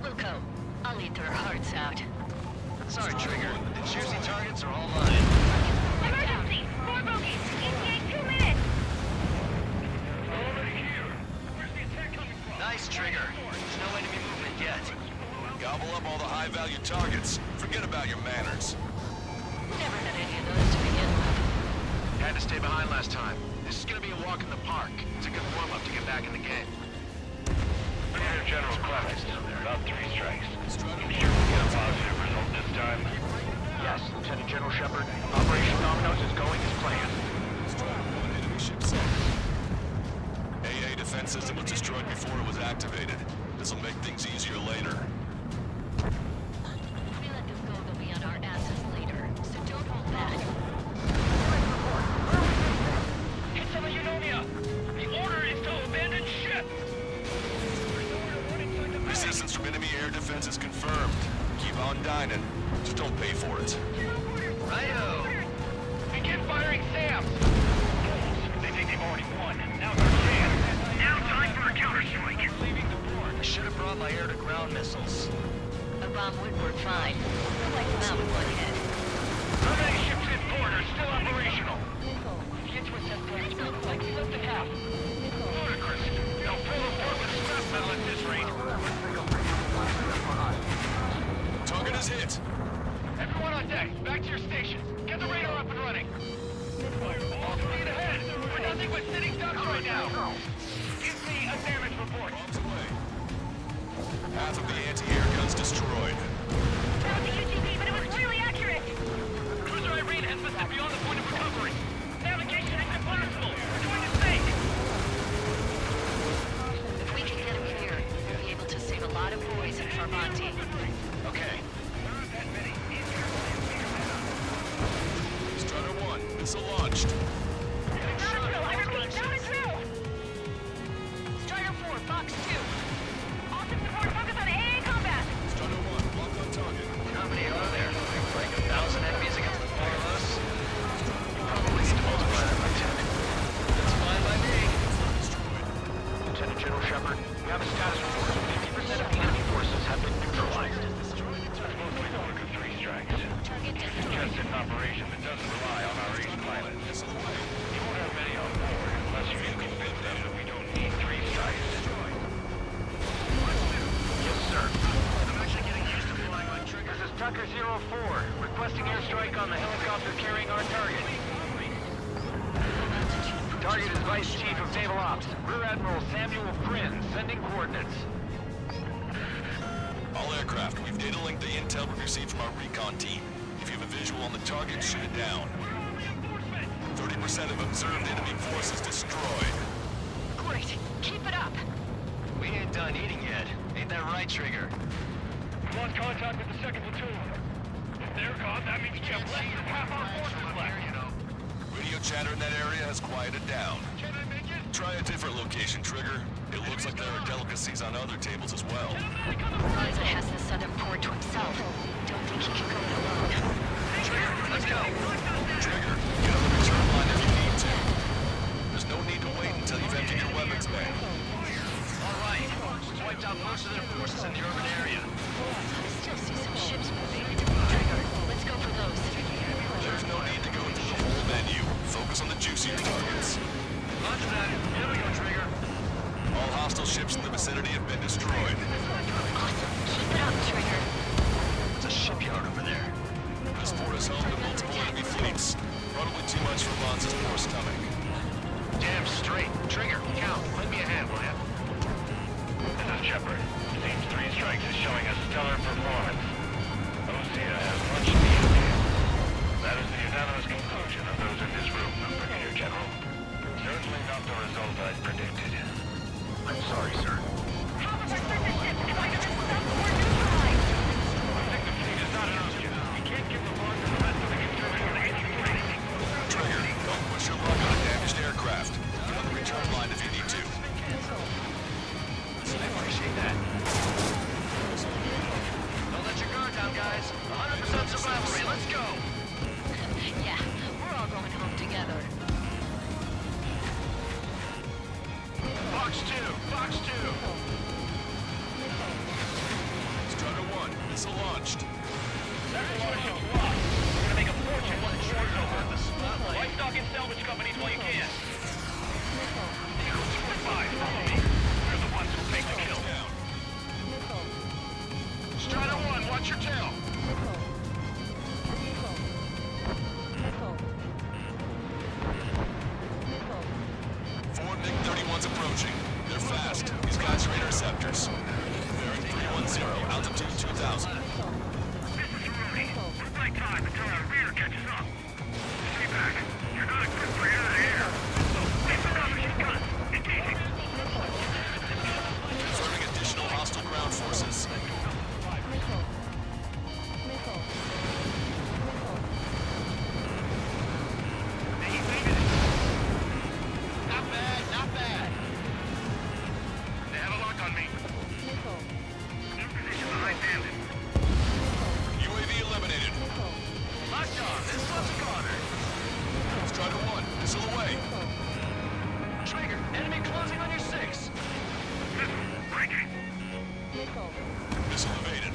Luco, I'll eat their hearts out. Sorry, Trigger. The juicy targets are all mine. Emergency! 4 bogeys! ETA 2 minutes! Already here. Where's the attack coming from? Nice, Trigger. There's no enemy movement yet. Gobble up all the high-value targets. Forget about your manners. Never had any of those to begin with. Had to stay behind last time. This is gonna be a walk in the park. It's a good warm-up to get back in the game. Brigadier General Clemens. About 3 strikes. You sure we'll get a positive result this time? Yes, Lieutenant General Shepard. Operation Dominoes is going as planned. Enemy ship set. AA defense system was destroyed before it was activated. This'll make things easier later. If we let this go, they'll be on our asses later. So don't hold back. Hit some of Eunomia! The order is to abandon ship! Resistance from enemy air defense is confirmed. Keep on dining. Just don't pay for it. Righto! Begin firing SAM! They think they've already won. Now's our chance. Now time for a counterstrike. I should have brought my air-to-ground missiles. A bomb would work fine. I'd like them out with one head. How many ships in port are still operational? The intercept plans look like less than half. Ludicrous. They'll fill the port with scrap metal at this rate. Target is hit. Everyone on deck, back to your stations. Get the radar up and running. All speed ahead. We're nothing but sitting ducks right now. Give me a damage report. Bombs away. Half of the anti-air guns destroyed. Found the UGV, but it was really accurate! Cruiser Irene has been set beyond the point of recovery. Navigation is impossible. We're going to sink. If we can get him here, we'll be able to save a lot of boys in Farbanti. Okay. Strutter 1, missile launched. Not a drill! I repeat, not a drill! Strider 4, Box 2. Awesome support, focus on AA combat! Strutter 1, locked on target. How many are there? Like 1,000 enemies against the 4 of us? You probably need to multiply that by 10. That's fine by me. Lieutenant General Shepard, we have a status report. 50% of the enemy forces have been neutralized. That's mostly the work of 3 strikes. Just an operation that doesn't rely on our ace pilots. You won't have many on board unless you can convince them that we don't need 3 strikes. Yes, sir. I'm actually getting used to flying like Trigger. This is Tucker 04, requesting airstrike on the helicopter carrying our target. Target is Vice Chief of Naval Ops, Rear Admiral Samuel Prynne, sending coordinates. All aircraft, we've data linked the intel we received from our recon team. If you have a visual on the target, shoot it down. 30% of observed enemy forces destroyed. Great, keep it up! We ain't done eating yet. Ain't that right, Trigger? We lost contact with the 2nd platoon. If they're gone, that means we have less than half our forces left. Radio chatter in that area has quieted down. Try a different location, Trigger. It looks like there are delicacies on other tables as well. Liza has the southern port to himself. Don't think he can go it alone. Trigger, let's go! Trigger, get on the return line if you need to. There's no need to wait until you've emptied your weapons bank. All right. We wiped out most of their forces in the urban area. I still see some ships moving. Trigger, let's go for those. There's no need to go through the whole menu. Focus on the juicier targets. Roger that. Here we go, Trigger. All hostile ships in the vicinity have been destroyed. Awesome. Keep it up, Trigger. It's a shipyard over there. This port is home to multiple enemy fleets. Probably too much for Bonza's poor stomach. Damn straight. Trigger, count. Lend me a hand, will ya? This is Shepard. Seems 3 strikes is showing a stellar performance. Osea has much to be envied. That is the unanimous conclusion of those in this room, Brigadier General. Certainly not the result I'd predicted. I'm sorry, sir. Half of our surface ships and either been sunk or neutralized! I think the fleet is not an option. We can't give the launch to the rest of the contributors any footing. Trigger, don't push your luck on a damaged aircraft. Get on the return line if you need to. I appreciate that. Don't let your guard down, guys. Fox 2! Fox 2! Strider 1, missile launched. Battleship's lost. We're gonna make a fortune once the war's over. Livestock and salvage companies while you can. Eagle 2-5, follow me. They're the ones who take the kill. Strider 1, watch your tail! Four MiG-31s approaching. They're fast. These guys are interceptors. Bearing 310, altitude 2000. This is Rooney. We'll buy time until our rear catches up. Stay back. You're not equipped for air-to-air. So, wait for our machine guns. Engaging. Confirming additional hostile ground forces. Not bad, not bad. They have a lock on me. In position behind Bandit. UAV eliminated. Locked on, this one's Connor. Strider 1, missile away. Trigger, enemy closing on your 6. Breaking. Missile evaded.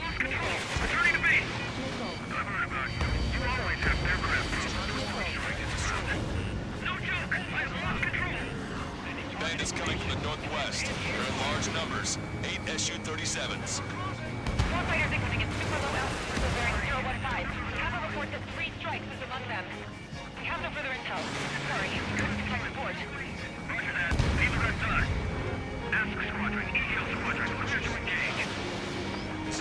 Lost control. Returning to base. I've heard about you. You always have aircraft problems. No joke. I have lost control. Bandits coming from the northwest. They're in large numbers. 8 Su-37s. War fighters incoming at super low altitude bearing 015. Have a report that 3 strikes is among them. We have no further intel. Sorry, we couldn't detect report. Roger that. Leave the rest to us. Ask Squadron, EO Squadron, clear to engage. This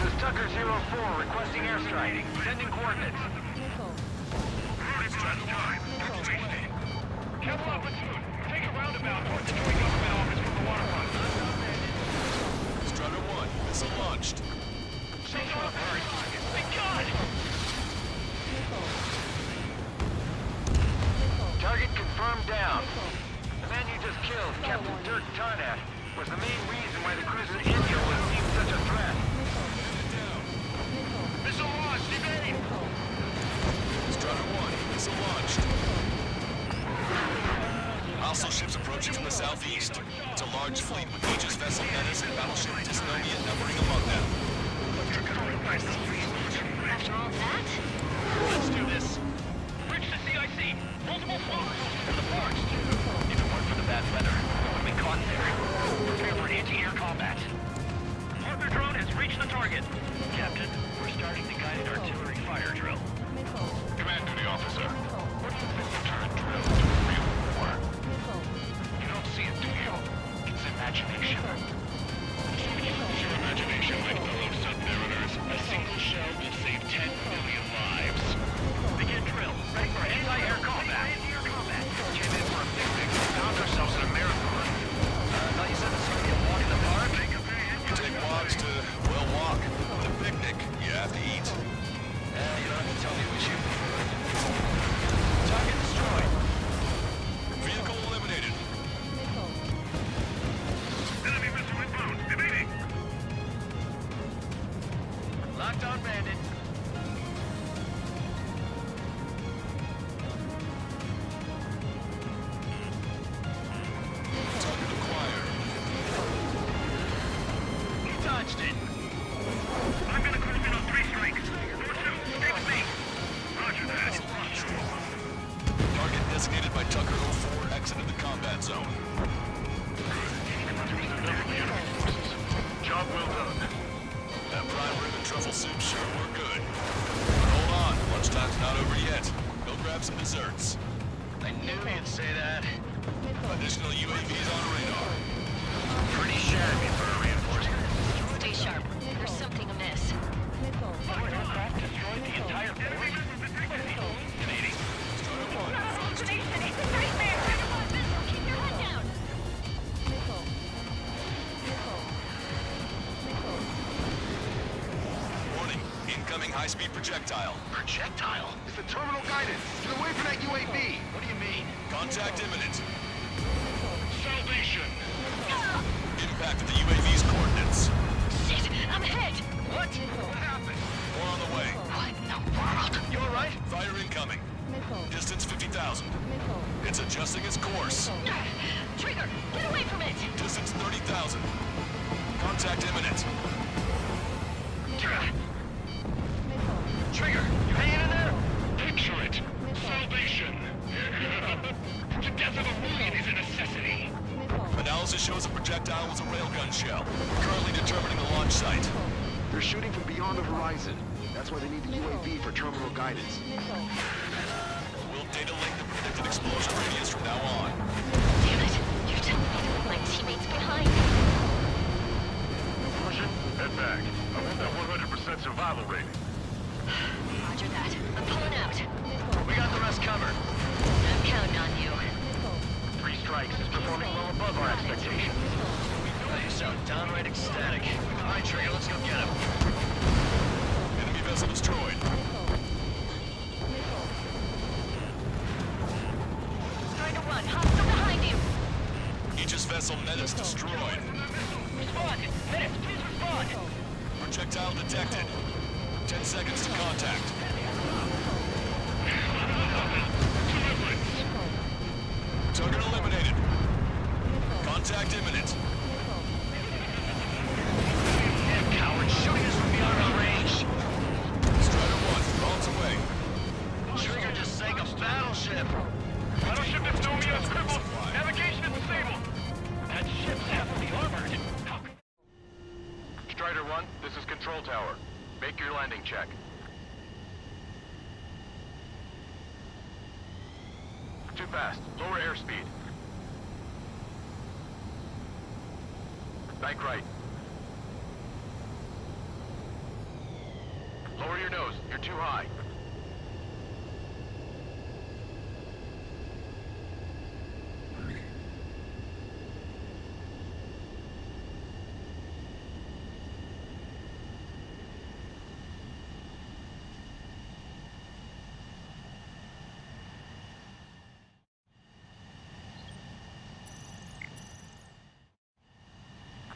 is Tucker 04 requesting airstrike. Sending coordinates. Rooney Bluff's time. That's wasted. Kevlar platoon, take a roundabout towards the joint government office from the waterfront. Strider 1, missile launched. Change on bird. Thank God! Target confirmed down. The man you just killed, Captain Dirk Tarnat, was the main reason why the cruiser India was deemed such a threat. Missile launched. Evade. Strider 1, missile launched. Hostile ships approaching from the southeast. It's a large fleet with Aegis vessel Menace and battleship Dysnomia numbering among them. After all that? Let's do this. Reach the CIC. Multiple floats. To the ports. If it weren't for the bad weather, we would have been caught there. Prepare for anti-air combat. Partner drone has reached the target. Captain, we're starting the guided artillery fire drill. Command duty officer. What do you think will turn drill into a real war? You don't see it, do you? It's imagination. Your imagination, my fellow submariners. A single shell will save 10 million lives. Begin drill. Ready for anti-air combat. Came in for a picnic and found ourselves in a marathon. Thought you said this would be a walk in the park? You take walks to, well, walk. With a picnic, you have to eat. You don't have to tell me which you Target destroyed. Vehicle eliminated. Enemy missile inbound. Evading. Locked on Bandit. Target acquired. He dodged it. I'm gonna cruise in on 3 strikes. 4-2, stay with me. Roger that. Target designated by Tucker 04 exited the combat zone. Job well done. That prime rib and truffle soup sure were good. But hold on, lunchtime's not over yet. Go grab some desserts. I knew you'd say that. Additional UAVs on radar. Pretty shabby for a reinforcement. Stay sharp. There's something amiss. Our aircraft destroyed the entire force. Canadian. Keep your head down! Warning, incoming high-speed projectile. Projectile? It's the terminal guidance. Get away from that UAV. What do you mean? Contact imminent. Salvation! Impact of the UAV's coordinates. Shit! I'm hit! What? What happened? More on the way. What in the world? You alright? Fire incoming. Distance 50,000. It's adjusting its course. Trigger, get away from it! Distance 30,000. Contact imminent. Trigger, you hanging in there? Picture it. Salvation. The death of a million is a necessity. Analysis shows the projectile was a railgun shell. Currently determining the launch site. They're shooting from beyond the horizon. That's why they need the UAV for terminal guidance. We'll data link the predicted explosion radius from now on. Damn it! You're telling me to leave my teammates behind? Russian, head back. I want that 100% survival rating. Roger that. I'm pulling out. We got the rest covered. I'm counting on you. 3 strikes is performing well above our expectations. You sound downright ecstatic. All right, Trigger, let's go get him. Enemy vessel destroyed. Strider 1, hostile behind you. Aegis vessel Menace destroyed. Respond! Menace, please respond! Projectile detected. 10 seconds to contact. Target eliminated. Contact imminent. Damn coward, shooting us from beyond our range. Strider 1, bombs away. Trigger just sank a battleship. Battleship Estonia is crippled. Navigation is disabled. That ship's heavily armored. Strider 1, this is Control Tower. Make your landing check. Too fast. Lower airspeed. Bank right. Lower your nose. You're too high.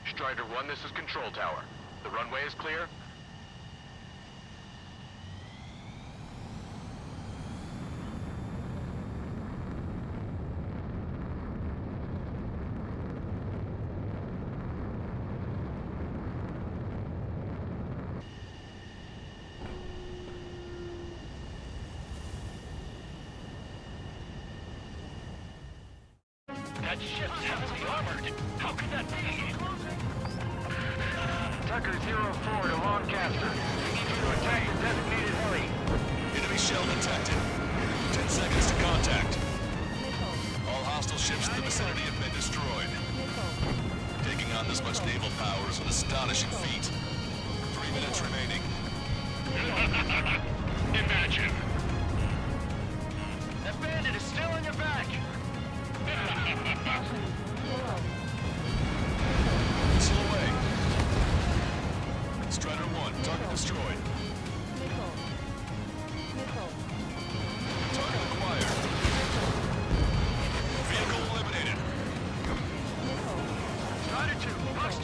Strider 1, this is Control Tower. The runway is clear? That ship's heavily armored. How could that be? Tucker 04 to Lancaster. We need you to attack the designated heli. Enemy shell detected. 10 seconds to contact. All hostile ships in the vicinity have been destroyed. Taking on this much naval power is an astonishing feat. 3 minutes remaining. Imagine. That bandit is still on your back. Missile away. Strider 1, target destroyed. Target acquired. Vehicle eliminated. Strider 2, Fox 2.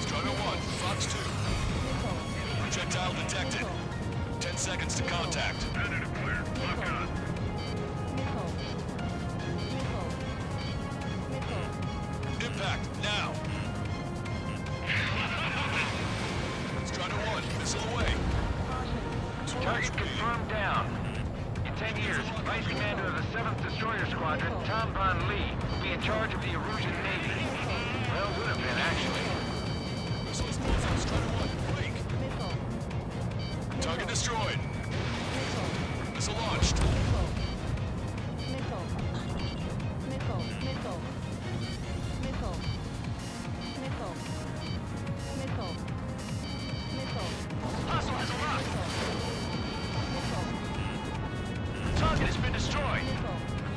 Strider 1, Fox 2. Projectile detected. 10 seconds to contact. Bandit clear. Lock on. Impact, now! Strider 1, missile away. Target confirmed down. In 10 years, Vice Commander of the 7th Destroyer Squadron, Tom Von Lee, will be in charge of the Erusian Navy. Well, would have been, actually. Missiles closing, Strider 1, break. Target destroyed. Missile launched. Hostile has a lock. Target has been destroyed.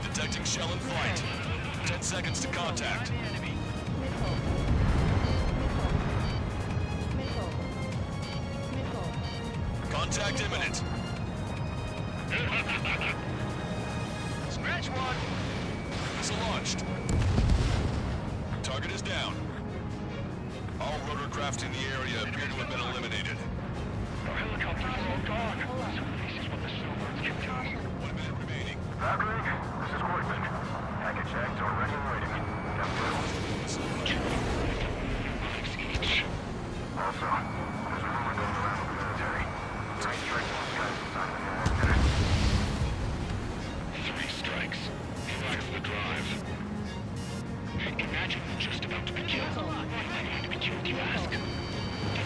Detecting shell in flight. 10 seconds to contact. Contact imminent. Scratch one. Missile launched. Target is down. All rotorcraft in the area appear to have been eliminated. Our helicopters are all gone. So this is what the snowbirds can do. 1 minute remaining. Valkyrie, this is Corbin. Package checked, already and waiting. Also, there's a rumor going around the military. Three strikes on skies inside the new minute. 3 strikes. Flags the drive. Imagine we're just about to be killed. Why am I going to be killed, you ask? Because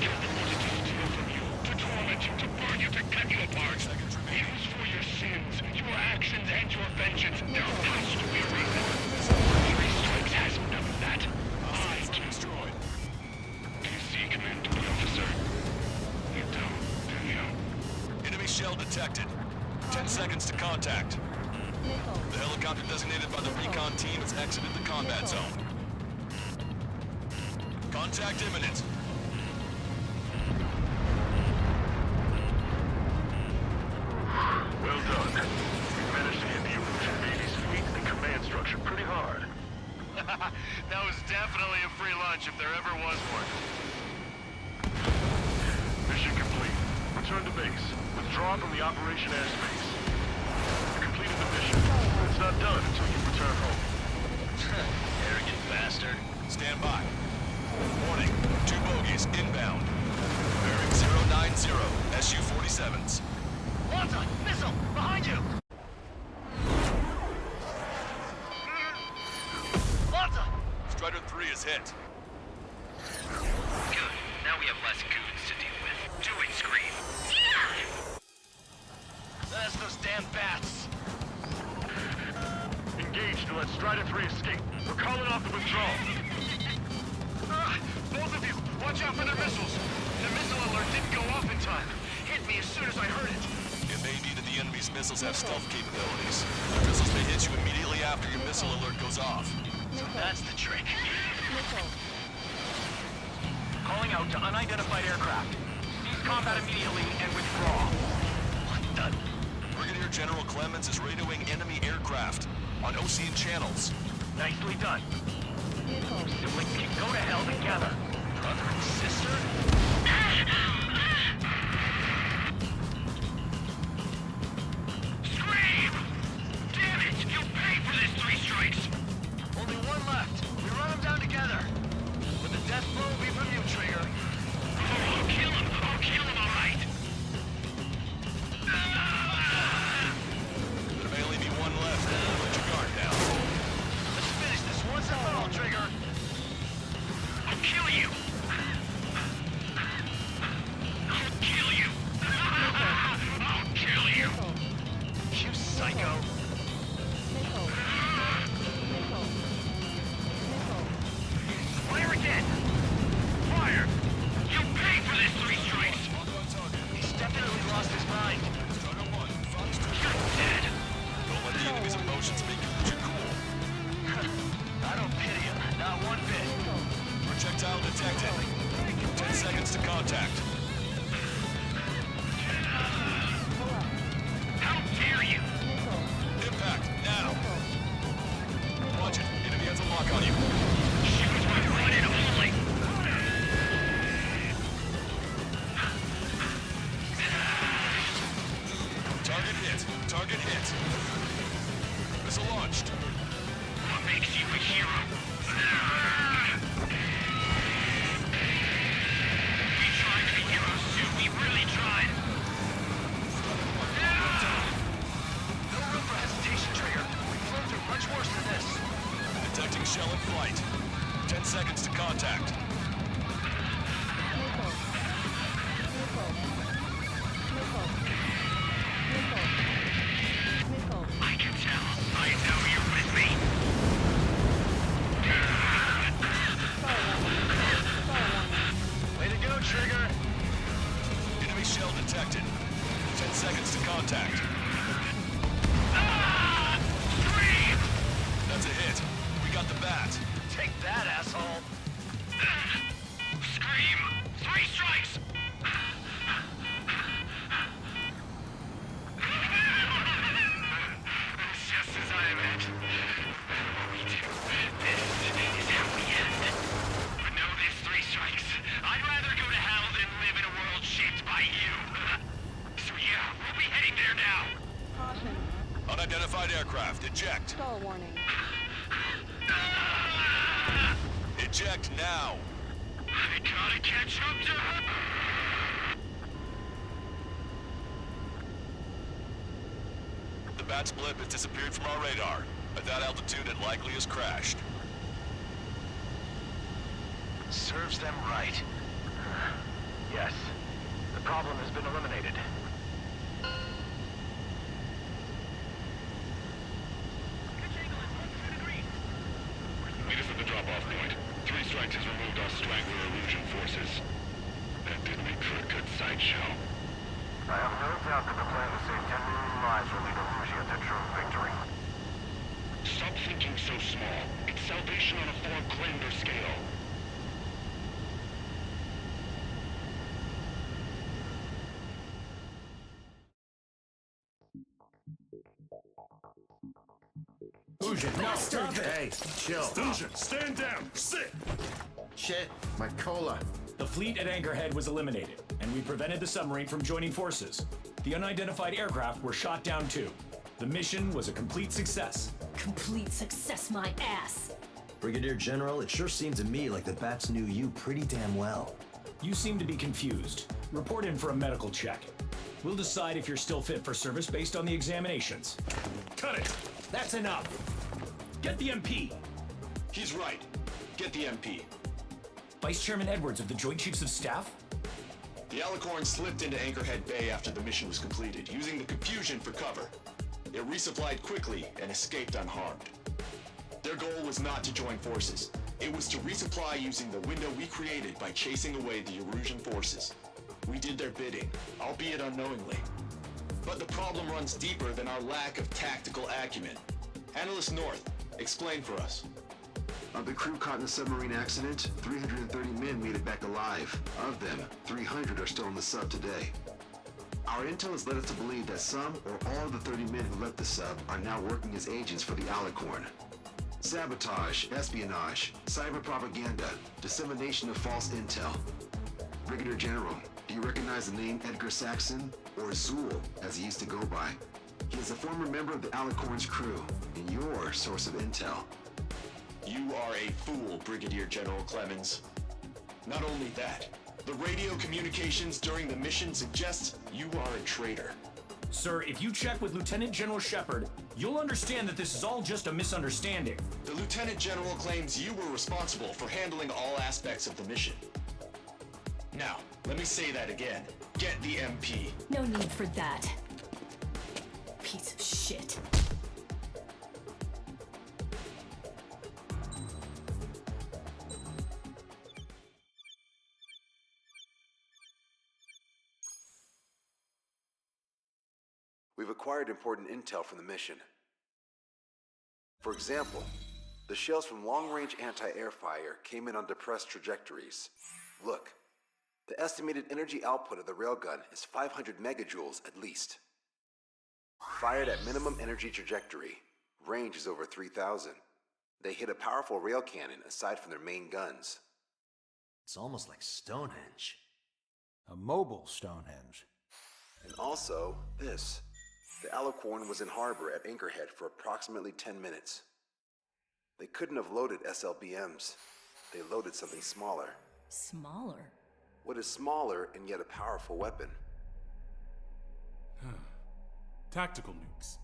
they wanted to steal from you, to torment you, to burn you, to cut you apart. It was for your sins, your actions, and your vengeance. There has to be a reason. 3 strikes has none of that. I destroyed. Do you see, Commander Officer? You don't, do you? Enemy shell detected. 10 seconds to contact. The helicopter designated by the recon team has exited the combat zone. Contact imminent. Well done. You managed to hit the Illusion Baby's fleet and command structure pretty hard. That was definitely a free lunch if there ever was one. Mission complete. Return to base. Withdraw from the Operation Airspace. You completed the mission. It's not done until you return home. Arrogant bastard. Stand by. Warning. 2 bogies inbound. Bearing 090 Su-47s. Lanza! Missile! Behind you! Lanza! Strider 3 is hit. Good. Now we have less goons to deal with. Do it, Scream. That's those damn bats. Engage to let Strider 3 escape. We're calling off the withdrawal. Both of you, watch out for their missiles. The missile alert didn't go off in time. Hit me as soon as I heard it. It may be that the enemy's missiles have stealth capabilities. The missiles may hit you immediately after your missile alert goes off. So that's the trick. Calling out to unidentified aircraft. Cease combat immediately and withdraw. What the? Brigadier General Clemens is radioing enemy aircraft on Ocean channels. Nicely done. Siblings can go to hell together. Brother and sister? Scream! Damn it! You'll pay for this 3 strikes! Only one left. We run them down together. But the death blow will be from you, Trigger. Oh, I'll kill him. I'll kill him, all right. There may only be one left. Put your guard down. Let's finish this once and for all, Trigger. I'll kill you. I'll kill you. I'll kill you. You psycho. Fire again. Fire. You'll pay for this 3 strikes. He's definitely lost his mind. You're dead. Don't let the enemy's emotions make you lose your cool. I don't pity him. Not one bit. Projectile detected. 10 seconds to contact. How dare you? Impact, now. Watch it. Enemy has a lock on you. Shoot my wanted only. Target hit. Target hit. Missile launched. What makes you a hero? We tried to be heroes too. We really tried. No room for hesitation, Trigger. We've flown through much worse than this. Detecting shell in flight. 10 seconds to contact. I can tell. I know you're with me. Way to go, Trigger. Enemy shell detected. 10 seconds to contact. Scream! That's a hit. We got the bat. Take that, asshole. Scream! 3 strikes! Just as I imagined. We do. This is how we end. But know this 3 strikes. Unidentified aircraft, eject. Stall warning. Eject now. I gotta catch up to her! The Bat's blip has disappeared from our radar. At that altitude, it likely has crashed. Serves them right. Yes. The problem has been eliminated. Meet us at the drop-off point. 3 Strikes has removed our Strangler Illusion forces. That did make for a good sideshow. I have no doubt that the plan to save 10 million lives will lead Illusia to true victory. Stop thinking so small. It's salvation on a far grander scale. Fusion, no! Stop it! Hey, chill. Fusion, stand down! Sit! Shit, my cola. The fleet at Anchorhead was eliminated, and we prevented the submarine from joining forces. The unidentified aircraft were shot down too. The mission was a complete success. Complete success, my ass. Brigadier General, it sure seemed to me like the Bats knew you pretty damn well. You seem to be confused. Report in for a medical check. We'll decide if you're still fit for service based on the examinations. Cut it! That's enough! Get the MP! He's right. Get the MP. Vice Chairman Edwards of the Joint Chiefs of Staff? The Alicorn slipped into Anchorhead Bay after the mission was completed, using the confusion for cover. It resupplied quickly and escaped unharmed. Their goal was not to join forces. It was to resupply using the window we created by chasing away the Erusian forces. We did their bidding, albeit unknowingly. But the problem runs deeper than our lack of tactical acumen. Analyst North, explain for us. Of the crew caught in the submarine accident, 330 men made it back alive. Of them, 300 are still in the sub today. Our intel has led us to believe that some or all of the 30 men who left the sub are now working as agents for the Alicorn. Sabotage, espionage, cyber propaganda, dissemination of false intel. Brigadier General, do you recognize the name Edgar Saxon, or Zool, as he used to go by? He is a former member of the Alicorn's crew, and your source of intel. You are a fool, Brigadier General Clemens. Not only that, the radio communications during the mission suggest you are a traitor. Sir, if you check with Lieutenant General Shepard, you'll understand that this is all just a misunderstanding. The Lieutenant General claims you were responsible for handling all aspects of the mission. Now, let me say that again. Get the MP. No need for that. Piece of shit. We've acquired important intel from the mission. For example, the shells from long-range anti-air fire came in on depressed trajectories. Look, the estimated energy output of the railgun is 500 megajoules at least. Fired at minimum energy trajectory, range is over 3,000. They hit a powerful rail cannon aside from their main guns. It's almost like Stonehenge. A mobile Stonehenge. And also, this. The Alicorn was in harbor at Anchorhead for approximately 10 minutes. They couldn't have loaded SLBMs. They loaded something smaller. Smaller? What is smaller and yet a powerful weapon? Tactical nukes.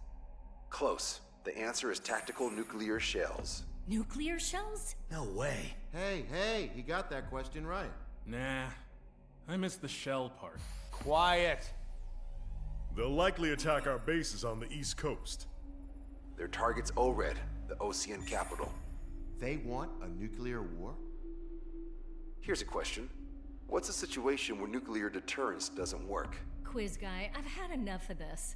Close. The answer is tactical nuclear shells. Nuclear shells? No way. Hey, he got that question right. Nah, I missed the shell part. Quiet. They'll likely attack our bases on the East Coast. Their target's ORED, the Osean capital. They want a nuclear war? Here's a question. What's a situation where nuclear deterrence doesn't work? Quiz guy, I've had enough of this.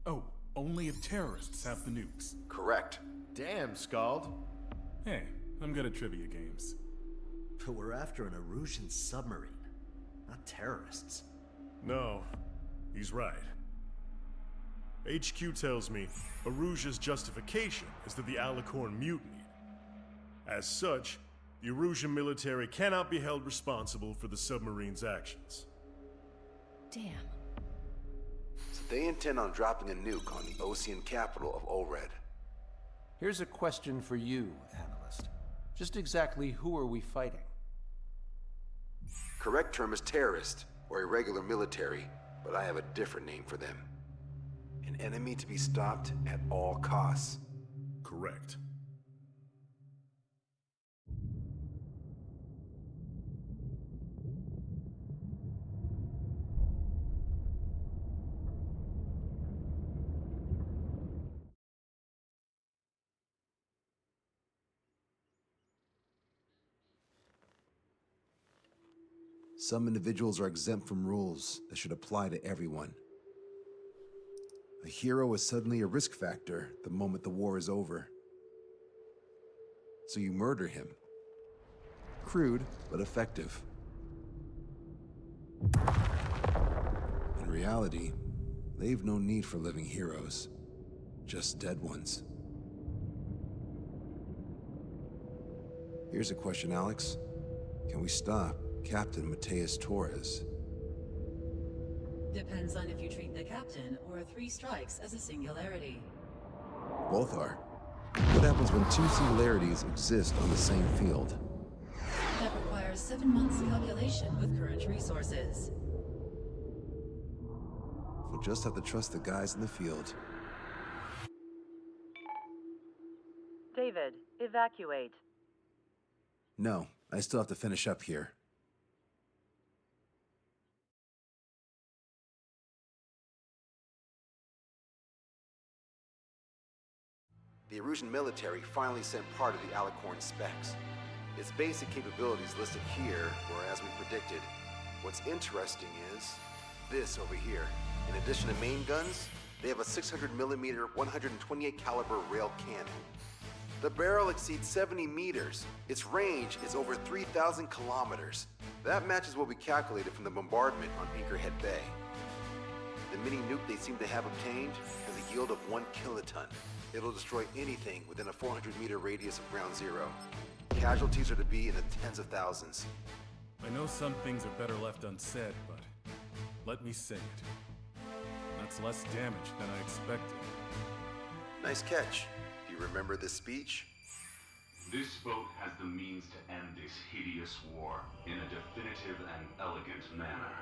Oh, only if terrorists have the nukes. Correct. Damn, Scald. Hey, I'm good at trivia games. But we're after an Erusian submarine, not terrorists. No, he's right. HQ tells me Erusia's justification is that the Alicorn mutinied. As such, the Erusian military cannot be held responsible for the submarine's actions. Damn. So They intend on dropping a nuke on the Osean capital of Olred. Here's a question for you, analyst. Just exactly who are we fighting? Correct term is terrorist, or irregular military, but I have a different name for them. An enemy to be stopped at all costs. Correct. Some individuals are exempt from rules that should apply to everyone. A hero is suddenly a risk factor the moment the war is over. So you murder him. Crude, but effective. In reality, they've no need for living heroes, just dead ones. Here's a question, Alex. Can we stop Captain Mateus Torres? Depends on if you treat the captain or 3 strikes as a singularity. Both are. What happens when 2 singularities exist on the same field? That requires 7 months calculation with current resources. We'll just have to trust the guys in the field. David, evacuate. No, I still have to finish up here. The Erusian military finally sent part of the Alicorn specs. Its basic capabilities listed here were as we predicted. What's interesting is this over here. In addition to main guns, they have a 600mm 128 caliber rail cannon. The barrel exceeds 70 meters. Its range is over 3,000 kilometers. That matches what we calculated from the bombardment on Anchorhead Bay. The mini nuke they seem to have obtained has a yield of 1 kiloton. It'll destroy anything within a 400-meter radius of ground zero. Casualties are to be in the tens of thousands. I know some things are better left unsaid, but let me say it. That's less damage than I expected. Nice catch. Do you remember this speech? This vote has the means to end this hideous war in a definitive and elegant manner.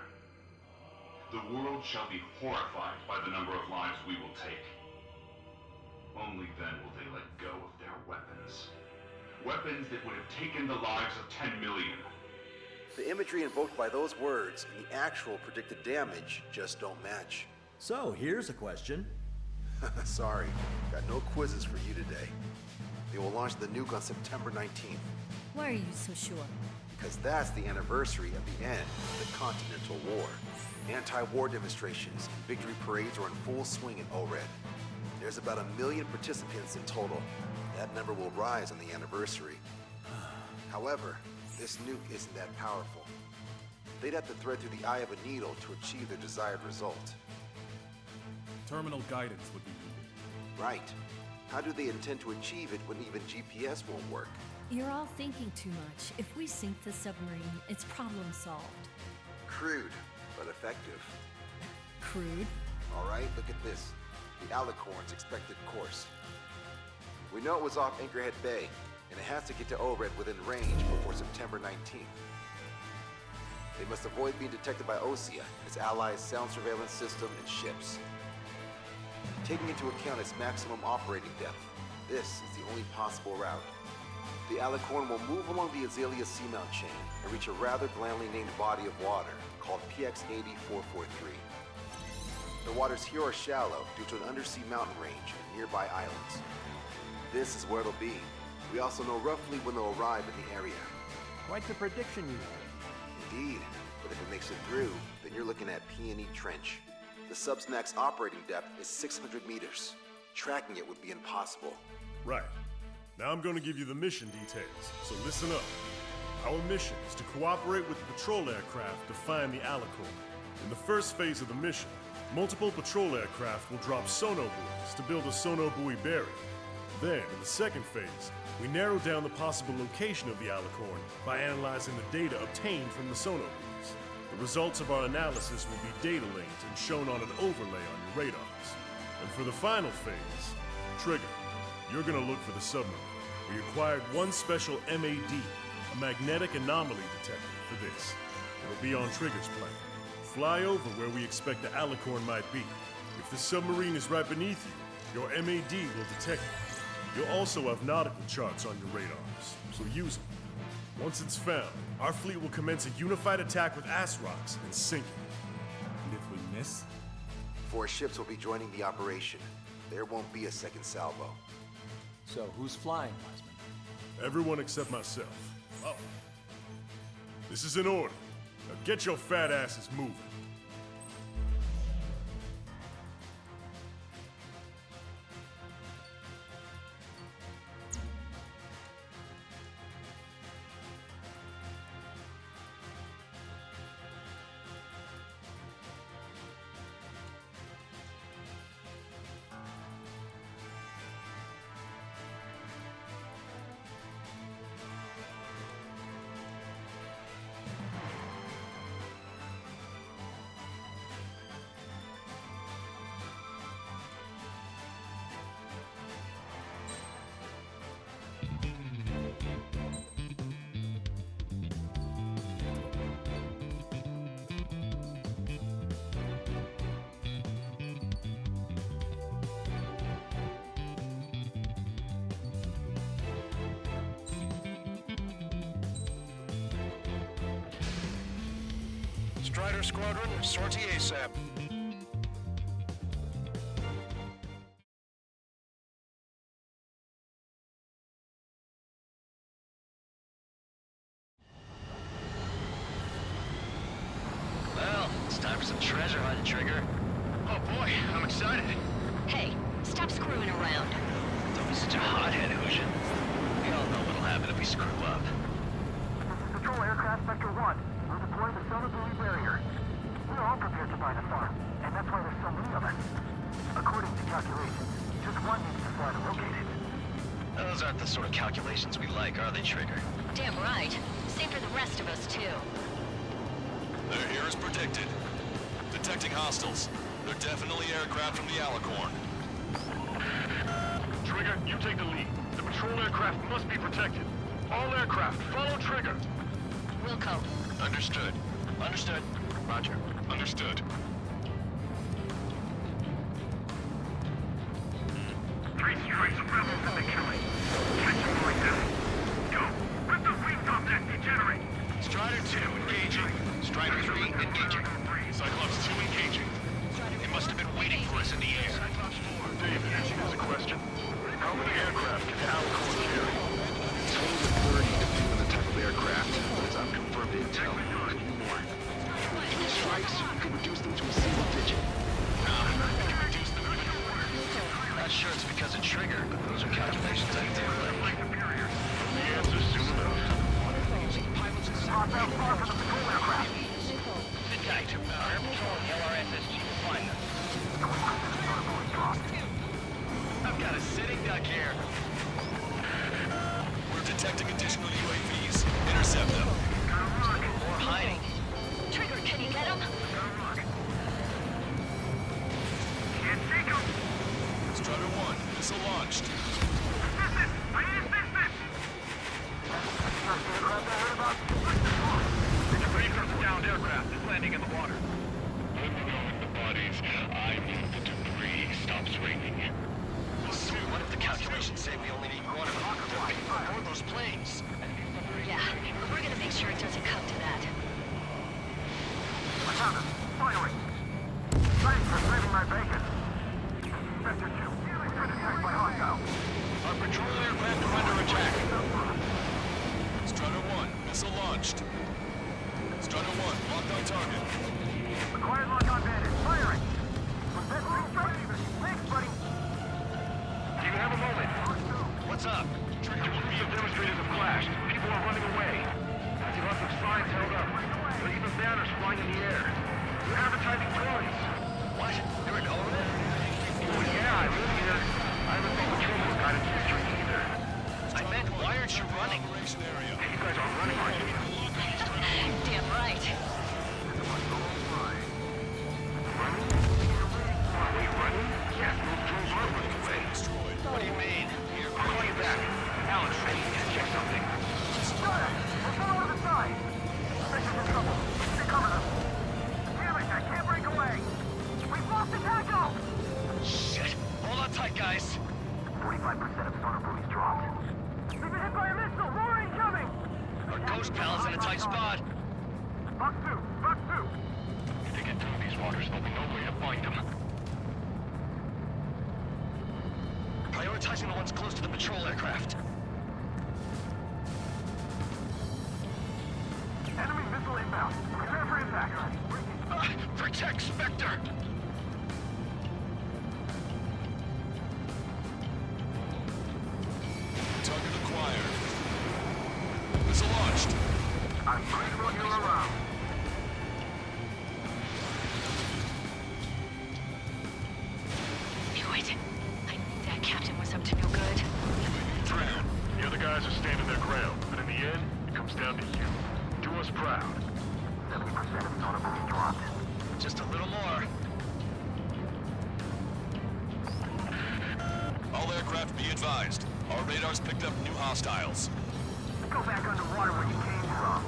The world shall be horrified by the number of lives we will take. Only then will they let go of their weapons. Weapons that would have taken the lives of 10 million. The imagery invoked by those words and the actual predicted damage just don't match. So, here's a question. Sorry, got no quizzes for you today. They will launch the nuke on September 19th. Why are you so sure? Because that's the anniversary of the end of the Continental War. Anti-war demonstrations and victory parades are in full swing in Olred. There's about 1 million participants in total. That number will rise on the anniversary. However, this nuke isn't that powerful. They'd have to thread through the eye of a needle to achieve their desired result. Terminal guidance would be needed. Right. How do they intend to achieve it when even GPS won't work? You're all thinking too much. If we sink the submarine, it's problem solved. Crude, but effective. Crude? All right, look at this. The Alicorn's expected course. We know it was off Anchorhead Bay, and it has to get to Olred within range before September 19th. They must avoid being detected by Osea, its allies' sound surveillance system, and ships. Taking into account its maximum operating depth, this is the only possible route. The Alicorn will move along the Azalea Seamount chain and reach a rather blandly named body of water called PX-8443. The waters here are shallow due to an undersea mountain range and nearby islands. This is where it'll be. We also know roughly when they'll arrive in the area. Quite the prediction you have. Indeed, but if it makes it through, then you're looking at Peony Trench. The Subsnac's operating depth is 600 meters. Tracking it would be impossible. Right. Now I'm going to give you the mission details, so listen up. Our mission is to cooperate with the patrol aircraft to find the Alicorn. In the first phase of the mission, multiple patrol aircraft will drop sono buoys to build a sono buoy barrier. Then, in the second phase, we narrow down the possible location of the Alicorn by analyzing the data obtained from the sono buoys. The results of our analysis will be data linked and shown on an overlay on your radars. And for the final phase, Trigger, you're gonna look for the submarine. We acquired one special MAD, a magnetic anomaly detector, for this. It'll be on Trigger's plane. Fly over where we expect the Alicorn might be. If the submarine is right beneath you, your MAD will detect it. You'll also have nautical charts on your radars, so use them. Once it's found, our fleet will commence a unified attack with Ass-Rocks and sink it. And if we miss? 4 ships will be joining the operation. There won't be a second salvo. So who's flying, Wiseman? Everyone except myself. Oh. This is an order. Now get your fat asses moving. Strider Squadron, sortie ASAP. Well, it's time for some treasure hunting, Trigger. Oh boy, I'm excited. Hey, stop screwing around. Don't be such a hothead, Hushin. We all know what'll happen if we screw up. Patrol Aircraft Sector 1. We'll deploy the solar buoy barrier. We're all prepared to buy the farm, and that's why there's so many of us. According to calculations, just one needs to fly to locate it. Those aren't the sort of calculations we like, are they, Trigger? Damn right. Same for the rest of us, too. They're here as predicted. Detecting hostiles. They're definitely aircraft from the Alicorn. Trigger, you take the lead. The patrol aircraft must be protected. All aircraft, follow Trigger. Wilco. Understood. Understood. Roger. Understood. Three strikes of rebels in the killing. Catch them like that. Go! Rip the wings off that degenerate! Strider 2 engaging. Strider 3 engaging. Cyclops 2 engaging. They must have been waiting for us in the air. Cyclops 4. Dave, here's a question. How many aircraft can Alicorn carry? Total of 30 depending on the type of aircraft, but as unconfirmed intel, could be more. With 3 strikes, you can reduce them to a single digit. Not sure it's because of Trigger, but those are calculations I do. The answer's soon enough. Pop out far from the patrol aircraft. Sit tight. Air Patrol and LRSSG will find us. I've got a sitting duck here. We're detecting additional UAVs. Intercept them. Or hiding. Trigger, can you get him? Can't take them. Strider 1, missile launched. Assistance! I need assistance! First aircraft I heard about? It's ready for the downed aircraft. It's landing in the water. I'm throwing the bodies. I need the debris stops raining. So what if the calculations say we only need one of them? They're big for those planes. Yeah, we're gonna make sure it doesn't come to that. I found them. Firing. Thanks for saving my bacon. Sector 2. Been attacked by hostile. Our patrol aircraft are under attack. Strider 1, missile launched. Strider 1, locked on target. Acquired lock on bandit. Firing. Was that 3 strikes? Thanks, buddy. Do you have a moment? What's up? Some demonstrators have clashed. People are running away. I see lots of signs held up. There are even banners flying in the air. They're advertising toys. What? They're in Oregon? Oh, yeah, I live here. I haven't seen patrol guided to the street either. I meant, why aren't you running? You guys aren't running, are you? Damn right. 95% of sonar buoys dropped. We've been hit by a missile! More incoming! Our ghost pal's in a tight spot. Box 2! Box 2! If they get through these waters, there'll be no way to find them. Prioritizing the ones close to the patrol aircraft. Enemy missile inbound. Prepare for impact. Protect Spectre! Target acquired. Missile launched. I'm grateful you're around. Wait. I knew that captain was up to no good. Trigger, the other guys are standing their ground, but in the end, it comes down to you. Do us proud. 70% of sonar buoys dropped. Just a little more. All aircraft be advised. Our radars picked up new hostiles. Go back underwater where you came from.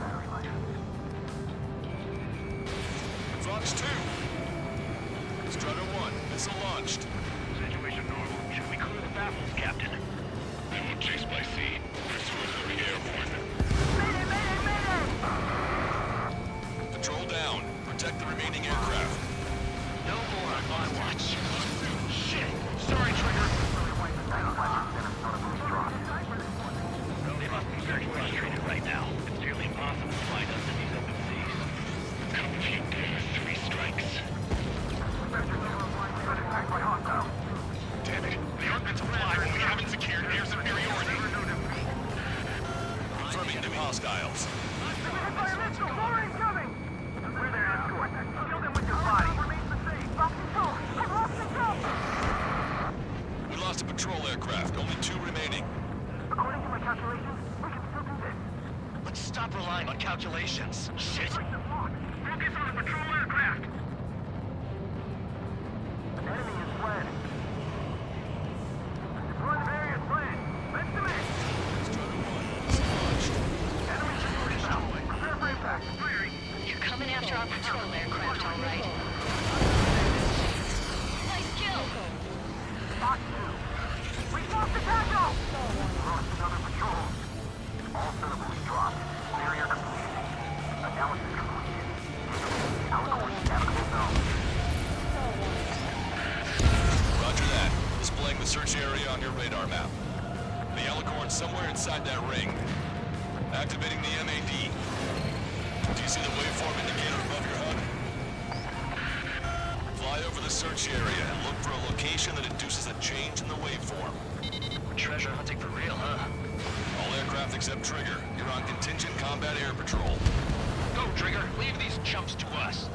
Fox 2. Strutter 1, missile launched. Situation normal. Should we clear the baffles, Captain? Anyone chased by sea, presumably airborne. Mayday! Mayday! Mayday! Patrol down. Protect the remaining aircraft. No more on my watch. Shit! Sorry, Trigger. 95% of sonar buoys dropped. They must be very frustrated right now. It's nearly impossible to find us in these open seas. How if you dare 3 strikes? Attacked by hostile. Damn it. They aren't meant to fly when we haven't secured air superiority. Confirming new hostiles. Hit by a missile! More incoming! We're their escort. Kill them with your body. Remain the same. Lost control. I've lost control! We lost a patrol aircraft. Only 2 remaining. According to my calculations, we can still do this. Let's stop relying on calculations. Shit! Focus on the patrol aircraft! An enemy has fled. Deploy the various plan. Let's do it! Enemy support is out. Prepare for impact. Firing. You're coming after our patrol aircraft, all right. Nice kill! Box 2. We lost the tackle! Lost another patrol. All sonar buoys dropped. Barrier completed. Analysis completed. Alicorn navigable zone. Roger that. Displaying the search area on your radar map. The Alicorn's somewhere inside that ring. Activating the MAD. Do you see the waveform indicator above your HUD? Fly over the search area and look for a location that induces a change in the waveform. We're treasure hunting for real, huh? All aircraft except Trigger, you're on contingent combat air patrol. Go, Trigger. Leave these chumps to us.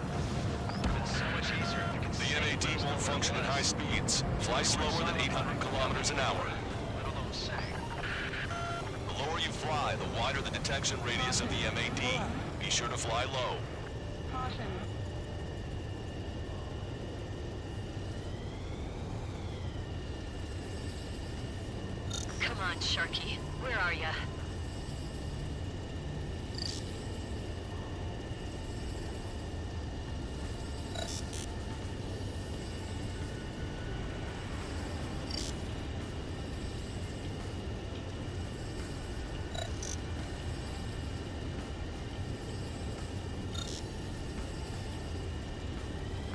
It's so much easier if you can The MAD won't function at high speeds. Fly slower than 800 kilometers an hour. I don't know what to say. The lower you fly, the wider the detection radius of the MAD. Be sure to fly low. Come on, Sharky. Where are ya?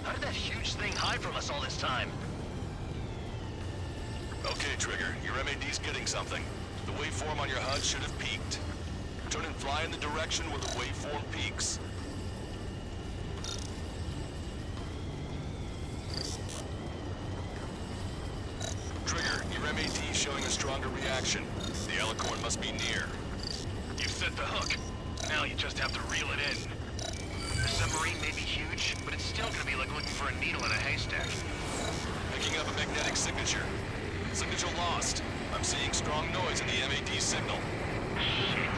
How did that huge thing hide from us all this time? Okay, Trigger, your MAD's getting something. The waveform on your HUD should have peaked. Turn and fly in the direction where the waveform peaks. Trigger, your MAD's showing a stronger reaction. The Alicorn must be near. You've set the hook. Now you just have to reel it in. The submarine may be huge, but it's still gonna be like looking for a needle in a haystack. Picking up a magnetic signature. Signature lost. I'm seeing strong noise in the MAD signal. Shit.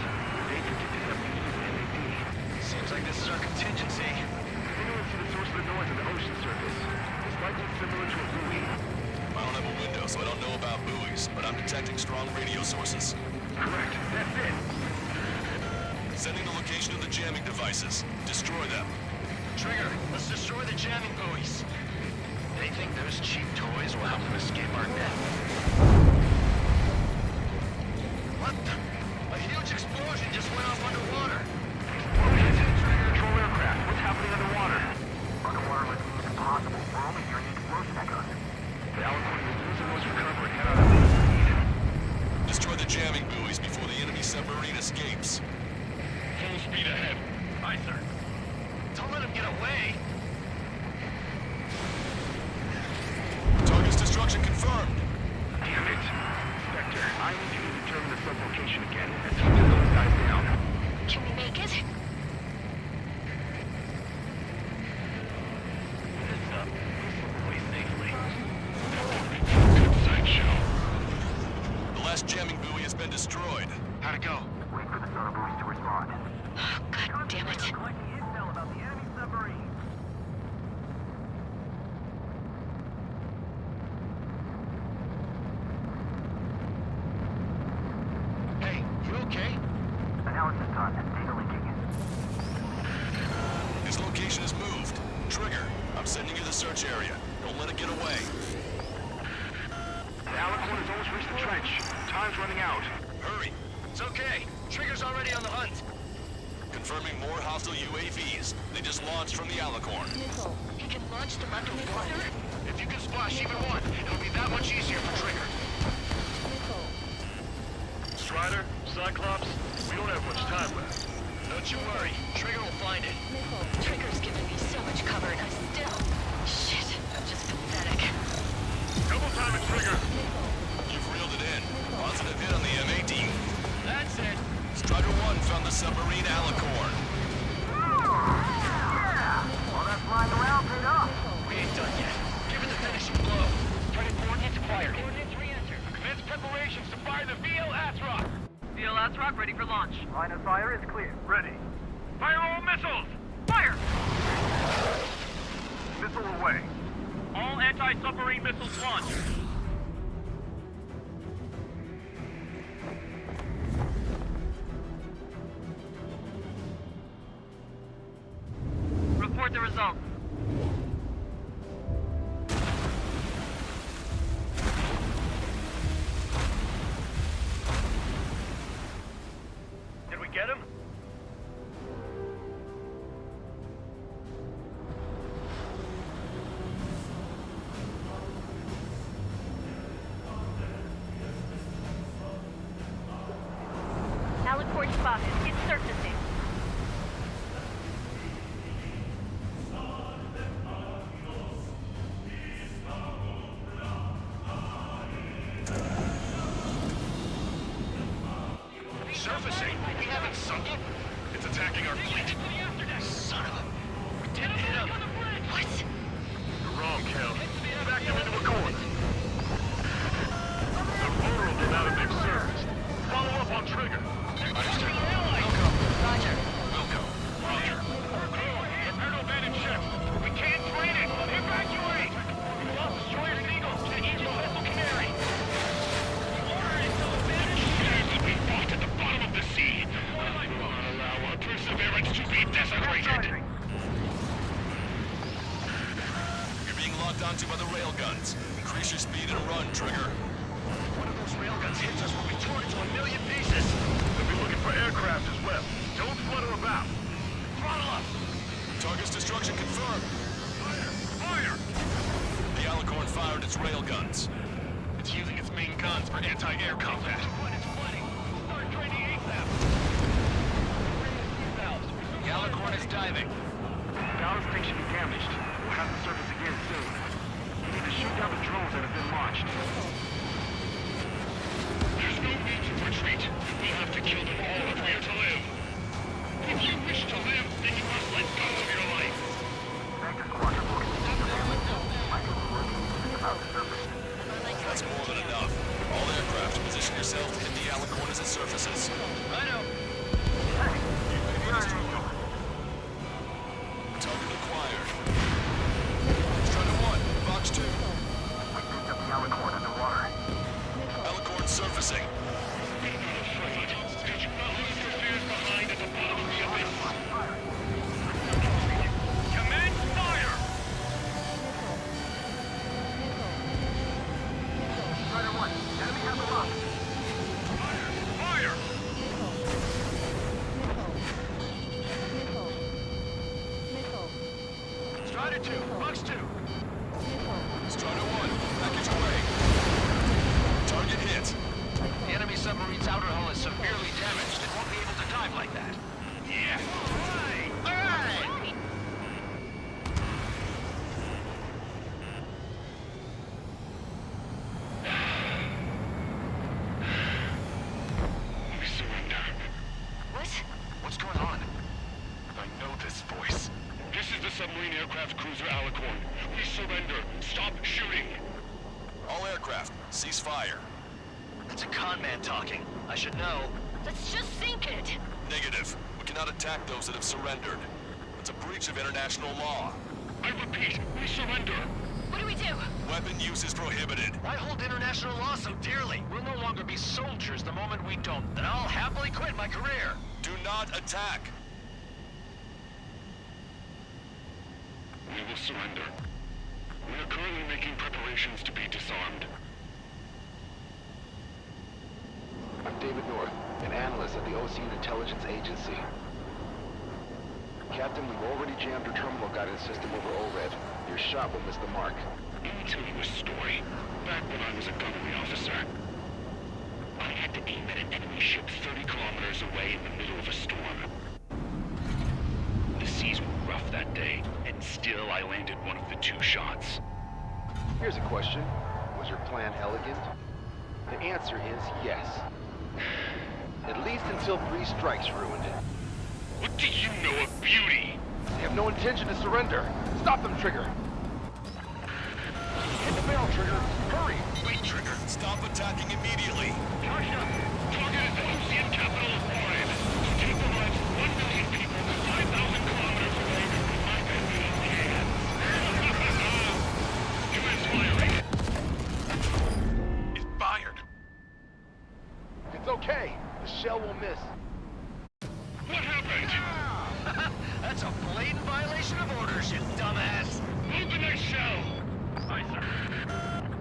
They predicted that we use an MAD. Seems like this is our contingency. Anyone see the source of the noise at the ocean surface? It's likely similar to a buoy. I don't have a window, so I don't know about buoys, but I'm detecting strong radio sources. Correct. That's it. Sending the location of the jamming devices. Destroy them. Trigger, let's destroy the jamming buoys. They think those cheap toys will help them escape our net. What? A huge explosion just went off underwater. Control aircraft. What's happening underwater? Underwater living is impossible. We're only hearing explosion echoes. The Alicorn will lose the most recover and head out at full speed. Destroy the jamming buoys before the enemy submarine escapes. Full speed ahead. Aye, sir. Don't let him get away. Target's destruction confirmed. Damn it. Spectre, I need you to determine the sublocation again and take those guys down. Can we make it? The last jamming buoy has been destroyed. How'd it go? Wait for the sonar buoys to respond. Oh, God damn it. Hey, you okay? Analysis done. Data leaking. His location is moved. Trigger, I'm sending you the search area. Don't let it get away. The Alicorn has almost reached the trench. Time's running out. Hurry. It's okay. Trigger's already on the hunt. Confirming more hostile UAVs. They just launched from the Alicorn. He can launch them underwater? If you can squash even one, it'll be that much easier for Trigger. Strider, Cyclops, we don't have much time left. Don't you worry. Trigger will find it. Trigger's given me so much cover and I still... Shit, I'm just pathetic. Double time it, Trigger. You've reeled it in. Positive hit on the MAD. That's it. Strider 1 found the submarine Alicorn. All that flying around paid off. We ain't done yet. Give it the finishing blow. Target coordinates acquired. Coordinates re-entered. Commence preparations to fire the VL Atrox. VL Atrox ready for launch. Line of fire is clear. Ready. Fire all missiles! Fire! Missile away. All anti-submarine missiles launched. Report the results. Did we get him? Alicorn spotted. It's surfacing. Surfacing? We haven't sunk it? It's attacking our fleet. Son of a... We didn't hit him. What? You're wrong, Cal. Back them into a course. The rotor will get out of big service. Follow up on Trigger. Understood. Wilco. Roger. Wilco. Roger. Inferno abandoned ship. We can't train it. Evacuate. We lost destroyer Seagull to the Aegis vessel Canary. We fought at the bottom of the sea. We will not allow our perseverance to be desecrated. You're being locked onto by the railguns. Increase your speed and run, Trigger. One of those railguns hits us, we'll be torn into a million pieces. They'll be looking for aircraft as well. Don't flutter about. Throttle up. Target's destruction confirmed. Fire! Fire! The Alicorn fired its railguns. It's using its main guns for anti-air combat. Start training ASAP. The Alicorn is diving. Ballast tank should be damaged. We'll have to surface again soon. We need to shoot down the drones that have been launched. There's no need to retreat. We'll have to kill them all if we are to live. If you wish to live, then you must let go of your life. Vector Squadron will continue to family. Michael will work about the surface. That's more than enough. All aircraft, position yourself to hit the Alicorn as it surfaces. I know. Hey, you're an angel. Target acquired. Strider 1, Fox 2. We picked up the Alicorn underwater. Alicorn surfacing. Be not afraid. Did you not leave your fears behind at the bottom of the abyss? Cease fire. That's a con man talking. I should know. Let's just sink it. Negative. We cannot attack those that have surrendered. It's a breach of international law. I repeat, we surrender. What do we do? Weapon use is prohibited. Why hold international law so dearly? We'll no longer be soldiers the moment we don't. Then I'll happily quit my career. Do not attack. We will surrender. We are currently making preparations to be disarmed. I'm David North, an analyst at the Ocean Intelligence Agency. Captain, we've already jammed your terminal guidance system over ORED. Your shot will miss the mark. Let me tell you a story. Back when I was a gunnery officer, I had to aim at an enemy ship 30 kilometers away in the middle of a storm. The seas were rough that day, and still I landed one of the 2 shots. Here's a question. Was your plan elegant? The answer is yes. At least until 3 strikes ruined it. What do you know of beauty? They have no intention to surrender. Stop them, Trigger. Hit the barrel, Trigger. Hurry. Wait, Trigger. Stop attacking immediately. Tarsha, target is the Ocean capital of Orid. Take the lives of 1 million people 5,000 kilometers away from my enemy hands. Commence firing. It fired. It's okay. The shell will miss. What happened? That's a blatant violation of orders, you dumbass. Open that shell. Aye, sir.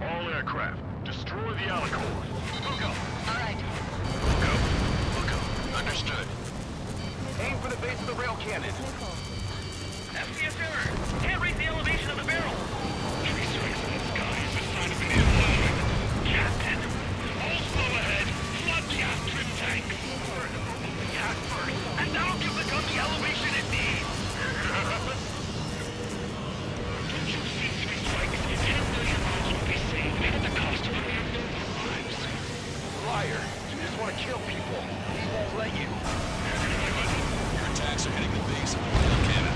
All aircraft, destroy the Alicorn. Buko. All right. Buko. Understood. Aim for the base of the rail cannon. FPS error. Can't raise the elevation of the barrel. 3 strikes in the sky is a sign of an implode. Captain, all slow ahead. Flood gas trim tank. Open the gas first, and that'll give the gun the elevation it needs. Don't you see 3 strikes? 10 million miles will be saved at the cost of 1 million lives. Liar. You just want to kill people. He won't let you. Your attacks are hitting the base of the rail cannon.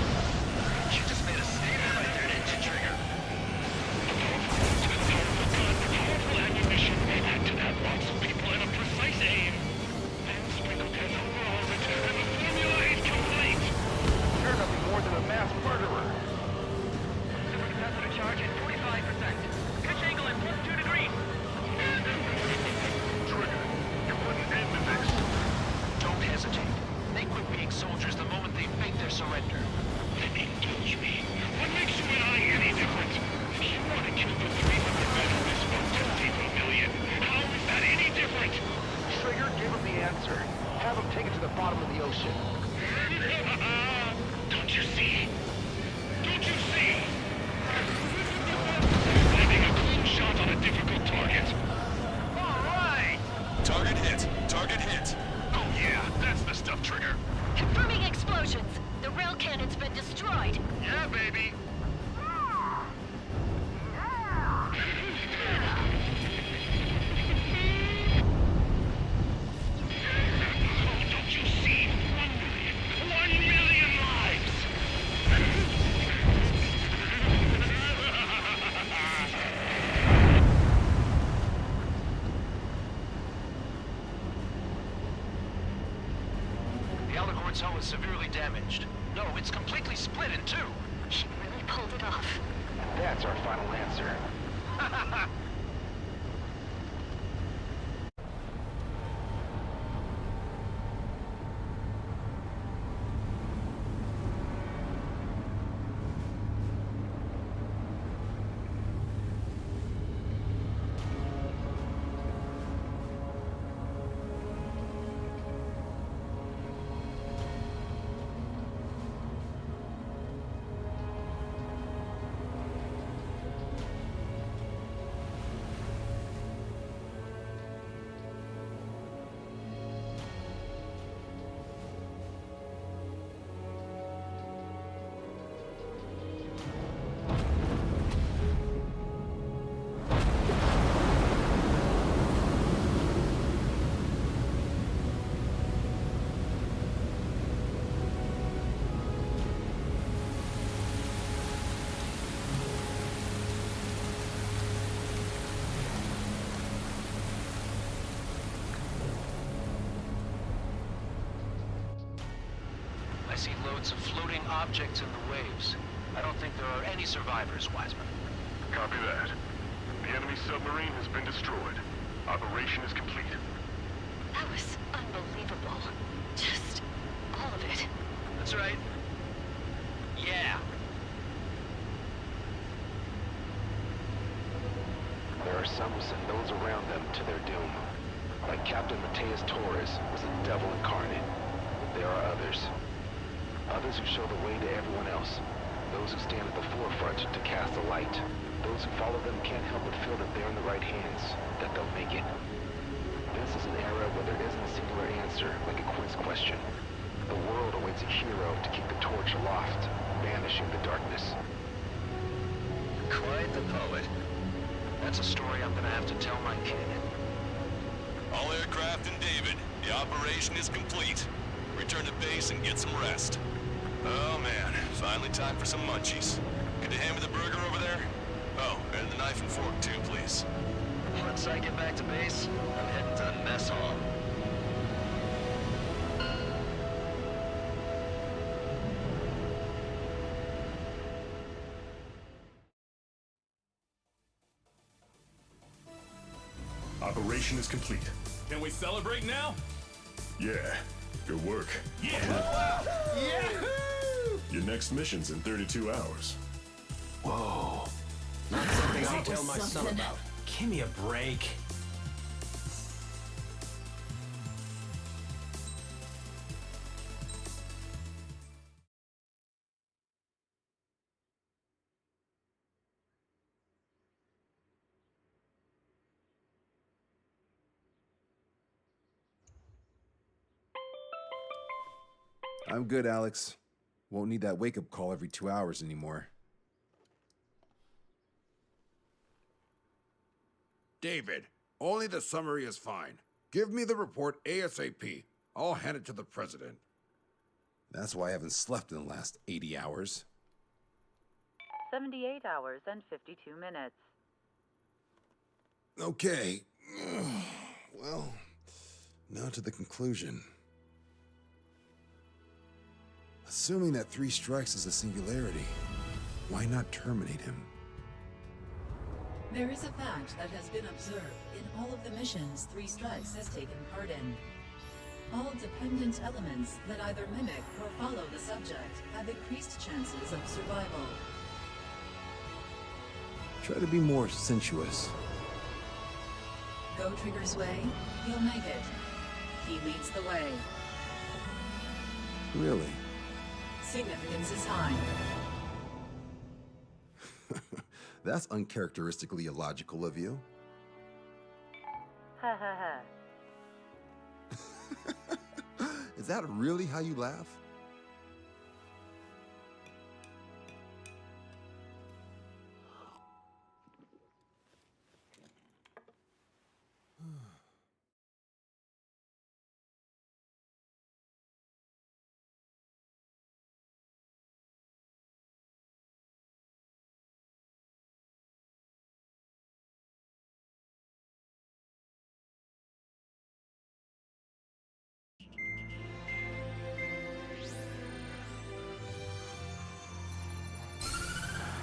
You just made a statement right there, didn't you, Trigger? Powerful ammunition may add to that lots of people in a precise aim. And sprinkle 10 over orbit, and the formula is complete. You're nothing more than a mass murderer. Supercapacitor charge at 45%. Pitch angle at +2 degrees. Trigger, you wouldn't end this. Don't hesitate. They quit being soldiers the moment they fake their surrender. Then indulge me. What makes you and I any different? You want to kill the 300 men on this boat to save a million. How is that any different? Trigger, give him the answer. Have him take it to the bottom of the ocean. Don't you see? Don't you see? Landing a close shot on a difficult target. All right! Target hit. Target hit. Oh yeah, that's the stuff, Trigger. Confirming explosions. The rail cannon's been destroyed. Yeah, baby. Don't you see? 1 million lives! The Alicorn's hull is severely damaged. No, it's completely split in 2. He really pulled it off. That's our final answer. see loads of floating objects in the waves. I don't think there are any survivors, Wiseman. Copy that. The enemy submarine has been destroyed. Operation is complete. That was unbelievable. Just all of it. That's right. Yeah. There are some who send those around them to their doom. Like Captain Mateus Torres was a devil incarnate. There are others. Others who show the way to everyone else. Those who stand at the forefront to cast a light. Those who follow them can't help but feel that they're in the right hands, that they'll make it. This is an era where there isn't a singular answer, like a quiz question. The world awaits a hero to keep the torch aloft, banishing the darkness. Quite the poet. That's a story I'm gonna have to tell my kid. All aircraft in David, the operation is complete. Return to base and get some rest. Oh man, finally time for some munchies. Could you hand me the burger over there? Oh, and the knife and fork too, please. Once I get back to base, I'm heading to the mess hall. Operation is complete. Can we celebrate now? Yeah, good work. Yeah! Your next mission's in 32 hours. Whoa. Not something I'll tell my son about. Give me a break. I'm good, Alex. Won't need that wake-up call every 2 hours anymore. David, only the summary is fine. Give me the report ASAP. I'll hand it to the president. That's why I haven't slept in the last 80 hours. 78 hours and 52 minutes. Okay. Well, now to the conclusion. Assuming that 3 strikes is a singularity, why not terminate him? There is a fact that has been observed in all of the missions 3 Strikes has taken part in. All dependent elements that either mimic or follow the subject have increased chances of survival. Try to be more sensuous. Go Trigger's way, he'll make it. He leads the way. Really? Significance is high. That's uncharacteristically illogical of you. Ha ha ha. Is that really how you laugh?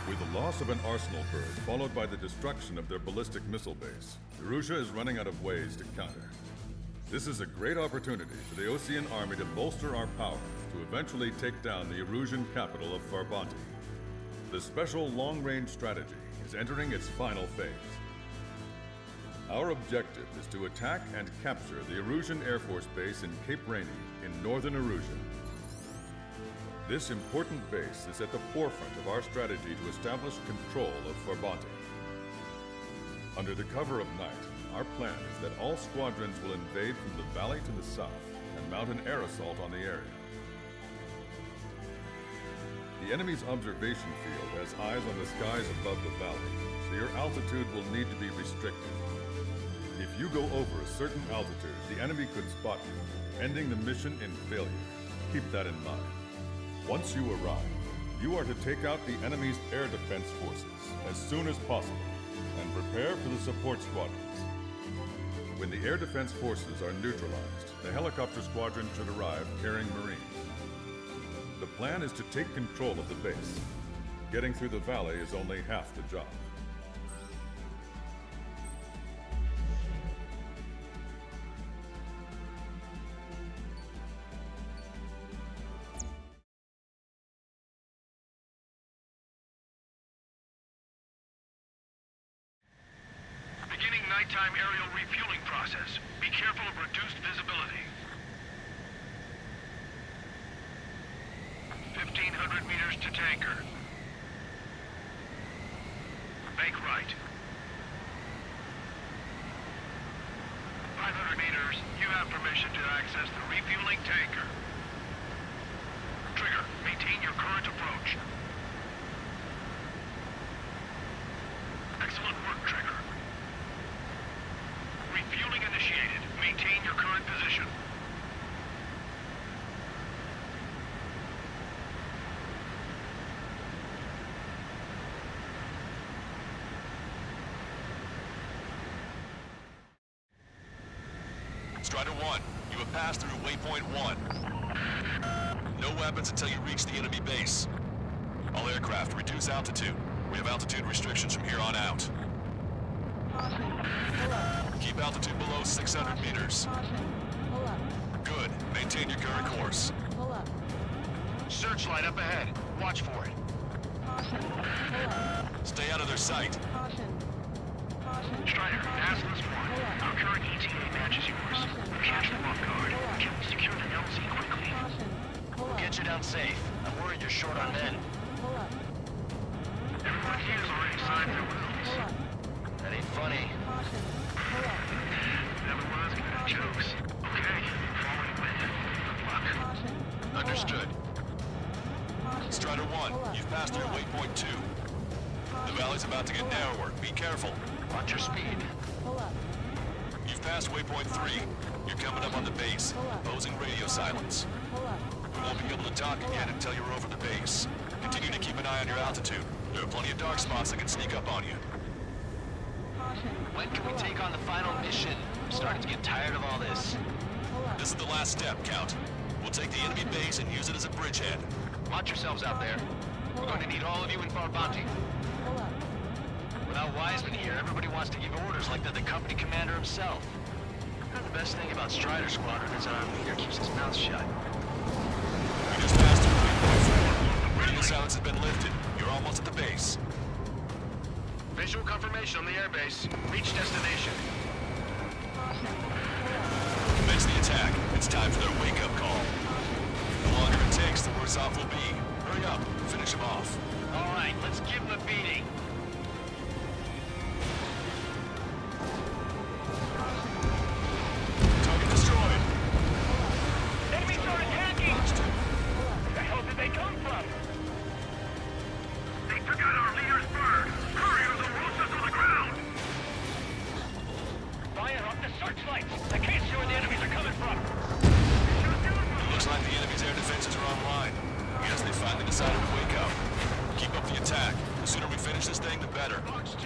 With the loss of an arsenal bird, followed by the destruction of their ballistic missile base, Erusha is running out of ways to counter. This is a great opportunity for the Osean army to bolster our power to eventually take down the Erusian capital of Farbanti. The special long-range strategy is entering its final phase. Our objective is to attack and capture the Erusian Air Force Base in Cape Rainy in northern Erusia. This important base is at the forefront of our strategy to establish control of Farbanti. Under the cover of night, our plan is that all squadrons will invade from the valley to the south and mount an air assault on the area. The enemy's observation field has eyes on the skies above the valley, so your altitude will need to be restricted. If you go over a certain altitude, the enemy could spot you, ending the mission in failure. Keep that in mind. Once you arrive, you are to take out the enemy's air defense forces as soon as possible and prepare for the support squadrons. When the air defense forces are neutralized, the helicopter squadron should arrive carrying Marines. The plan is to take control of the base. Getting through the valley is only half the job. Beginning nighttime aerial refueling process. Be careful of reduced visibility. 1,500 meters to tanker. Make right. 500 meters. You have permission to access the refueling tanker. Trigger, maintain your current approach. Excellent work, Trigger. Refueling initiated. Maintain your current position. Strider 1, you have passed through waypoint 1. No weapons until you reach the enemy base. All aircraft, reduce altitude. We have altitude restrictions from here on out. Keep altitude below 600 meters. Good. Maintain your current course. Searchlight up ahead. Watch for it. Stay out of their sight. Strider, Assless 1. Our current ETA matches yours. Catch them off guard. Can we secure the LZ quickly? We'll get you down safe. I'm worried you're short on men. Everyone here has already signed their wills. That ain't funny. Never was good at jokes. Okay, falling with. Good luck. Understood. Strider 1, you've passed through waypoint 2. The valley's about to get narrower. Be careful. Watch your speed. You've passed waypoint 3. You're coming up on the base, imposing radio silence. We won't be able to talk again until you're over the base. Continue to keep an eye on your altitude. There are plenty of dark spots that can sneak up on you. When can we take on the final mission? I'm starting to get tired of all this. This is the last step, Count. We'll take the enemy base and use it as a bridgehead. Watch yourselves out there. We're going to need all of you in Farbanti. Without Wiseman here, everybody wants to give orders like they're the company commander himself. The best thing about Strider Squadron is that our leader keeps his mouth shut. You just passed through waypoint 4. Radio silence has been lifted. You're almost at the base. Visual confirmation on the airbase. Reach destination. Commence the attack. It's time for their wake-up call. The longer it takes, the worse off we'll be. Hurry up. Finish them off. All right, let's give them a beating. Target destroyed. Enemies are attacking! Where the hell did they come from? They took out our leader's bird. Couriers will roast us on the ground. Fire up the searchlights! I can't see where the enemies are coming from. Looks like the enemy's air defenses are online. Yes, they finally decided to wake up. Keep up the attack. The sooner we finish this thing, the better. Box 2.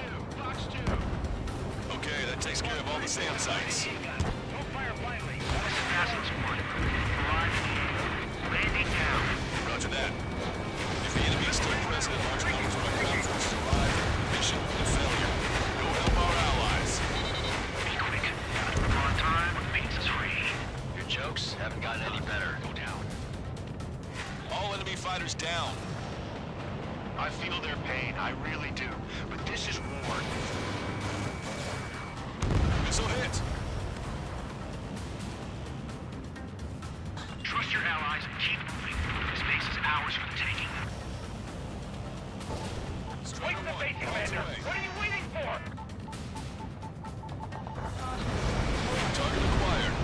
Okay, that takes care of all the SAM sites. Don't fire blindly. This is Assless 1. Arriving. Landing down. Roger that. If the enemy is still present, large numbers of our ground forces arrive. Mission a failure. Go help our allies. Be quick. On time, means is free. Your jokes haven't gotten any better. Go down. All enemy fighters down. I feel their pain, I really do. But this is war. Missile hit. Trust your allies and keep moving. This base is ours for the taking. Wait the base, Commander! What are you waiting for? Target acquired.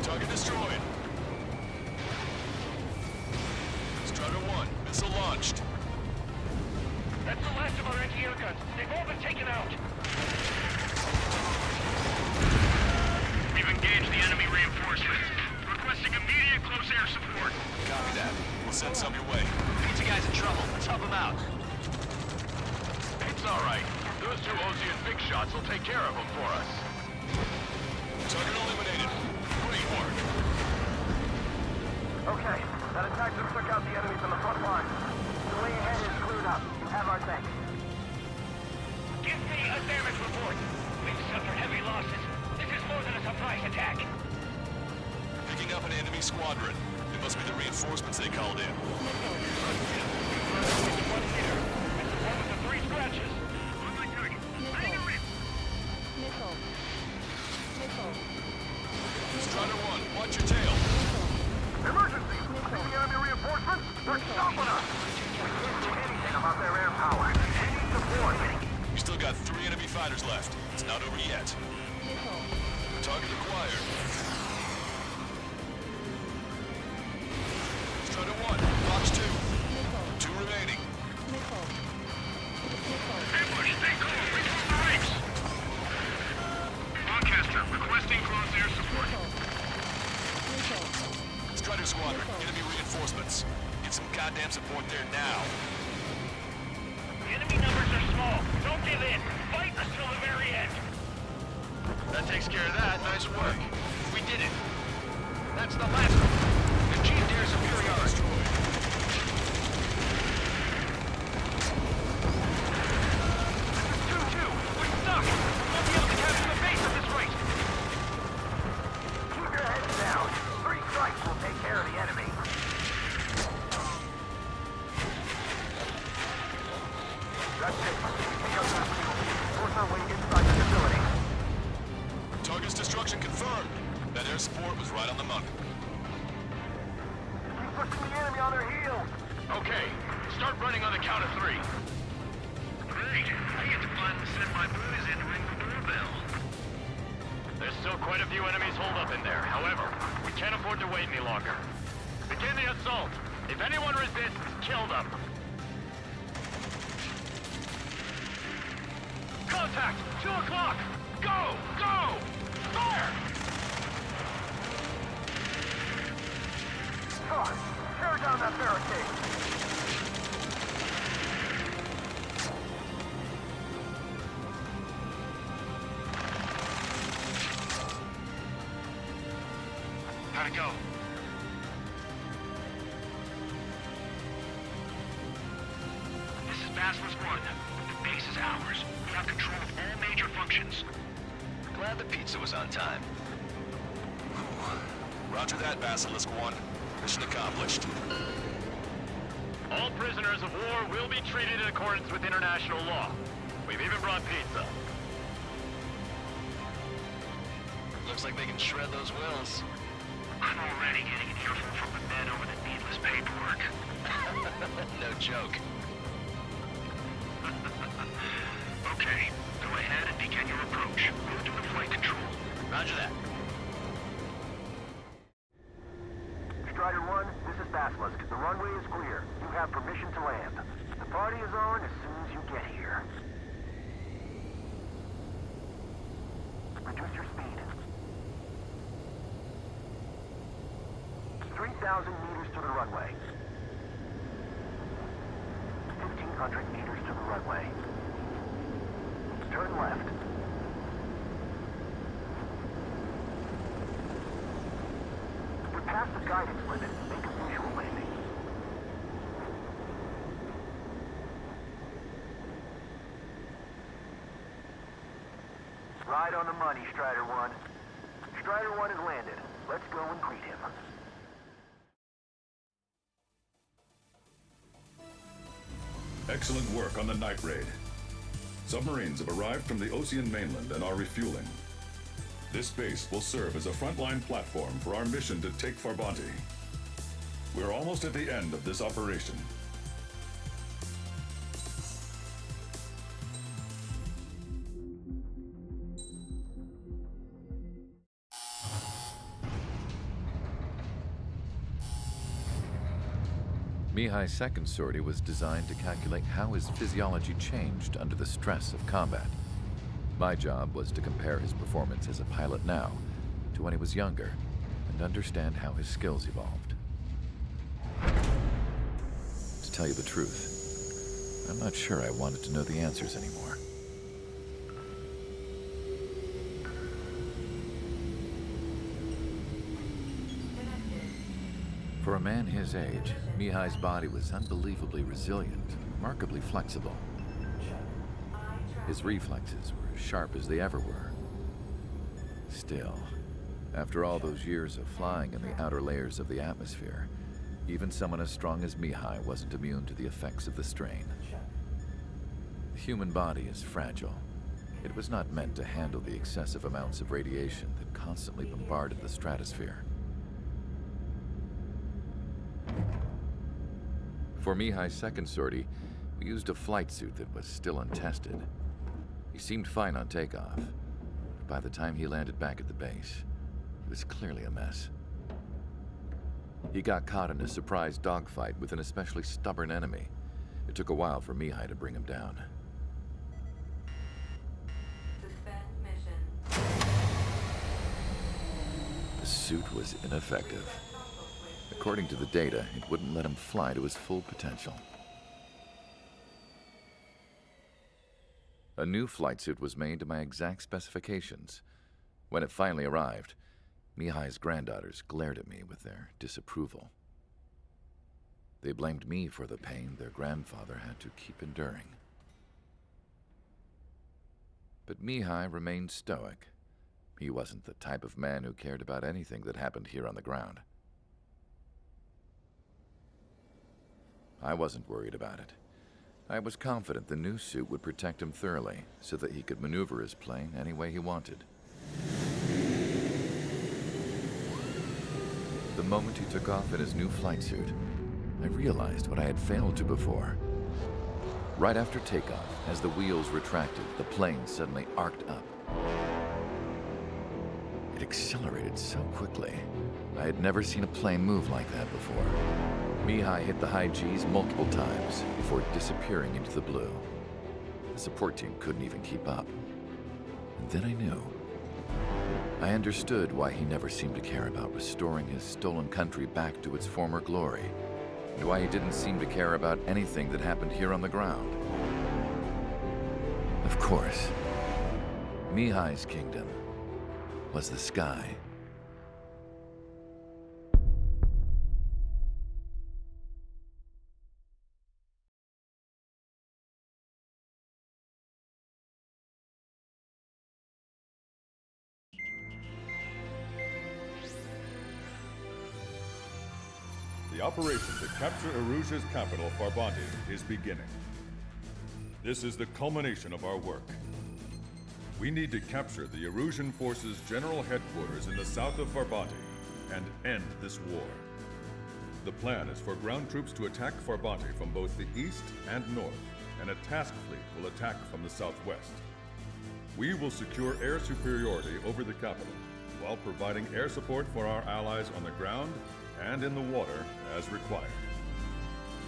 Target destroyed. Strider 1, missile launched. That's the last of our anti-air guns. They've all been taken out. We've engaged the enemy reinforcements. Requesting immediate close air support. Copy that. We'll send some your way. Pizza guy's in trouble. Let's help him out. It's all right. Those two Osean big shots will take care of them for us. Target eliminated. Great work. Okay, that attack just took out the enemies on the front line. The way ahead is cleared up. You have our thanks. Give me a damage report. We've suffered heavy losses. This is more than a surprise attack. Picking up an enemy squadron. It must be the reinforcements they called in. One hitter. I suppose the 3 scratches. On my target. Letting her rip. Missile. Strider 1, watch your tail. Emergency! Any enemy reinforcements? They're stopping us! We can't do anything about their air power. Any support? You still got 3 enemy fighters left. It's not over yet. Target acquired. Strider 1, box 2. 2 remaining. Ambush, stay cool. Reform the ranks. Broadcaster, requesting cross-air support. Strider Squadron, enemy reinforcements. Get some goddamn support there now. The enemy numbers are small. Don't give in. Fight until the very end. That takes care of that. Nice work. We did it. That's the last one. Achieved air superiority. 2-2. We're stuck. We'll be able to capture the base at this rate. Keep your heads down. 3 strikes will take care of the enemy. That's it. Take out that fuel. Force our way inside the facility. Target's destruction confirmed. That air support was right on the money. Keep pushing the enemy on their heels. Okay, start running on the count of 3. Great. I get to finally send my boys in to ring the doorbell. There's still quite a few enemies holed up in there. However, we can't afford to wait any longer. Begin the assault. If anyone resists, kill them. Contact! 2 o'clock! Go! Go! Fire! Come on. Tear down that barricade. How'd it go? This is Basilisk 1. The base is ours. We have control of all major functions. Glad the pizza was on time. Roger that, Basilisk 1. Mission accomplished. All prisoners of war will be treated in accordance with international law. We've even brought pizza. Looks like they can shred those wills. I'm already getting an earful from the men over the needless paperwork. No joke. Okay, go ahead and begin your approach. Go to the flight control. Roger that. Strider 1, this is Basilisk. The runway is clear. You have permission to land. The party is on as soon as you get here. Reduce your speed. 3,000 meters to the runway. 1,500 meters to the runway. Turn left. We're past the guidance limit. Make a visual landing. Right on the money, Strider 1. Strider 1 has landed. Let's go and greet him. Excellent work on the night raid. Submarines have arrived from the Ocean mainland and are refueling. This base will serve as a frontline platform for our mission to take Farbanti. We're almost at the end of this operation. Mihai's second sortie was designed to calculate how his physiology changed under the stress of combat. My job was to compare his performance as a pilot now to when he was younger and understand how his skills evolved. To tell you the truth, I'm not sure I wanted to know the answers anymore. For For a man his age, Mihai's body was unbelievably resilient, remarkably flexible. His reflexes were as sharp as they ever were. Still, after all those years of flying in the outer layers of the atmosphere, even someone as strong as Mihai wasn't immune to the effects of the strain. The human body is fragile. It was not meant to handle the excessive amounts of radiation that constantly bombarded the stratosphere. For Mihai's second sortie, we used a flight suit that was still untested. He seemed fine on takeoff, but by the time he landed back at the base, he was clearly a mess. He got caught in a surprise dogfight with an especially stubborn enemy. It took a while for Mihai to bring him down. The suit was ineffective. According to the data, it wouldn't let him fly to his full potential. A new flight suit was made to my exact specifications. When it finally arrived, Mihai's granddaughters glared at me with their disapproval. They blamed me for the pain their grandfather had to keep enduring. But Mihai remained stoic. He wasn't the type of man who cared about anything that happened here on the ground. I wasn't worried about it. I was confident the new suit would protect him thoroughly so that he could maneuver his plane any way he wanted. The moment he took off in his new flight suit, I realized what I had failed to before. Right after takeoff, as the wheels retracted, the plane suddenly arced up. It accelerated so quickly. I had never seen a plane move like that before. Mihai hit the high G's multiple times before disappearing into the blue. The support team couldn't even keep up. And then I knew. I understood why he never seemed to care about restoring his stolen country back to its former glory, and why he didn't seem to care about anything that happened here on the ground. Of course, Mihai's kingdom was the sky. The operation to capture Erusia's capital, Farbanti, is beginning. This is the culmination of our work. We need to capture the Erusian forces' general headquarters in the south of Farbanti and end this war. The plan is for ground troops to attack Farbanti from both the east and north, and a task fleet will attack from the southwest. We will secure air superiority over the capital, while providing air support for our allies on the ground and in the water as required.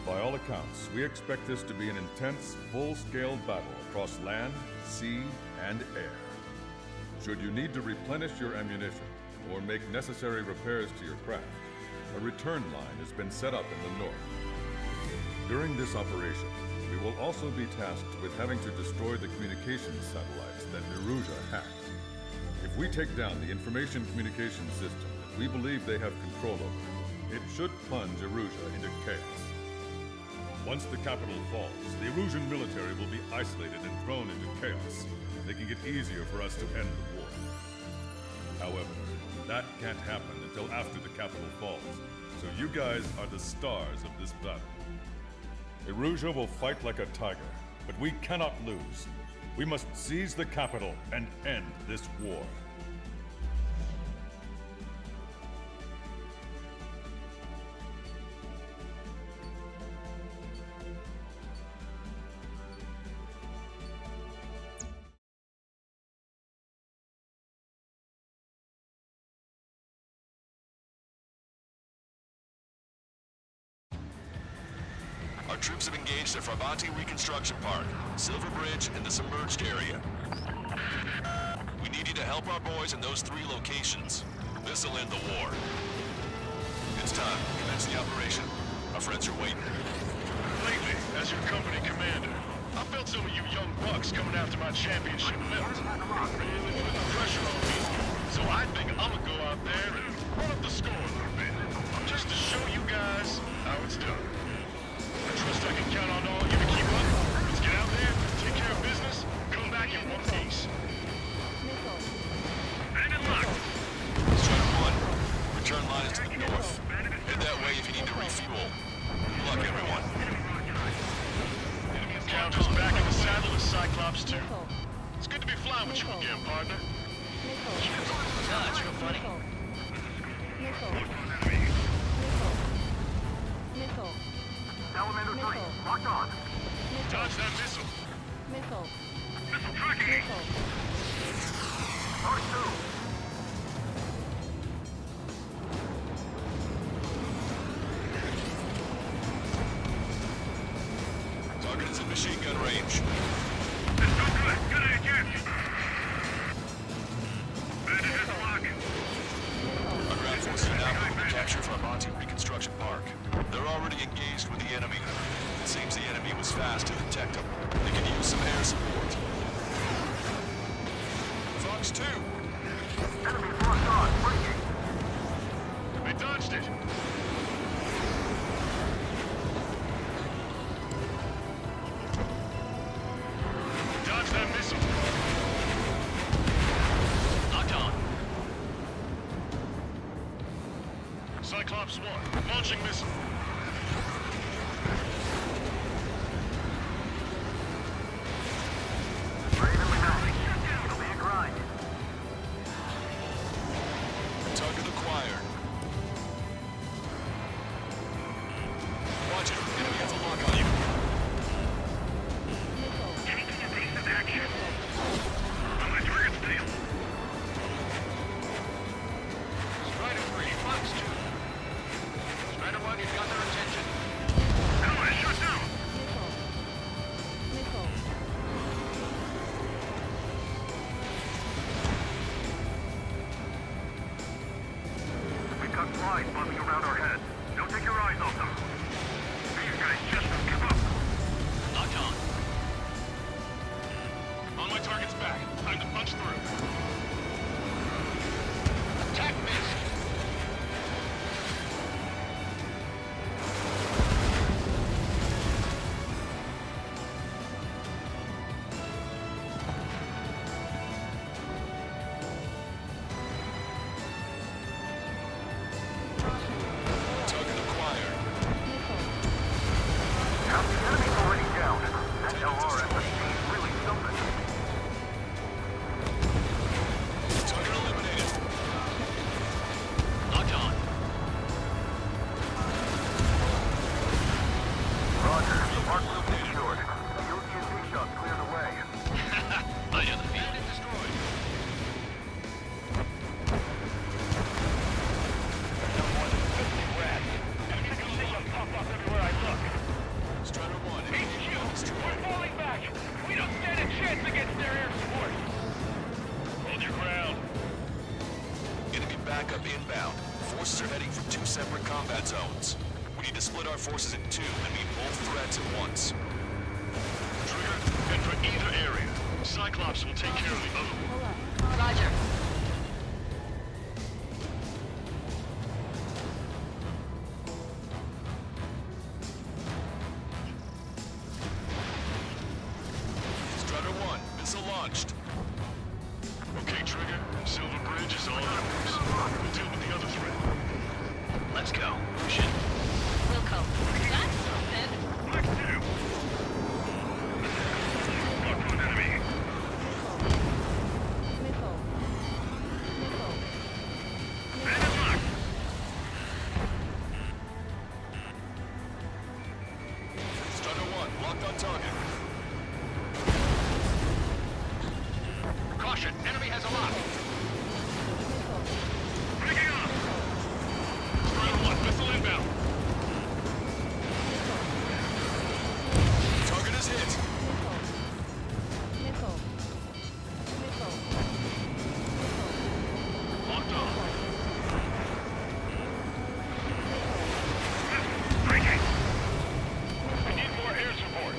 By all accounts, we expect this to be an intense, full-scale battle across land, sea, and air. Should you need to replenish your ammunition or make necessary repairs to your craft, a return line has been set up in the north. During this operation, we will also be tasked with having to destroy the communications satellites that Erusia hacked. If we take down the information communication system that we believe they have control over, it should plunge Erusia into chaos. Once the capital falls, the Erusian military will be isolated and thrown into chaos, making it easier for us to end the war. However, that can't happen until after the capital falls, so you guys are the stars of this battle. Erusia will fight like a tiger, but we cannot lose. We must seize the capital and end this war. Our troops have engaged at Farbanti Reconstruction Park, Silver Bridge, and the submerged area. We need you to help our boys in those 3 locations. This'll end the war. It's time. Commence the operation. Our friends are waiting. Lately, as your company commander, I felt some of you young bucks coming after my championship belt. Really putting the pressure on me. So I think I'm gonna go out there and run up the score a little bit. Just to show you guys. How it's done. I trust I can count on all of you to keep up. Let's get out there, take care of business, come back in one piece. Bandit locked. Strider 1, return line is to the north. Head that way if you need to refuel. Good luck, everyone. Enemy encounters back in the saddle as Cyclops 2. It's good to be flying with you again, partner. Dodge, real funny. Salamander 3, locked on. Dodge that missile. Missile tracking. R2. Target is in machine gun range. Let's go good. Good engage. Bandit has a lock. Our ground forces are now moving to capture Farbanti Reconstruction Park. They're already engaged with the enemy. It seems the enemy was fast to detect them. They can use some air support. Fox 2! Enemy locked on. Breaking. They dodged it. Dodge that missile. Locked on. Cyclops 1, launching missile. It'll be a grind. Target acquired. Watch it. Enemy has a lock on you. Taking evasive action. On my target field. Strider 3, Fox 2. Strider 1, you've got their attention. Ally shut down. We've got flies buzzing around our heads. Don't take your eyes off them. These guys just won't give up. Locked on. On my target's back. Time to punch through. Attack missed. Target acquired. Now the enemy's already down. That LRSST is really something. Target eliminated. Locked on. Roger. The mark will be secured. The OTSA shots cleared away. I know the feeling. Bandit destroyed. No more than 50 rats. Enemy condition pop up everywhere I look. Strider 1, HQ, we're falling back. We don't stand a chance against their air support. Hold your ground. enemy backup inbound. Forces are heading for 2 separate combat zones. We need to split our forces in 2 and meet both threats at once. Trigger, and for either area, Cyclops will take care of the other one. Roger. Strider 1, missile launched. Okay, Trigger, Silver Bridge is all yours. We'll deal with the other threat. Let's go. Push it. Wilco. That's something. Black 2. Locked on enemy. Bandit locked. Strider 1, locked on target. Caution, enemy has a lock. Breaking up. Strider 1, missile inbound. Target is hit. Locked on. Breaking. We need more air support.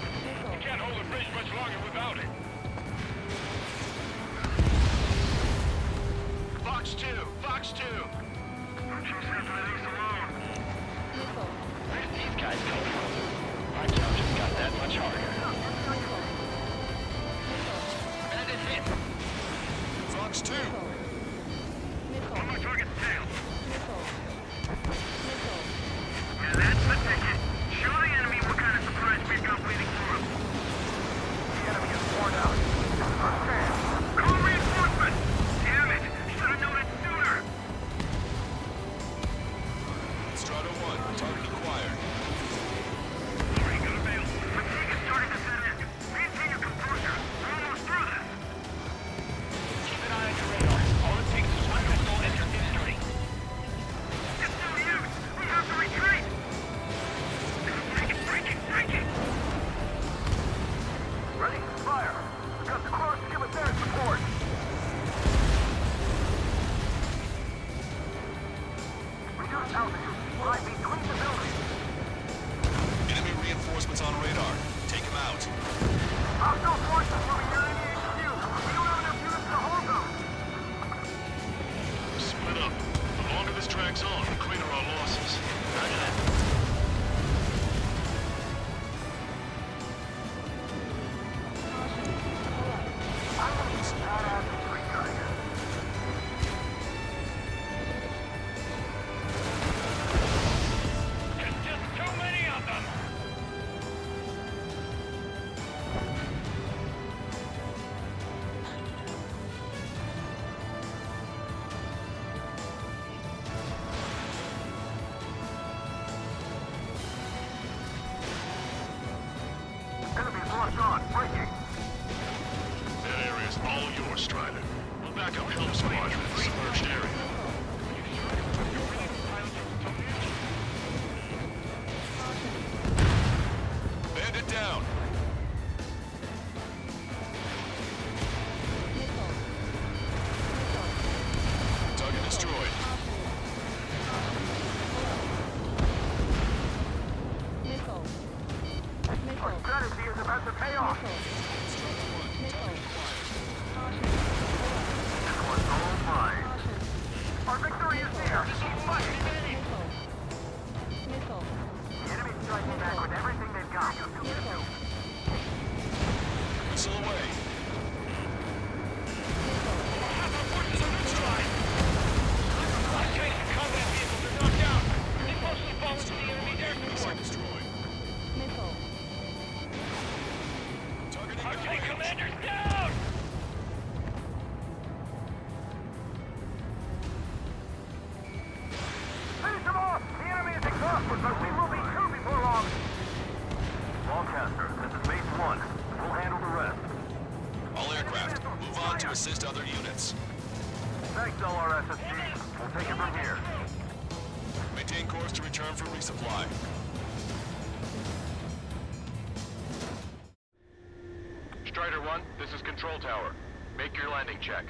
We can't hold the bridge much longer without it. supplies come from. My job just got that much harder. Bandit hit! Fox 2! On my target's tail. And that's the ticket. Show the enemy what kind of surprise we've got waiting for him. The enemy is worn out. First chance. Call reinforcements! Damn it! Should have known it sooner! Strata 1, target acquired. Sorry, got a bail. Fatigue is starting to set in. Maintain your composure. We're almost through this. Keep an eye on your radar. All it takes is one missile and you're in street. It's no use! We have to retreat! Break it! Ready? Fire! We got the cross to give us their support! Reduce altitude. Right between the buildings. Enemy reinforcements on radar. Take them out. Hostile forces moving near any HQ. We don't have enough units to hold them. Split up. The longer this drags on, the greater our losses. Roger that. There's just too many of them! Enemies locked on. Breaking. That area's all yours, Strider. We'll back up Helm Squadron in the submerged area. Bandit down. Target destroyed. Our strategy is about to pay off. This one's all mine. Our victory is near. Keep fighting. The enemy's striking back with everything they've got. Missile away. Half our forces are neutralized! Our tanks and combat vehicles are knocked out. They mostly fall into the enemy's air support. Destroyed. Targeting Our the tank bridge. commander's down! Finish them off! The enemy is exhausted, but we will be too before long. Longcaster, this is base 1. We'll handle the rest. All aircraft, move on to assist other units. Thanks, LRSSG. We'll take it from here. Maintain course to return for resupply. Strider 1, this is Control Tower. Make your landing check.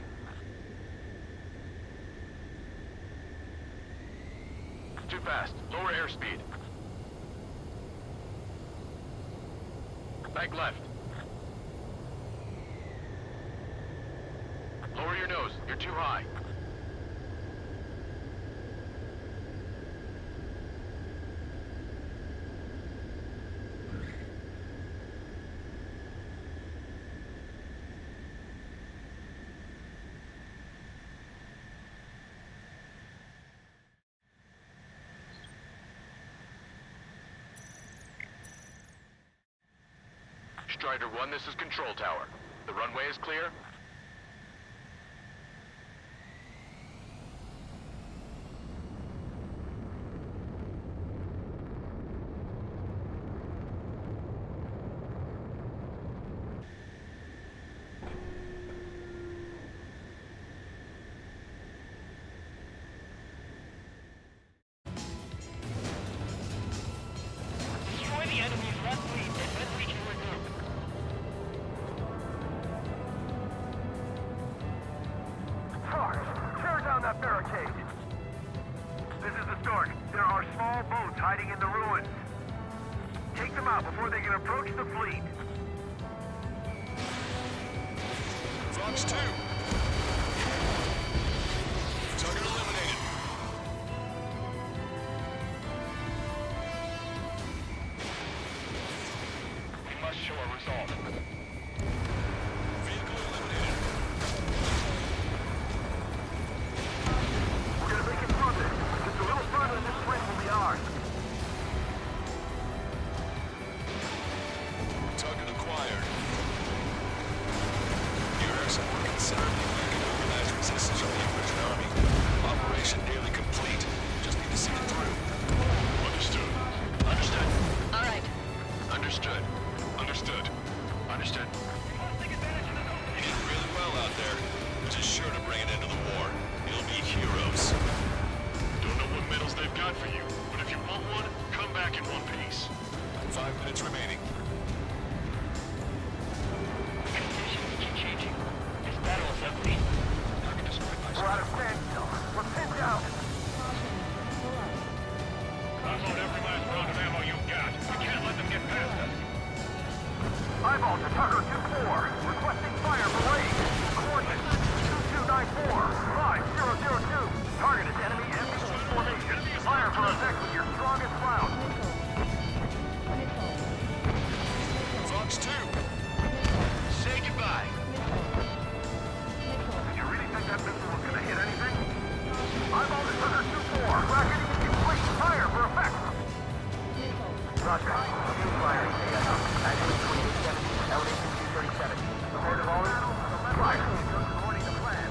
Too fast. Lower airspeed. Bank left. Lower your nose. You're too high. Strider 1, this is Control Tower. The runway is clear? Destroy the enemy's left fleet and then we can regroup. Sarge, tear down that barricade. This is the Stork. There are small boats hiding in the ruins. Take them out before they can approach the fleet. Fox 2. Target eliminated. considerably weakened organized resistance from the Emergent Army. Operation nearly complete. Just need to see it through. Understood. Understood. All right. Understood. Understood. Understood. You did really well out there, which is sure to bring an end to the war. You'll be heroes. Don't know what medals they've got for you, but if you want one, come back in one piece. 5 minutes remaining. Conditions keep changing. This battle is ugly. We're out of standstill. We're pinned down. Unload every last round of ammo you've got. We can't let them get past us. Eyeball to Tucker 2-4. Requesting fire for raid. Coordinates 2294 5002. Target is enemy MPC formation. Fire for effect with your strongest round. Fox 2. Say goodbye. Did you really think that missile was going to hit anything? Eyeball to Tucker 2-4. Bracketing is complete. Fire for effect. Roger. New fire. At 2870. Elevation 237. Support of all units. Fire. According to plan.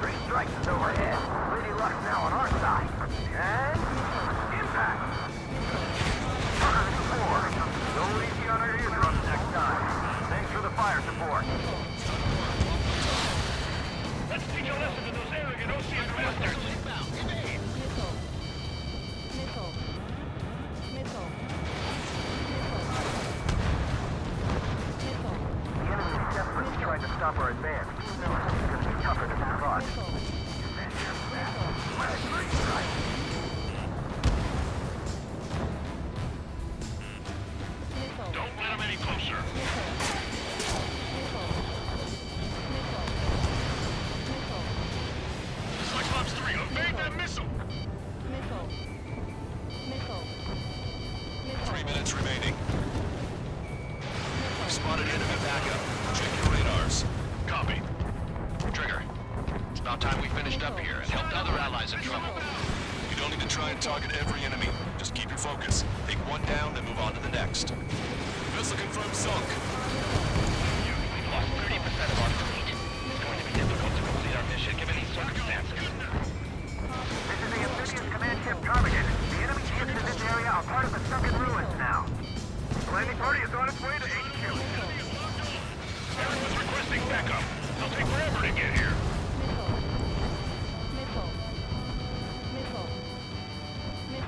Three strikes is overhead. Lady Luck now on our side. And impact. Tucker 2-4. Go easy on our eardrums next time. Thanks for the fire support. Let's teach a lesson to those arrogant Osean bastards. The enemy is desperately trying to stop our advance. It's going to be tougher than we thought. Don't let them any closer. Cyclops 3, evade that missile! 3 minutes remaining. We've spotted enemy backup. Check your radars. Copy. Trigger. It's about time we finished up here and helped other allies in trouble. You don't need to try and target every enemy. Just keep your focus. Take one down, then move on to the next. Missile confirmed sunk. We've lost 30% of our fleet. It's going to be difficult to complete our mission given these circumstances. This is the amphibious command ship Ptarmigan. The enemy ships in this area are part of the sunken ruins now. The landing party is on its way to HQ. Everyone's requesting backup. They'll take forever to get here.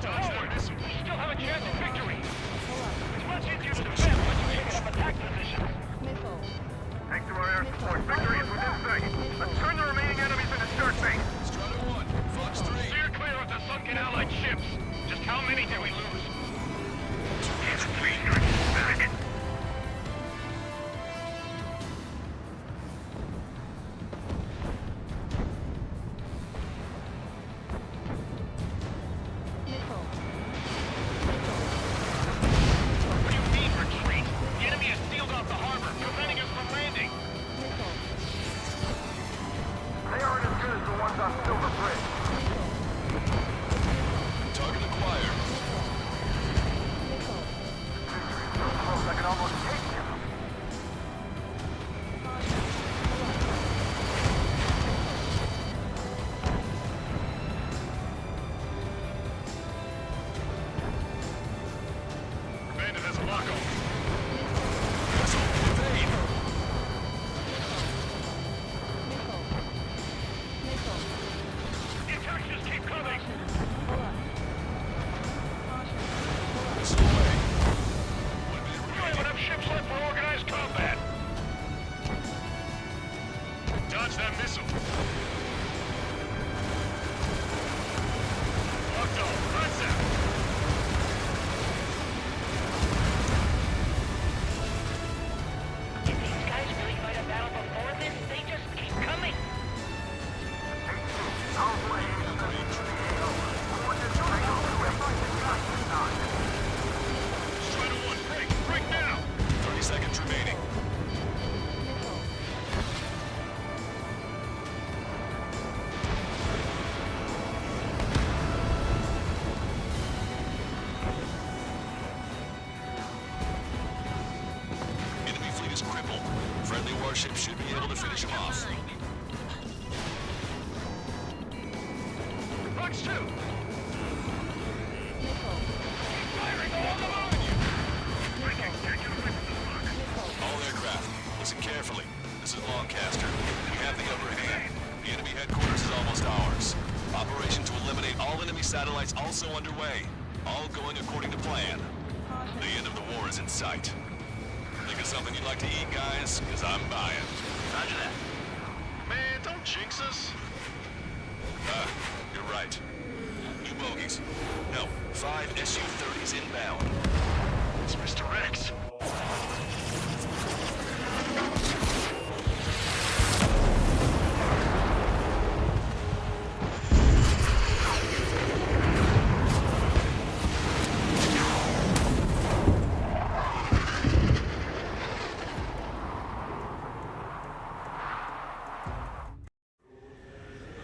Don't worry, we still have a chance of victory. It's much easier to defend when you pick up attack positions. Thanks to our air support, victory is within sight. Let's turn the remaining enemies into start base. Strider 1, Fox 3. Steer clear of the sunken Allied ships. Just how many did we lose? It's back. What do you mean, retreat? The enemy has sealed off the harbor, preventing us from landing. They aren't as good as the ones on Silver Bridge. Target acquired. warship should be able to finish him off. Fox 2! All aircraft, listen carefully. This is Lancaster. We have the upper hand. The enemy headquarters is almost ours. Operation to eliminate all enemy satellites also underway. All going according to plan. The end of the war is in sight. Think of something you'd like to eat, guys? Because I'm buying. Roger that. Man, don't jinx us. You're right. New bogies. No, 5 Su-30s inbound. It's Mr. Rex.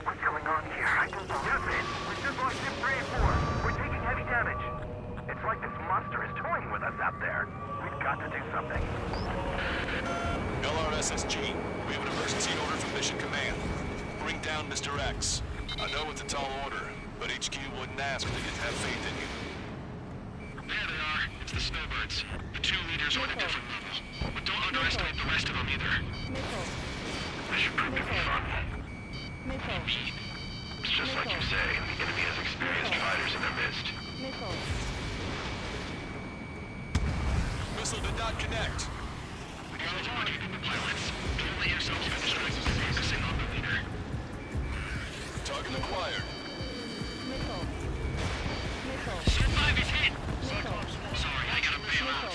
What's going on here? I don't know. Nothing. We just lost ship 3 and 4. We're taking heavy damage. It's like this monster is toying with us out there. We've got to do something. LRSSG, we have an emergency order from Mission Command. Bring down Mr. X. I know it's a tall order, but HQ wouldn't ask if they didn't have faith in you. There they are. It's the Snowbirds. The 2 leaders are at a different level. But don't underestimate the rest of them either. This should prove to be fun. It's just like you say, the enemy has experienced fighters in their midst. Missile did not connect. We got a target. The pilots. Don't let yourselves get distracted. Focusing on the leader. Target acquired. Ship 5 is hit. Sorry, I gotta bail out.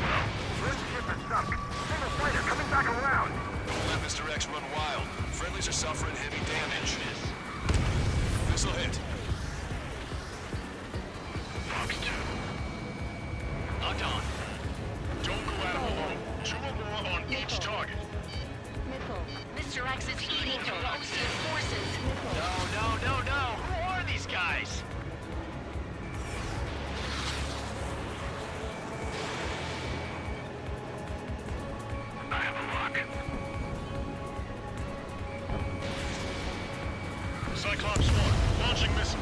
Well, first ship is sunk. Single fighter coming back around. Don't let Mr. X run wild. Friendlies are suffering heavy damage. Missile hit. Fox 2. Locked on. Don't go at him alone. 2 or more on each target. Mr. X is eating through Osean forces. No. Who are these guys? I have a lock. Cyclops 1, launching missile.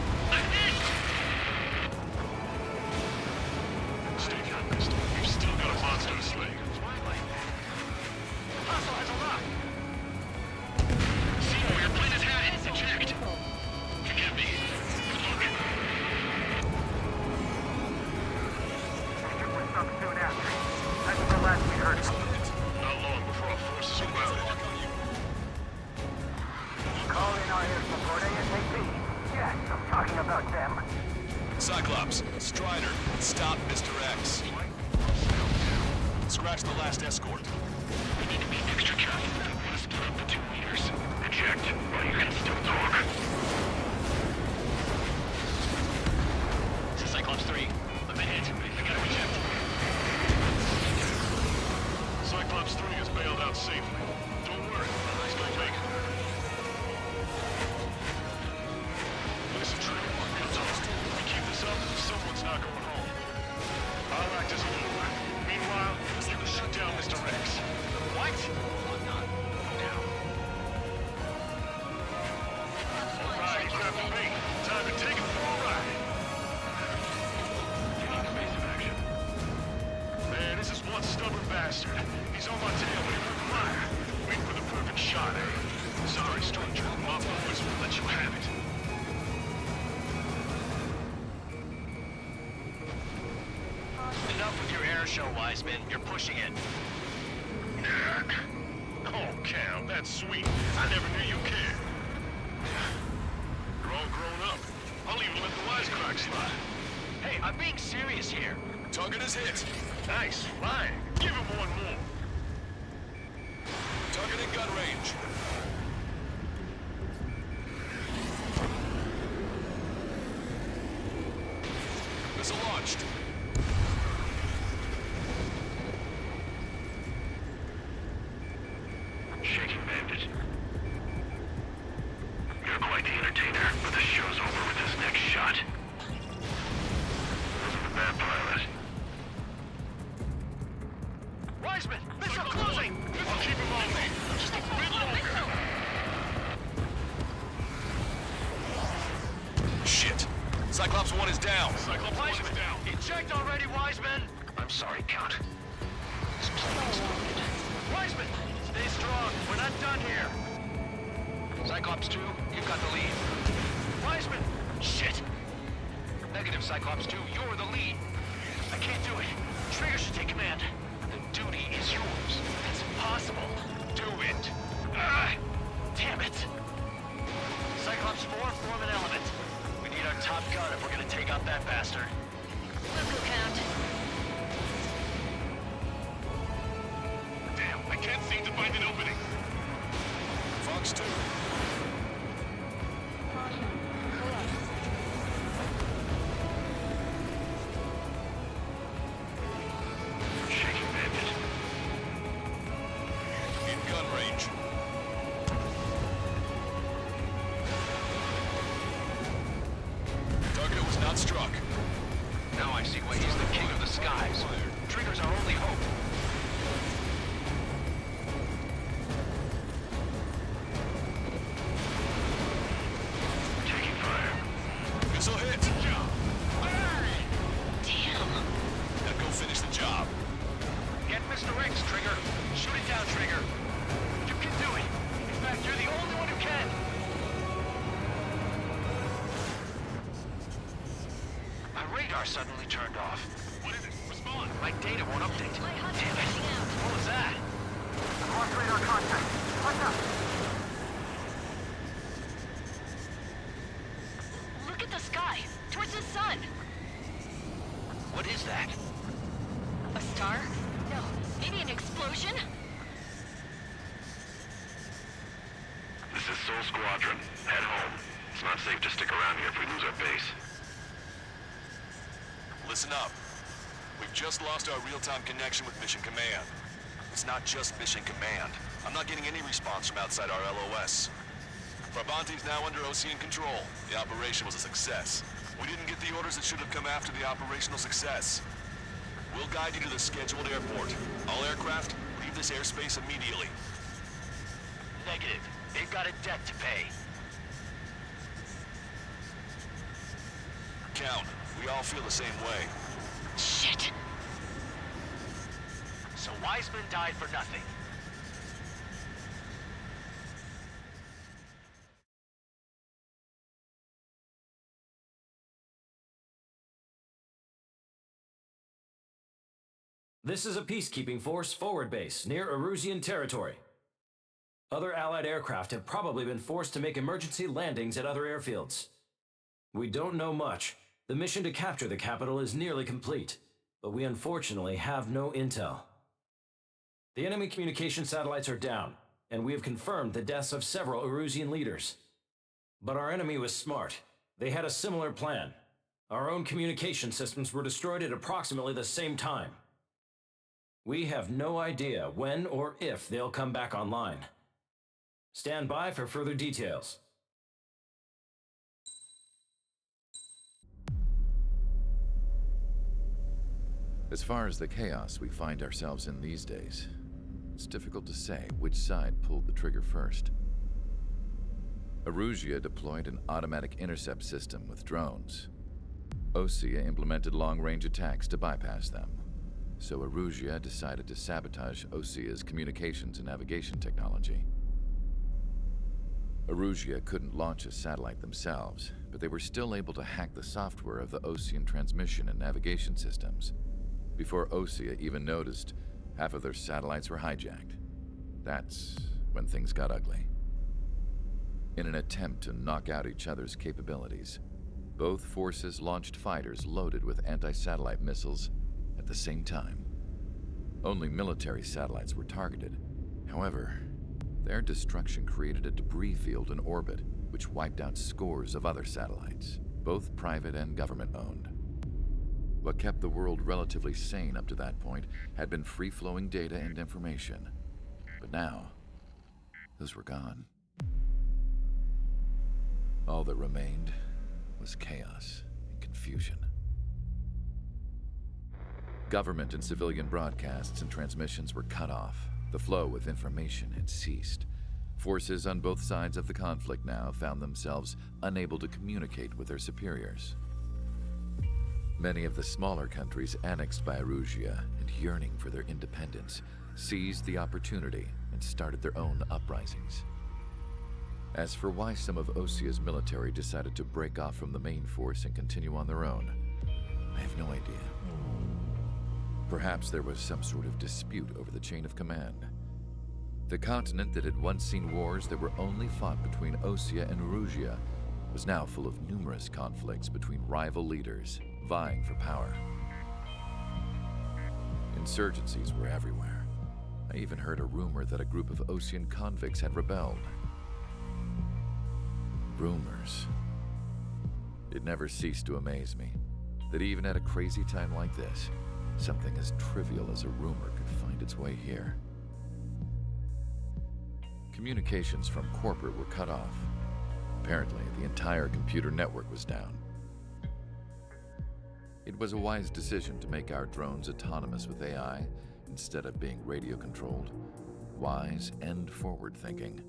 Stay focused. We've still got a monster to slay. Hostile has a lock. Seymour, your plane has had it. Eject. Forgive me. Good luck. Ship was sunk soon after. That's the last we heard. Not long before our forces are routed. Call in our air support ASAP. Yes, I'm talking about them. Cyclops, Strider, stop Mr. X. Scratch the last escort. We need to be extra careful. We want to split up the 2 leaders. Eject, while you can still talk. This is Cyclops 3. Let me hit. I gotta reject. Cyclops 3 is bailed out safely. Don't worry, still make it. Listen, Trigger, we're toast. If we keep this up, someone's not going home. I'll act as a lure. Meanwhile, you can shut down Mr. X. What? Not now. All right, he grabbed the bait. Time to take it for a ride. Taking evasive action. Man, this is one stubborn bastard. He's on my tail, but he won't fire. Wait for the perfect shot, eh? Sorry, stranger. My boys will let you have it. Enough with your air show, Wiseman. You're pushing it. Oh, Cal, that's sweet. I never knew you cared. You're all grown up. I'll even let the wisecrack slide. Hey, I'm being serious here. Target is hit. Nice, flying. Give him one more. Target in gun range. Missile launched. Shaking bandit. You're quite the entertainer, but the show's over with this next shot. Bad pilot. Shit. Cyclops 1 is down. Cyclops 1 is down. Eject already, Wiseman! I'm sorry, Count. This plane exploded. Wiseman! Stay strong. We're not done here. Cyclops 2, you've got the lead. Wiseman! Shit! Negative, Cyclops 2, you're the lead. I can't do it. Trigger should take command. The duty is yours. It's impossible. Do it. Damn it. Cyclops 4, form an element. We need our top gun if we're gonna take out that bastard. Look, Count. Damn, I can't seem to find an opening. Fox 2. Shaking Bandit. In gun range. Target was not struck. Now I see why he's the king of the skies. Trigger's our only hope. Taking fire. Missile hit. Damn. Now go finish the job. Get Mr. X, Trigger. Shoot it down, Trigger. You can do it. In fact, you're the only one who can. My radar suddenly turned off. What is it? Respond. My data won't update. My HUD's Damn it. crashing out. What was that? Cross radar contact. Watch out. Look at the sky. Towards the sun. What is that? A star? No. Maybe an explosion? This is Soul Squadron. Head home. It's not safe to stick around here if we lose our base. Listen up. We've just lost our real-time connection with Mission Command. It's not just Mission Command. I'm not getting any response from outside our LOS. Brabante's now under Osean control. The operation was a success. We didn't get the orders that should have come after the operational success. We'll guide you to the scheduled airport. All aircraft, leave this airspace immediately. Negative. They've got a debt to pay. Count, we all feel the same way. Shit. So Wiseman died for nothing. This is a peacekeeping force forward base near Erusian territory. Other Allied aircraft have probably been forced to make emergency landings at other airfields. We don't know much. The mission to capture the capital is nearly complete, but we unfortunately have no intel. The enemy communication satellites are down, and we have confirmed the deaths of several Erusian leaders. But our enemy was smart. They had a similar plan. Our own communication systems were destroyed at approximately the same time. We have no idea when or if they'll come back online. Stand by for further details. As far as the chaos we find ourselves in these days, it's difficult to say which side pulled the trigger first. Erusia deployed an automatic intercept system with drones. Osea implemented long-range attacks to bypass them. So Erusia decided to sabotage Osea's communications and navigation technology. Erusia couldn't launch a satellite themselves, but they were still able to hack the software of the Osean transmission and navigation systems. Before Osea even noticed, half of their satellites were hijacked. That's when things got ugly. In an attempt to knock out each other's capabilities, both forces launched fighters loaded with anti-satellite missiles at the same time. Only military satellites were targeted. However, their destruction created a debris field in orbit, which wiped out scores of other satellites, both private and government-owned. What kept the world relatively sane up to that point had been free-flowing data and information. But now, those were gone. All that remained was chaos and confusion. Government and civilian broadcasts and transmissions were cut off. The flow of information had ceased. Forces on both sides of the conflict now found themselves unable to communicate with their superiors. Many of the smaller countries annexed by Erusia and yearning for their independence seized the opportunity and started their own uprisings. As for why some of Osia's military decided to break off from the main force and continue on their own, I have no idea. Perhaps there was some sort of dispute over the chain of command. The continent that had once seen wars that were only fought between Osia and Erusia was now full of numerous conflicts between rival leaders vying for power. Insurgencies were everywhere. I even heard a rumor that a group of Osian convicts had rebelled. Rumors. It never ceased to amaze me that even at a crazy time like this, something as trivial as a rumor could find its way here. Communications from corporate were cut off. Apparently, the entire computer network was down. It was a wise decision to make our drones autonomous with AI instead of being radio-controlled. Wise and forward-thinking.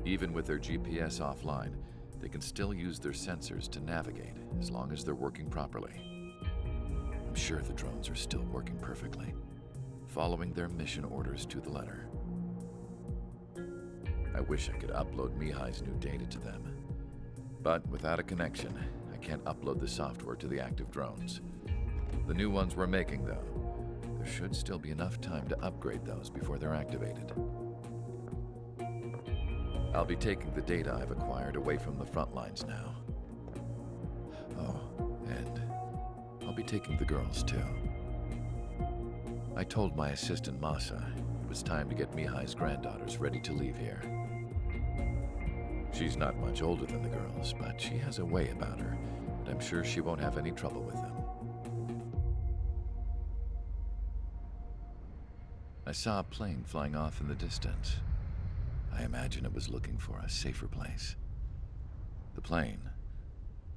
Even with their GPS offline, they can still use their sensors to navigate as long as they're working properly. I'm sure the drones are still working perfectly, following their mission orders to the letter. I wish I could upload Mihai's new data to them. But without a connection, I can't upload the software to the active drones. The new ones we're making, though, there should still be enough time to upgrade those before they're activated. I'll be taking the data I've acquired away from the front lines now. Oh, and I'll be taking the girls, too. I told my assistant, Masa, it was time to get Mihai's granddaughters ready to leave here. She's not much older than the girls, but she has a way about her, and I'm sure she won't have any trouble with them. I saw a plane flying off in the distance. I imagine it was looking for a safer place. The plane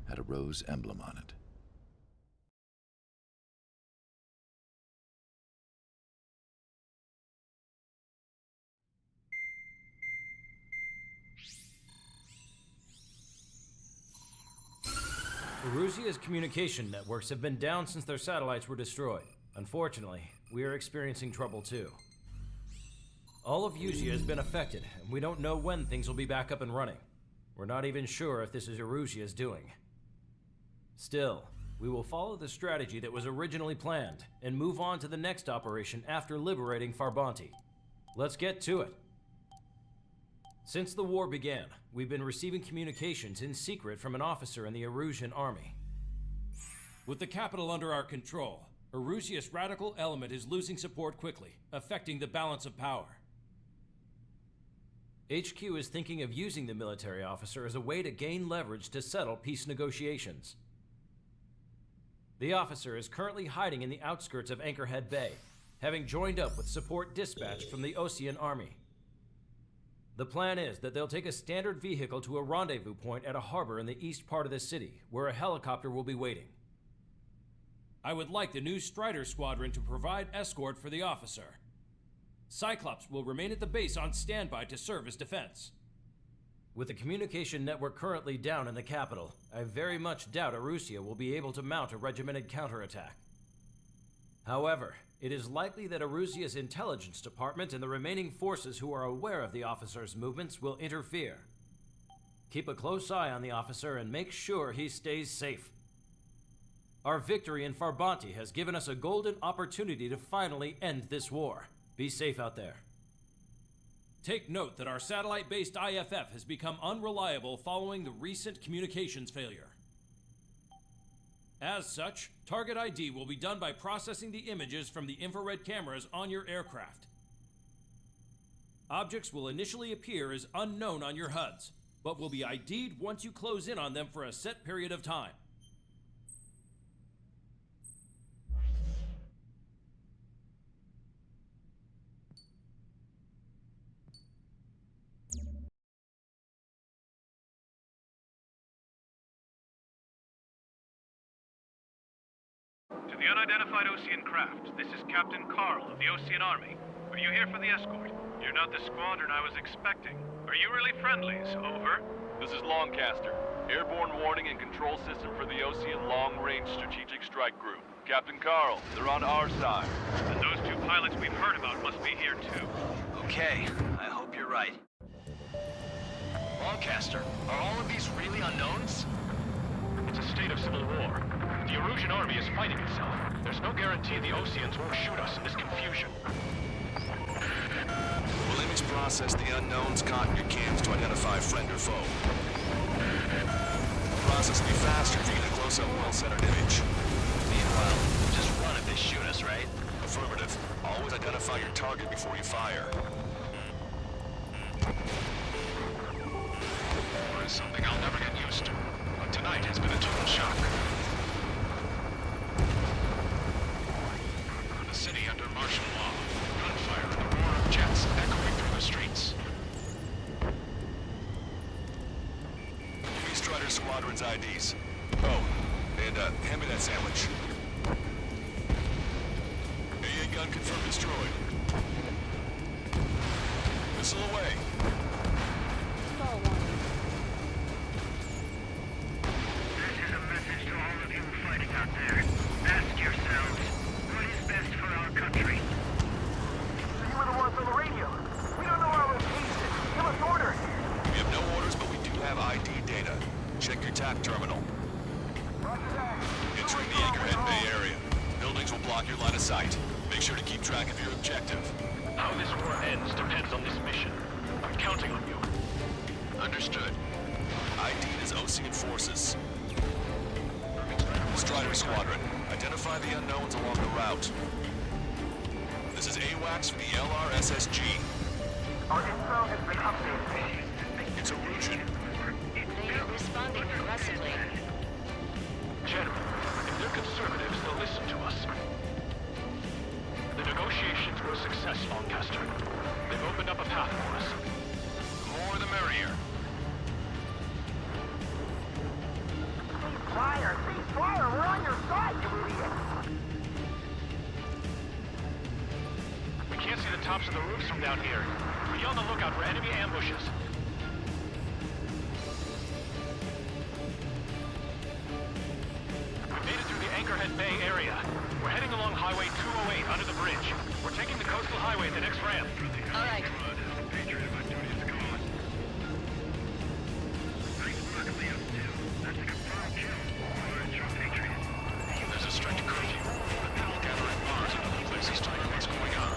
had a rose emblem on it. Erusia's communication networks have been down since their satellites were destroyed. Unfortunately, we are experiencing trouble too. All of Usia has been affected, and we don't know when things will be back up and running. We're not even sure if this is Erusia's doing. Still, we will follow the strategy that was originally planned, and move on to the next operation after liberating Farbanti. Let's get to it. Since the war began, we've been receiving communications in secret from an officer in the Erusian army. With the capital under our control, Erusia's radical element is losing support quickly, affecting the balance of power. HQ is thinking of using the military officer as a way to gain leverage to settle peace negotiations. The officer is currently hiding in the outskirts of Anchorhead Bay, having joined up with support dispatched from the Osian army. The plan is that they'll take a standard vehicle to a rendezvous point at a harbor in the east part of the city, where a helicopter will be waiting. I would like the new Strider Squadron to provide escort for the officer. Cyclops will remain at the base on standby to serve as defense. With the communication network currently down in the capital, I very much doubt Erusia will be able to mount a regimented counterattack. However, it is likely that Erusia's intelligence department and the remaining forces who are aware of the officer's movements will interfere. Keep a close eye on the officer and make sure he stays safe. Our victory in Farbanti has given us a golden opportunity to finally end this war. Be safe out there. Take note that our satellite-based IFF has become unreliable following the recent communications failure. As such, target ID will be done by processing the images from the infrared cameras on your aircraft. Objects will initially appear as unknown on your HUDs, but will be ID'd once you close in on them for a set period of time. To the unidentified Osian craft, this is Captain Carl of the Osian Army. Are you here for the escort? You're not the squadron I was expecting. Are you really friendlies? Over. This is Longcaster. Airborne warning and control system for the Ocean Long Range Strategic Strike Group. Captain Carl, they're on our side. And those two pilots we've heard about must be here too. Okay, I hope you're right. Longcaster, are all of these really unknowns? It's a state of civil war. The Erusian army is fighting itself. There's no guarantee the Oseans won't shoot us in this confusion. Will image process the unknowns caught in your cams to identify friend or foe? The process will be faster if you get a close-up, well-centered image. Meanwhile, just run if they shoot us, right? Affirmative. Always identify your target before you fire. It's something I'll never get used to. But tonight has been a total shock. The city under martial law. Gunfire and the roar of jets echoing through the streets. Give me Strider Squadron's IDs. Oh, and hand me that sandwich. AA gun confirmed destroyed. Missile away. This is a message to all of you fighting out there. Ask yourselves, what is best for our country? You were the ones on the radio. We don't know our location. Give us orders. We have no orders, but we do have ID data. Check your TAC terminal. Entering the Anchorhead Bay area. Buildings will block your line of sight. Make sure to keep track of your objective. How this war ends depends on this mission. I'm counting on you. Understood. ID is Osean forces. Strider Squadron, identify the unknowns along the route. This is AWACS for the LRSSG. Our info has been updated. It's Erusian. They are responding aggressively. General, if they're conservatives, they'll listen to us. The negotiations were a success, Longcaster. They've opened up a path for us. The more the merrier. Fire! Fire! We're on your side, you idiot! We can't see the tops of the roofs from down here. Be on the lookout for enemy ambushes. We made it through the Anchorhead Bay area. We're heading along Highway 208 under the bridge. We're taking the coastal highway at the next ramp. All right. There's a strict curfew. The people gather in bars and other places to know what's going on.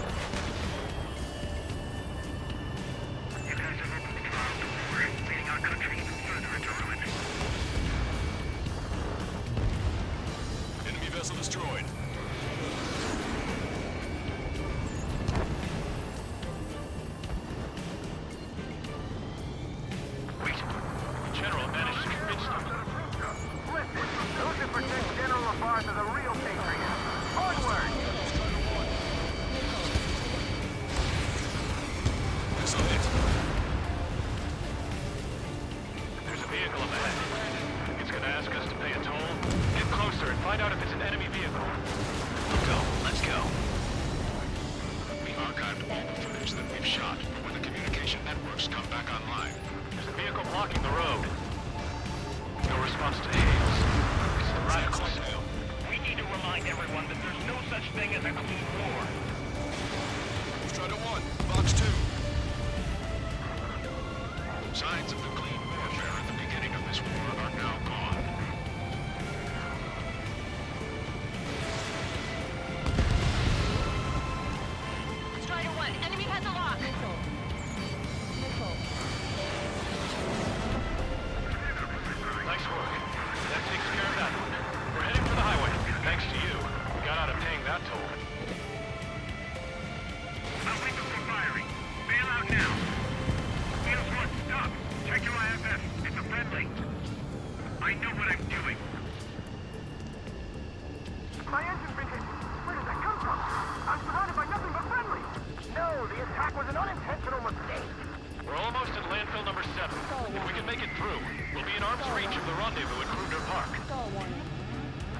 You guys have opened the trial to war, leading our country even further into ruin. Enemy vessel destroyed. Wait. The General managed to convince them. Listen, those who protect General LaBarge are the real patriots. Onward! Missile hit. There's a vehicle up ahead. It's gonna ask us to pay a toll. Get closer and find out if it's an enemy vehicle. Let's go. We archived all the footage that we've shot for when the communication networks come back online. There's a vehicle blocking the road. No response to hails. It's the radicals. We need to remind everyone that there's no such thing as a clean war. Strider 1, Box 2. Signs of the clean warfare at the beginning of this war are now gone. Strider 1, enemy has a lock. Nice work. That takes care of that one. We're heading for the highway. Thanks to you. We got out of paying that toll. Our windows are firing. Bail out now. Wheels 1, stop. Check your IFF. It's a friendly. I know what I'm doing. My engine's been hit. Where did that come from? I'm surrounded by nothing but friendly. No, the attack was an unintentional mistake. We're almost at landfill number 7. If we can make it through, we'll be in arm's reach of the rendezvous at Kruger Park.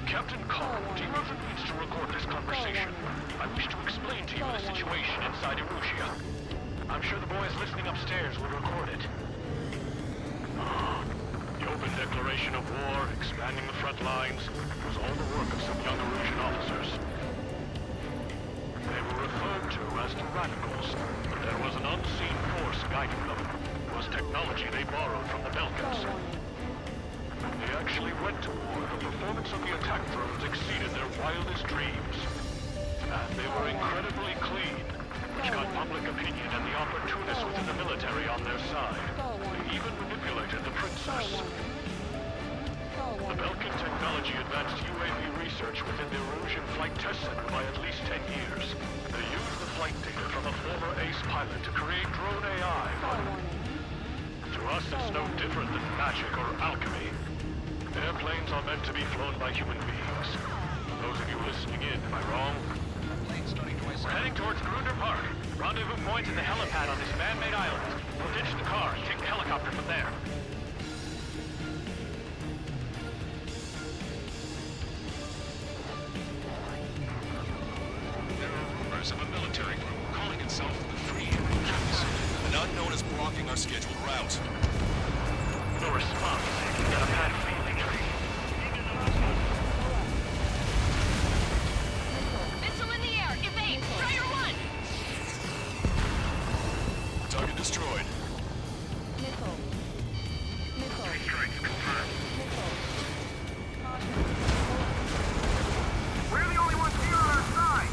Captain Carl, do you have the means to record this conversation? I wish to explain to you the situation inside Erusia. I'm sure the boys listening upstairs will record it. The open declaration of war, expanding the front lines, was all the work of some young Erusian officers. They were referred to as the Radicals, but there was an unseen force guiding them. It was technology they borrowed from the Belkans. When they actually went to war, the performance of the attack drones exceeded their wildest dreams. And they were incredibly clean, which got public opinion and the opportunists within the military on their side. They even manipulated the princess. The Belkan technology advanced UAV research within the Erusian Flight Test Center by at least 10 years. They used the flight data from a former ace pilot to create drone AI. To us, it's no different than magic or alchemy. Airplanes are meant to be flown by human beings. Those of you listening in, am I wrong? We're heading towards Grunder Park. Rendezvous point at the helipad on this man-made island. We'll ditch the car and take the helicopter from there. There are rumors of a military group calling itself the Free Erusians. An unknown is blocking our scheduled route. No response. Got a bad feeling. Missile in the air! Evade! Strider 1! Target destroyed. Strikes confirmed. We're the only ones here on our side!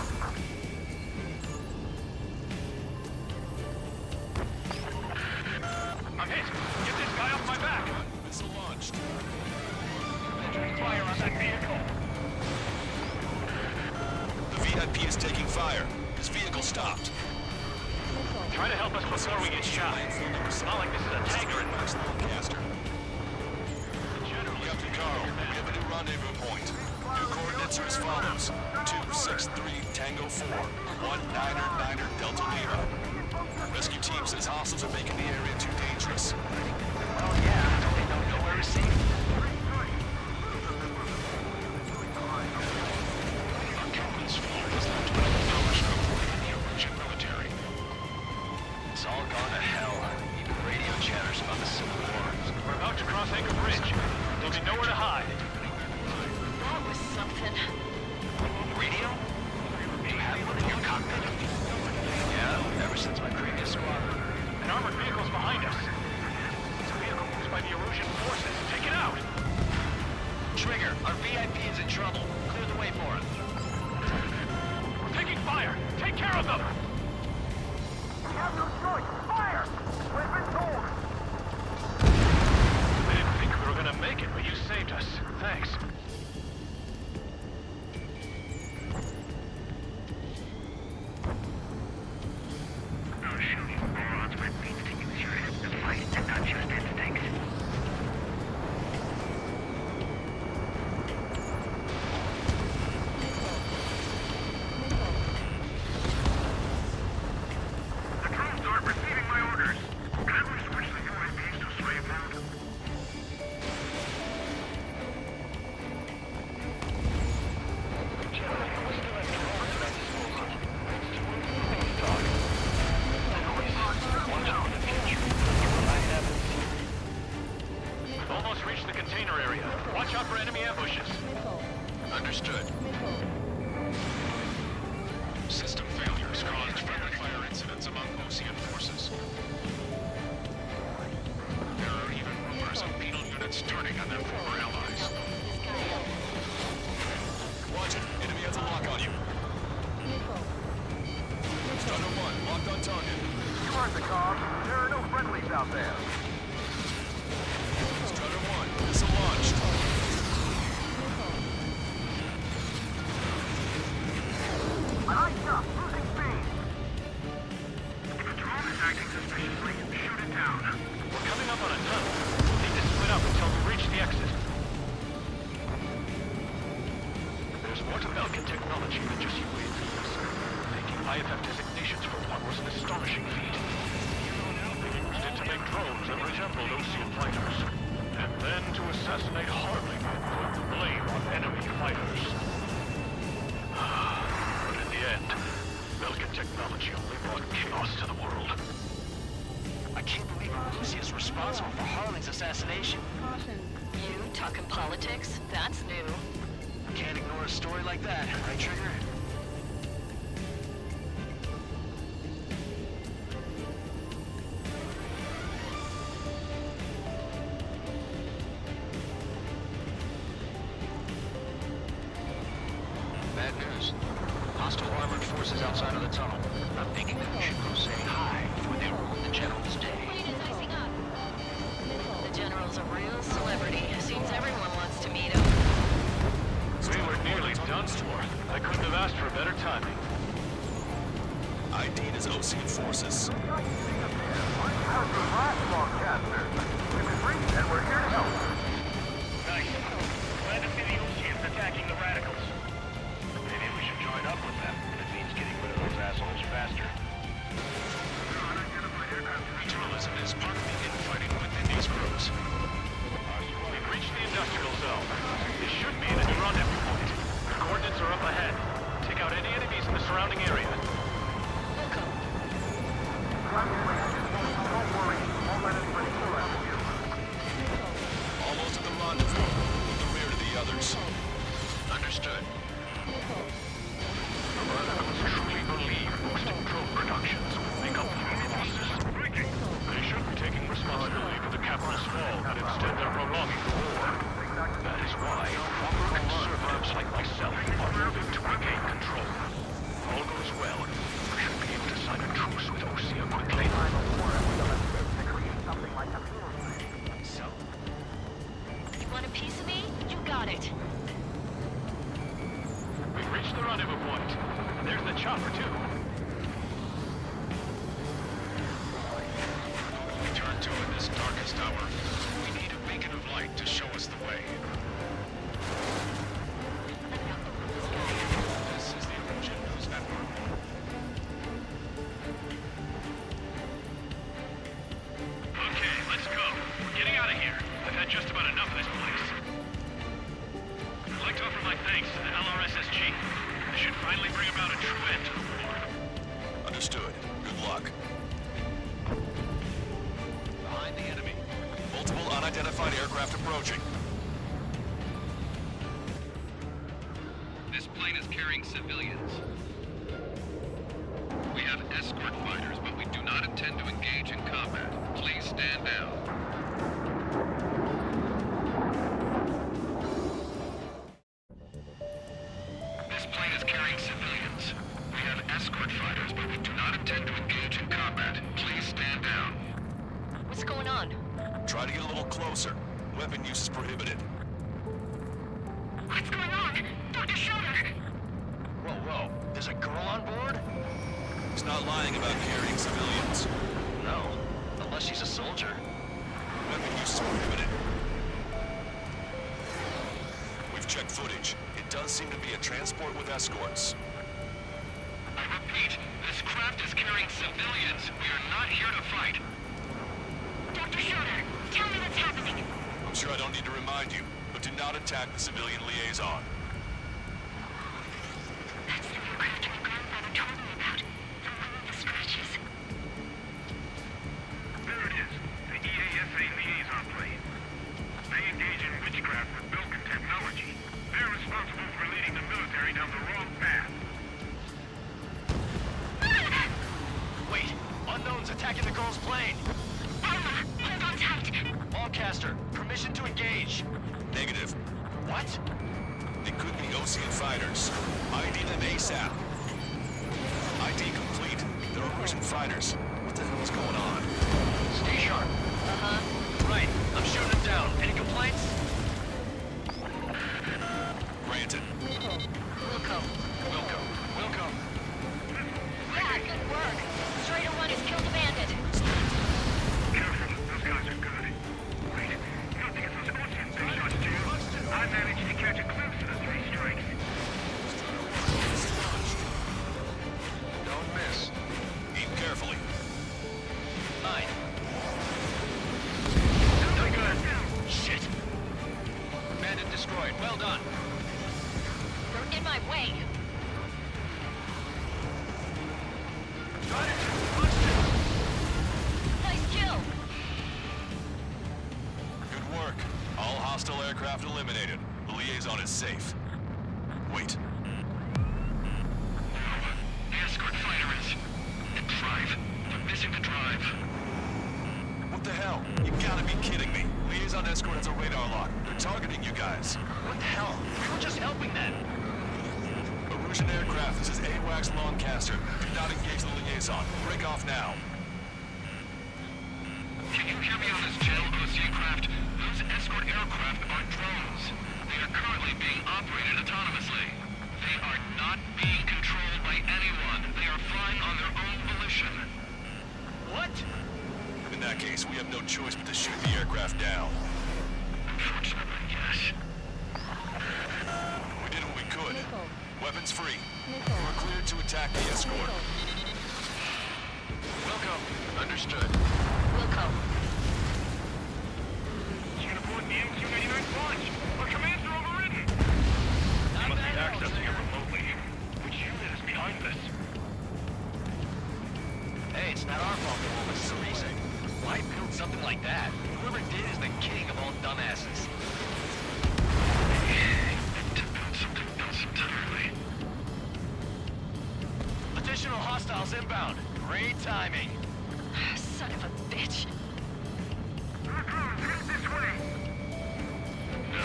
I'm hit! Get this guy off my back! Missile launched. Fire on that vehicle! The VIP is taking fire. His vehicle stopped. Try to help us before we get shot. It's not like this is a tanker. Max Lancaster. Captain Carl, we have a new rendezvous point. New coordinates are as follows. 263 Tango 4, 199er Delta Lima. Rescue team says hostiles are making the area too dangerous. Oh yeah, they don't know where it's safe. Our company's floor was left by the power struggle in the Erusian military. It's all gone to hell. Even radio chatters about the Civil War. We're about to cross Anchor Bridge. There'll be nowhere to hide. That was something. Radio? Do you have one in your cockpit? Yeah, ever since my previous squadron. An armored vehicle's behind us. It's a vehicle used by the Erusian forces. Take it out! Trigger, our VIP is in trouble. Clear the way for it. We're taking fire! Take care of them! We have no choice! Fire! We've been told! I didn't think we were gonna make it, but you saved us. Thanks. Those shooting morons might be taken serious. The fight is not just instincts. The drones aren't receiving my orders. Can we switch the UAVs to slave mode? We've almost reached the container area. Watch out for enemy ambushes. Understood. System failures caused friendly fire incidents among Osean forces. There are even rumors of penal units turning on their former allies. Watch it. Enemy has a lock on you. Strider 1, locked on target. You heard the call. There are no friendlies out there. Strider 1, missile launched. Eyes up! Losing speed! If a drone is acting suspiciously, shoot it down. We're coming up on a tunnel. We'll need to split up until we reach the exit. There's more to Belkan technology than just UAVs. Making IFF designations for one was an astonishing feat. They used it to make drones that resembled Osean fighters. And then to assassinate Harley and put the blame on enemy fighters. destination. You talking politics? That's new. Can't ignore a story like that, right, Trigger? Bad news. Hostile armored forces outside of the tunnel. I'm thinking that we should go say hi before they ruin the General's day. The General's a real celebrity. Seems everyone wants to meet him. We were nearly done for. I couldn't have asked for better timing. ID'd as Osean forces. And we're here to help. Nice. Glad to see the Oseans attacking the radicals. Maybe we should join up with them if it means getting rid of those assholes faster. Journalism is part of the infighting within these groups. We've reached the industrial zone. This should be the new rendezvous point. The coordinates are up ahead. Take out any enemies in the surrounding area. Almost at the rendezvous, in the rear to the others. Understood. The radicals truly believe boosting drone productions will make up the forces. They should be taking responsibility for the capital's fall, but instead they're prolonging the war. That is why proper conservatives like myself are moving to regain control. If all goes well, we should be able to sign a truce with Osea quickly. So? You want a piece of me? You got it. We've reached the rendezvous point. There's the chopper, too. We turn to in this darkest hour. We need a beacon of light to show us the way. This is the Erosion News Network. Okay, let's go. We're getting out of here. I've had just about enough of this place. I'd like to offer my thanks to the LRSSG. This should finally bring about a true end to the war. Understood. Good luck. Behind the enemy. Multiple unidentified aircraft approaching. This plane is carrying civilians. We have escort fighters, but we do not intend to engage in combat. Please stand down. This plane is carrying civilians. We have escort fighters, but we do not intend to engage in combat. Please stand down. What's going on? Try to get a little closer. Weapon use is prohibited. What's going on? Dr. Schroeder! Whoa, whoa. There's a girl on board? He's not lying about carrying civilians. No. Unless she's a soldier. Weapon use is prohibited. We've checked footage. It does seem to be a transport with escorts. I repeat, this craft is carrying civilians. We are not here to fight. Dr. Schroeder, tell me what's happening. I'm sure I don't need to remind you, but do not attack the civilian liaison. That's the aircraft my grandfather told me about. The one with the scratches. There it is. The EASA liaison plane. They engage in witchcraft with Belkin technology. They're responsible for leading the military down the wrong path. Wait, unknown's attacking the girl's plane. Alma, hold on tight. Allcaster, permission to engage. Negative. What? It could be Osean fighters. ID them ASAP. ID complete. They're Osean fighters. What the hell is going on? Stay sharp. Right, I'm shooting them down. Any complaints? Granted. Wilco. Wilco. Yeah, good work. Schrader 1 has killed a bandit. Careful, those guys are good. Wait, you don't think it's those Ocean big shots, do you? I managed to catch a glimpse of the three strikes. Don't miss. Aim carefully. 9. No good. Shit. Bandit destroyed. Well done. They're in my way. Got it. Punched it. Nice kill. Good Hostile aircraft eliminated. The liaison is safe. Wait. The escort fighter is... the drive. They're missing the drive. What the hell? You gotta be kidding me. Liaison escort has a radar lock. They're targeting you guys. What the hell? We were just helping them. Erusian aircraft, this is AWACS Lancaster. Do not engage the liaison. Break off now. Can you hear me on this channel, OC craft? Those escort aircraft are drones. They are currently being operated autonomously. They are not being controlled by anyone. They are flying on their own volition. What? In that case, we have no choice but to shoot the aircraft down. Unfortunately, yes. We did what we could. Weapons free. We're cleared to attack the escort. Welcome. Understood. Wilco. Unit aboard the MQ-99 launch. Our commands are overridden. We must be accessing it remotely. Which unit is behind this? Hey, it's not our fault the woman is freezing. Why build something like that? Whoever did is the king of all dumbasses. To build something else entirely. Additional hostiles inbound. Great timing. Son of a bitch. This way. No.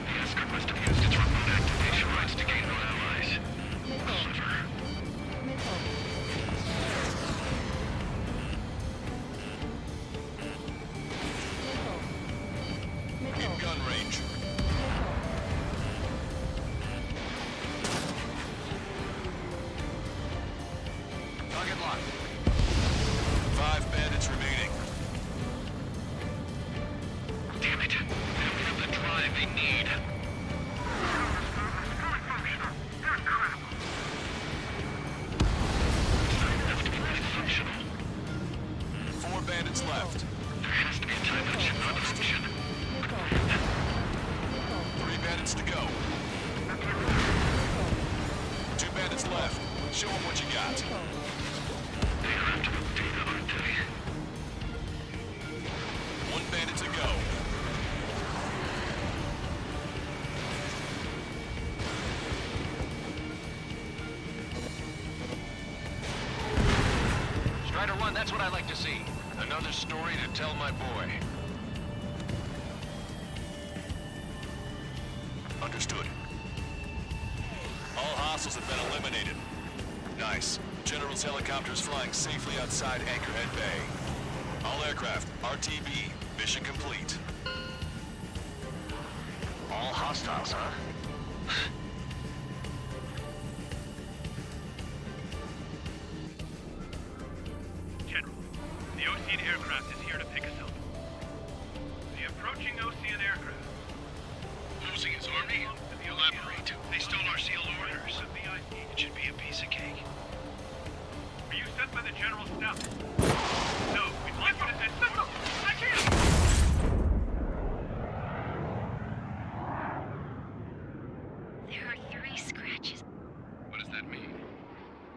The escort must have used its remote activation rights to gain our allies. Clever. In gun range. Target locked. 5 bandits remaining. Damn it. They don't have the drive they need. It's not enough to be really functional. 4 bandits left. There has to be a time that should not function. 3 bandits to go. 2 bandits left. Show them what you got. They are after the data, aren't they? 1 bandit to go. Strider 1, that's what I like to see. Another story to tell my boy. Understood. All hostiles have been eliminated. Nice. General's helicopter is flying safely outside Anchorhead Bay. All aircraft, RTB, mission complete. All hostiles, huh? General, the Osean aircraft is here to pick us up. The approaching Osean aircraft. Losing his army? Elaborate. They stole our sealed orders. It should be a piece of cake. Are you sent by the General's staff? No, we'd like you to send... I can't! There are 3 scratches. What does that mean?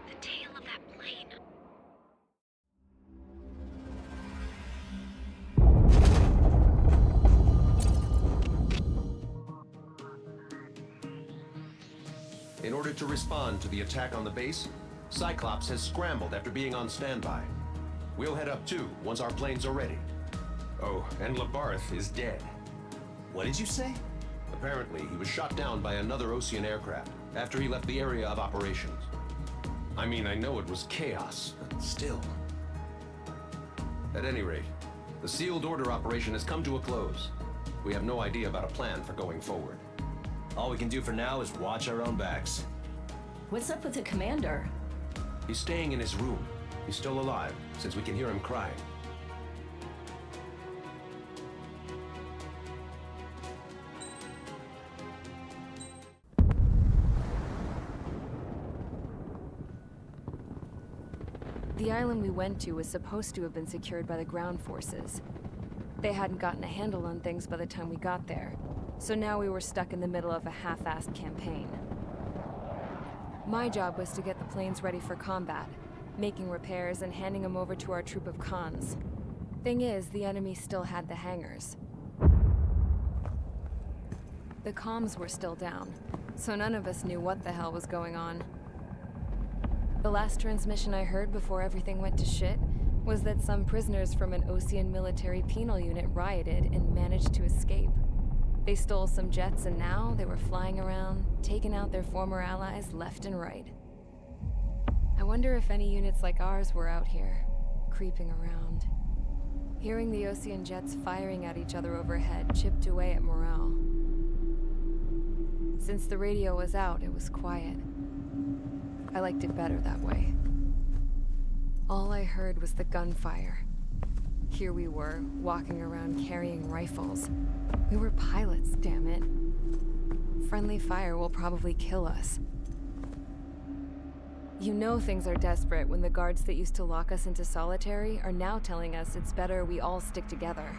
The tail of that plane. In order to respond to the attack on the base, Cyclops has scrambled after being on standby. We'll head up too, once our planes are ready. Oh, and Labarth is dead. What did you say? Apparently, he was shot down by another Osean aircraft after he left the area of operations. I mean, I know it was chaos, but still. At any rate, the sealed order operation has come to a close. We have no idea about a plan for going forward. All we can do for now is watch our own backs. What's up with the commander? He's staying in his room. He's still alive, since we can hear him crying. The island we went to was supposed to have been secured by the ground forces. They hadn't gotten a handle on things by the time we got there, so now we were stuck in the middle of a half-assed campaign. My job was to get the planes ready for combat, making repairs and handing them over to our troop of cons. Thing is, the enemy still had the hangars. The comms were still down, so none of us knew what the hell was going on. The last transmission I heard before everything went to shit was that some prisoners from an Osean military penal unit rioted and managed to escape. They stole some jets and now they were flying around, taking out their former allies left and right. I wonder if any units like ours were out here, creeping around. Hearing the Osean jets firing at each other overhead chipped away at morale. Since the radio was out, it was quiet. I liked it better that way. All I heard was the gunfire. Here we were, walking around carrying rifles. We were pilots, damn it. Friendly fire will probably kill us. You know things are desperate when the guards that used to lock us into solitary are now telling us it's better we all stick together.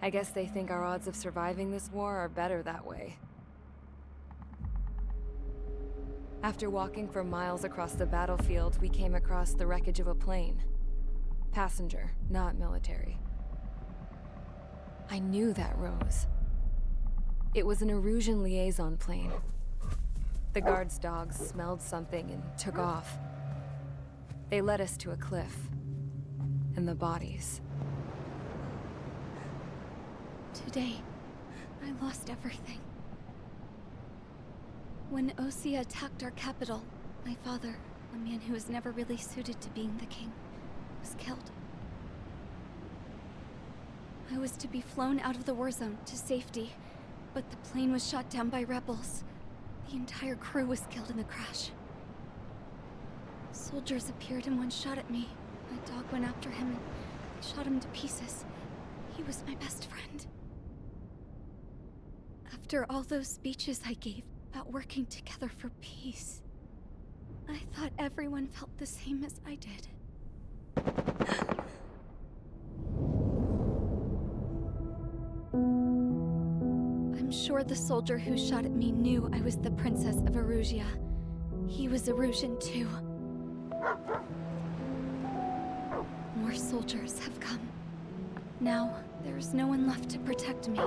I guess they think our odds of surviving this war are better that way. After walking for miles across the battlefield, we came across the wreckage of a plane. Passenger, not military. I knew that rose. It was an Erusian liaison plane. The guards' dogs smelled something and took off. They led us to a cliff. And the bodies. Today, I lost everything. When Osea attacked our capital, my father, a man who was never really suited to being the king, was killed. I was to be flown out of the war zone to safety, but the plane was shot down by rebels. The entire crew was killed in the crash. Soldiers appeared and one shot at me. My dog went after him and shot him to pieces. He was my best friend. After all those speeches I gave about working together for peace, I thought everyone felt the same as I did. I'm sure the soldier who shot at me knew I was the Princess of Erusia. He was Erusian too. More soldiers have come. Now, there is no one left to protect me.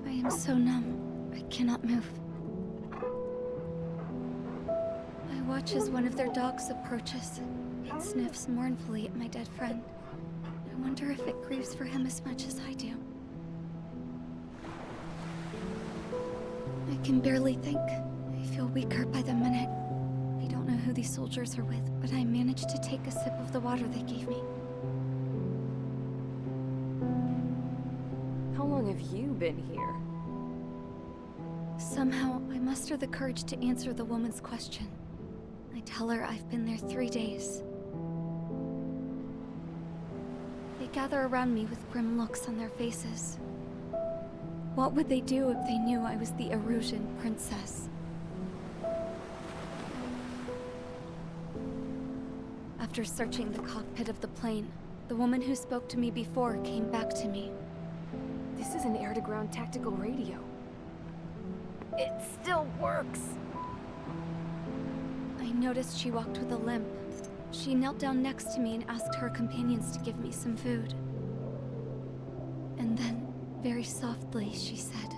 I am so numb, I cannot move. I watch as one of their dogs approaches. It sniffs mournfully at my dead friend. I wonder if it grieves for him as much as I do. I can barely think. I feel weaker by the minute. I don't know who these soldiers are with, but I managed to take a sip of the water they gave me. How long have you been here? Somehow, I muster the courage to answer the woman's question. I tell her I've been there 3 days. They gather around me with grim looks on their faces. What would they do if they knew I was the Erusian princess? After searching the cockpit of the plane, the woman who spoke to me before came back to me. This is an air-to-ground tactical radio. It still works! I noticed she walked with a limp. She knelt down next to me and asked her companions to give me some food. And then, very softly, she said,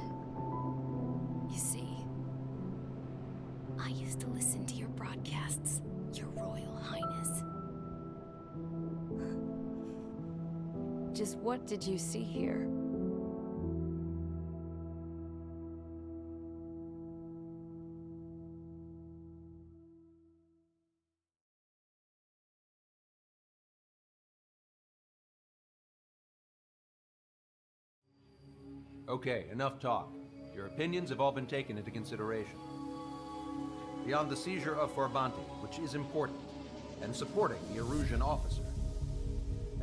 "You see, I used to listen to your broadcasts, Your Royal Highness." Just what did you see here? Okay, enough talk. Your opinions have all been taken into consideration. Beyond the seizure of Farbanti, which is important, and supporting the Erusian officer.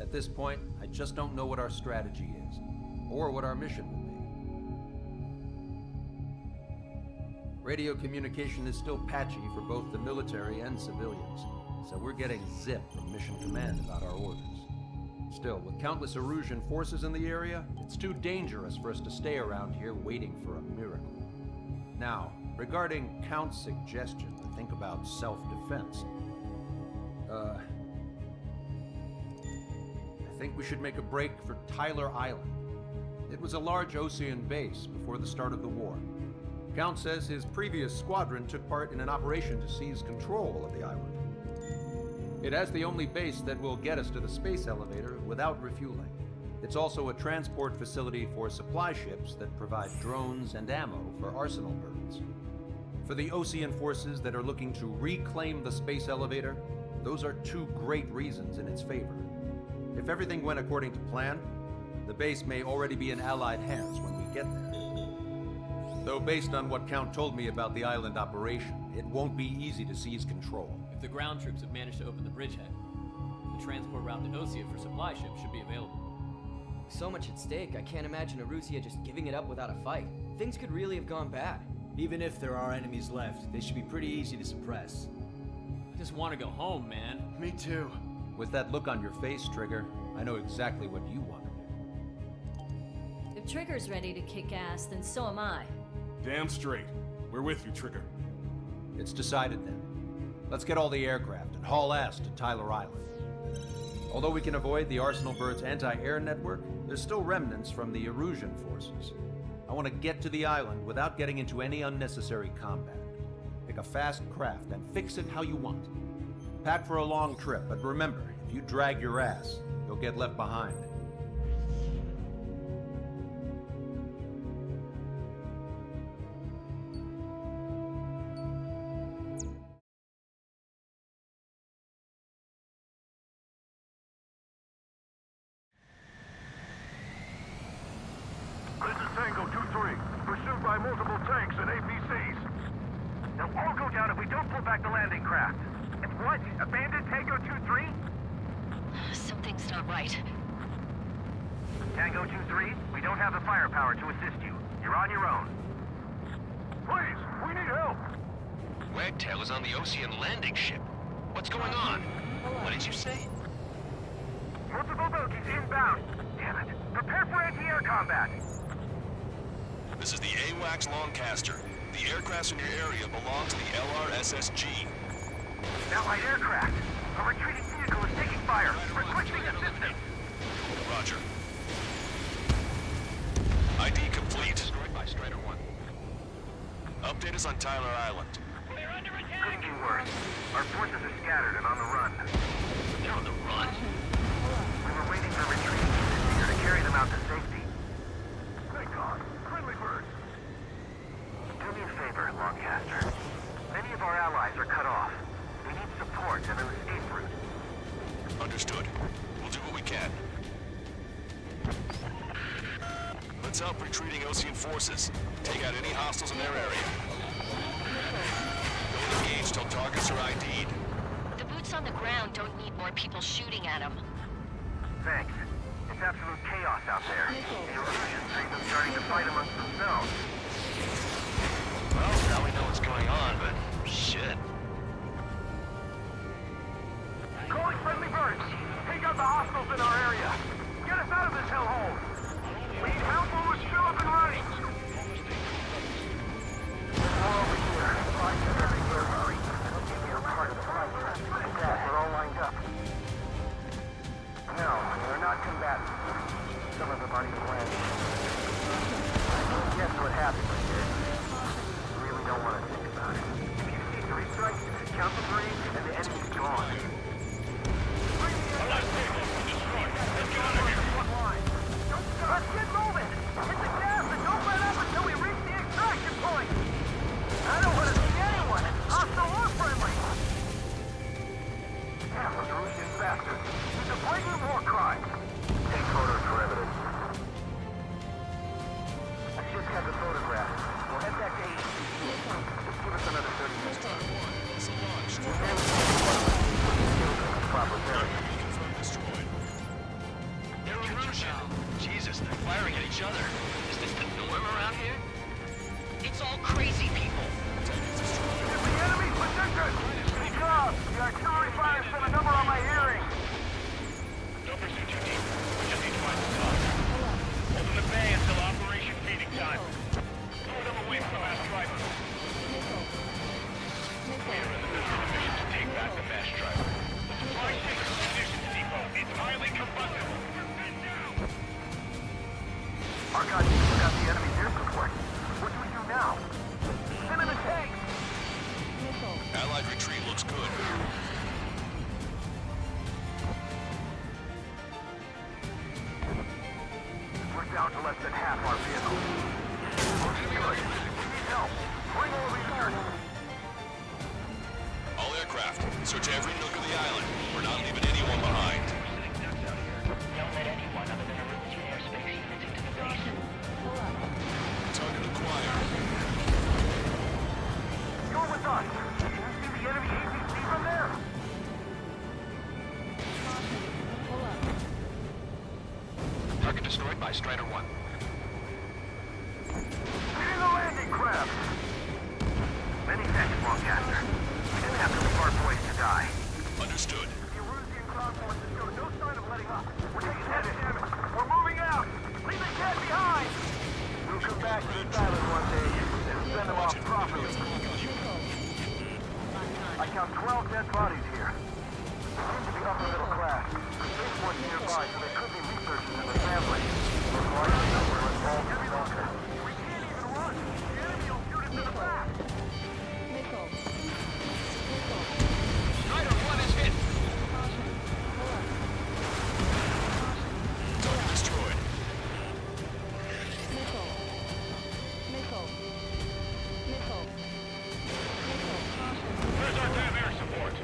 At this point, I just don't know what our strategy is, or what our mission will be. Radio communication is still patchy for both the military and civilians, so we're getting zip from Mission Command about our orders. Still, with countless Erusian forces in the area, it's too dangerous for us to stay around here waiting for a miracle. Now, regarding Count's suggestion to think about self-defense, I think we should make a break for Tyler Island. It was a large Osean base before the start of the war. Count says his previous squadron took part in an operation to seize control of the island. It has the only base that will get us to the space elevator without refueling. It's also a transport facility for supply ships that provide drones and ammo for arsenal birds. For the Osean forces that are looking to reclaim the space elevator, those are two great reasons in its favor. If everything went according to plan, the base may already be in Allied hands when we get there. Though based on what Count told me about the island operation, it won't be easy to seize control. If the ground troops have managed to open the bridgehead, the transport route to Osea for supply ships should be available. So much at stake, I can't imagine Erusia just giving it up without a fight. Things could really have gone bad. Even if there are enemies left, they should be pretty easy to suppress. I just want to go home, man. Me too. With that look on your face, Trigger, I know exactly what you want to do. If Trigger's ready to kick ass, then so am I. Damn straight. We're with you, Trigger. It's decided then. Let's get all the aircraft and haul ass to Tyler Island. Although we can avoid the Arsenal Bird's anti-air network, there's still remnants from the Erusian forces. I want to get to the island without getting into any unnecessary combat. Pick a fast craft and fix it how you want. Pack for a long trip, but remember, if you drag your ass, you'll get left behind. This is Tango 2-3, pursued by multiple tanks and APCs. They'll all go down if we don't pull back the landing craft. And what? Abandon Tango 2-3? Something's not right. Tango 2-3, we don't have the firepower to assist you. You're on your own. Please, we need help! Wagtail is on the Osean landing ship. What's going on? What did you say? Multiple bogies inbound. Damn it. Prepare for anti-air combat. This is the AWACS Longcaster. The aircrafts in your area belong to the LRSSG. Allied aircraft. A retreating vehicle is taking fire. Requesting assistance. Roger. ID complete. Destroyed by Strider 1. Update us on Tyler Island. Couldn't be worse. Our forces are scattered and on the run. You're on the run? We were waiting for retreating units here to carry them out to safety. Thank God. Friendly birds. Do me a favor, Longcaster. Many of our allies are cut off. We need support and an escape route. Understood. We'll do what we can. Let's help retreating Osean forces. Take out any hostiles in their area. Don't engage till targets are ID'd. The boots on the ground don't need more people shooting at them. Thanks. It's absolute chaos out there. The Erusians seem to be starting to fight amongst themselves. Well, now we know what's going on, but shit. Calling friendly birds. Take out the hostiles in our area. Get us out of this hellhole. We need help when we're still up and running. We're over here. Hurry. You're part of the fight. We're all lined up. No, they're not combatants. Some of them aren't even landing. Guess what happened here? Really don't want to think about it. If you see 3 strikes, count the 3, and the enemy's gone. Let's get moving! Hit the gas and don't let up until we reach the extraction point! I don't want to see anyone, hostile or friendly! Damn those Erusian bastards! It's a blatant war crime! Take photos for evidence. I just have the photograph. We'll head back to HQ. Just give us another 30 minutes. Proper bearing. They're Erusian. Jesus, they're firing at each other. Is this the norm around here? It's all crazy people. The enemy's position! Speak up! The artillery fire sent a number on my hearing! Don't pursue too deep. We just need to find some talk. Hold in the bay until Operation Feeding time. Lure them away from the mass driver. We are in the middle of a mission to take back the mass driver. The supply station munitions depot is highly combustible. Our guys took out the enemy's air support. What do we do now? Send in the tanks! Allied retreat looks good. We're down to less than half our vehicles. Looks good. We need help. Bring all the units. All aircraft, search every nook of the island. We're not leaving anyone behind. Don't let anyone other than Arusian airspace units into the base. Target acquired. You're with us. You see the enemy APC from there? Target destroyed by Strider 1. Hitting the landing craft! Many thanks, Longcaster. We didn't have to leave our boys to die. Understood. The Erusian cloud forces show no sign of letting up. We're taking heavy damage. We're moving out! Leave the cat behind! We'll come back to this island one day and send them off properly. I count 12 dead bodies here. They seem to be upper middle class. The spaceport's nearby, so they could be researchers in the family. Most likely, we're involved in Stalker. We can't even run! The enemy will shoot us in the back! Strider 1 is hit! Target destroyed. Where's our damn air support?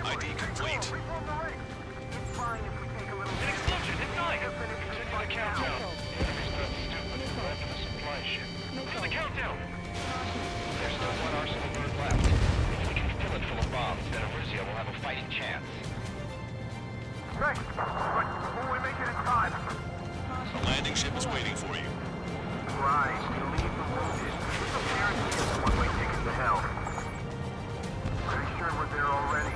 ID complete. We broke the ring! It's fine if we take a little... An explosion! Ignite! Continue the countdown. The enemy's not stupid. We're after the supply ship. Do the countdown! There's still one arsenal bird left. If we can fill it full of bombs, then Erusia will have a fighting chance. Thanks, but will we make it in time? The landing ship is waiting for you. Right, leave the wounded. There's no guarantee it's a one-way ticket to hell. Pretty sure we're there already.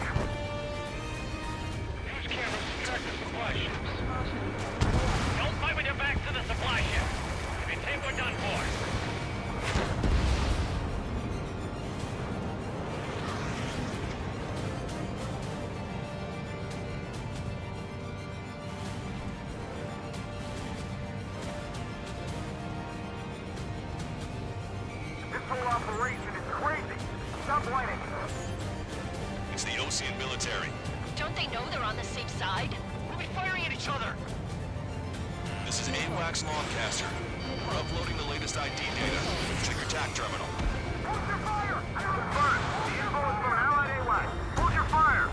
Use cameras to track the supply ships. Don't fight with your back to the supply ship. If you take, we're done for. This whole operation is crazy. Stop whining. It's the Osean military. Don't they know they're on the same side? We'll be firing at each other. This is AWACS Longcaster. We're uploading the latest ID data. Check your TAC terminal. Hold your fire! Confirmed. The info is from Allied AWAC. Hold your fire!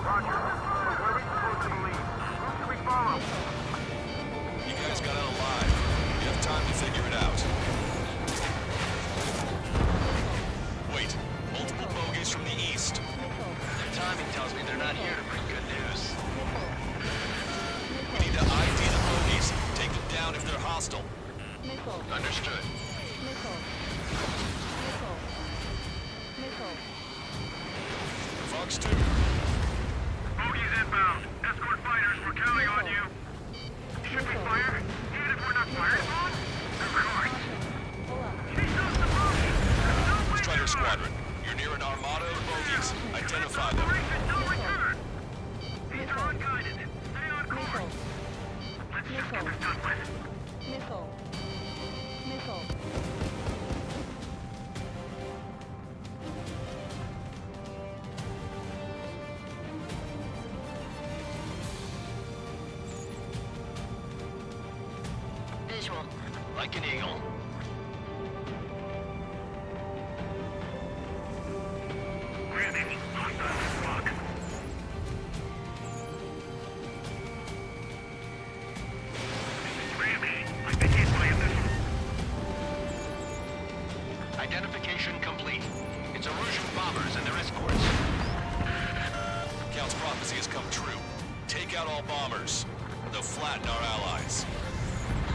Roger. Where are we supposed to believe? Who should we follow? You guys got out alive. You have time to figure it out. Wait. Multiple bogeys from the east. Their timing tells me they're not here to bring good news. We need to ID the bogeys. Take them down if they're hostile. Understood. Fox 2. Bogies inbound. Escort fighters, we're counting on you. Should we fire? Even if we're not fired upon? Of course. Chase out the bogies! Strider Squadron. You're near an armada of bogeys. Identify them. Operation No Return! These are unguided. Stay on course. Let's just get this done with. Visual. Like an eagle. Granny, hostile lock. Granny, I've been hit by a missile. Identification complete. It's Erusian bombers and their escorts. Count's prophecy has come true. Take out all bombers. They'll flatten our allies.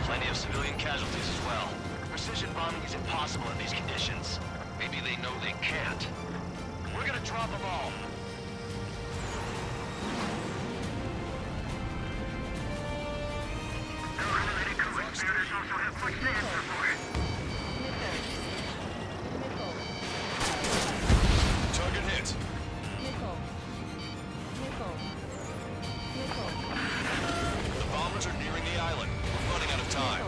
Plenty of civilian casualties as well. Precision bombing is impossible in these conditions. Maybe they know they can't. We're gonna drop them all. Conspirators also have much to answer for. Target hit. The bombers are nearing the island. time.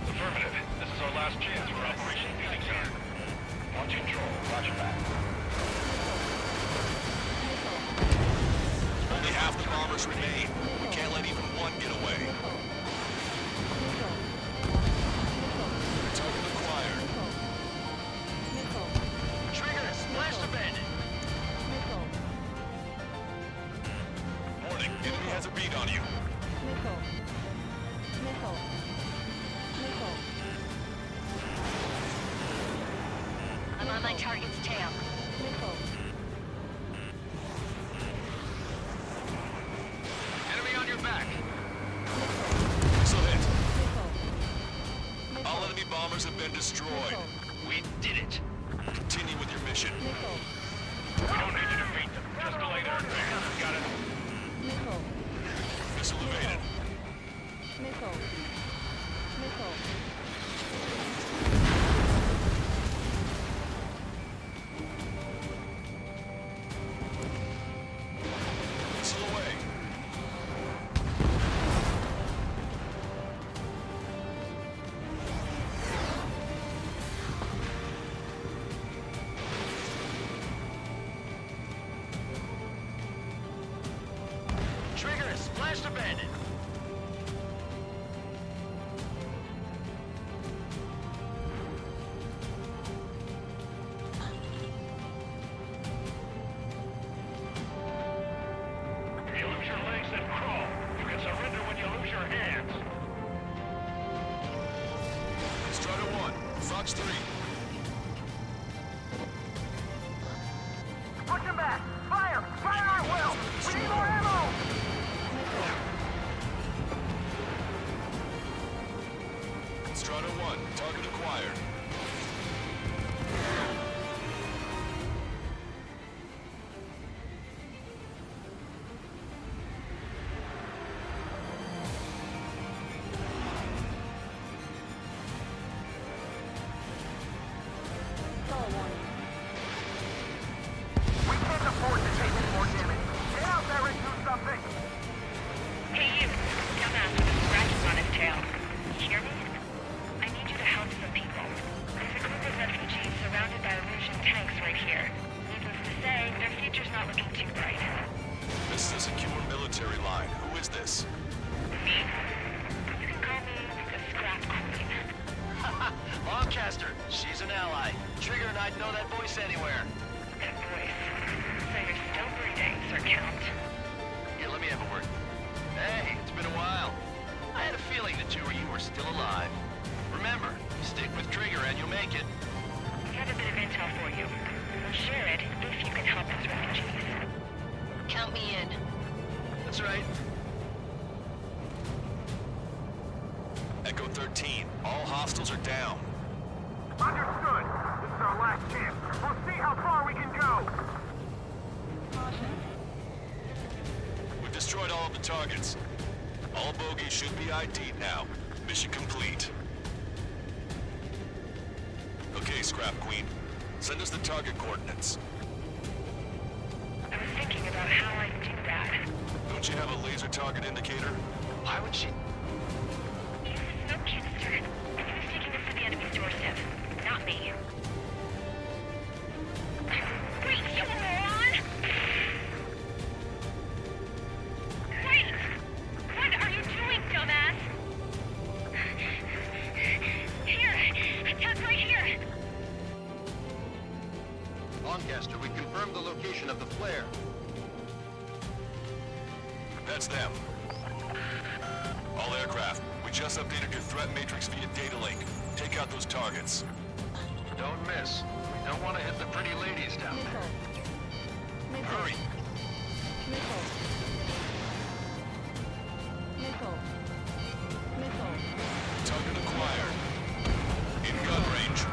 Affirmative. This is our last chance for Operation Phoenix here. Launch control. Roger that. Only half the bombers remain. We can't let even one get away. Target acquired. Trigger, splash abandoned. Warning, enemy has a beat on you. I'm on my target's tail. Enemy on your back. Missile hit. All enemy bombers have been destroyed. We did it. Continue with your mission. We don't need to defeat them. Just delay their advance. Got it? Missile evaded. Missile away. Trigger, splash abandoned. If you lose your legs, then crawl. You can surrender when you lose your hands. Strider 1, Fox 3. Push him back! Fire! Fire at will! We need more ammo! Strider 1, target acquired. We can't afford to take any more damage. Get out there and do something! Hey, you. Dumbass with a scratches on his tail. You hear me? I need you to help some people. There's a group of refugees surrounded by Illusion tanks right here. Needless to say, their future's not looking too bright. This is a secure military line. Who is this? Me? You can call me the Scrap Queen. Lancaster, she's an ally. Trigger and I'd know that voice anywhere. That voice. So you're still breathing, Sir Count. Here, let me have a word. Hey, it's been a while. I had a feeling the two of you were still alive. Remember, stick with Trigger and you'll make it. We have a bit of intel for you. We'll share it if you can help those refugees. Count me in. That's right. Echo 13, all hostiles are down. Understood. This is our last chance. We'll see how far we can go. We've destroyed all of the targets. All bogies should be ID'd now. Mission complete. Okay, Scrap Queen. Send us the target coordinates. I was thinking about how I'd do that. Don't you have a laser target indicator? Why would she? Use the smoke canister. He was taking us to the enemy's doorstep, not me. Wait, you moron! Wait! What are you doing, dumbass? Here! Tuck right here! Lancaster, we confirmed the location of the flare. That's them. All aircraft, we just updated your threat matrix via data link. Take out those targets. Don't miss. We don't want to hit the pretty ladies down there. Hurry! Target acquired. In gun range.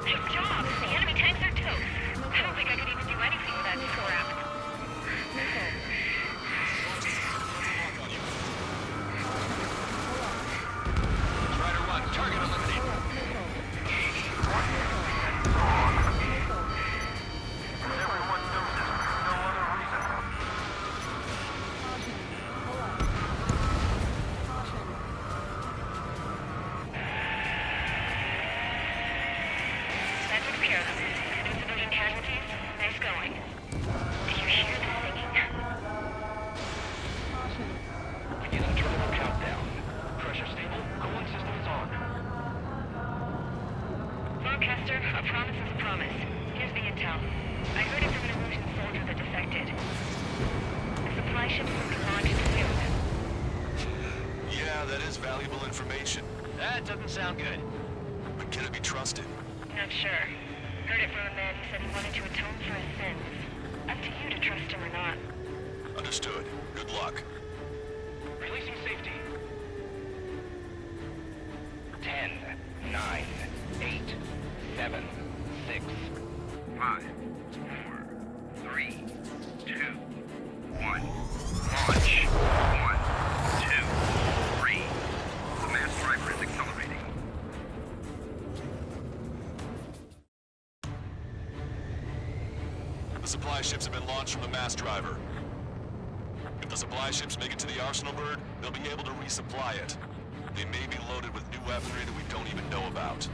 Nice job! The enemy tanks are toast. I don't think I could even do anything with that scrap. Strider 1, target eliminated. Castor, a promise is a promise. Here's the intel. I heard it from an Erusian soldier that defected. The supply ship will be launched soon. Yeah, that is valuable information. That doesn't sound good. But can it be trusted? Not sure. Heard it from a man who said he wanted to atone for his sins. Up to you to trust him or not. Understood. Good luck. Releasing safety. 10, 9, 8, 7, 6, 5, 4, 3, 2, 1. Launch. 1, 2, 3. The mass driver is accelerating. The supply ships have been launched from the mass driver. If the supply ships make it to the Arsenal bird, they'll be able to resupply it. They may be loaded with new weaponry that we don't even know about.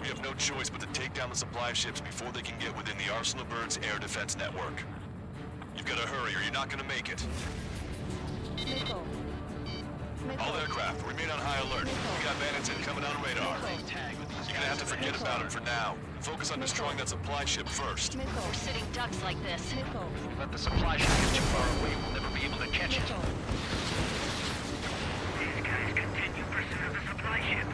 We have no choice but to take down the supply ships before they can get within the Arsenal bird's air defense network. You've got to hurry or you're not going to make it. All aircraft, remain on high alert. We got bandits incoming on radar. You're gonna have to forget about it for now. Focus on destroying that supply ship first. We're sitting ducks like this. If we let the supply ship get too far away, we'll never be able to catch it. These guys continue pursuit of the supply ship.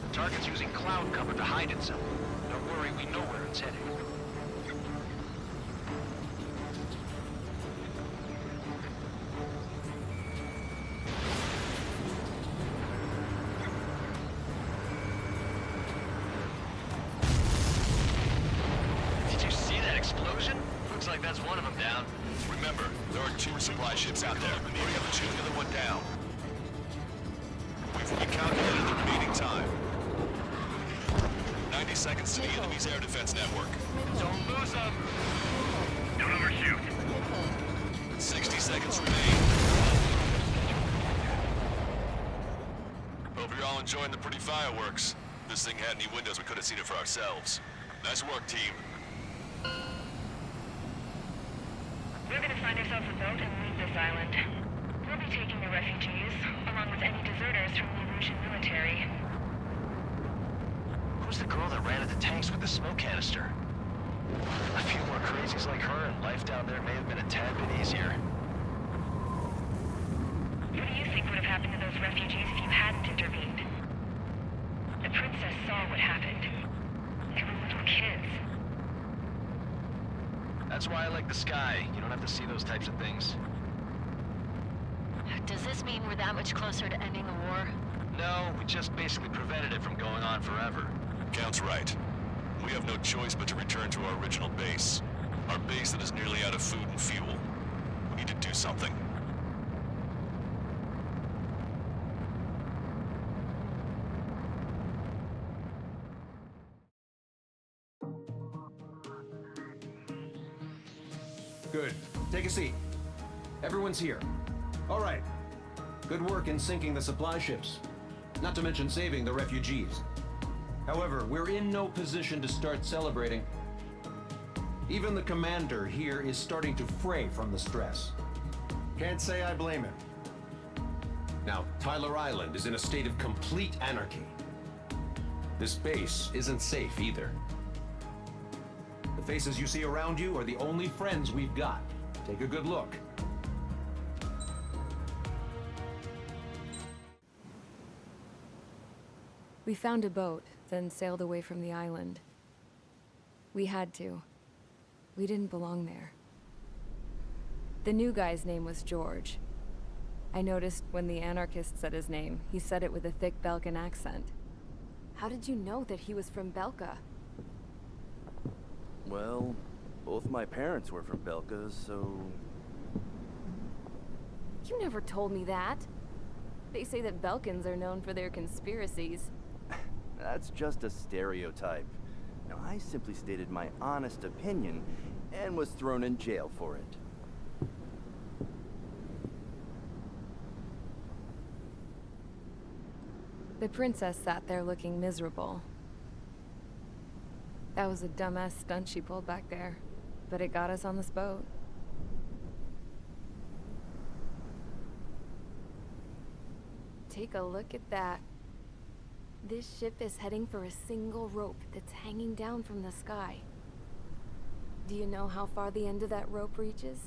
The target's using cloud cover to hide itself. Don't worry, we know where it's heading. Did you see that explosion? Looks like that's one of them down. Remember, there are 2 supply ships out there. Hurry up and shoot the other one down. We've recalculated the remaining time. 90 seconds to the enemy's air defense network. Don't lose them! Don't overshoot. 60 seconds remain. Hope you're all enjoying the pretty fireworks. If this thing had any windows, we could have seen it for ourselves. Nice work, team. We're gonna find ourselves a boat and leave this island. We'll be taking the refugees, along with any deserters from the Erusian military. Who's the girl that ran at the tanks with the smoke canister? A few more crazies like her, and life down there may have been a tad bit easier. What do you think would have happened to those refugees if you hadn't intervened? The princess saw what happened. They were little kids. That's why I like the sky. You don't have to see those types of things. Does this mean we're that much closer to ending the war? No, we just basically prevented it from going on forever. Count's right. We have no choice but to return to our original base. Our base that is nearly out of food and fuel. We need to do something. Good. Take a seat. Everyone's here. All right. Good work in sinking the supply ships. Not to mention saving the refugees. However, we're in no position to start celebrating. Even the commander here is starting to fray from the stress. Can't say I blame him. Now, Tyler Island is in a state of complete anarchy. This base isn't safe either. The faces you see around you are the only friends we've got. Take a good look. We found a boat, then sailed away from the island. We had to. We didn't belong there. The new guy's name was George. I noticed when the anarchist said his name, he said it with a thick Belkan accent. How did you know that he was from Belka? Well, both my parents were from Belka, so... You never told me that. They say that Belkans are known for their conspiracies. That's just a stereotype. Now, I simply stated my honest opinion and was thrown in jail for it. The princess sat there looking miserable. That was a dumbass stunt she pulled back there, but it got us on this boat. Take a look at that. This ship is heading for a single rope that's hanging down from the sky. Do you know how far the end of that rope reaches?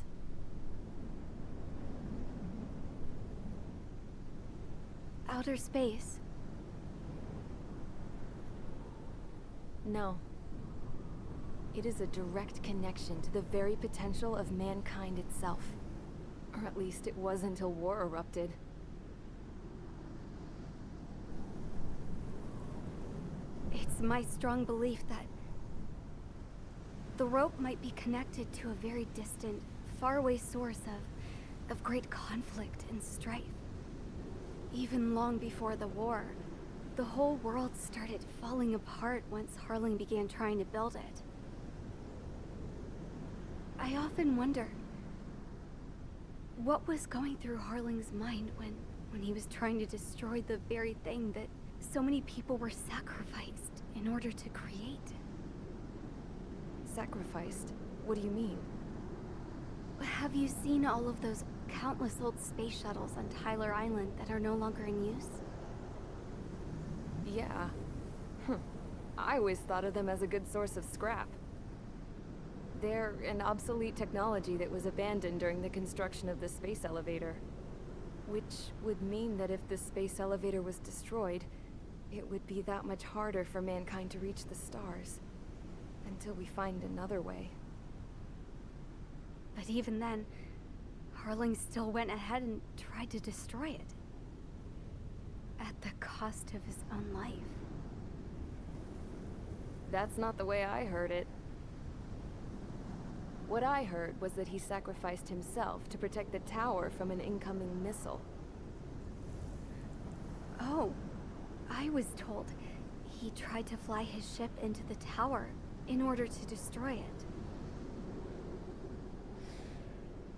Outer space. No. It is a direct connection to the very potential of mankind itself. Or at least it was until war erupted. It's my strong belief that the rope might be connected to a very distant, faraway source of great conflict and strife. Even long before the war, the whole world started falling apart once Harling began trying to build it. I often wonder what was going through Harling's mind when he was trying to destroy the very thing that so many people were sacrificed in order to create. Sacrificed? What do you mean? Have you seen all of those countless old space shuttles on Tyler Island that are no longer in use? Yeah. I always thought of them as a good source of scrap. They're an obsolete technology that was abandoned during the construction of the space elevator. Which would mean that if the space elevator was destroyed, it would be that much harder for mankind to reach the stars. Until we find another way. But even then, Harling still went ahead and tried to destroy it. At the cost of his own life. That's not the way I heard it. What I heard was that he sacrificed himself to protect the tower from an incoming missile. Oh, I was told he tried to fly his ship into the tower in order to destroy it.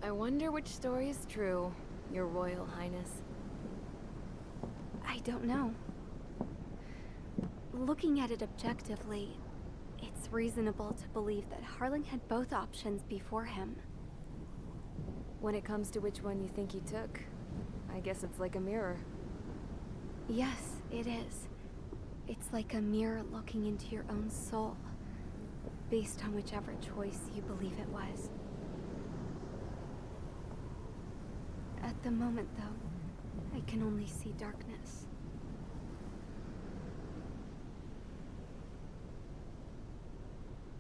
I wonder which story is true, Your Royal Highness. I don't know. Looking at it objectively, it's reasonable to believe that Harling had both options before him. When it comes to which one you think he took, I guess it's like a mirror. Yes, it is. It's like a mirror looking into your own soul, based on whichever choice you believe it was. At the moment, though, I can only see darkness.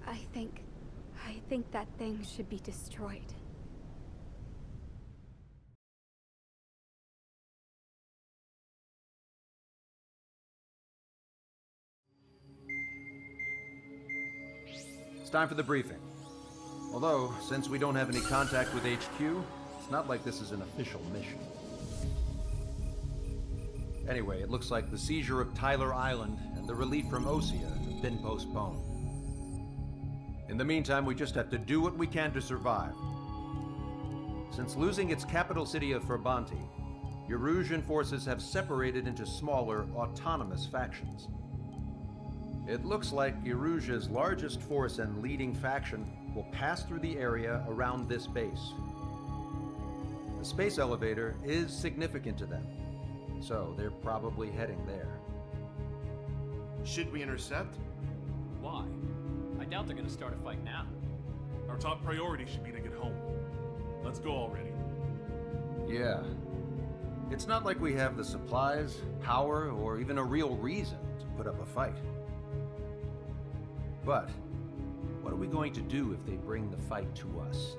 I think that thing should be destroyed. It's time for the briefing. Although, since we don't have any contact with HQ, it's not like this is an official mission. Anyway, it looks like the seizure of Tyler Island and the relief from Osea have been postponed. In the meantime, we just have to do what we can to survive. Since losing its capital city of Ferbanti, Erusian forces have separated into smaller, autonomous factions. It looks like Erusia's largest force and leading faction will pass through the area around this base. The space elevator is significant to them, so they're probably heading there. Should we intercept? Why? I doubt they're gonna start a fight now. Our top priority should be to get home. Let's go already. Yeah. It's not like we have the supplies, power, or even a real reason to put up a fight. But, what are we going to do if they bring the fight to us?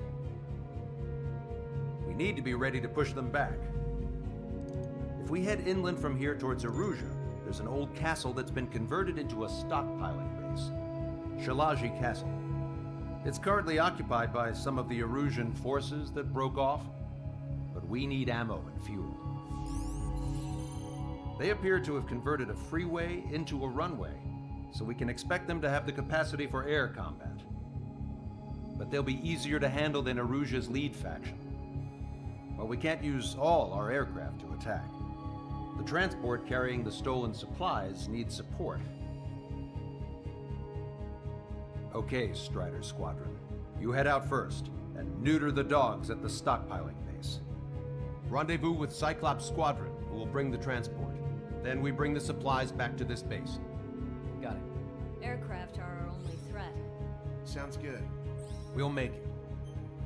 We need to be ready to push them back. If we head inland from here towards Erusia, there's an old castle that's been converted into a stockpiling base. Shalaji Castle. It's currently occupied by some of the Erusian forces that broke off, but we need ammo and fuel. They appear to have converted a freeway into a runway, so we can expect them to have the capacity for air combat. But they'll be easier to handle than Erusia's lead faction. While we can't use all our aircraft to attack, the transport carrying the stolen supplies needs support. Okay, Strider Squadron. You head out first, and neuter the dogs at the stockpiling base. Rendezvous with Cyclops Squadron, who will bring the transport. Then we bring the supplies back to this base. Got it. Aircraft are our only threat. Sounds good. We'll make it.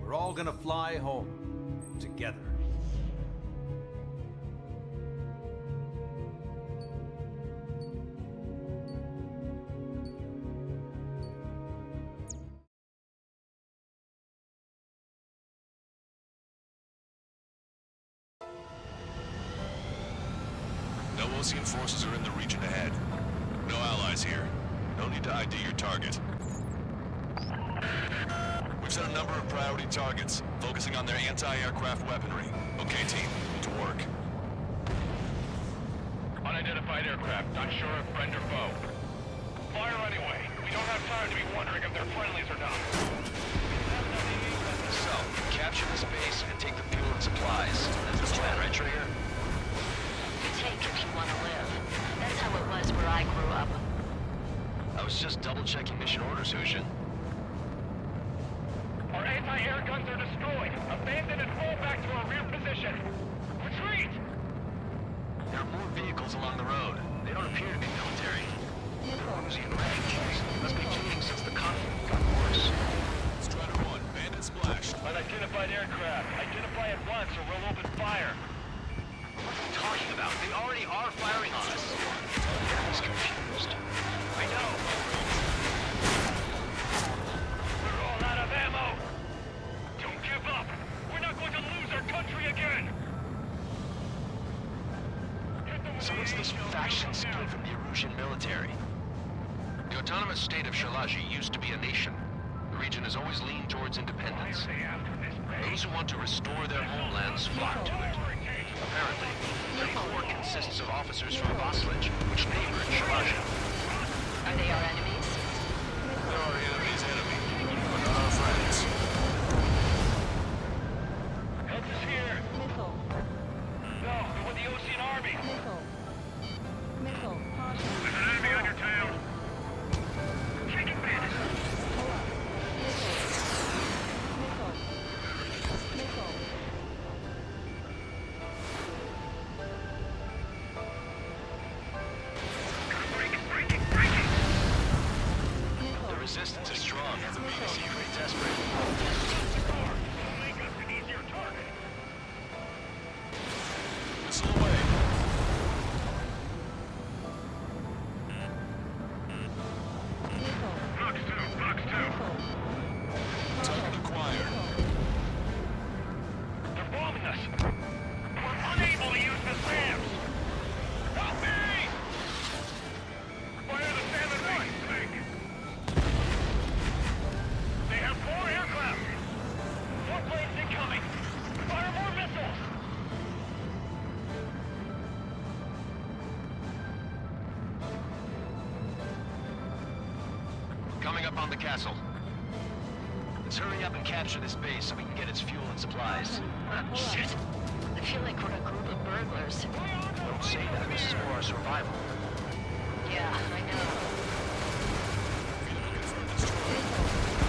We're all gonna fly home. Together. No Osean forces are in the region ahead. No allies here. No need to ID your target. We've set a number of priority targets, focusing on their anti-aircraft weaponry. Okay, team, to work. Unidentified aircraft, not sure if friend or foe. Fire anyway. We don't have time to be wondering if they're friendlies or not. So, capture this base and take the fuel and supplies. That's the plan, right, Trigger? Take if you want to live. That's how it was where I grew up. I was just double-checking mission orders, Hushin. Our anti-air guns are destroyed. Abandon and fall back to our rear position. Retreat! There are more vehicles along the road. They don't appear to be military. Osean refugees must be fleeing since the conflict got worse. Strider 1, bandit splashed. Unidentified aircraft. Identify at once or we'll open fire. What are you talking about? They already are firing on us. He's confused. I know. We're all out of ammo. Don't give up. We're not going to lose our country again. So what's this faction split from the Erusian military? The autonomous state of Shalaji used to be a nation. The region has always leaned towards independence. Those who want to restore their homelands flock to it. Apparently, their core consists of officers from Vaslij, which neighbored Shalaji. Are they our enemies? They're our enemy's enemy, but not our friends. Heads is here. Missile. No, they're with the Osean army. Missile. Missile. Caution. There's an enemy on your tail. Taking bandits. Pull up. Missile. Missile. Missile. The resistance is strong. The BDC pretty desperate. Make us an easier target. Missile away. Box 2. Target acquired. They're bombing us. We're unable to use the SAMs. Help me! Fire the SAM at once. They have 4 aircraft. 4 planes incoming. Fire more missiles. Coming up on the castle. Let's hurry up and capture this base so we can get its fuel and supplies. Shit. I feel like we're a group of burglars. Don't say that. This is for our survival. Yeah, I know.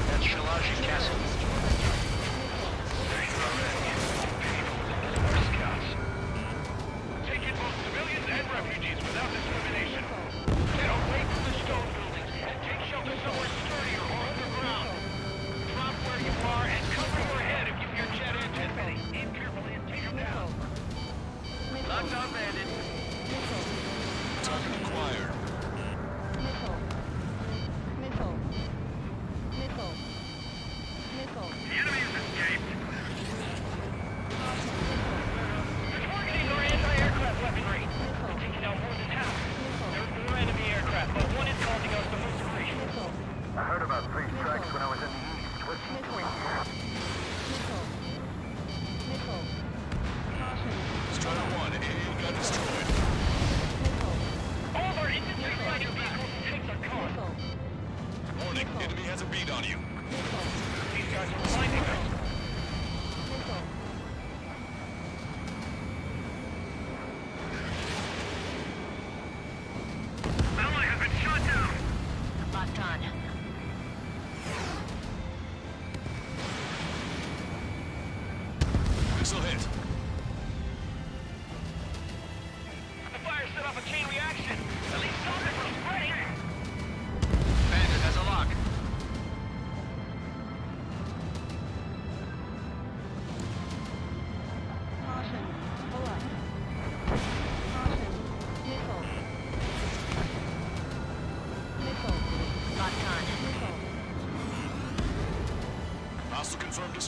That's Shalaji Castle. Take in both civilians and refugees without discrimination. Get away from the stone buildings and take shelter somewhere sturdier or underground. Drop where you are and cover your head if you hear jet engine. Aim carefully and take them down. Lockdown bandit. Target acquired. Missile. Missile. Missile. Missile. The enemy has escaped. Caution. They're targeting our anti-aircraft weaponry. They're taking out more than half. There's more enemy aircraft, but one is causing us the most grief. I heard about 3 strikes when I was in the east. What's he doing here? Missile. Missile. Caution. Strider 1, AA got destroyed. Missile. Over! It's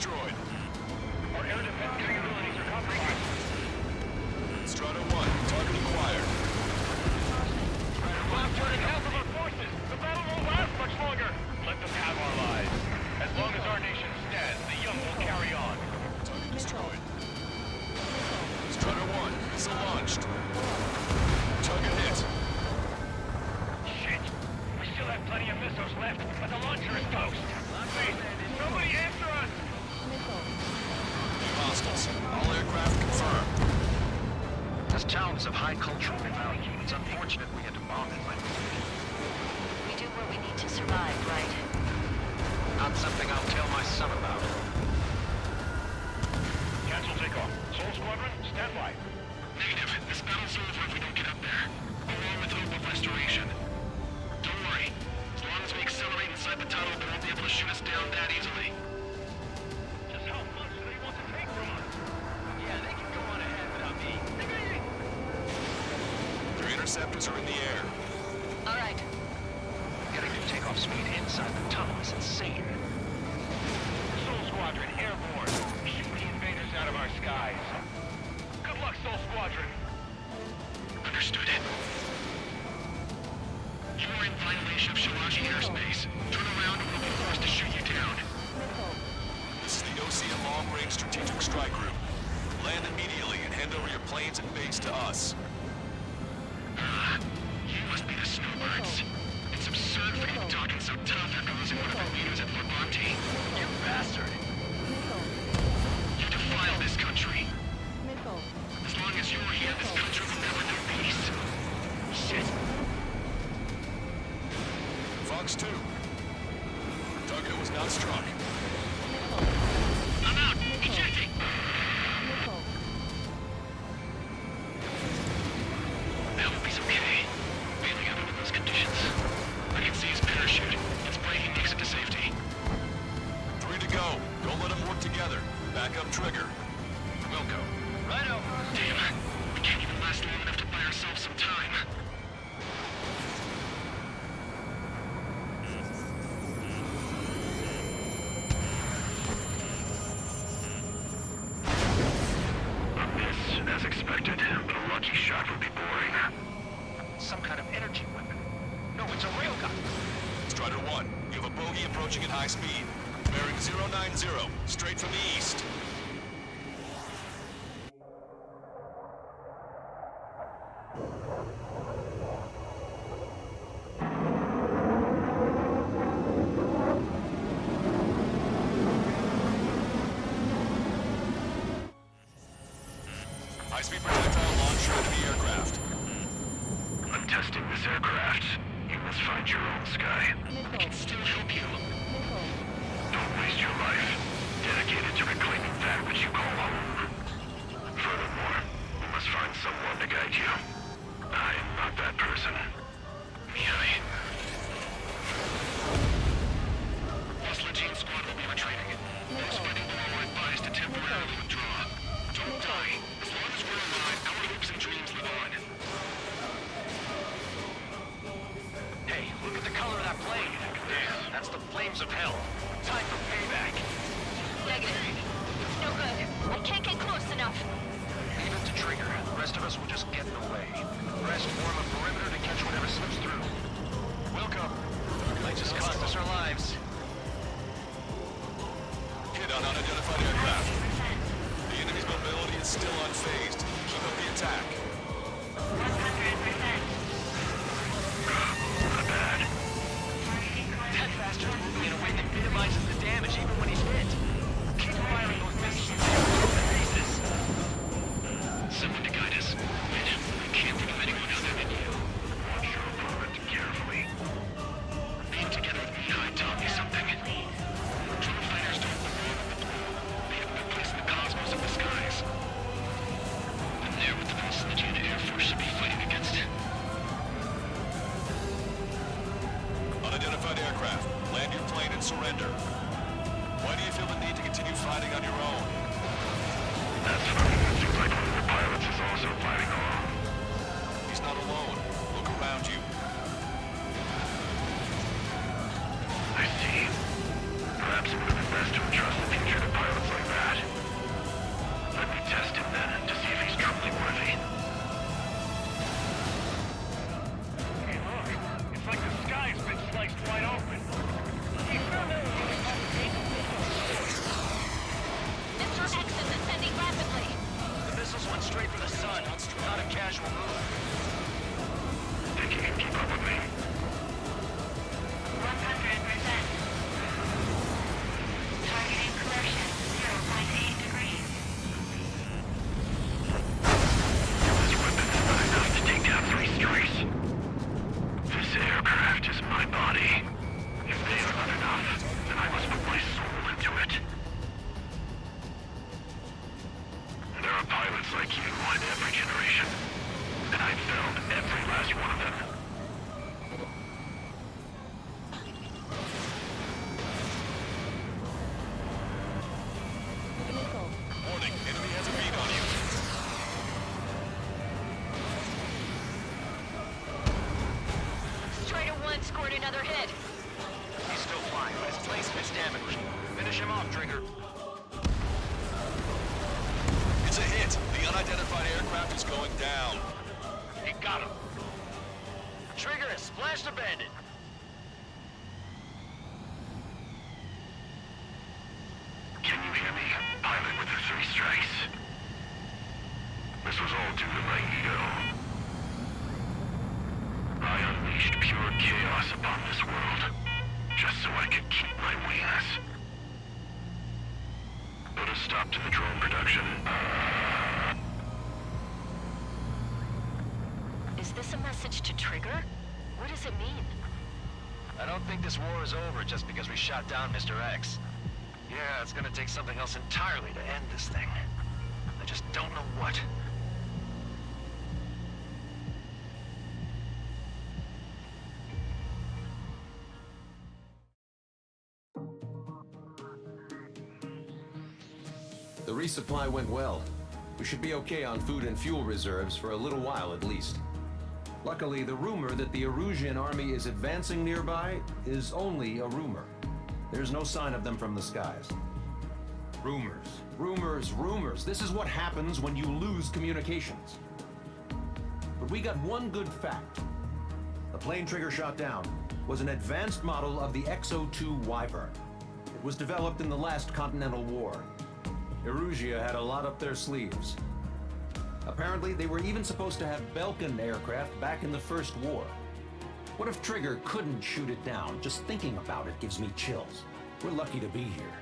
destroyed. Our air defense capabilities are compromised. Strider 1, target acquired. We're turning half of our forces. The battle won't last much longer. Let them have our lives. As long as our nation stands, the young will carry on. Target destroyed. Strider 1, missile launched. Target hit. Shit. We still have plenty of missiles left, but the launcher is toast. Wait, somebody answer us! New hostiles. All aircraft confirmed. This town is of high cultural value. It's unfortunate we had to bomb it, but We do what we need to survive, right? not something I'll tell my son about. Cancel takeoff. Soul Squadron, stand by. Negative. This battle's over if we don't get up there. Along with hope of restoration. Don't worry. As long as we accelerate inside the tunnel, they won't be able to shoot us down that easily. Just how much do they want to take from us? Yeah, they can go on ahead without me. Their interceptors are in the air. All right. Getting to takeoff speed inside the tunnel is insane. Soul Squadron, airborne. Shoot the invaders out of our skies. Good luck, Soul Squadron. Understood. You are in violation of Shiraji airspace. Turn around or we'll be forced to shoot you down. This is the OCM Long-Range Strategic Strike Group. Land immediately and hand over your planes and base to us. You must be the snowbirds. It's absurd for you talking so tough after losing one of your leaders at Fort Monty. You bastard! You defile this country. As long as you're here, this country will never know peace. Shit. Fox 2. Target was not struck. I'm out! Ejecting! I hope he's okay. Bailing out under those conditions. I can see his parachute. It's breaking exit to safety. 3 to go. Don't let them work together. Back up trigger. Wilco. Righto. Damn. We can't even last long enough to buy ourselves some time. As expected, but a lucky shot would be boring. Some kind of energy weapon. No, it's a railgun. Strider 1, you have a bogey approaching at high speed. Bearing 090, straight from the east. High-speed projectile launcher enemy aircraft. I'm testing this aircraft. You must find your own sky. I can still help you. Don't waste your life. Dedicated to reclaiming that which you call home. Furthermore, we must find someone to guide you. I am not that person. Mihai. Lost Legion squad will be retreating. Those fighting below are advised to temporarily withdraw. Don't die. As long as we're alive, our hopes and dreams live on. Hey, look at the color of that plane. Yeah, that's the flames of hell. Time for payback. Negative. It's no good. I can't get close enough. Leave it to Trigger. The rest of us will just get in the way. The rest form a perimeter to catch whatever slips through. Welcome. Might just cost us our lives. Hit on unidentified aircraft. The enemy's mobility is still unfazed. Keep up the attack. 100%. Not bad. That bastard's moving in a way that minimizes the damage even when he's hit. Keep firing those missiles until the bases. Someone to guide us. Wait, I can't think of anyone other than you. Watch your opponent carefully. Being together with Mihai taught me something. True fighters don't belong in the blue. They have no place in the cosmos of the skies. I'm there with the most Legion Air Force should be fighting against. Unidentified aircraft. Land your plane and surrender. Why do you feel the need to continue fighting on your own? That's funny. It seems like one of the pilots is also fighting alone. He's not alone. Look around you. I see. Perhaps it would have been best to entrust the future to pilots Scored another hit. He's still flying, but his placement's damaged. Finish him off, Trigger. It's a hit. The unidentified aircraft is going down. He got him. Trigger has splashed a bandit. Can you hear me, pilot with the 3 strikes? This was all due to my ego. I unleashed pure chaos upon this world, just so I could keep my wings. Put a stop to the drone production. Is this a message to Trigger? What does it mean? I don't think this war is over just because we shot down Mr. X. Yeah, it's gonna take something else entirely to end this thing. I just don't know what. The resupply went well. We should be okay on food and fuel reserves for a little while at least. Luckily, the rumor that the Erusian army is advancing nearby is only a rumor. There's no sign of them from the skies. Rumors, rumors, rumors. This is what happens when you lose communications. But we got one good fact. The plane Trigger shot down was an advanced model of the XO-2 Wyvern. It was developed in the last Continental War. Erusia had a lot up their sleeves. Apparently, they were even supposed to have Belkin aircraft back in the First War. What if Trigger couldn't shoot it down? Just thinking about it gives me chills. We're lucky to be here.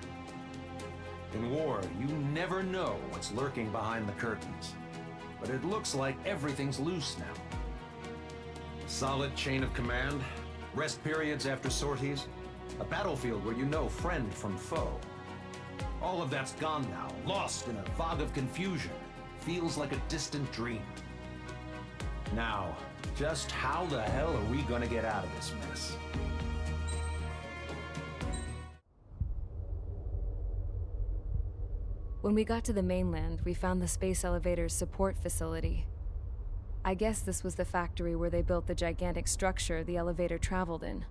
In war, you never know what's lurking behind the curtains. But it looks like everything's loose now. Solid chain of command, rest periods after sorties, a battlefield where you know friend from foe. All of that's gone now, lost in a fog of confusion. Feels like a distant dream. Now, just how the hell are we gonna get out of this mess? When we got to the mainland, we found the space elevator's support facility. I guess this was the factory where they built the gigantic structure the elevator traveled in.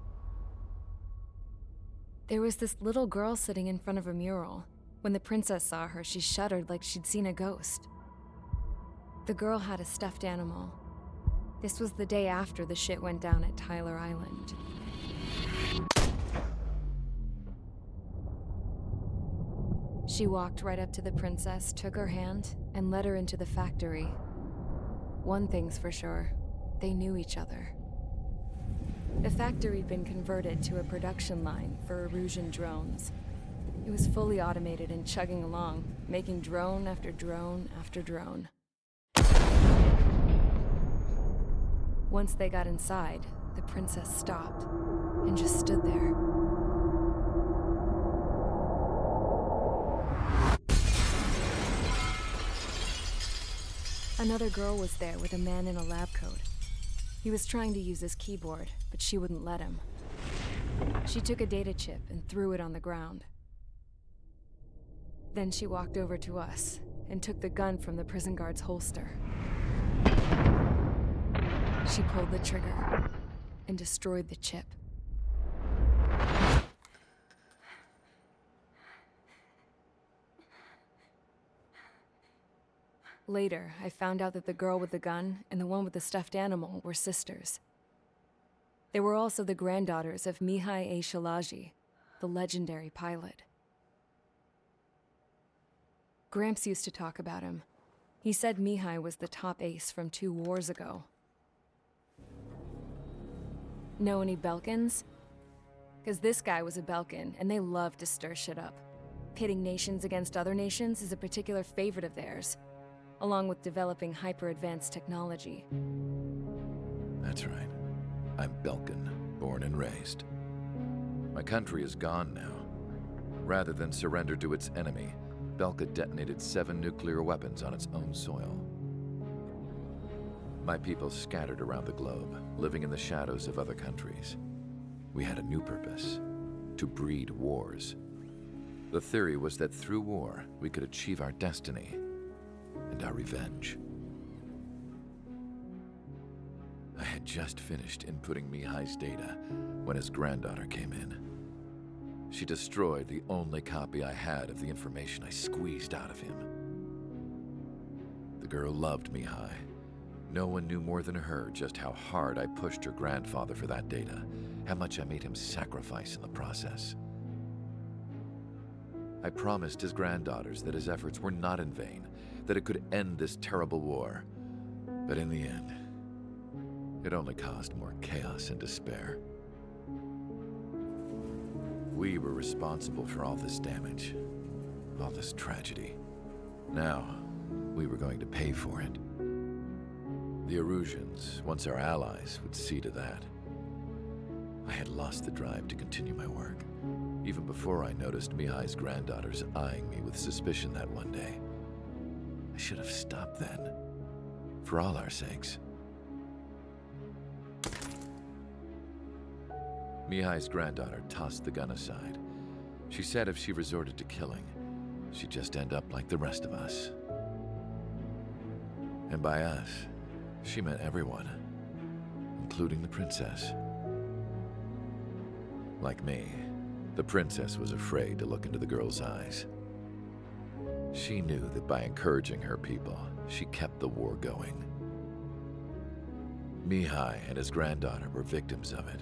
There was this little girl sitting in front of a mural. When the princess saw her, she shuddered like she'd seen a ghost. The girl had a stuffed animal. This was the day after the shit went down at Tyler Island. She walked right up to the princess, took her hand, and led her into the factory. One thing's for sure, they knew each other. The factory'd been converted to a production line for Erusian drones. It was fully automated and chugging along, making drone after drone after drone. Once they got inside, the princess stopped and just stood there. Another girl was there with a man in a lab coat. He was trying to use his keyboard, but she wouldn't let him. She took a data chip and threw it on the ground. Then she walked over to us and took the gun from the prison guard's holster. She pulled the trigger and destroyed the chip. Later, I found out that the girl with the gun and the one with the stuffed animal were sisters. They were also the granddaughters of Mihai A. Shalaji, the legendary pilot. Gramps used to talk about him. He said Mihai was the top ace from 2 wars ago. Know any Belkins? Because this guy was a Belkin, and they love to stir shit up. Pitting nations against other nations is a particular favorite of theirs, along with developing hyper-advanced technology. That's right. I'm Belkin, born and raised. My country is gone now. Rather than surrender to its enemy, Belka detonated 7 nuclear weapons on its own soil. My people scattered around the globe, living in the shadows of other countries. We had a new purpose: to breed wars. The theory was that through war, we could achieve our destiny and our revenge. I had just finished inputting Mihai's data when his granddaughter came in. She destroyed the only copy I had of the information I squeezed out of him. The girl loved Mihai. No one knew more than her just how hard I pushed her grandfather for that data, how much I made him sacrifice in the process. I promised his granddaughters that his efforts were not in vain, that it could end this terrible war. But in the end, it only caused more chaos and despair. We were responsible for all this damage, all this tragedy. Now, we were going to pay for it. The Erusians, once our allies, would see to that. I had lost the drive to continue my work, even before I noticed Mihai's granddaughters eyeing me with suspicion that one day. I should have stopped then, for all our sakes. Mihai's granddaughter tossed the gun aside. She said if she resorted to killing, she'd just end up like the rest of us. And by us, she meant everyone, including the princess. Like me, the princess was afraid to look into the girl's eyes. She knew that by encouraging her people, she kept the war going. Mihai and his granddaughter were victims of it,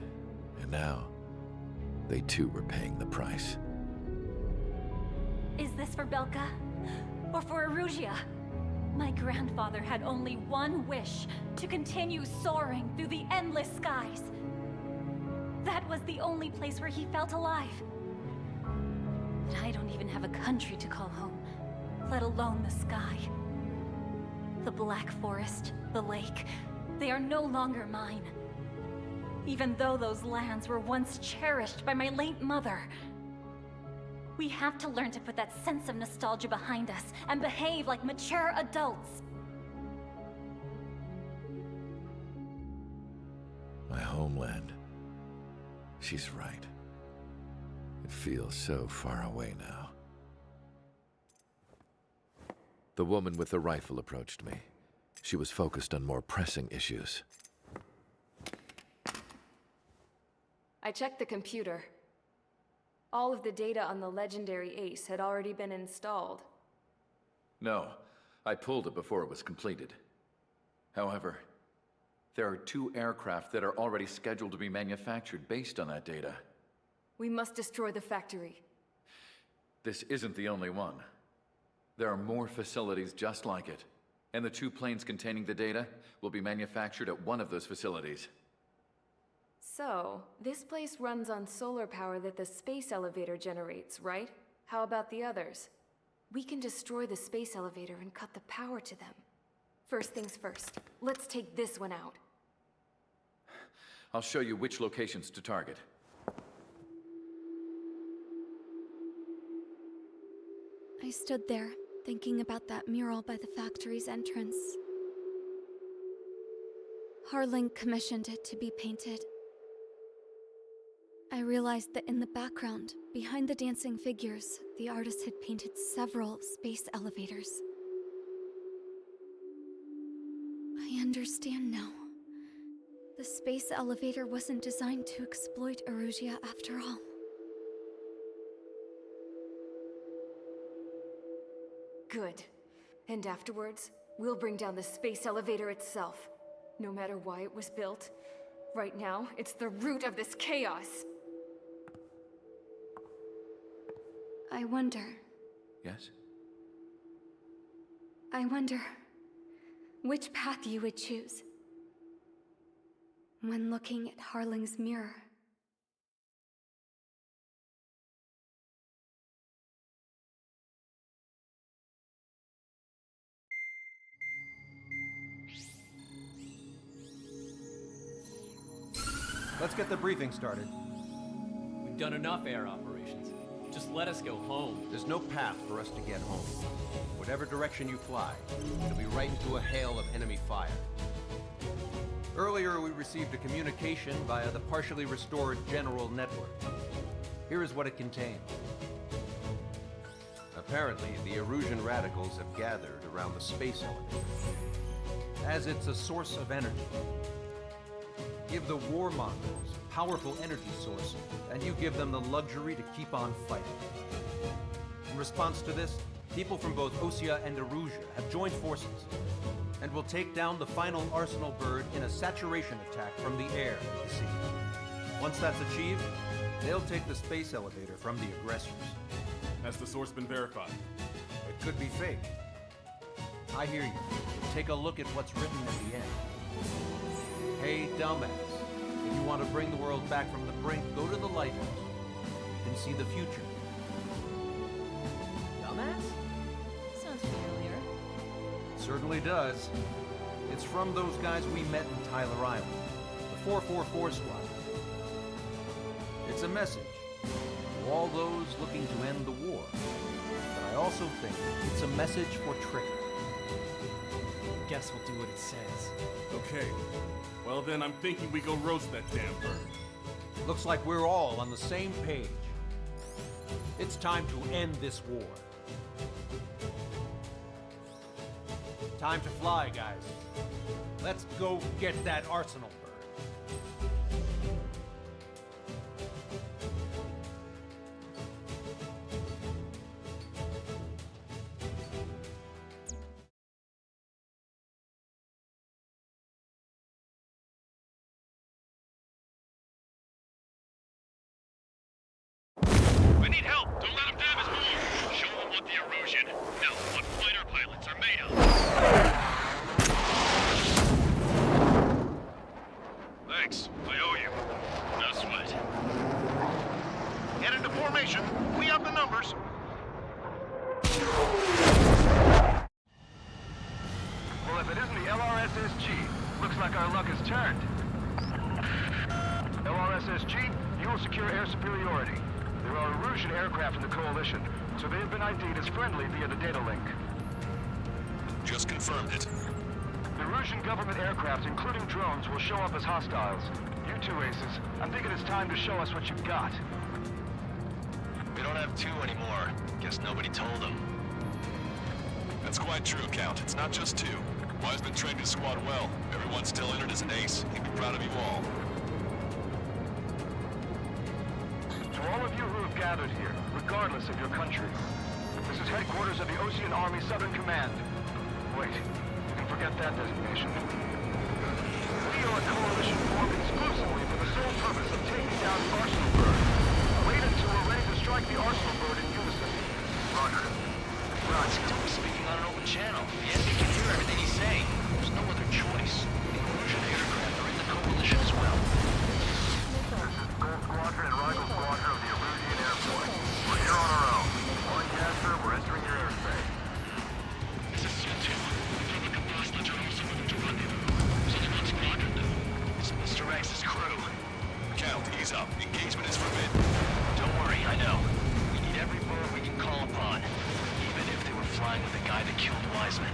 and now, they too were paying the price. Is this for Belka? Or for Erusea? My grandfather had only one wish, to continue soaring through the endless skies. That was the only place where he felt alive. But I don't even have a country to call home, let alone the sky. The Black Forest, the lake, they are no longer mine. Even though those lands were once cherished by my late mother. We have to learn to put that sense of nostalgia behind us and behave like mature adults. My homeland. She's right. It feels so far away now. The woman with the rifle approached me. She was focused on more pressing issues. I checked the computer. All of the data on the legendary Ace had already been installed. No, I pulled it before it was completed. However, there are 2 aircraft that are already scheduled to be manufactured based on that data. We must destroy the factory. This isn't the only one. There are more facilities just like it, and the 2 planes containing the data will be manufactured at one of those facilities. So, this place runs on solar power that the space elevator generates, right? How about the others? We can destroy the space elevator and cut the power to them. First things first, let's take this one out. I'll show you which locations to target. I stood there, thinking about that mural by the factory's entrance. Harling commissioned it to be painted. I realized that in the background, behind the dancing figures, the artist had painted several space elevators. I understand now. The space elevator wasn't designed to exploit Erusea after all. Good. And afterwards, we'll bring down the space elevator itself. No matter why it was built. Right now, it's the root of this chaos. I wonder. Yes? I wonder which path you would choose when looking at Harling's mirror. Let's get the briefing started. We've done enough air operations. Just let us go home. There's no path for us to get home. Whatever direction you fly, it'll be right into a hail of enemy fire. Earlier, we received a communication via the partially restored General Network. Here is what it contained. Apparently, the Erusian radicals have gathered around the space elevator, as it's a source of energy. Give the warmongers a powerful energy source, and you give them the luxury to keep on fighting. In response to this, people from both Osea and Erusia have joined forces, and will take down the final Arsenal bird in a saturation attack from the air and the sea. Once that's achieved, they'll take the space elevator from the aggressors. Has the source been verified? It could be fake. I hear you. Take a look at what's written at the end. Hey, dumbass. If you want to bring the world back from the brink, go to the lighthouse and see the future. Dumbass? Sounds familiar. It certainly does. It's from those guys we met in Tyler Island, the 444 squad. It's a message to all those looking to end the war. But I also think it's a message for Trigger. Guess we'll do what it says. Okay. Well then, I'm thinking we go roast that damn bird. Looks like we're all on the same page. It's time to end this war. Time to fly, guys. Let's go get that Arsenal bird. We need help! Don't let him damage more! Show him what the erosion, no, what fighter pilots are made of! Thanks, I owe you. No sweat. Get into formation. We have the numbers. Well, if it isn't the LRSSG, looks like our luck has turned. LRSSG, you will secure air superiority. There are Erusian aircraft in the Coalition, so they have been ID'd as friendly via the data link. Just confirmed it. The Erusian government aircraft, including drones, will show up as hostiles. You two aces, I'm thinking it's time to show us what you've got. We don't have two anymore. Guess nobody told them. That's quite true, Count. It's not just two. Wiseman trained his squad well. Everyone's still entered as an ace. He'd be proud of you all. To all of you who have gathered here, regardless of your country, this is headquarters of the Osean Army Southern Command. Wait, you can forget that designation. We are a coalition formed exclusively for the sole purpose of taking down the Arsenal bird. Wait until we're ready to strike the Arsenal bird in unison. Roger. Ron, speaking on an open channel. The enemy can hear everything he's saying. There's no other choice. The Erusian aircraft are in the coalition as well. Gold Squadron and Rival Squadron of the Erusian Air Force. We're here on our own. On Jasper, we're entering your airspace. This is Seal 2. Republic of Bosnia are also moving to rendezvous. Southern Squadron. It's Mr. X's crew. Count, ease up. Engagement is forbidden. Don't worry, I know. We need every bird we can call upon. Even if they were flying with the guy that killed Wiseman.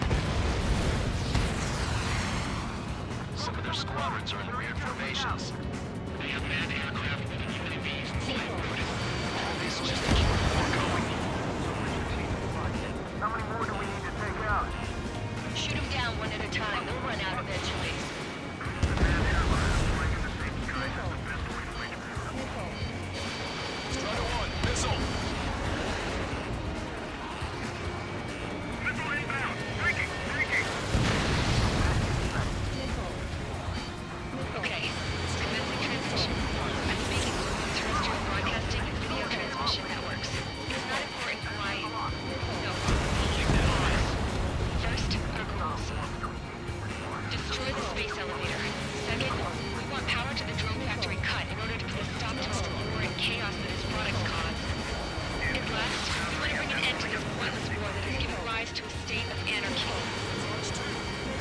Some of their squadrons are in weird formations. They have manned aircraft with UAVs and flight mode. All this is just to keep the war going. How many more do we need to take out? Shoot them down one at a time. They'll run out eventually. Strider 1, missile! Missile inbound! Breaking! Okay, commencing transition. I'm making local terrestrial broadcasting and video transmission networks. It's not important why... No. First, our goals. Destroy the space elevator. Second, we want power to the drone factory cut in order to put a stop to the war and chaos that its products cause. And last, we want to bring an end to this pointless war that has given rise to a state of anarchy.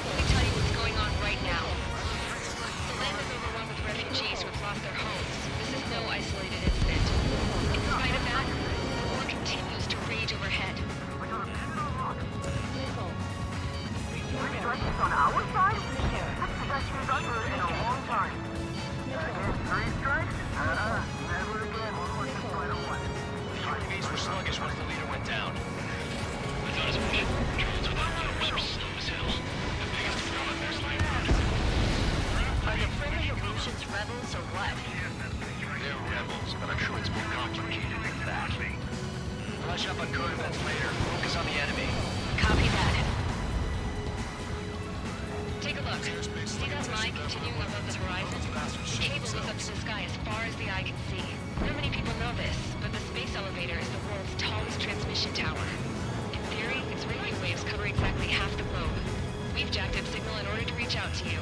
Let me tell you what's going on right now. The land is overrun with refugees who have lost their homes. This is no isolated incident. In spite of that, the war continues to rage overhead. Three strikes on our side? That's the best we've done in a long time. Three strikes? Never again. The UAVs were sluggish once the leader went down. I thought as much. Drones without motors are slow as hell. The biggest flaw in their slave bird. Are the friendly Erusians So what? They're rebels, but I'm sure it's more complicated than that. Brush up on code events later. Focus on the enemy. Copy that. Take a look. See that line continuing above the horizon? The cable goes up to the sky as far as the eye can see. Not many people know this, but the space elevator is the world's tallest transmission tower. In theory, its radio waves cover exactly half the globe. We've jacked up signal in order to reach out to you.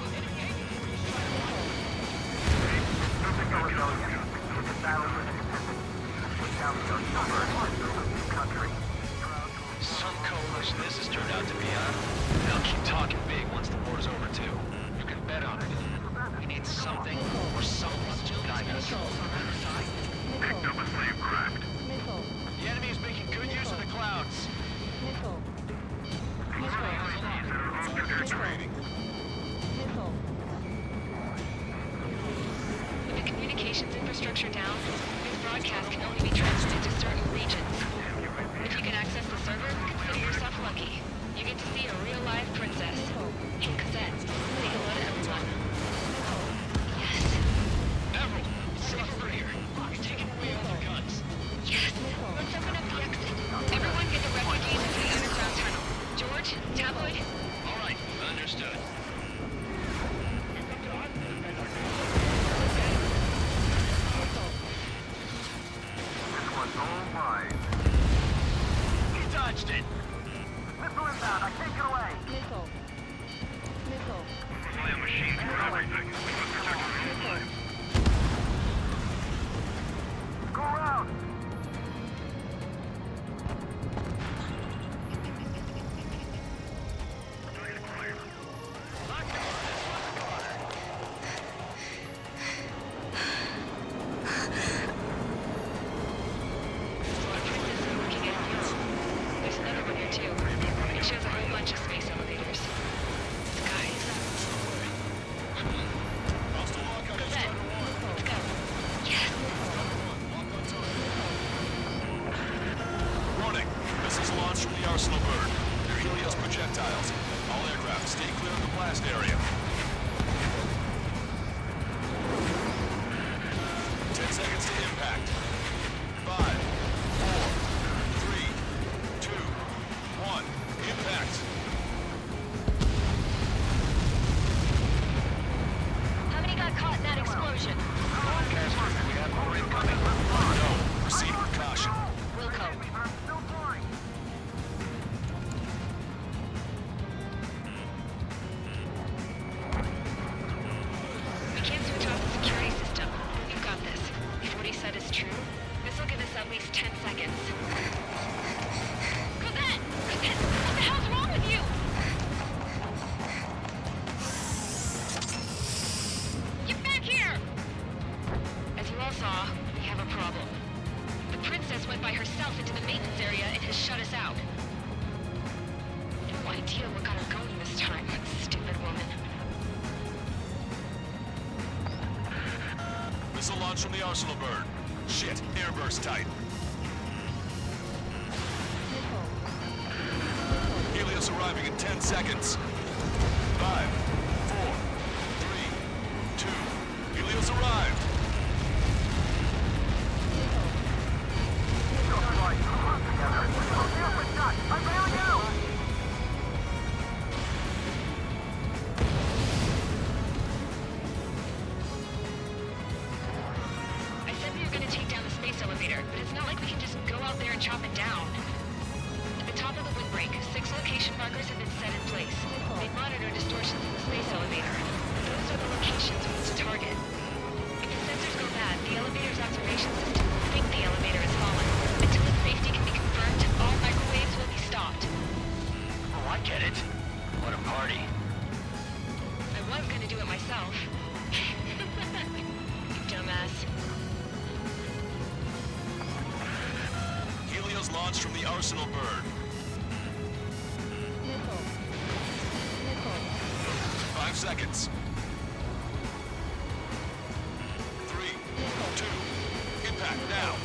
Some coalition this has turned out to be, huh? They'll keep talking big once the war's over, too. You can bet on it. We need something or someone to guide us. Picked up a slave craft. The enemy is making good use of the clouds. With the communications infrastructure down, this broadcast can only be transmitted to certain regions. If you can access the server, consider yourself lucky. You get to see a real live princess. In Cosette. Say hello to everyone. Yes. Everett, safe over here. You're taking away all the guns. Yes. Let's open up the exit. Everyone get the refugees into the underground tunnel. George, Tabloid. All right, understood. This one's all mine. You dodged it. Missile inbound. I can't get away. Missile. Civilian machines for everything. We must protect the real. Go around. There's another one here too. It shows a whole bunch of space elevators. Guys. Cosette, let's go. Yes. Warning. Missiles launched from the Arsenal Bird. They're Helios projectiles. All aircraft, stay clear of the blast area. 10 seconds to impact. 5, 4, 3, 2, 1. Impact. How many got caught in that explosion? Broadcaster, we have more incoming. Go. Proceed with caution. Wilco. We can't switch off the security system. You've got this. If what he said is true, this will give us at least 10 seconds. Cosette! Cosette! What the hell's wrong with you? Get back here! As you all saw, we have a problem. The princess went by herself into the maintenance area and has shut us out. No idea what got her going this time, stupid woman. Missile launch from the Arsenal Bird. Shit, airburst tight. Helios arriving in 10 seconds. 5, 4, 3, 2. Helios arrived. I said we were gonna take down the space elevator, but it's not like we can just go out there and chop it down. At the top of the windbreak, 6 location markers have been set in place. They monitor distortions in the space elevator. Those are the locations we need to target. If the sensors go bad, the elevator's observation system will think the elevator has fallen. Until its safety can be confirmed, all microwaves will be stopped. Oh, I get it. What a party. I was gonna do it myself. Dumbass. Helios launched from the Arsenal Bird. 5 seconds. 3, 2. Impact now.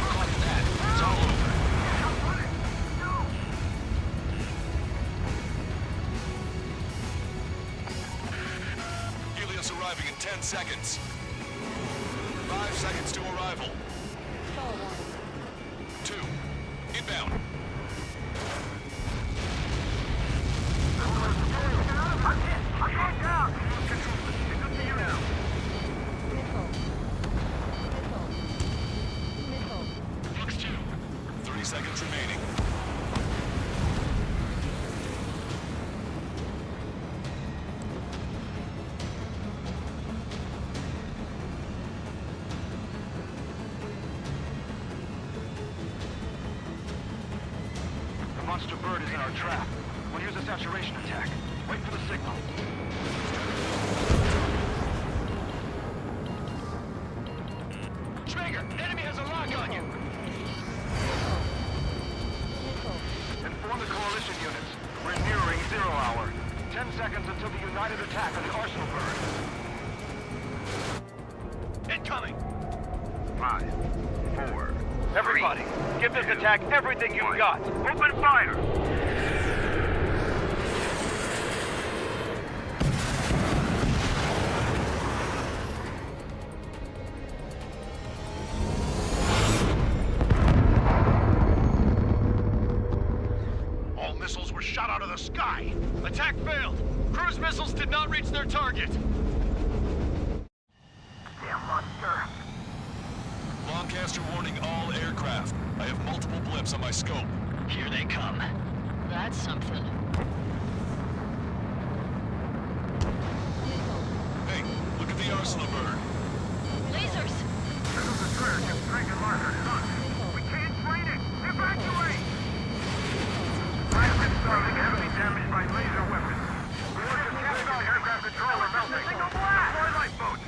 Copy that. It's all over. arriving in 10 seconds. 5 seconds to arrival. 2. Inbound. I'm going down! It's up to you now. 30 seconds remaining. The monster bird is in our trap. We'll use a saturation attack. Wait for the signal. Traeger, enemy has a lock on you! Inform the coalition units. We're nearing 0 hour. 10 seconds until the united attack on the arsenal bird. Incoming! 5, 4. Everybody, give this attack everything you've got. Open fire! All missiles were shot out of the sky! Attack failed! Cruise missiles did not reach their target! Damn monster! Lancaster warning all aircraft. I have multiple blips on my scope. Here they come. That's something. Hey, look at the arsenal bird. Lasers! This is the trigger kept striking marker. Son, we can't train it! Evacuate! I've been starting heavily damaged by laser weapons. We're just casting out aircraft control and melting. Signal blast! Deploy lifeboats!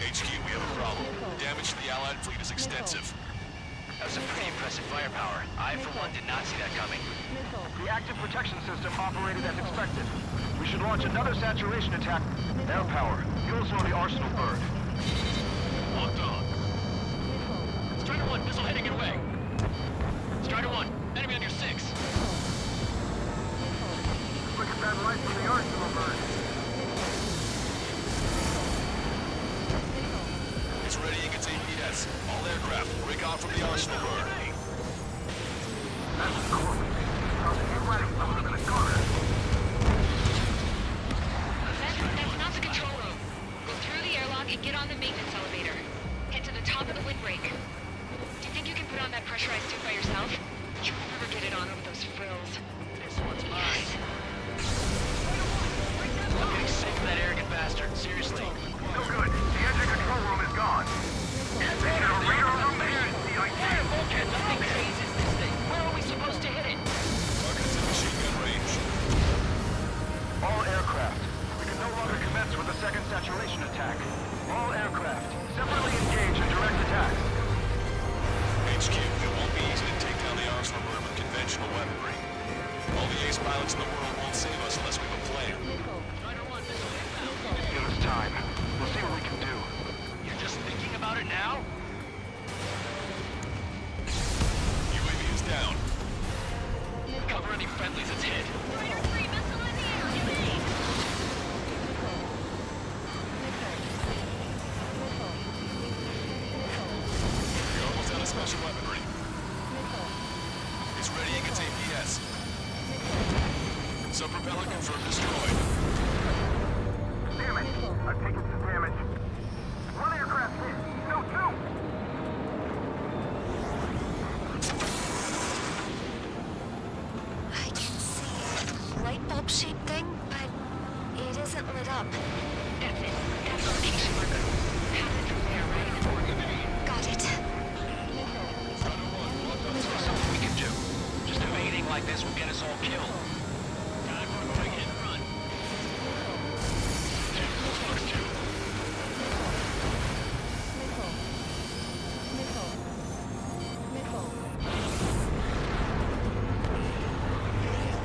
HQ, we have a problem. Damage to the Allied fleet is extensive. That was some pretty impressive firepower. I, for one, did not see that coming. The active protection system operated as expected. We should launch another saturation attack. Air power. You'll slow the arsenal bird. Locked on. Strider 1, missile heading your way. Strider 1, enemy on your 6. Look at that light from the arsenal bird. It's readying its APS. All aircraft, break off from the arsenal bird. That's cool. Get ready. I'm gonna go there. That's not the control room. Go through the airlock and get on the maintenance elevator. Head to the top of the windbreak. Do you think you can put on that pressurized suit by yourself? You'll never get it on over those frills. This one's mine. I'm getting sick of that arrogant bastard. Seriously. No good. The engine control room is gone. They should have radar room there and CIT. Okay, nothing phases this thing. Where are we supposed to hit it? Target's in machine gun range. All aircraft. We can no longer commence with a second saturation attack. All aircraft, separately engage in direct attacks. HQ, it won't be easy to take down the arsenal bird with conventional weaponry. All the ace pilots in the world won't save us unless we have a plan. Give us time. We'll see what we can do. You're just thinking about it now? UAV is down. Cover any friendlies it's hit. Strider 3, missile in the air. Evade! You're almost out of special weaponry. It's readying its APS. Sub-propeller confirmed destroyed. Damn it. I've taken some damage. One aircraft hit. No, 2. I can see a light bulb shaped thing, but it isn't lit up. That's it. That's the location marker. Pass it from there, right? Got it. There's something we can do. Just evading like this will get us all killed. Time for a quick hit and run.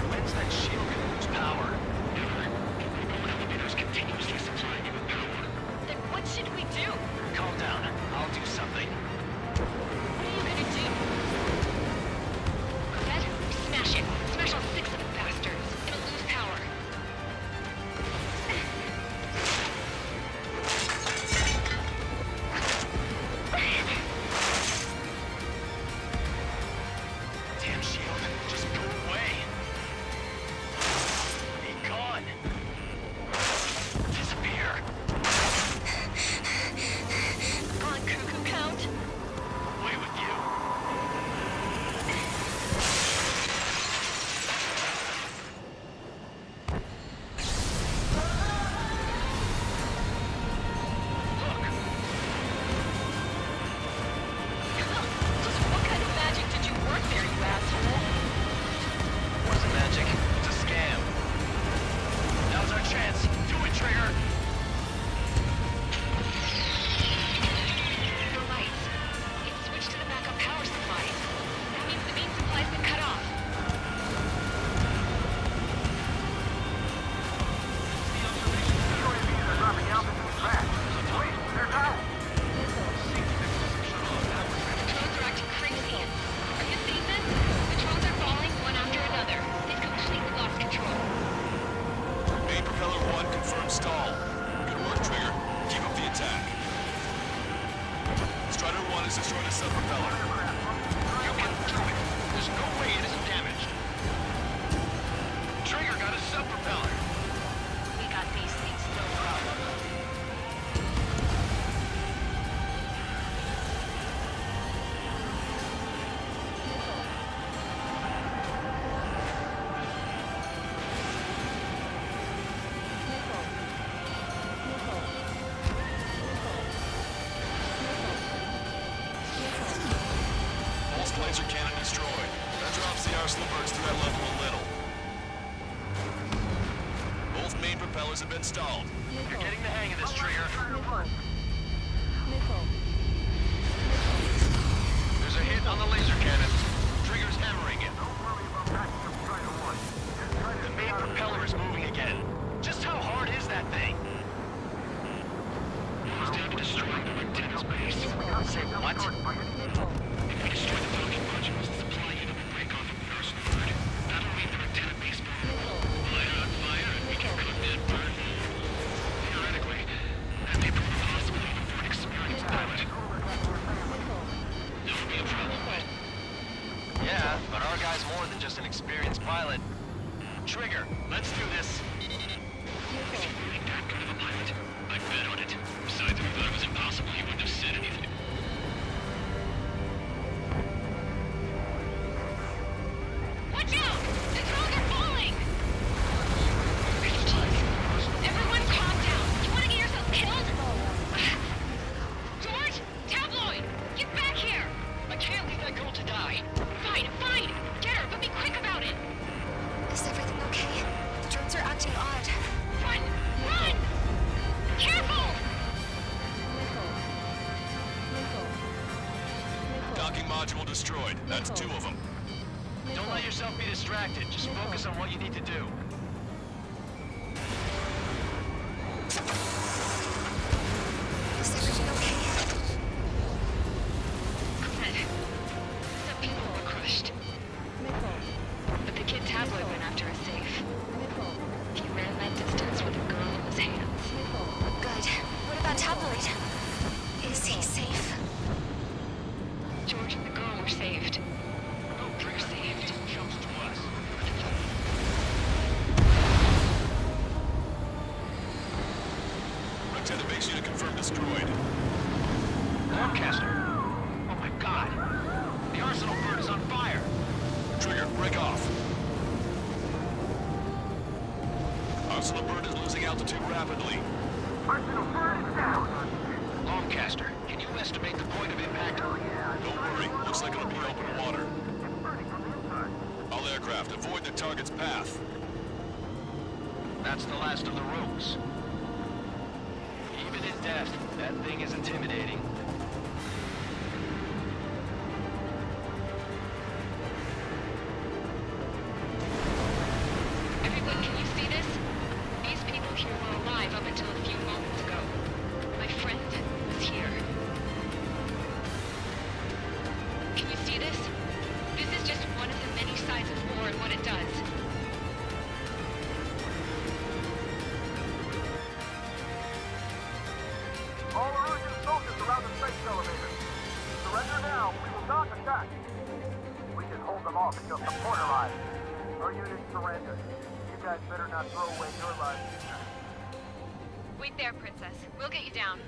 When's that shield gonna lose power? Never. Elevators continuously supplying you with power. Then what should we do? Calm down. I'll do something. What are you gonna do? Red, smash it. Smash all 6 of them. chance. Do it, Trigger. The lights. It's switched to the backup power supply. That means the main supply's been cut off. Drones are acting crazy. Are you seeing this? The drones are falling one after another. They've completely lost control. Main propeller 1 confirmed stall. Good work, Trigger. Keep up the attack. Strider 1 has destroyed a sub-propeller. You can do it. There's no way it isn't damaged. Trigger got a sub-propeller. We got these things, no problem. Pulse laser cannon destroyed. That drops the Arsenal birds threat level a little. Both main propellers have been stalled. You're getting the hang of this, Trigger. There's a hit on the laser cannon. Trigger's hammering it. The main propeller is moving again. Just how hard is that thing? It's down to destroying the antenna's base. Say what? If we destroy the docking modules, the supply unit will break off from the Arsenal bird. That'll mean the antenna base will light on fire and we can cook that bird. Theoretically, that may prove possible even for an experienced pilot. That would be a problem, but... Yeah, but our guy's more than just an experienced pilot. Trigger, let's do this. If you really that good of a pilot, I'd bet on it. Besides, if you thought it was impossible, you wouldn't have said anything. Watch out! The drones are falling! Everyone calm down. You want to get yourself killed? George? Tabloid! Get back here! I can't leave that girl to die. Fine, fine! Get her, but be quick about it! Is everything okay? The drones are acting odd. Run! Run! Careful! Docking module destroyed. That's 2 of them. Don't let yourself be distracted. Just focus on what you need to do. Is everything okay? Good. Some people were crushed. But the kid Tabloid went after a safe. He ran that distance with a girl in his hands. Good. What about Tabloid? Is he safe? George and the girl were saved. Both were saved. Jumps to us. Lieutenant base unit confirmed destroyed. Lancaster! Oh my god! The Arsenal bird is on fire! Trigger, break off. Arsenal bird is losing altitude rapidly. Arsenal bird is down. Lancaster, can you estimate the point of impact? Don't worry, looks like it'll be open water. All aircraft, avoid the target's path. That's the last of the ropes. Even in death, that thing is intimidating. Everyone, can you see this? These people here were alive up until a few moments ago. My friend was here. Can you see this? This is just one of the many sides of war and what it does. All Erusian soldiers around the space elevator. Surrender now. We will not attack. We can hold them off until support arrives. Our unit surrendered. You guys better not throw away your lives either. Wait there, Princess. We'll get you down.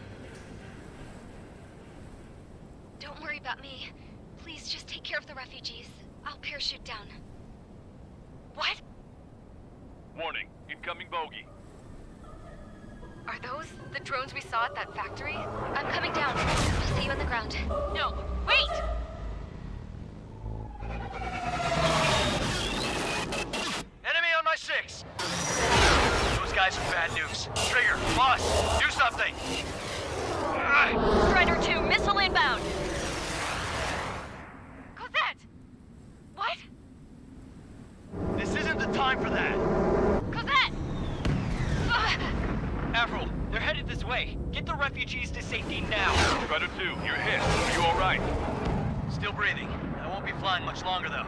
Don't worry about me. Please just take care of the refugees. I'll parachute down. What? Warning, incoming bogey. Are those the drones we saw at that factory? I'm coming down. I'll see you on the ground. No, wait! Enemy on my 6! Those guys guys with bad news. Trigger, boss, do something! Strider 2, missile inbound! Cosette! What? This isn't the time for that! Cosette! Avril, they're headed this way. Get the refugees to safety now. Strider 2, you're hit. Are you alright? Still breathing. I won't be flying much longer, though.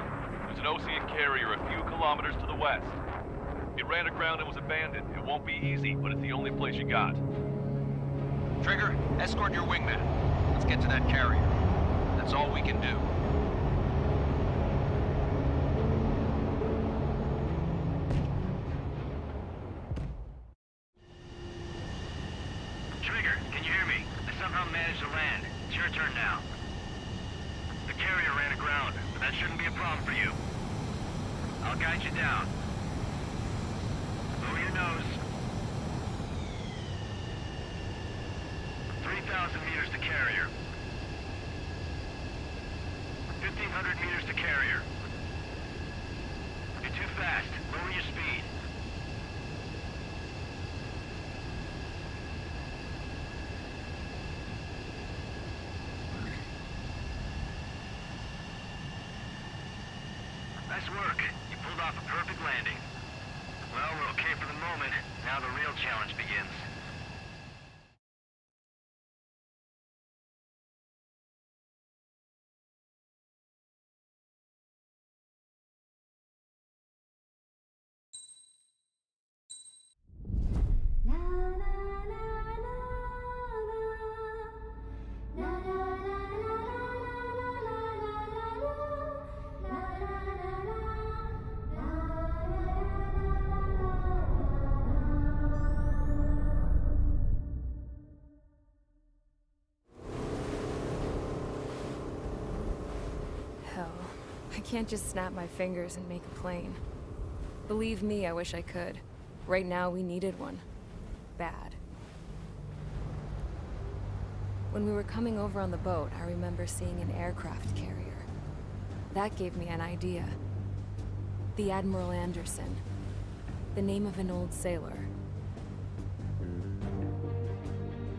There's an Osean carrier a few kilometers to the west. It ran aground and was abandoned. It won't be easy, but it's the only place you got. Trigger, escort your wingman. Let's get to that carrier. That's all we can do. Trigger, can you hear me? I somehow managed to land. It's your turn now. The carrier ran aground, but that shouldn't be a problem for you. I'll guide you down. Lower your nose. 3,000 meters to carrier. 1,500 meters to carrier. You're too fast. Lower your speed. Nice work. You pulled off a perfect landing. Well, we're okay for the moment. Now the real challenge begins. Hell, I can't just snap my fingers and make a plane. Believe me, I wish I could. Right now, we needed one. Bad. When we were coming over on the boat, I remember seeing an aircraft carrier. That gave me an idea. The Admiral Anderson. The name of an old sailor.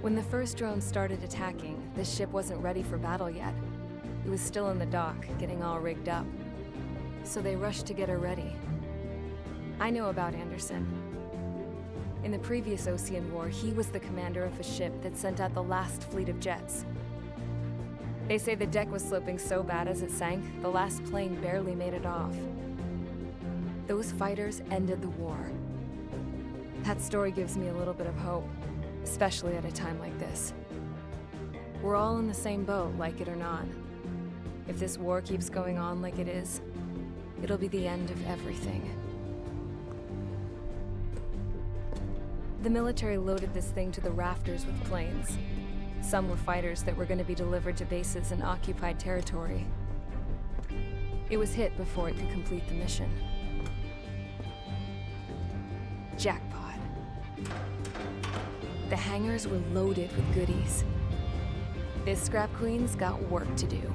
When the first drone started attacking, the ship wasn't ready for battle yet. It was still in the dock, getting all rigged up. So they rushed to get her ready. I know about Anderson. In the previous Osean War, he was the commander of a ship that sent out the last fleet of jets. They say the deck was sloping so bad as it sank, the last plane barely made it off. Those fighters ended the war. That story gives me a little bit of hope, especially at a time like this. We're all in the same boat, like it or not. If this war keeps going on like it is, it'll be the end of everything. The military loaded this thing to the rafters with planes. Some were fighters that were going to be delivered to bases in occupied territory. It was hit before it could complete the mission. Jackpot. The hangars were loaded with goodies. This Scrap Queen's got work to do.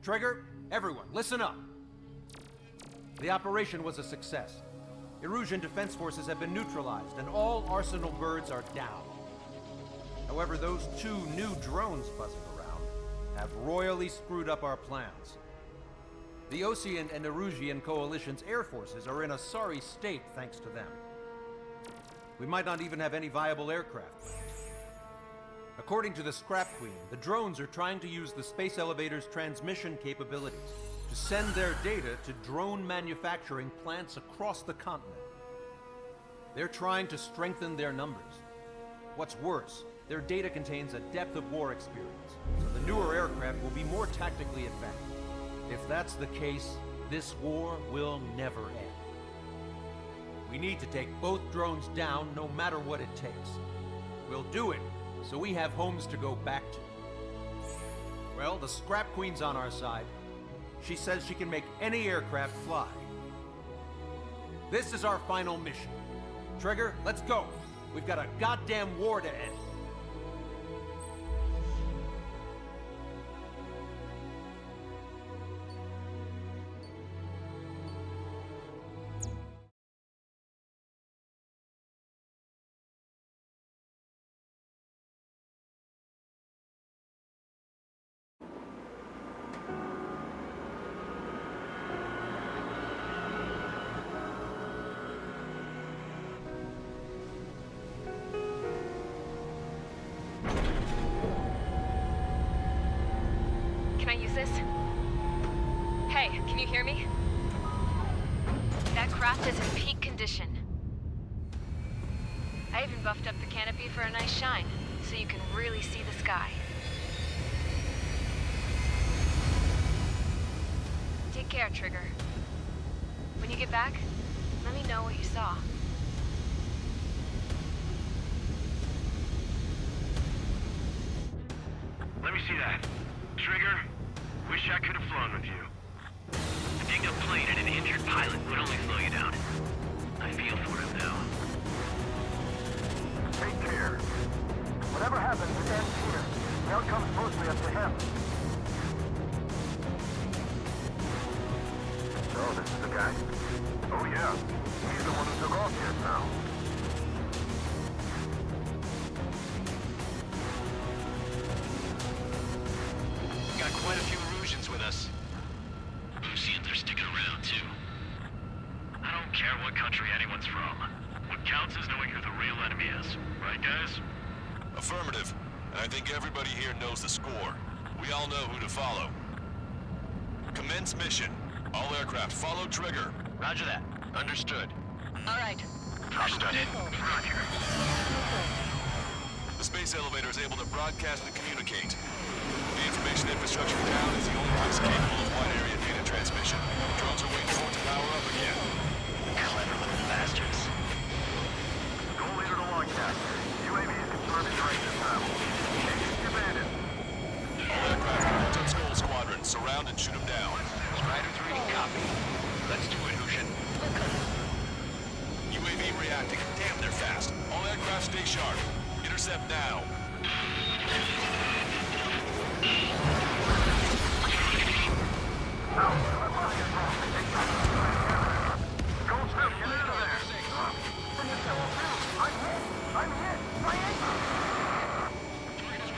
Trigger, everyone, listen up. The operation was a success. Erusian defense forces have been neutralized, and all Arsenal birds are down. However, those 2 new drones buzzing around have royally screwed up our plans. The Osean and Erusian coalition's air forces are in a sorry state thanks to them. We might not even have any viable aircraft left. According to the Scrap Queen, the drones are trying to use the space elevator's transmission capabilities to send their data to drone manufacturing plants across the continent. They're trying to strengthen their numbers. What's worse, their data contains a depth of war experience, so the newer aircraft will be more tactically advanced. If that's the case, this war will never end. We need to take both drones down no matter what it takes. We'll do it so we have homes to go back to. Well, the Scrap Queen's on our side. She says she can make any aircraft fly. This is our final mission. Trigger, let's go. We've got a goddamn war to end. Can I use this? Hey, can you hear me? That craft is in peak condition. I even buffed up the canopy for a nice shine, so you can really see the sky. Take care, Trigger. When you get back, let me know what you saw. Let me see that. Trigger, wish I could have flown with you. A dinged-up plane and an injured pilot would only slow you down. I feel for him now. Take care. Whatever happens, it ends here. The outcome's mostly up to him. So, this is the guy? Oh, yeah. He's the one who took off just now. Got quite a few Erusians with us. Lucians are sticking around, too. I don't care what country anyone's from. What counts is knowing who the real enemy is. Right, guys? Affirmative. And I think everybody here knows the score. We all know who to follow. Commence mission. All aircraft follow Trigger. Roger that. Understood. All right. Understood. Roger. The space elevator is able to broadcast and communicate. The information infrastructure down is the only place capable of wide area data transmission. Drones are waiting for it to power up again. Clever little bastards. Go leader to Logcat. UAV is confirming direction now. Engines commanded. All aircraft report to Skull Squadron. Surround and shoot them down. Strider 3, copy. Let's do it, Hushin. UAV reacting. Damn, they're fast. All aircraft stay sharp. Intercept now.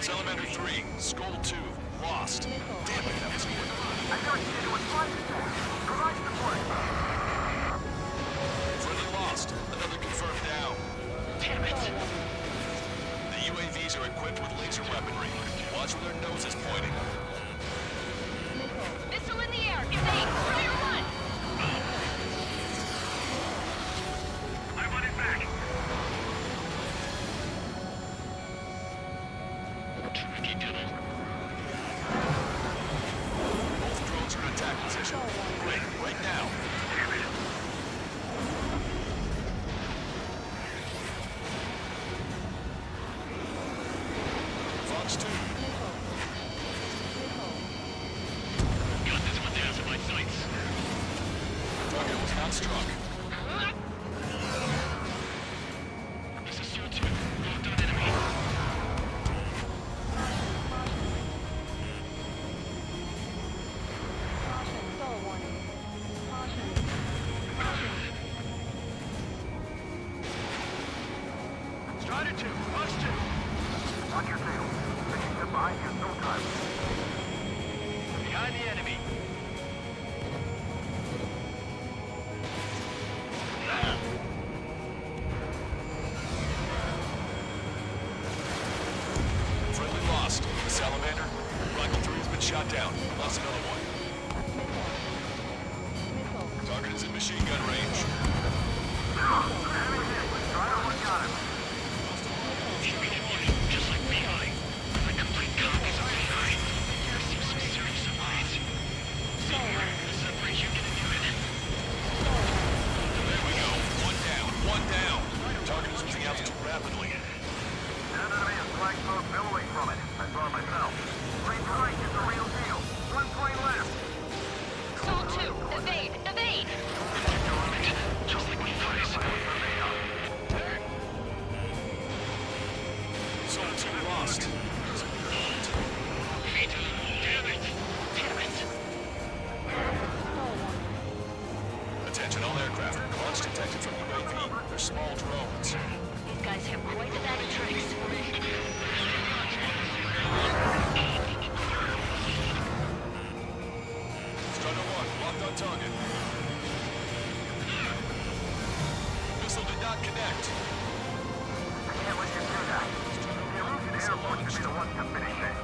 Salamander 3, Skull 2, lost. Damn it, that was good. Friendly lost. Another confirmed down. Damn it. The UAVs are equipped with laser weaponry. Watch where their nose is pointing. Missile in the air! Evade! Strider 1! I want it back. Tricky devil. Both drones are in attack position. Right now. Damn it. Fox 2. Got this one down to my sights. Target was not struck. This is Sur 2. Locked on enemy. Strider 2, Fox 2. Watch your tail. Taking them behind you in no time. Behind the enemy. Friendly lost. The Salamander. Rocket 3 has been shot down. Lost another one. Target is in machine gun range. Just like Beeline. Like complete copies of Beeline. There seems some serious upgrades. See here, the separate unit and unit. There we go. One down. One down. Target is losing altitude rapidly. An enemy is flag smoke billowing from it. I saw it myself. Green strike is the real deal. One point left. Soul 2! Evade! Evade! Just like we thought. Soul 2 lost. Damn it! Damn it! Attention all aircraft. Launch detected from UAV. They're small drones. These guys have quite a bag of tricks. Strider 1, locked on target. Missile did not connect. I can't let you do that. The Erusian Air Force should be the ones to finish it.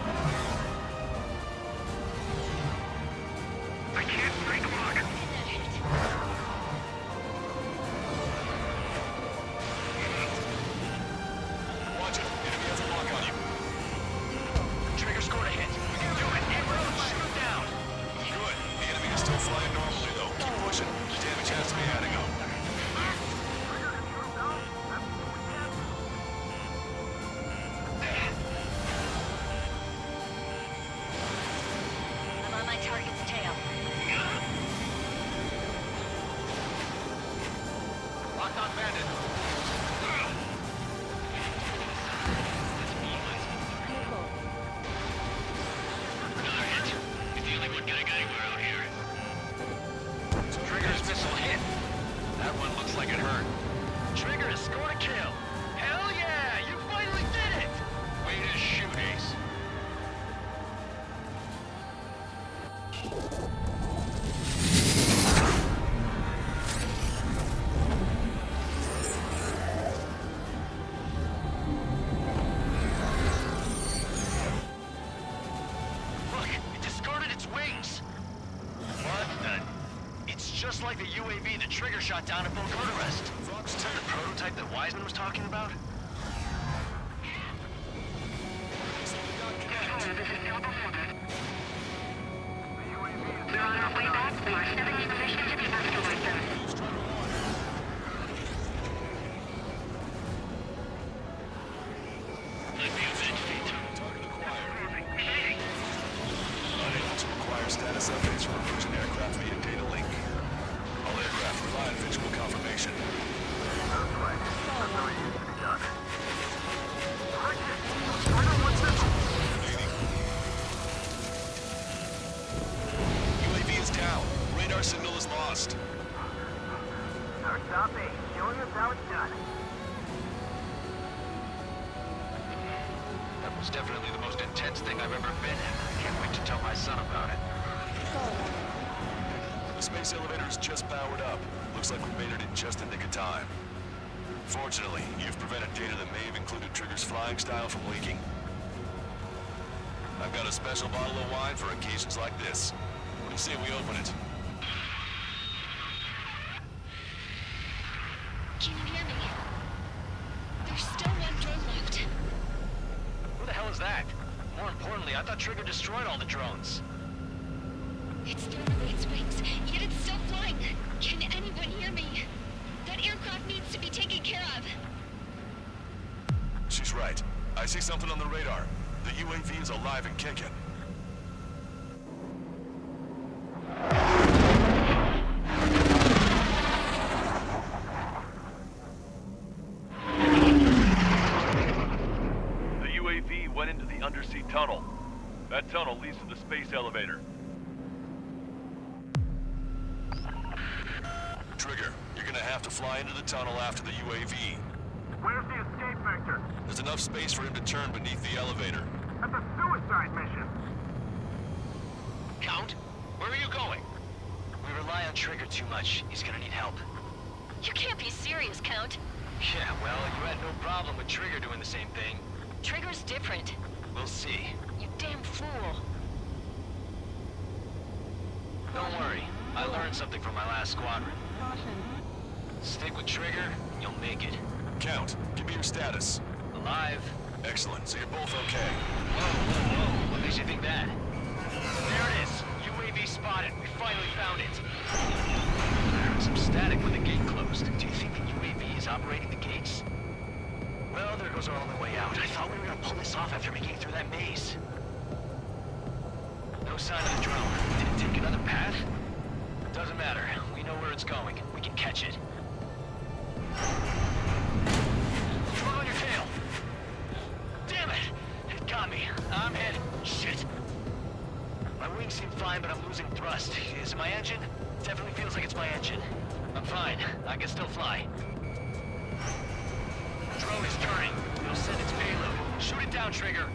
Look, it discarded its wings. What the? It's just like the UAV the Trigger shot down at Volkota Rest. Is that the prototype that Wiseman was talking about? We're on our way back. We are 70 position to the asteroid zone. Unable to acquire status updates from Erusian aircraft via data link. All aircraft rely on visual confirmation. UAV is down. Radar signal is lost. Copy. Showing us how it's done. That was definitely the most intense thing I've ever been in. Can't wait to tell my son about it. The space elevator is just powered up. Looks like we made it in just the nick of time. Fortunately, you've prevented data that may have included Trigger's flying style from leaking. I've got a special bottle of wine for occasions like this. What do you say we open it? Can you hear me? There's still one drone left. Who the hell is that? More importantly, I thought Trigger destroyed all the drones. It's thrown away its wings, yet it's still flying. Can anyone hear me? That aircraft needs to be taken care of. She's right. I see something on the radar. The UAV is alive and kicking. The UAV went into the undersea tunnel. That tunnel leads to the space elevator. Trigger, you're gonna have to fly into the tunnel after the UAV. Where's the escape vector? There's enough space for him to turn beneath the elevator. That's a suicide mission. Count, where are you going? We rely on Trigger too much. He's gonna need help. You can't be serious, Count. Yeah, well, you had no problem with Trigger doing the same thing. Trigger's different. We'll see. You damn fool. Don't worry. I learned something from my last squadron. Stick with Trigger, you'll make it. Count, give me your status. Alive. Excellent, so you're both okay. Whoa. What makes you think that? There it is. UAV spotted. We finally found it. There was some static when the gate closed. Do you think the UAV is operating the gates? Well, there goes our only way out. I thought we were gonna pull this off after making it through that maze. No sign of the drone. Did it take another path? Doesn't matter. We know where it's going. We can catch it. Throw on your tail. Damn it! It got me. I'm hit. Shit. My wings seem fine, but I'm losing thrust. Is it my engine? Definitely feels like it's my engine. I'm fine. I can still fly. Drone is turning. It'll send its payload. Shoot it down, Trigger.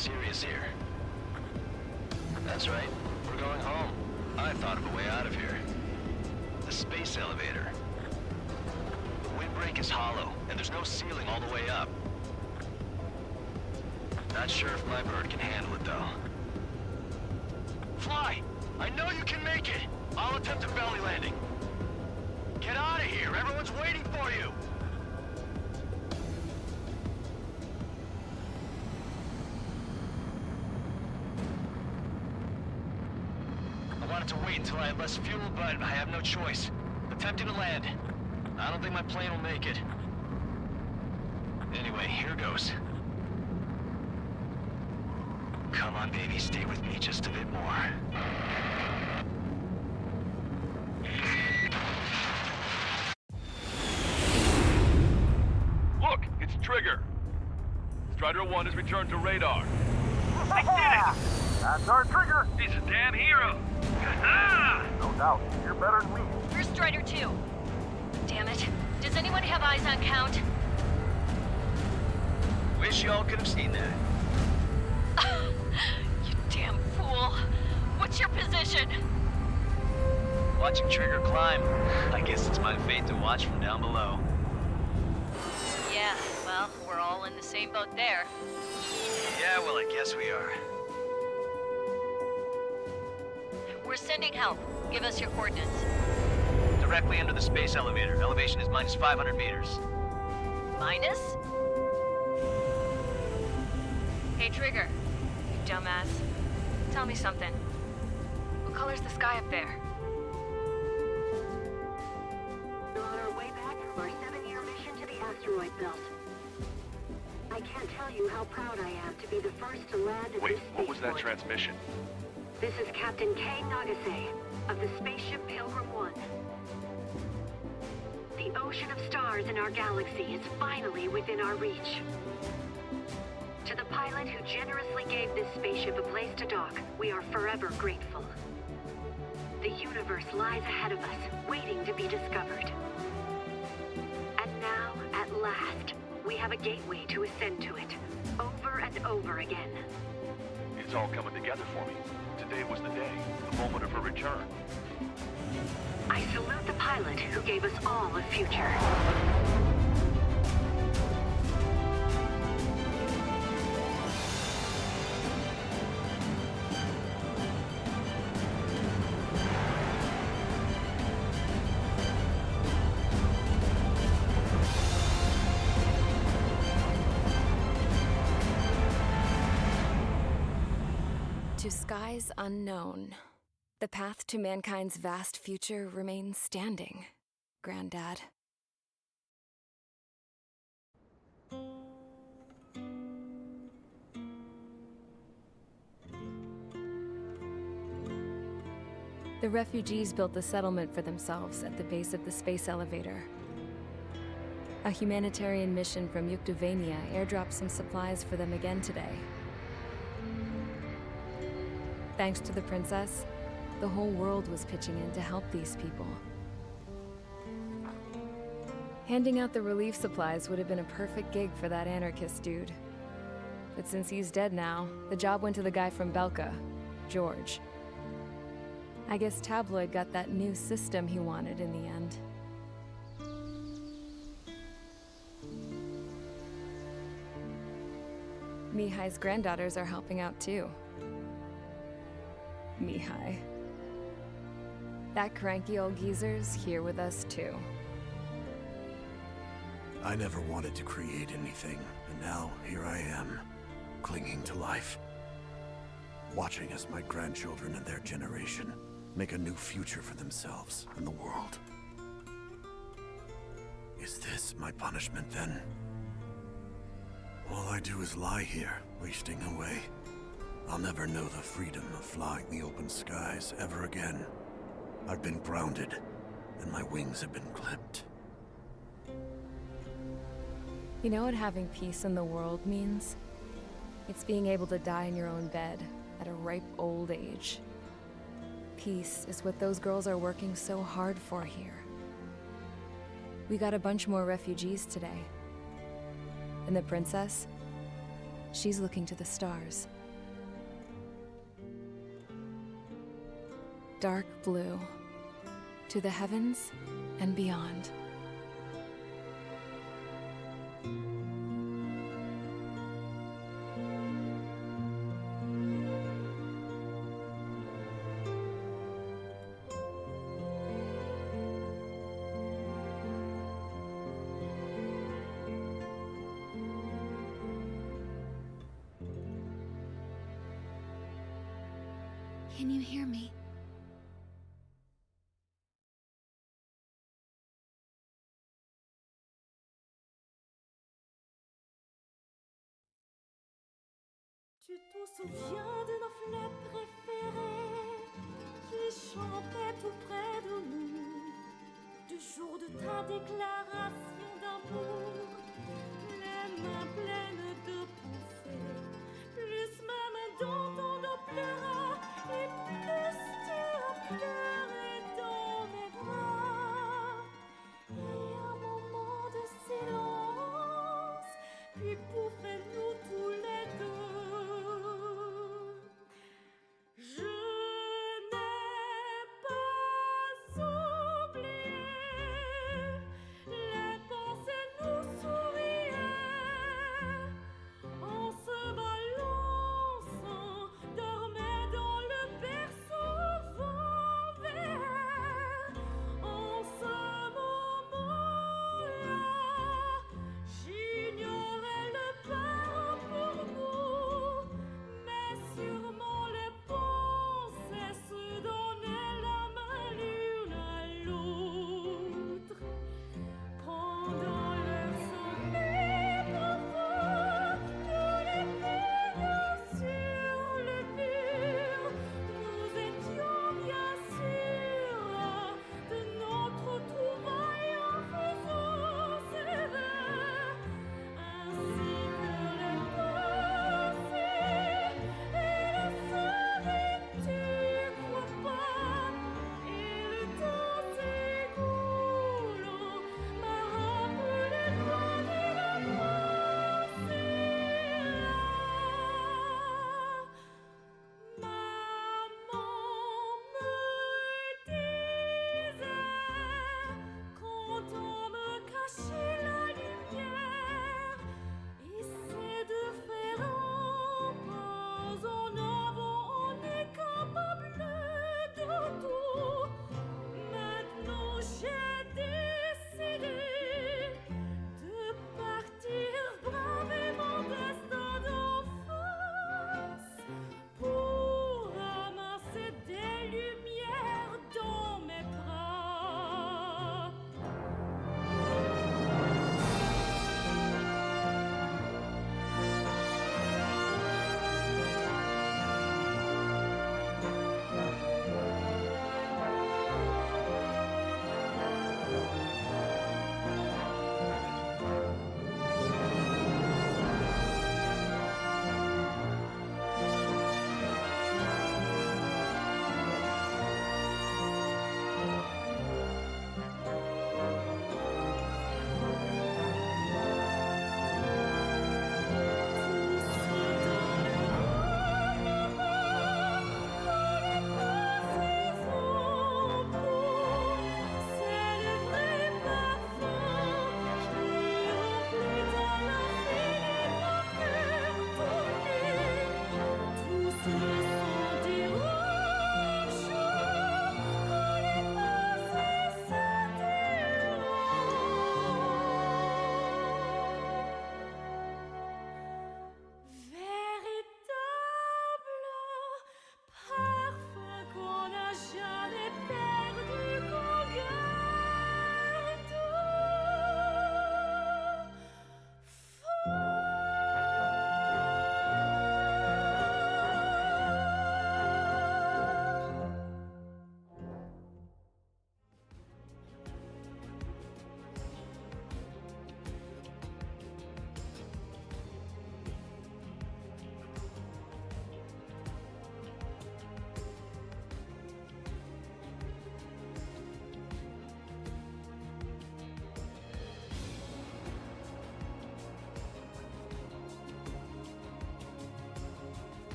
serious here. That's right. We're going home. I thought of a way out of here. The space elevator. The windbreak is hollow, and there's no ceiling all the way up. Not sure if my bird can handle it, though. Fly! I know you can make it! I'll attempt a belly landing. Get out of here! Everyone's waiting for you! I wanted to wait until I had less fuel, but I have no choice. Attempting to land. I don't think my plane will make it. Anyway, here goes. Come on, baby, stay with me just a bit more. Look, it's Trigger. Strider 1 has returned to radar. I did it! That's our Trigger! He's a damn hero! No doubt, you're better than me. Where's Strider 2? Damn it. Does anyone have eyes on Count? Wish y'all could have seen that. You damn fool. What's your position? Watching Trigger climb. I guess it's my fate to watch from down below. Yeah, well, we're all in the same boat there. Yeah, well, I guess we are. We're sending help. Give us your coordinates. Directly under the space elevator. Elevation is minus 500 meters. Minus? Hey, Trigger. You dumbass. Tell me something. What color's the sky up there? We're on our way back from our 7-year mission to the asteroid belt. I can't tell you how proud I am to be the first to land at Wait, this what was that spaceport. transmission? This is Captain Kay Nagase of the spaceship Pilgrim 1. The ocean of stars in our galaxy is finally within our reach. To the pilot who generously gave this spaceship a place to dock, we are forever grateful. The universe lies ahead of us, waiting to be discovered. And now, at last, we have a gateway to ascend to it, over and over again. It's all coming together for me. Today was the day, the moment of her return. I salute the pilot who gave us all a future. To skies unknown, the path to mankind's vast future remains standing, Granddad. The refugees built the settlement for themselves at the base of the space elevator. A humanitarian mission from Yuktovania airdropped some supplies for them again today. Thanks to the princess, the whole world was pitching in to help these people. Handing out the relief supplies would have been a perfect gig for that anarchist dude. But since he's dead now, the job went to the guy from Belka, George. I guess Tabloid got that new system he wanted in the end. Mihai's granddaughters are helping out too. Mihai. That cranky old geezer's here with us too. I never wanted to create anything, and now here I am, clinging to life. Watching as my grandchildren and their generation make a new future for themselves and the world. Is this my punishment then? All I do is lie here, wasting away. I'll never know the freedom of flying the open skies ever again. I've been grounded, and my wings have been clipped. You know what having peace in the world means? It's being able to die in your own bed at a ripe old age. Peace is what those girls are working so hard for here. We got a bunch more refugees today. And the princess? She's looking to the stars. Dark blue. To the heavens and beyond. Can you hear me? Tu te souviens de nos fleurs préférées qui chantaient tout près de nous, du jour de ta déclaration d'amour.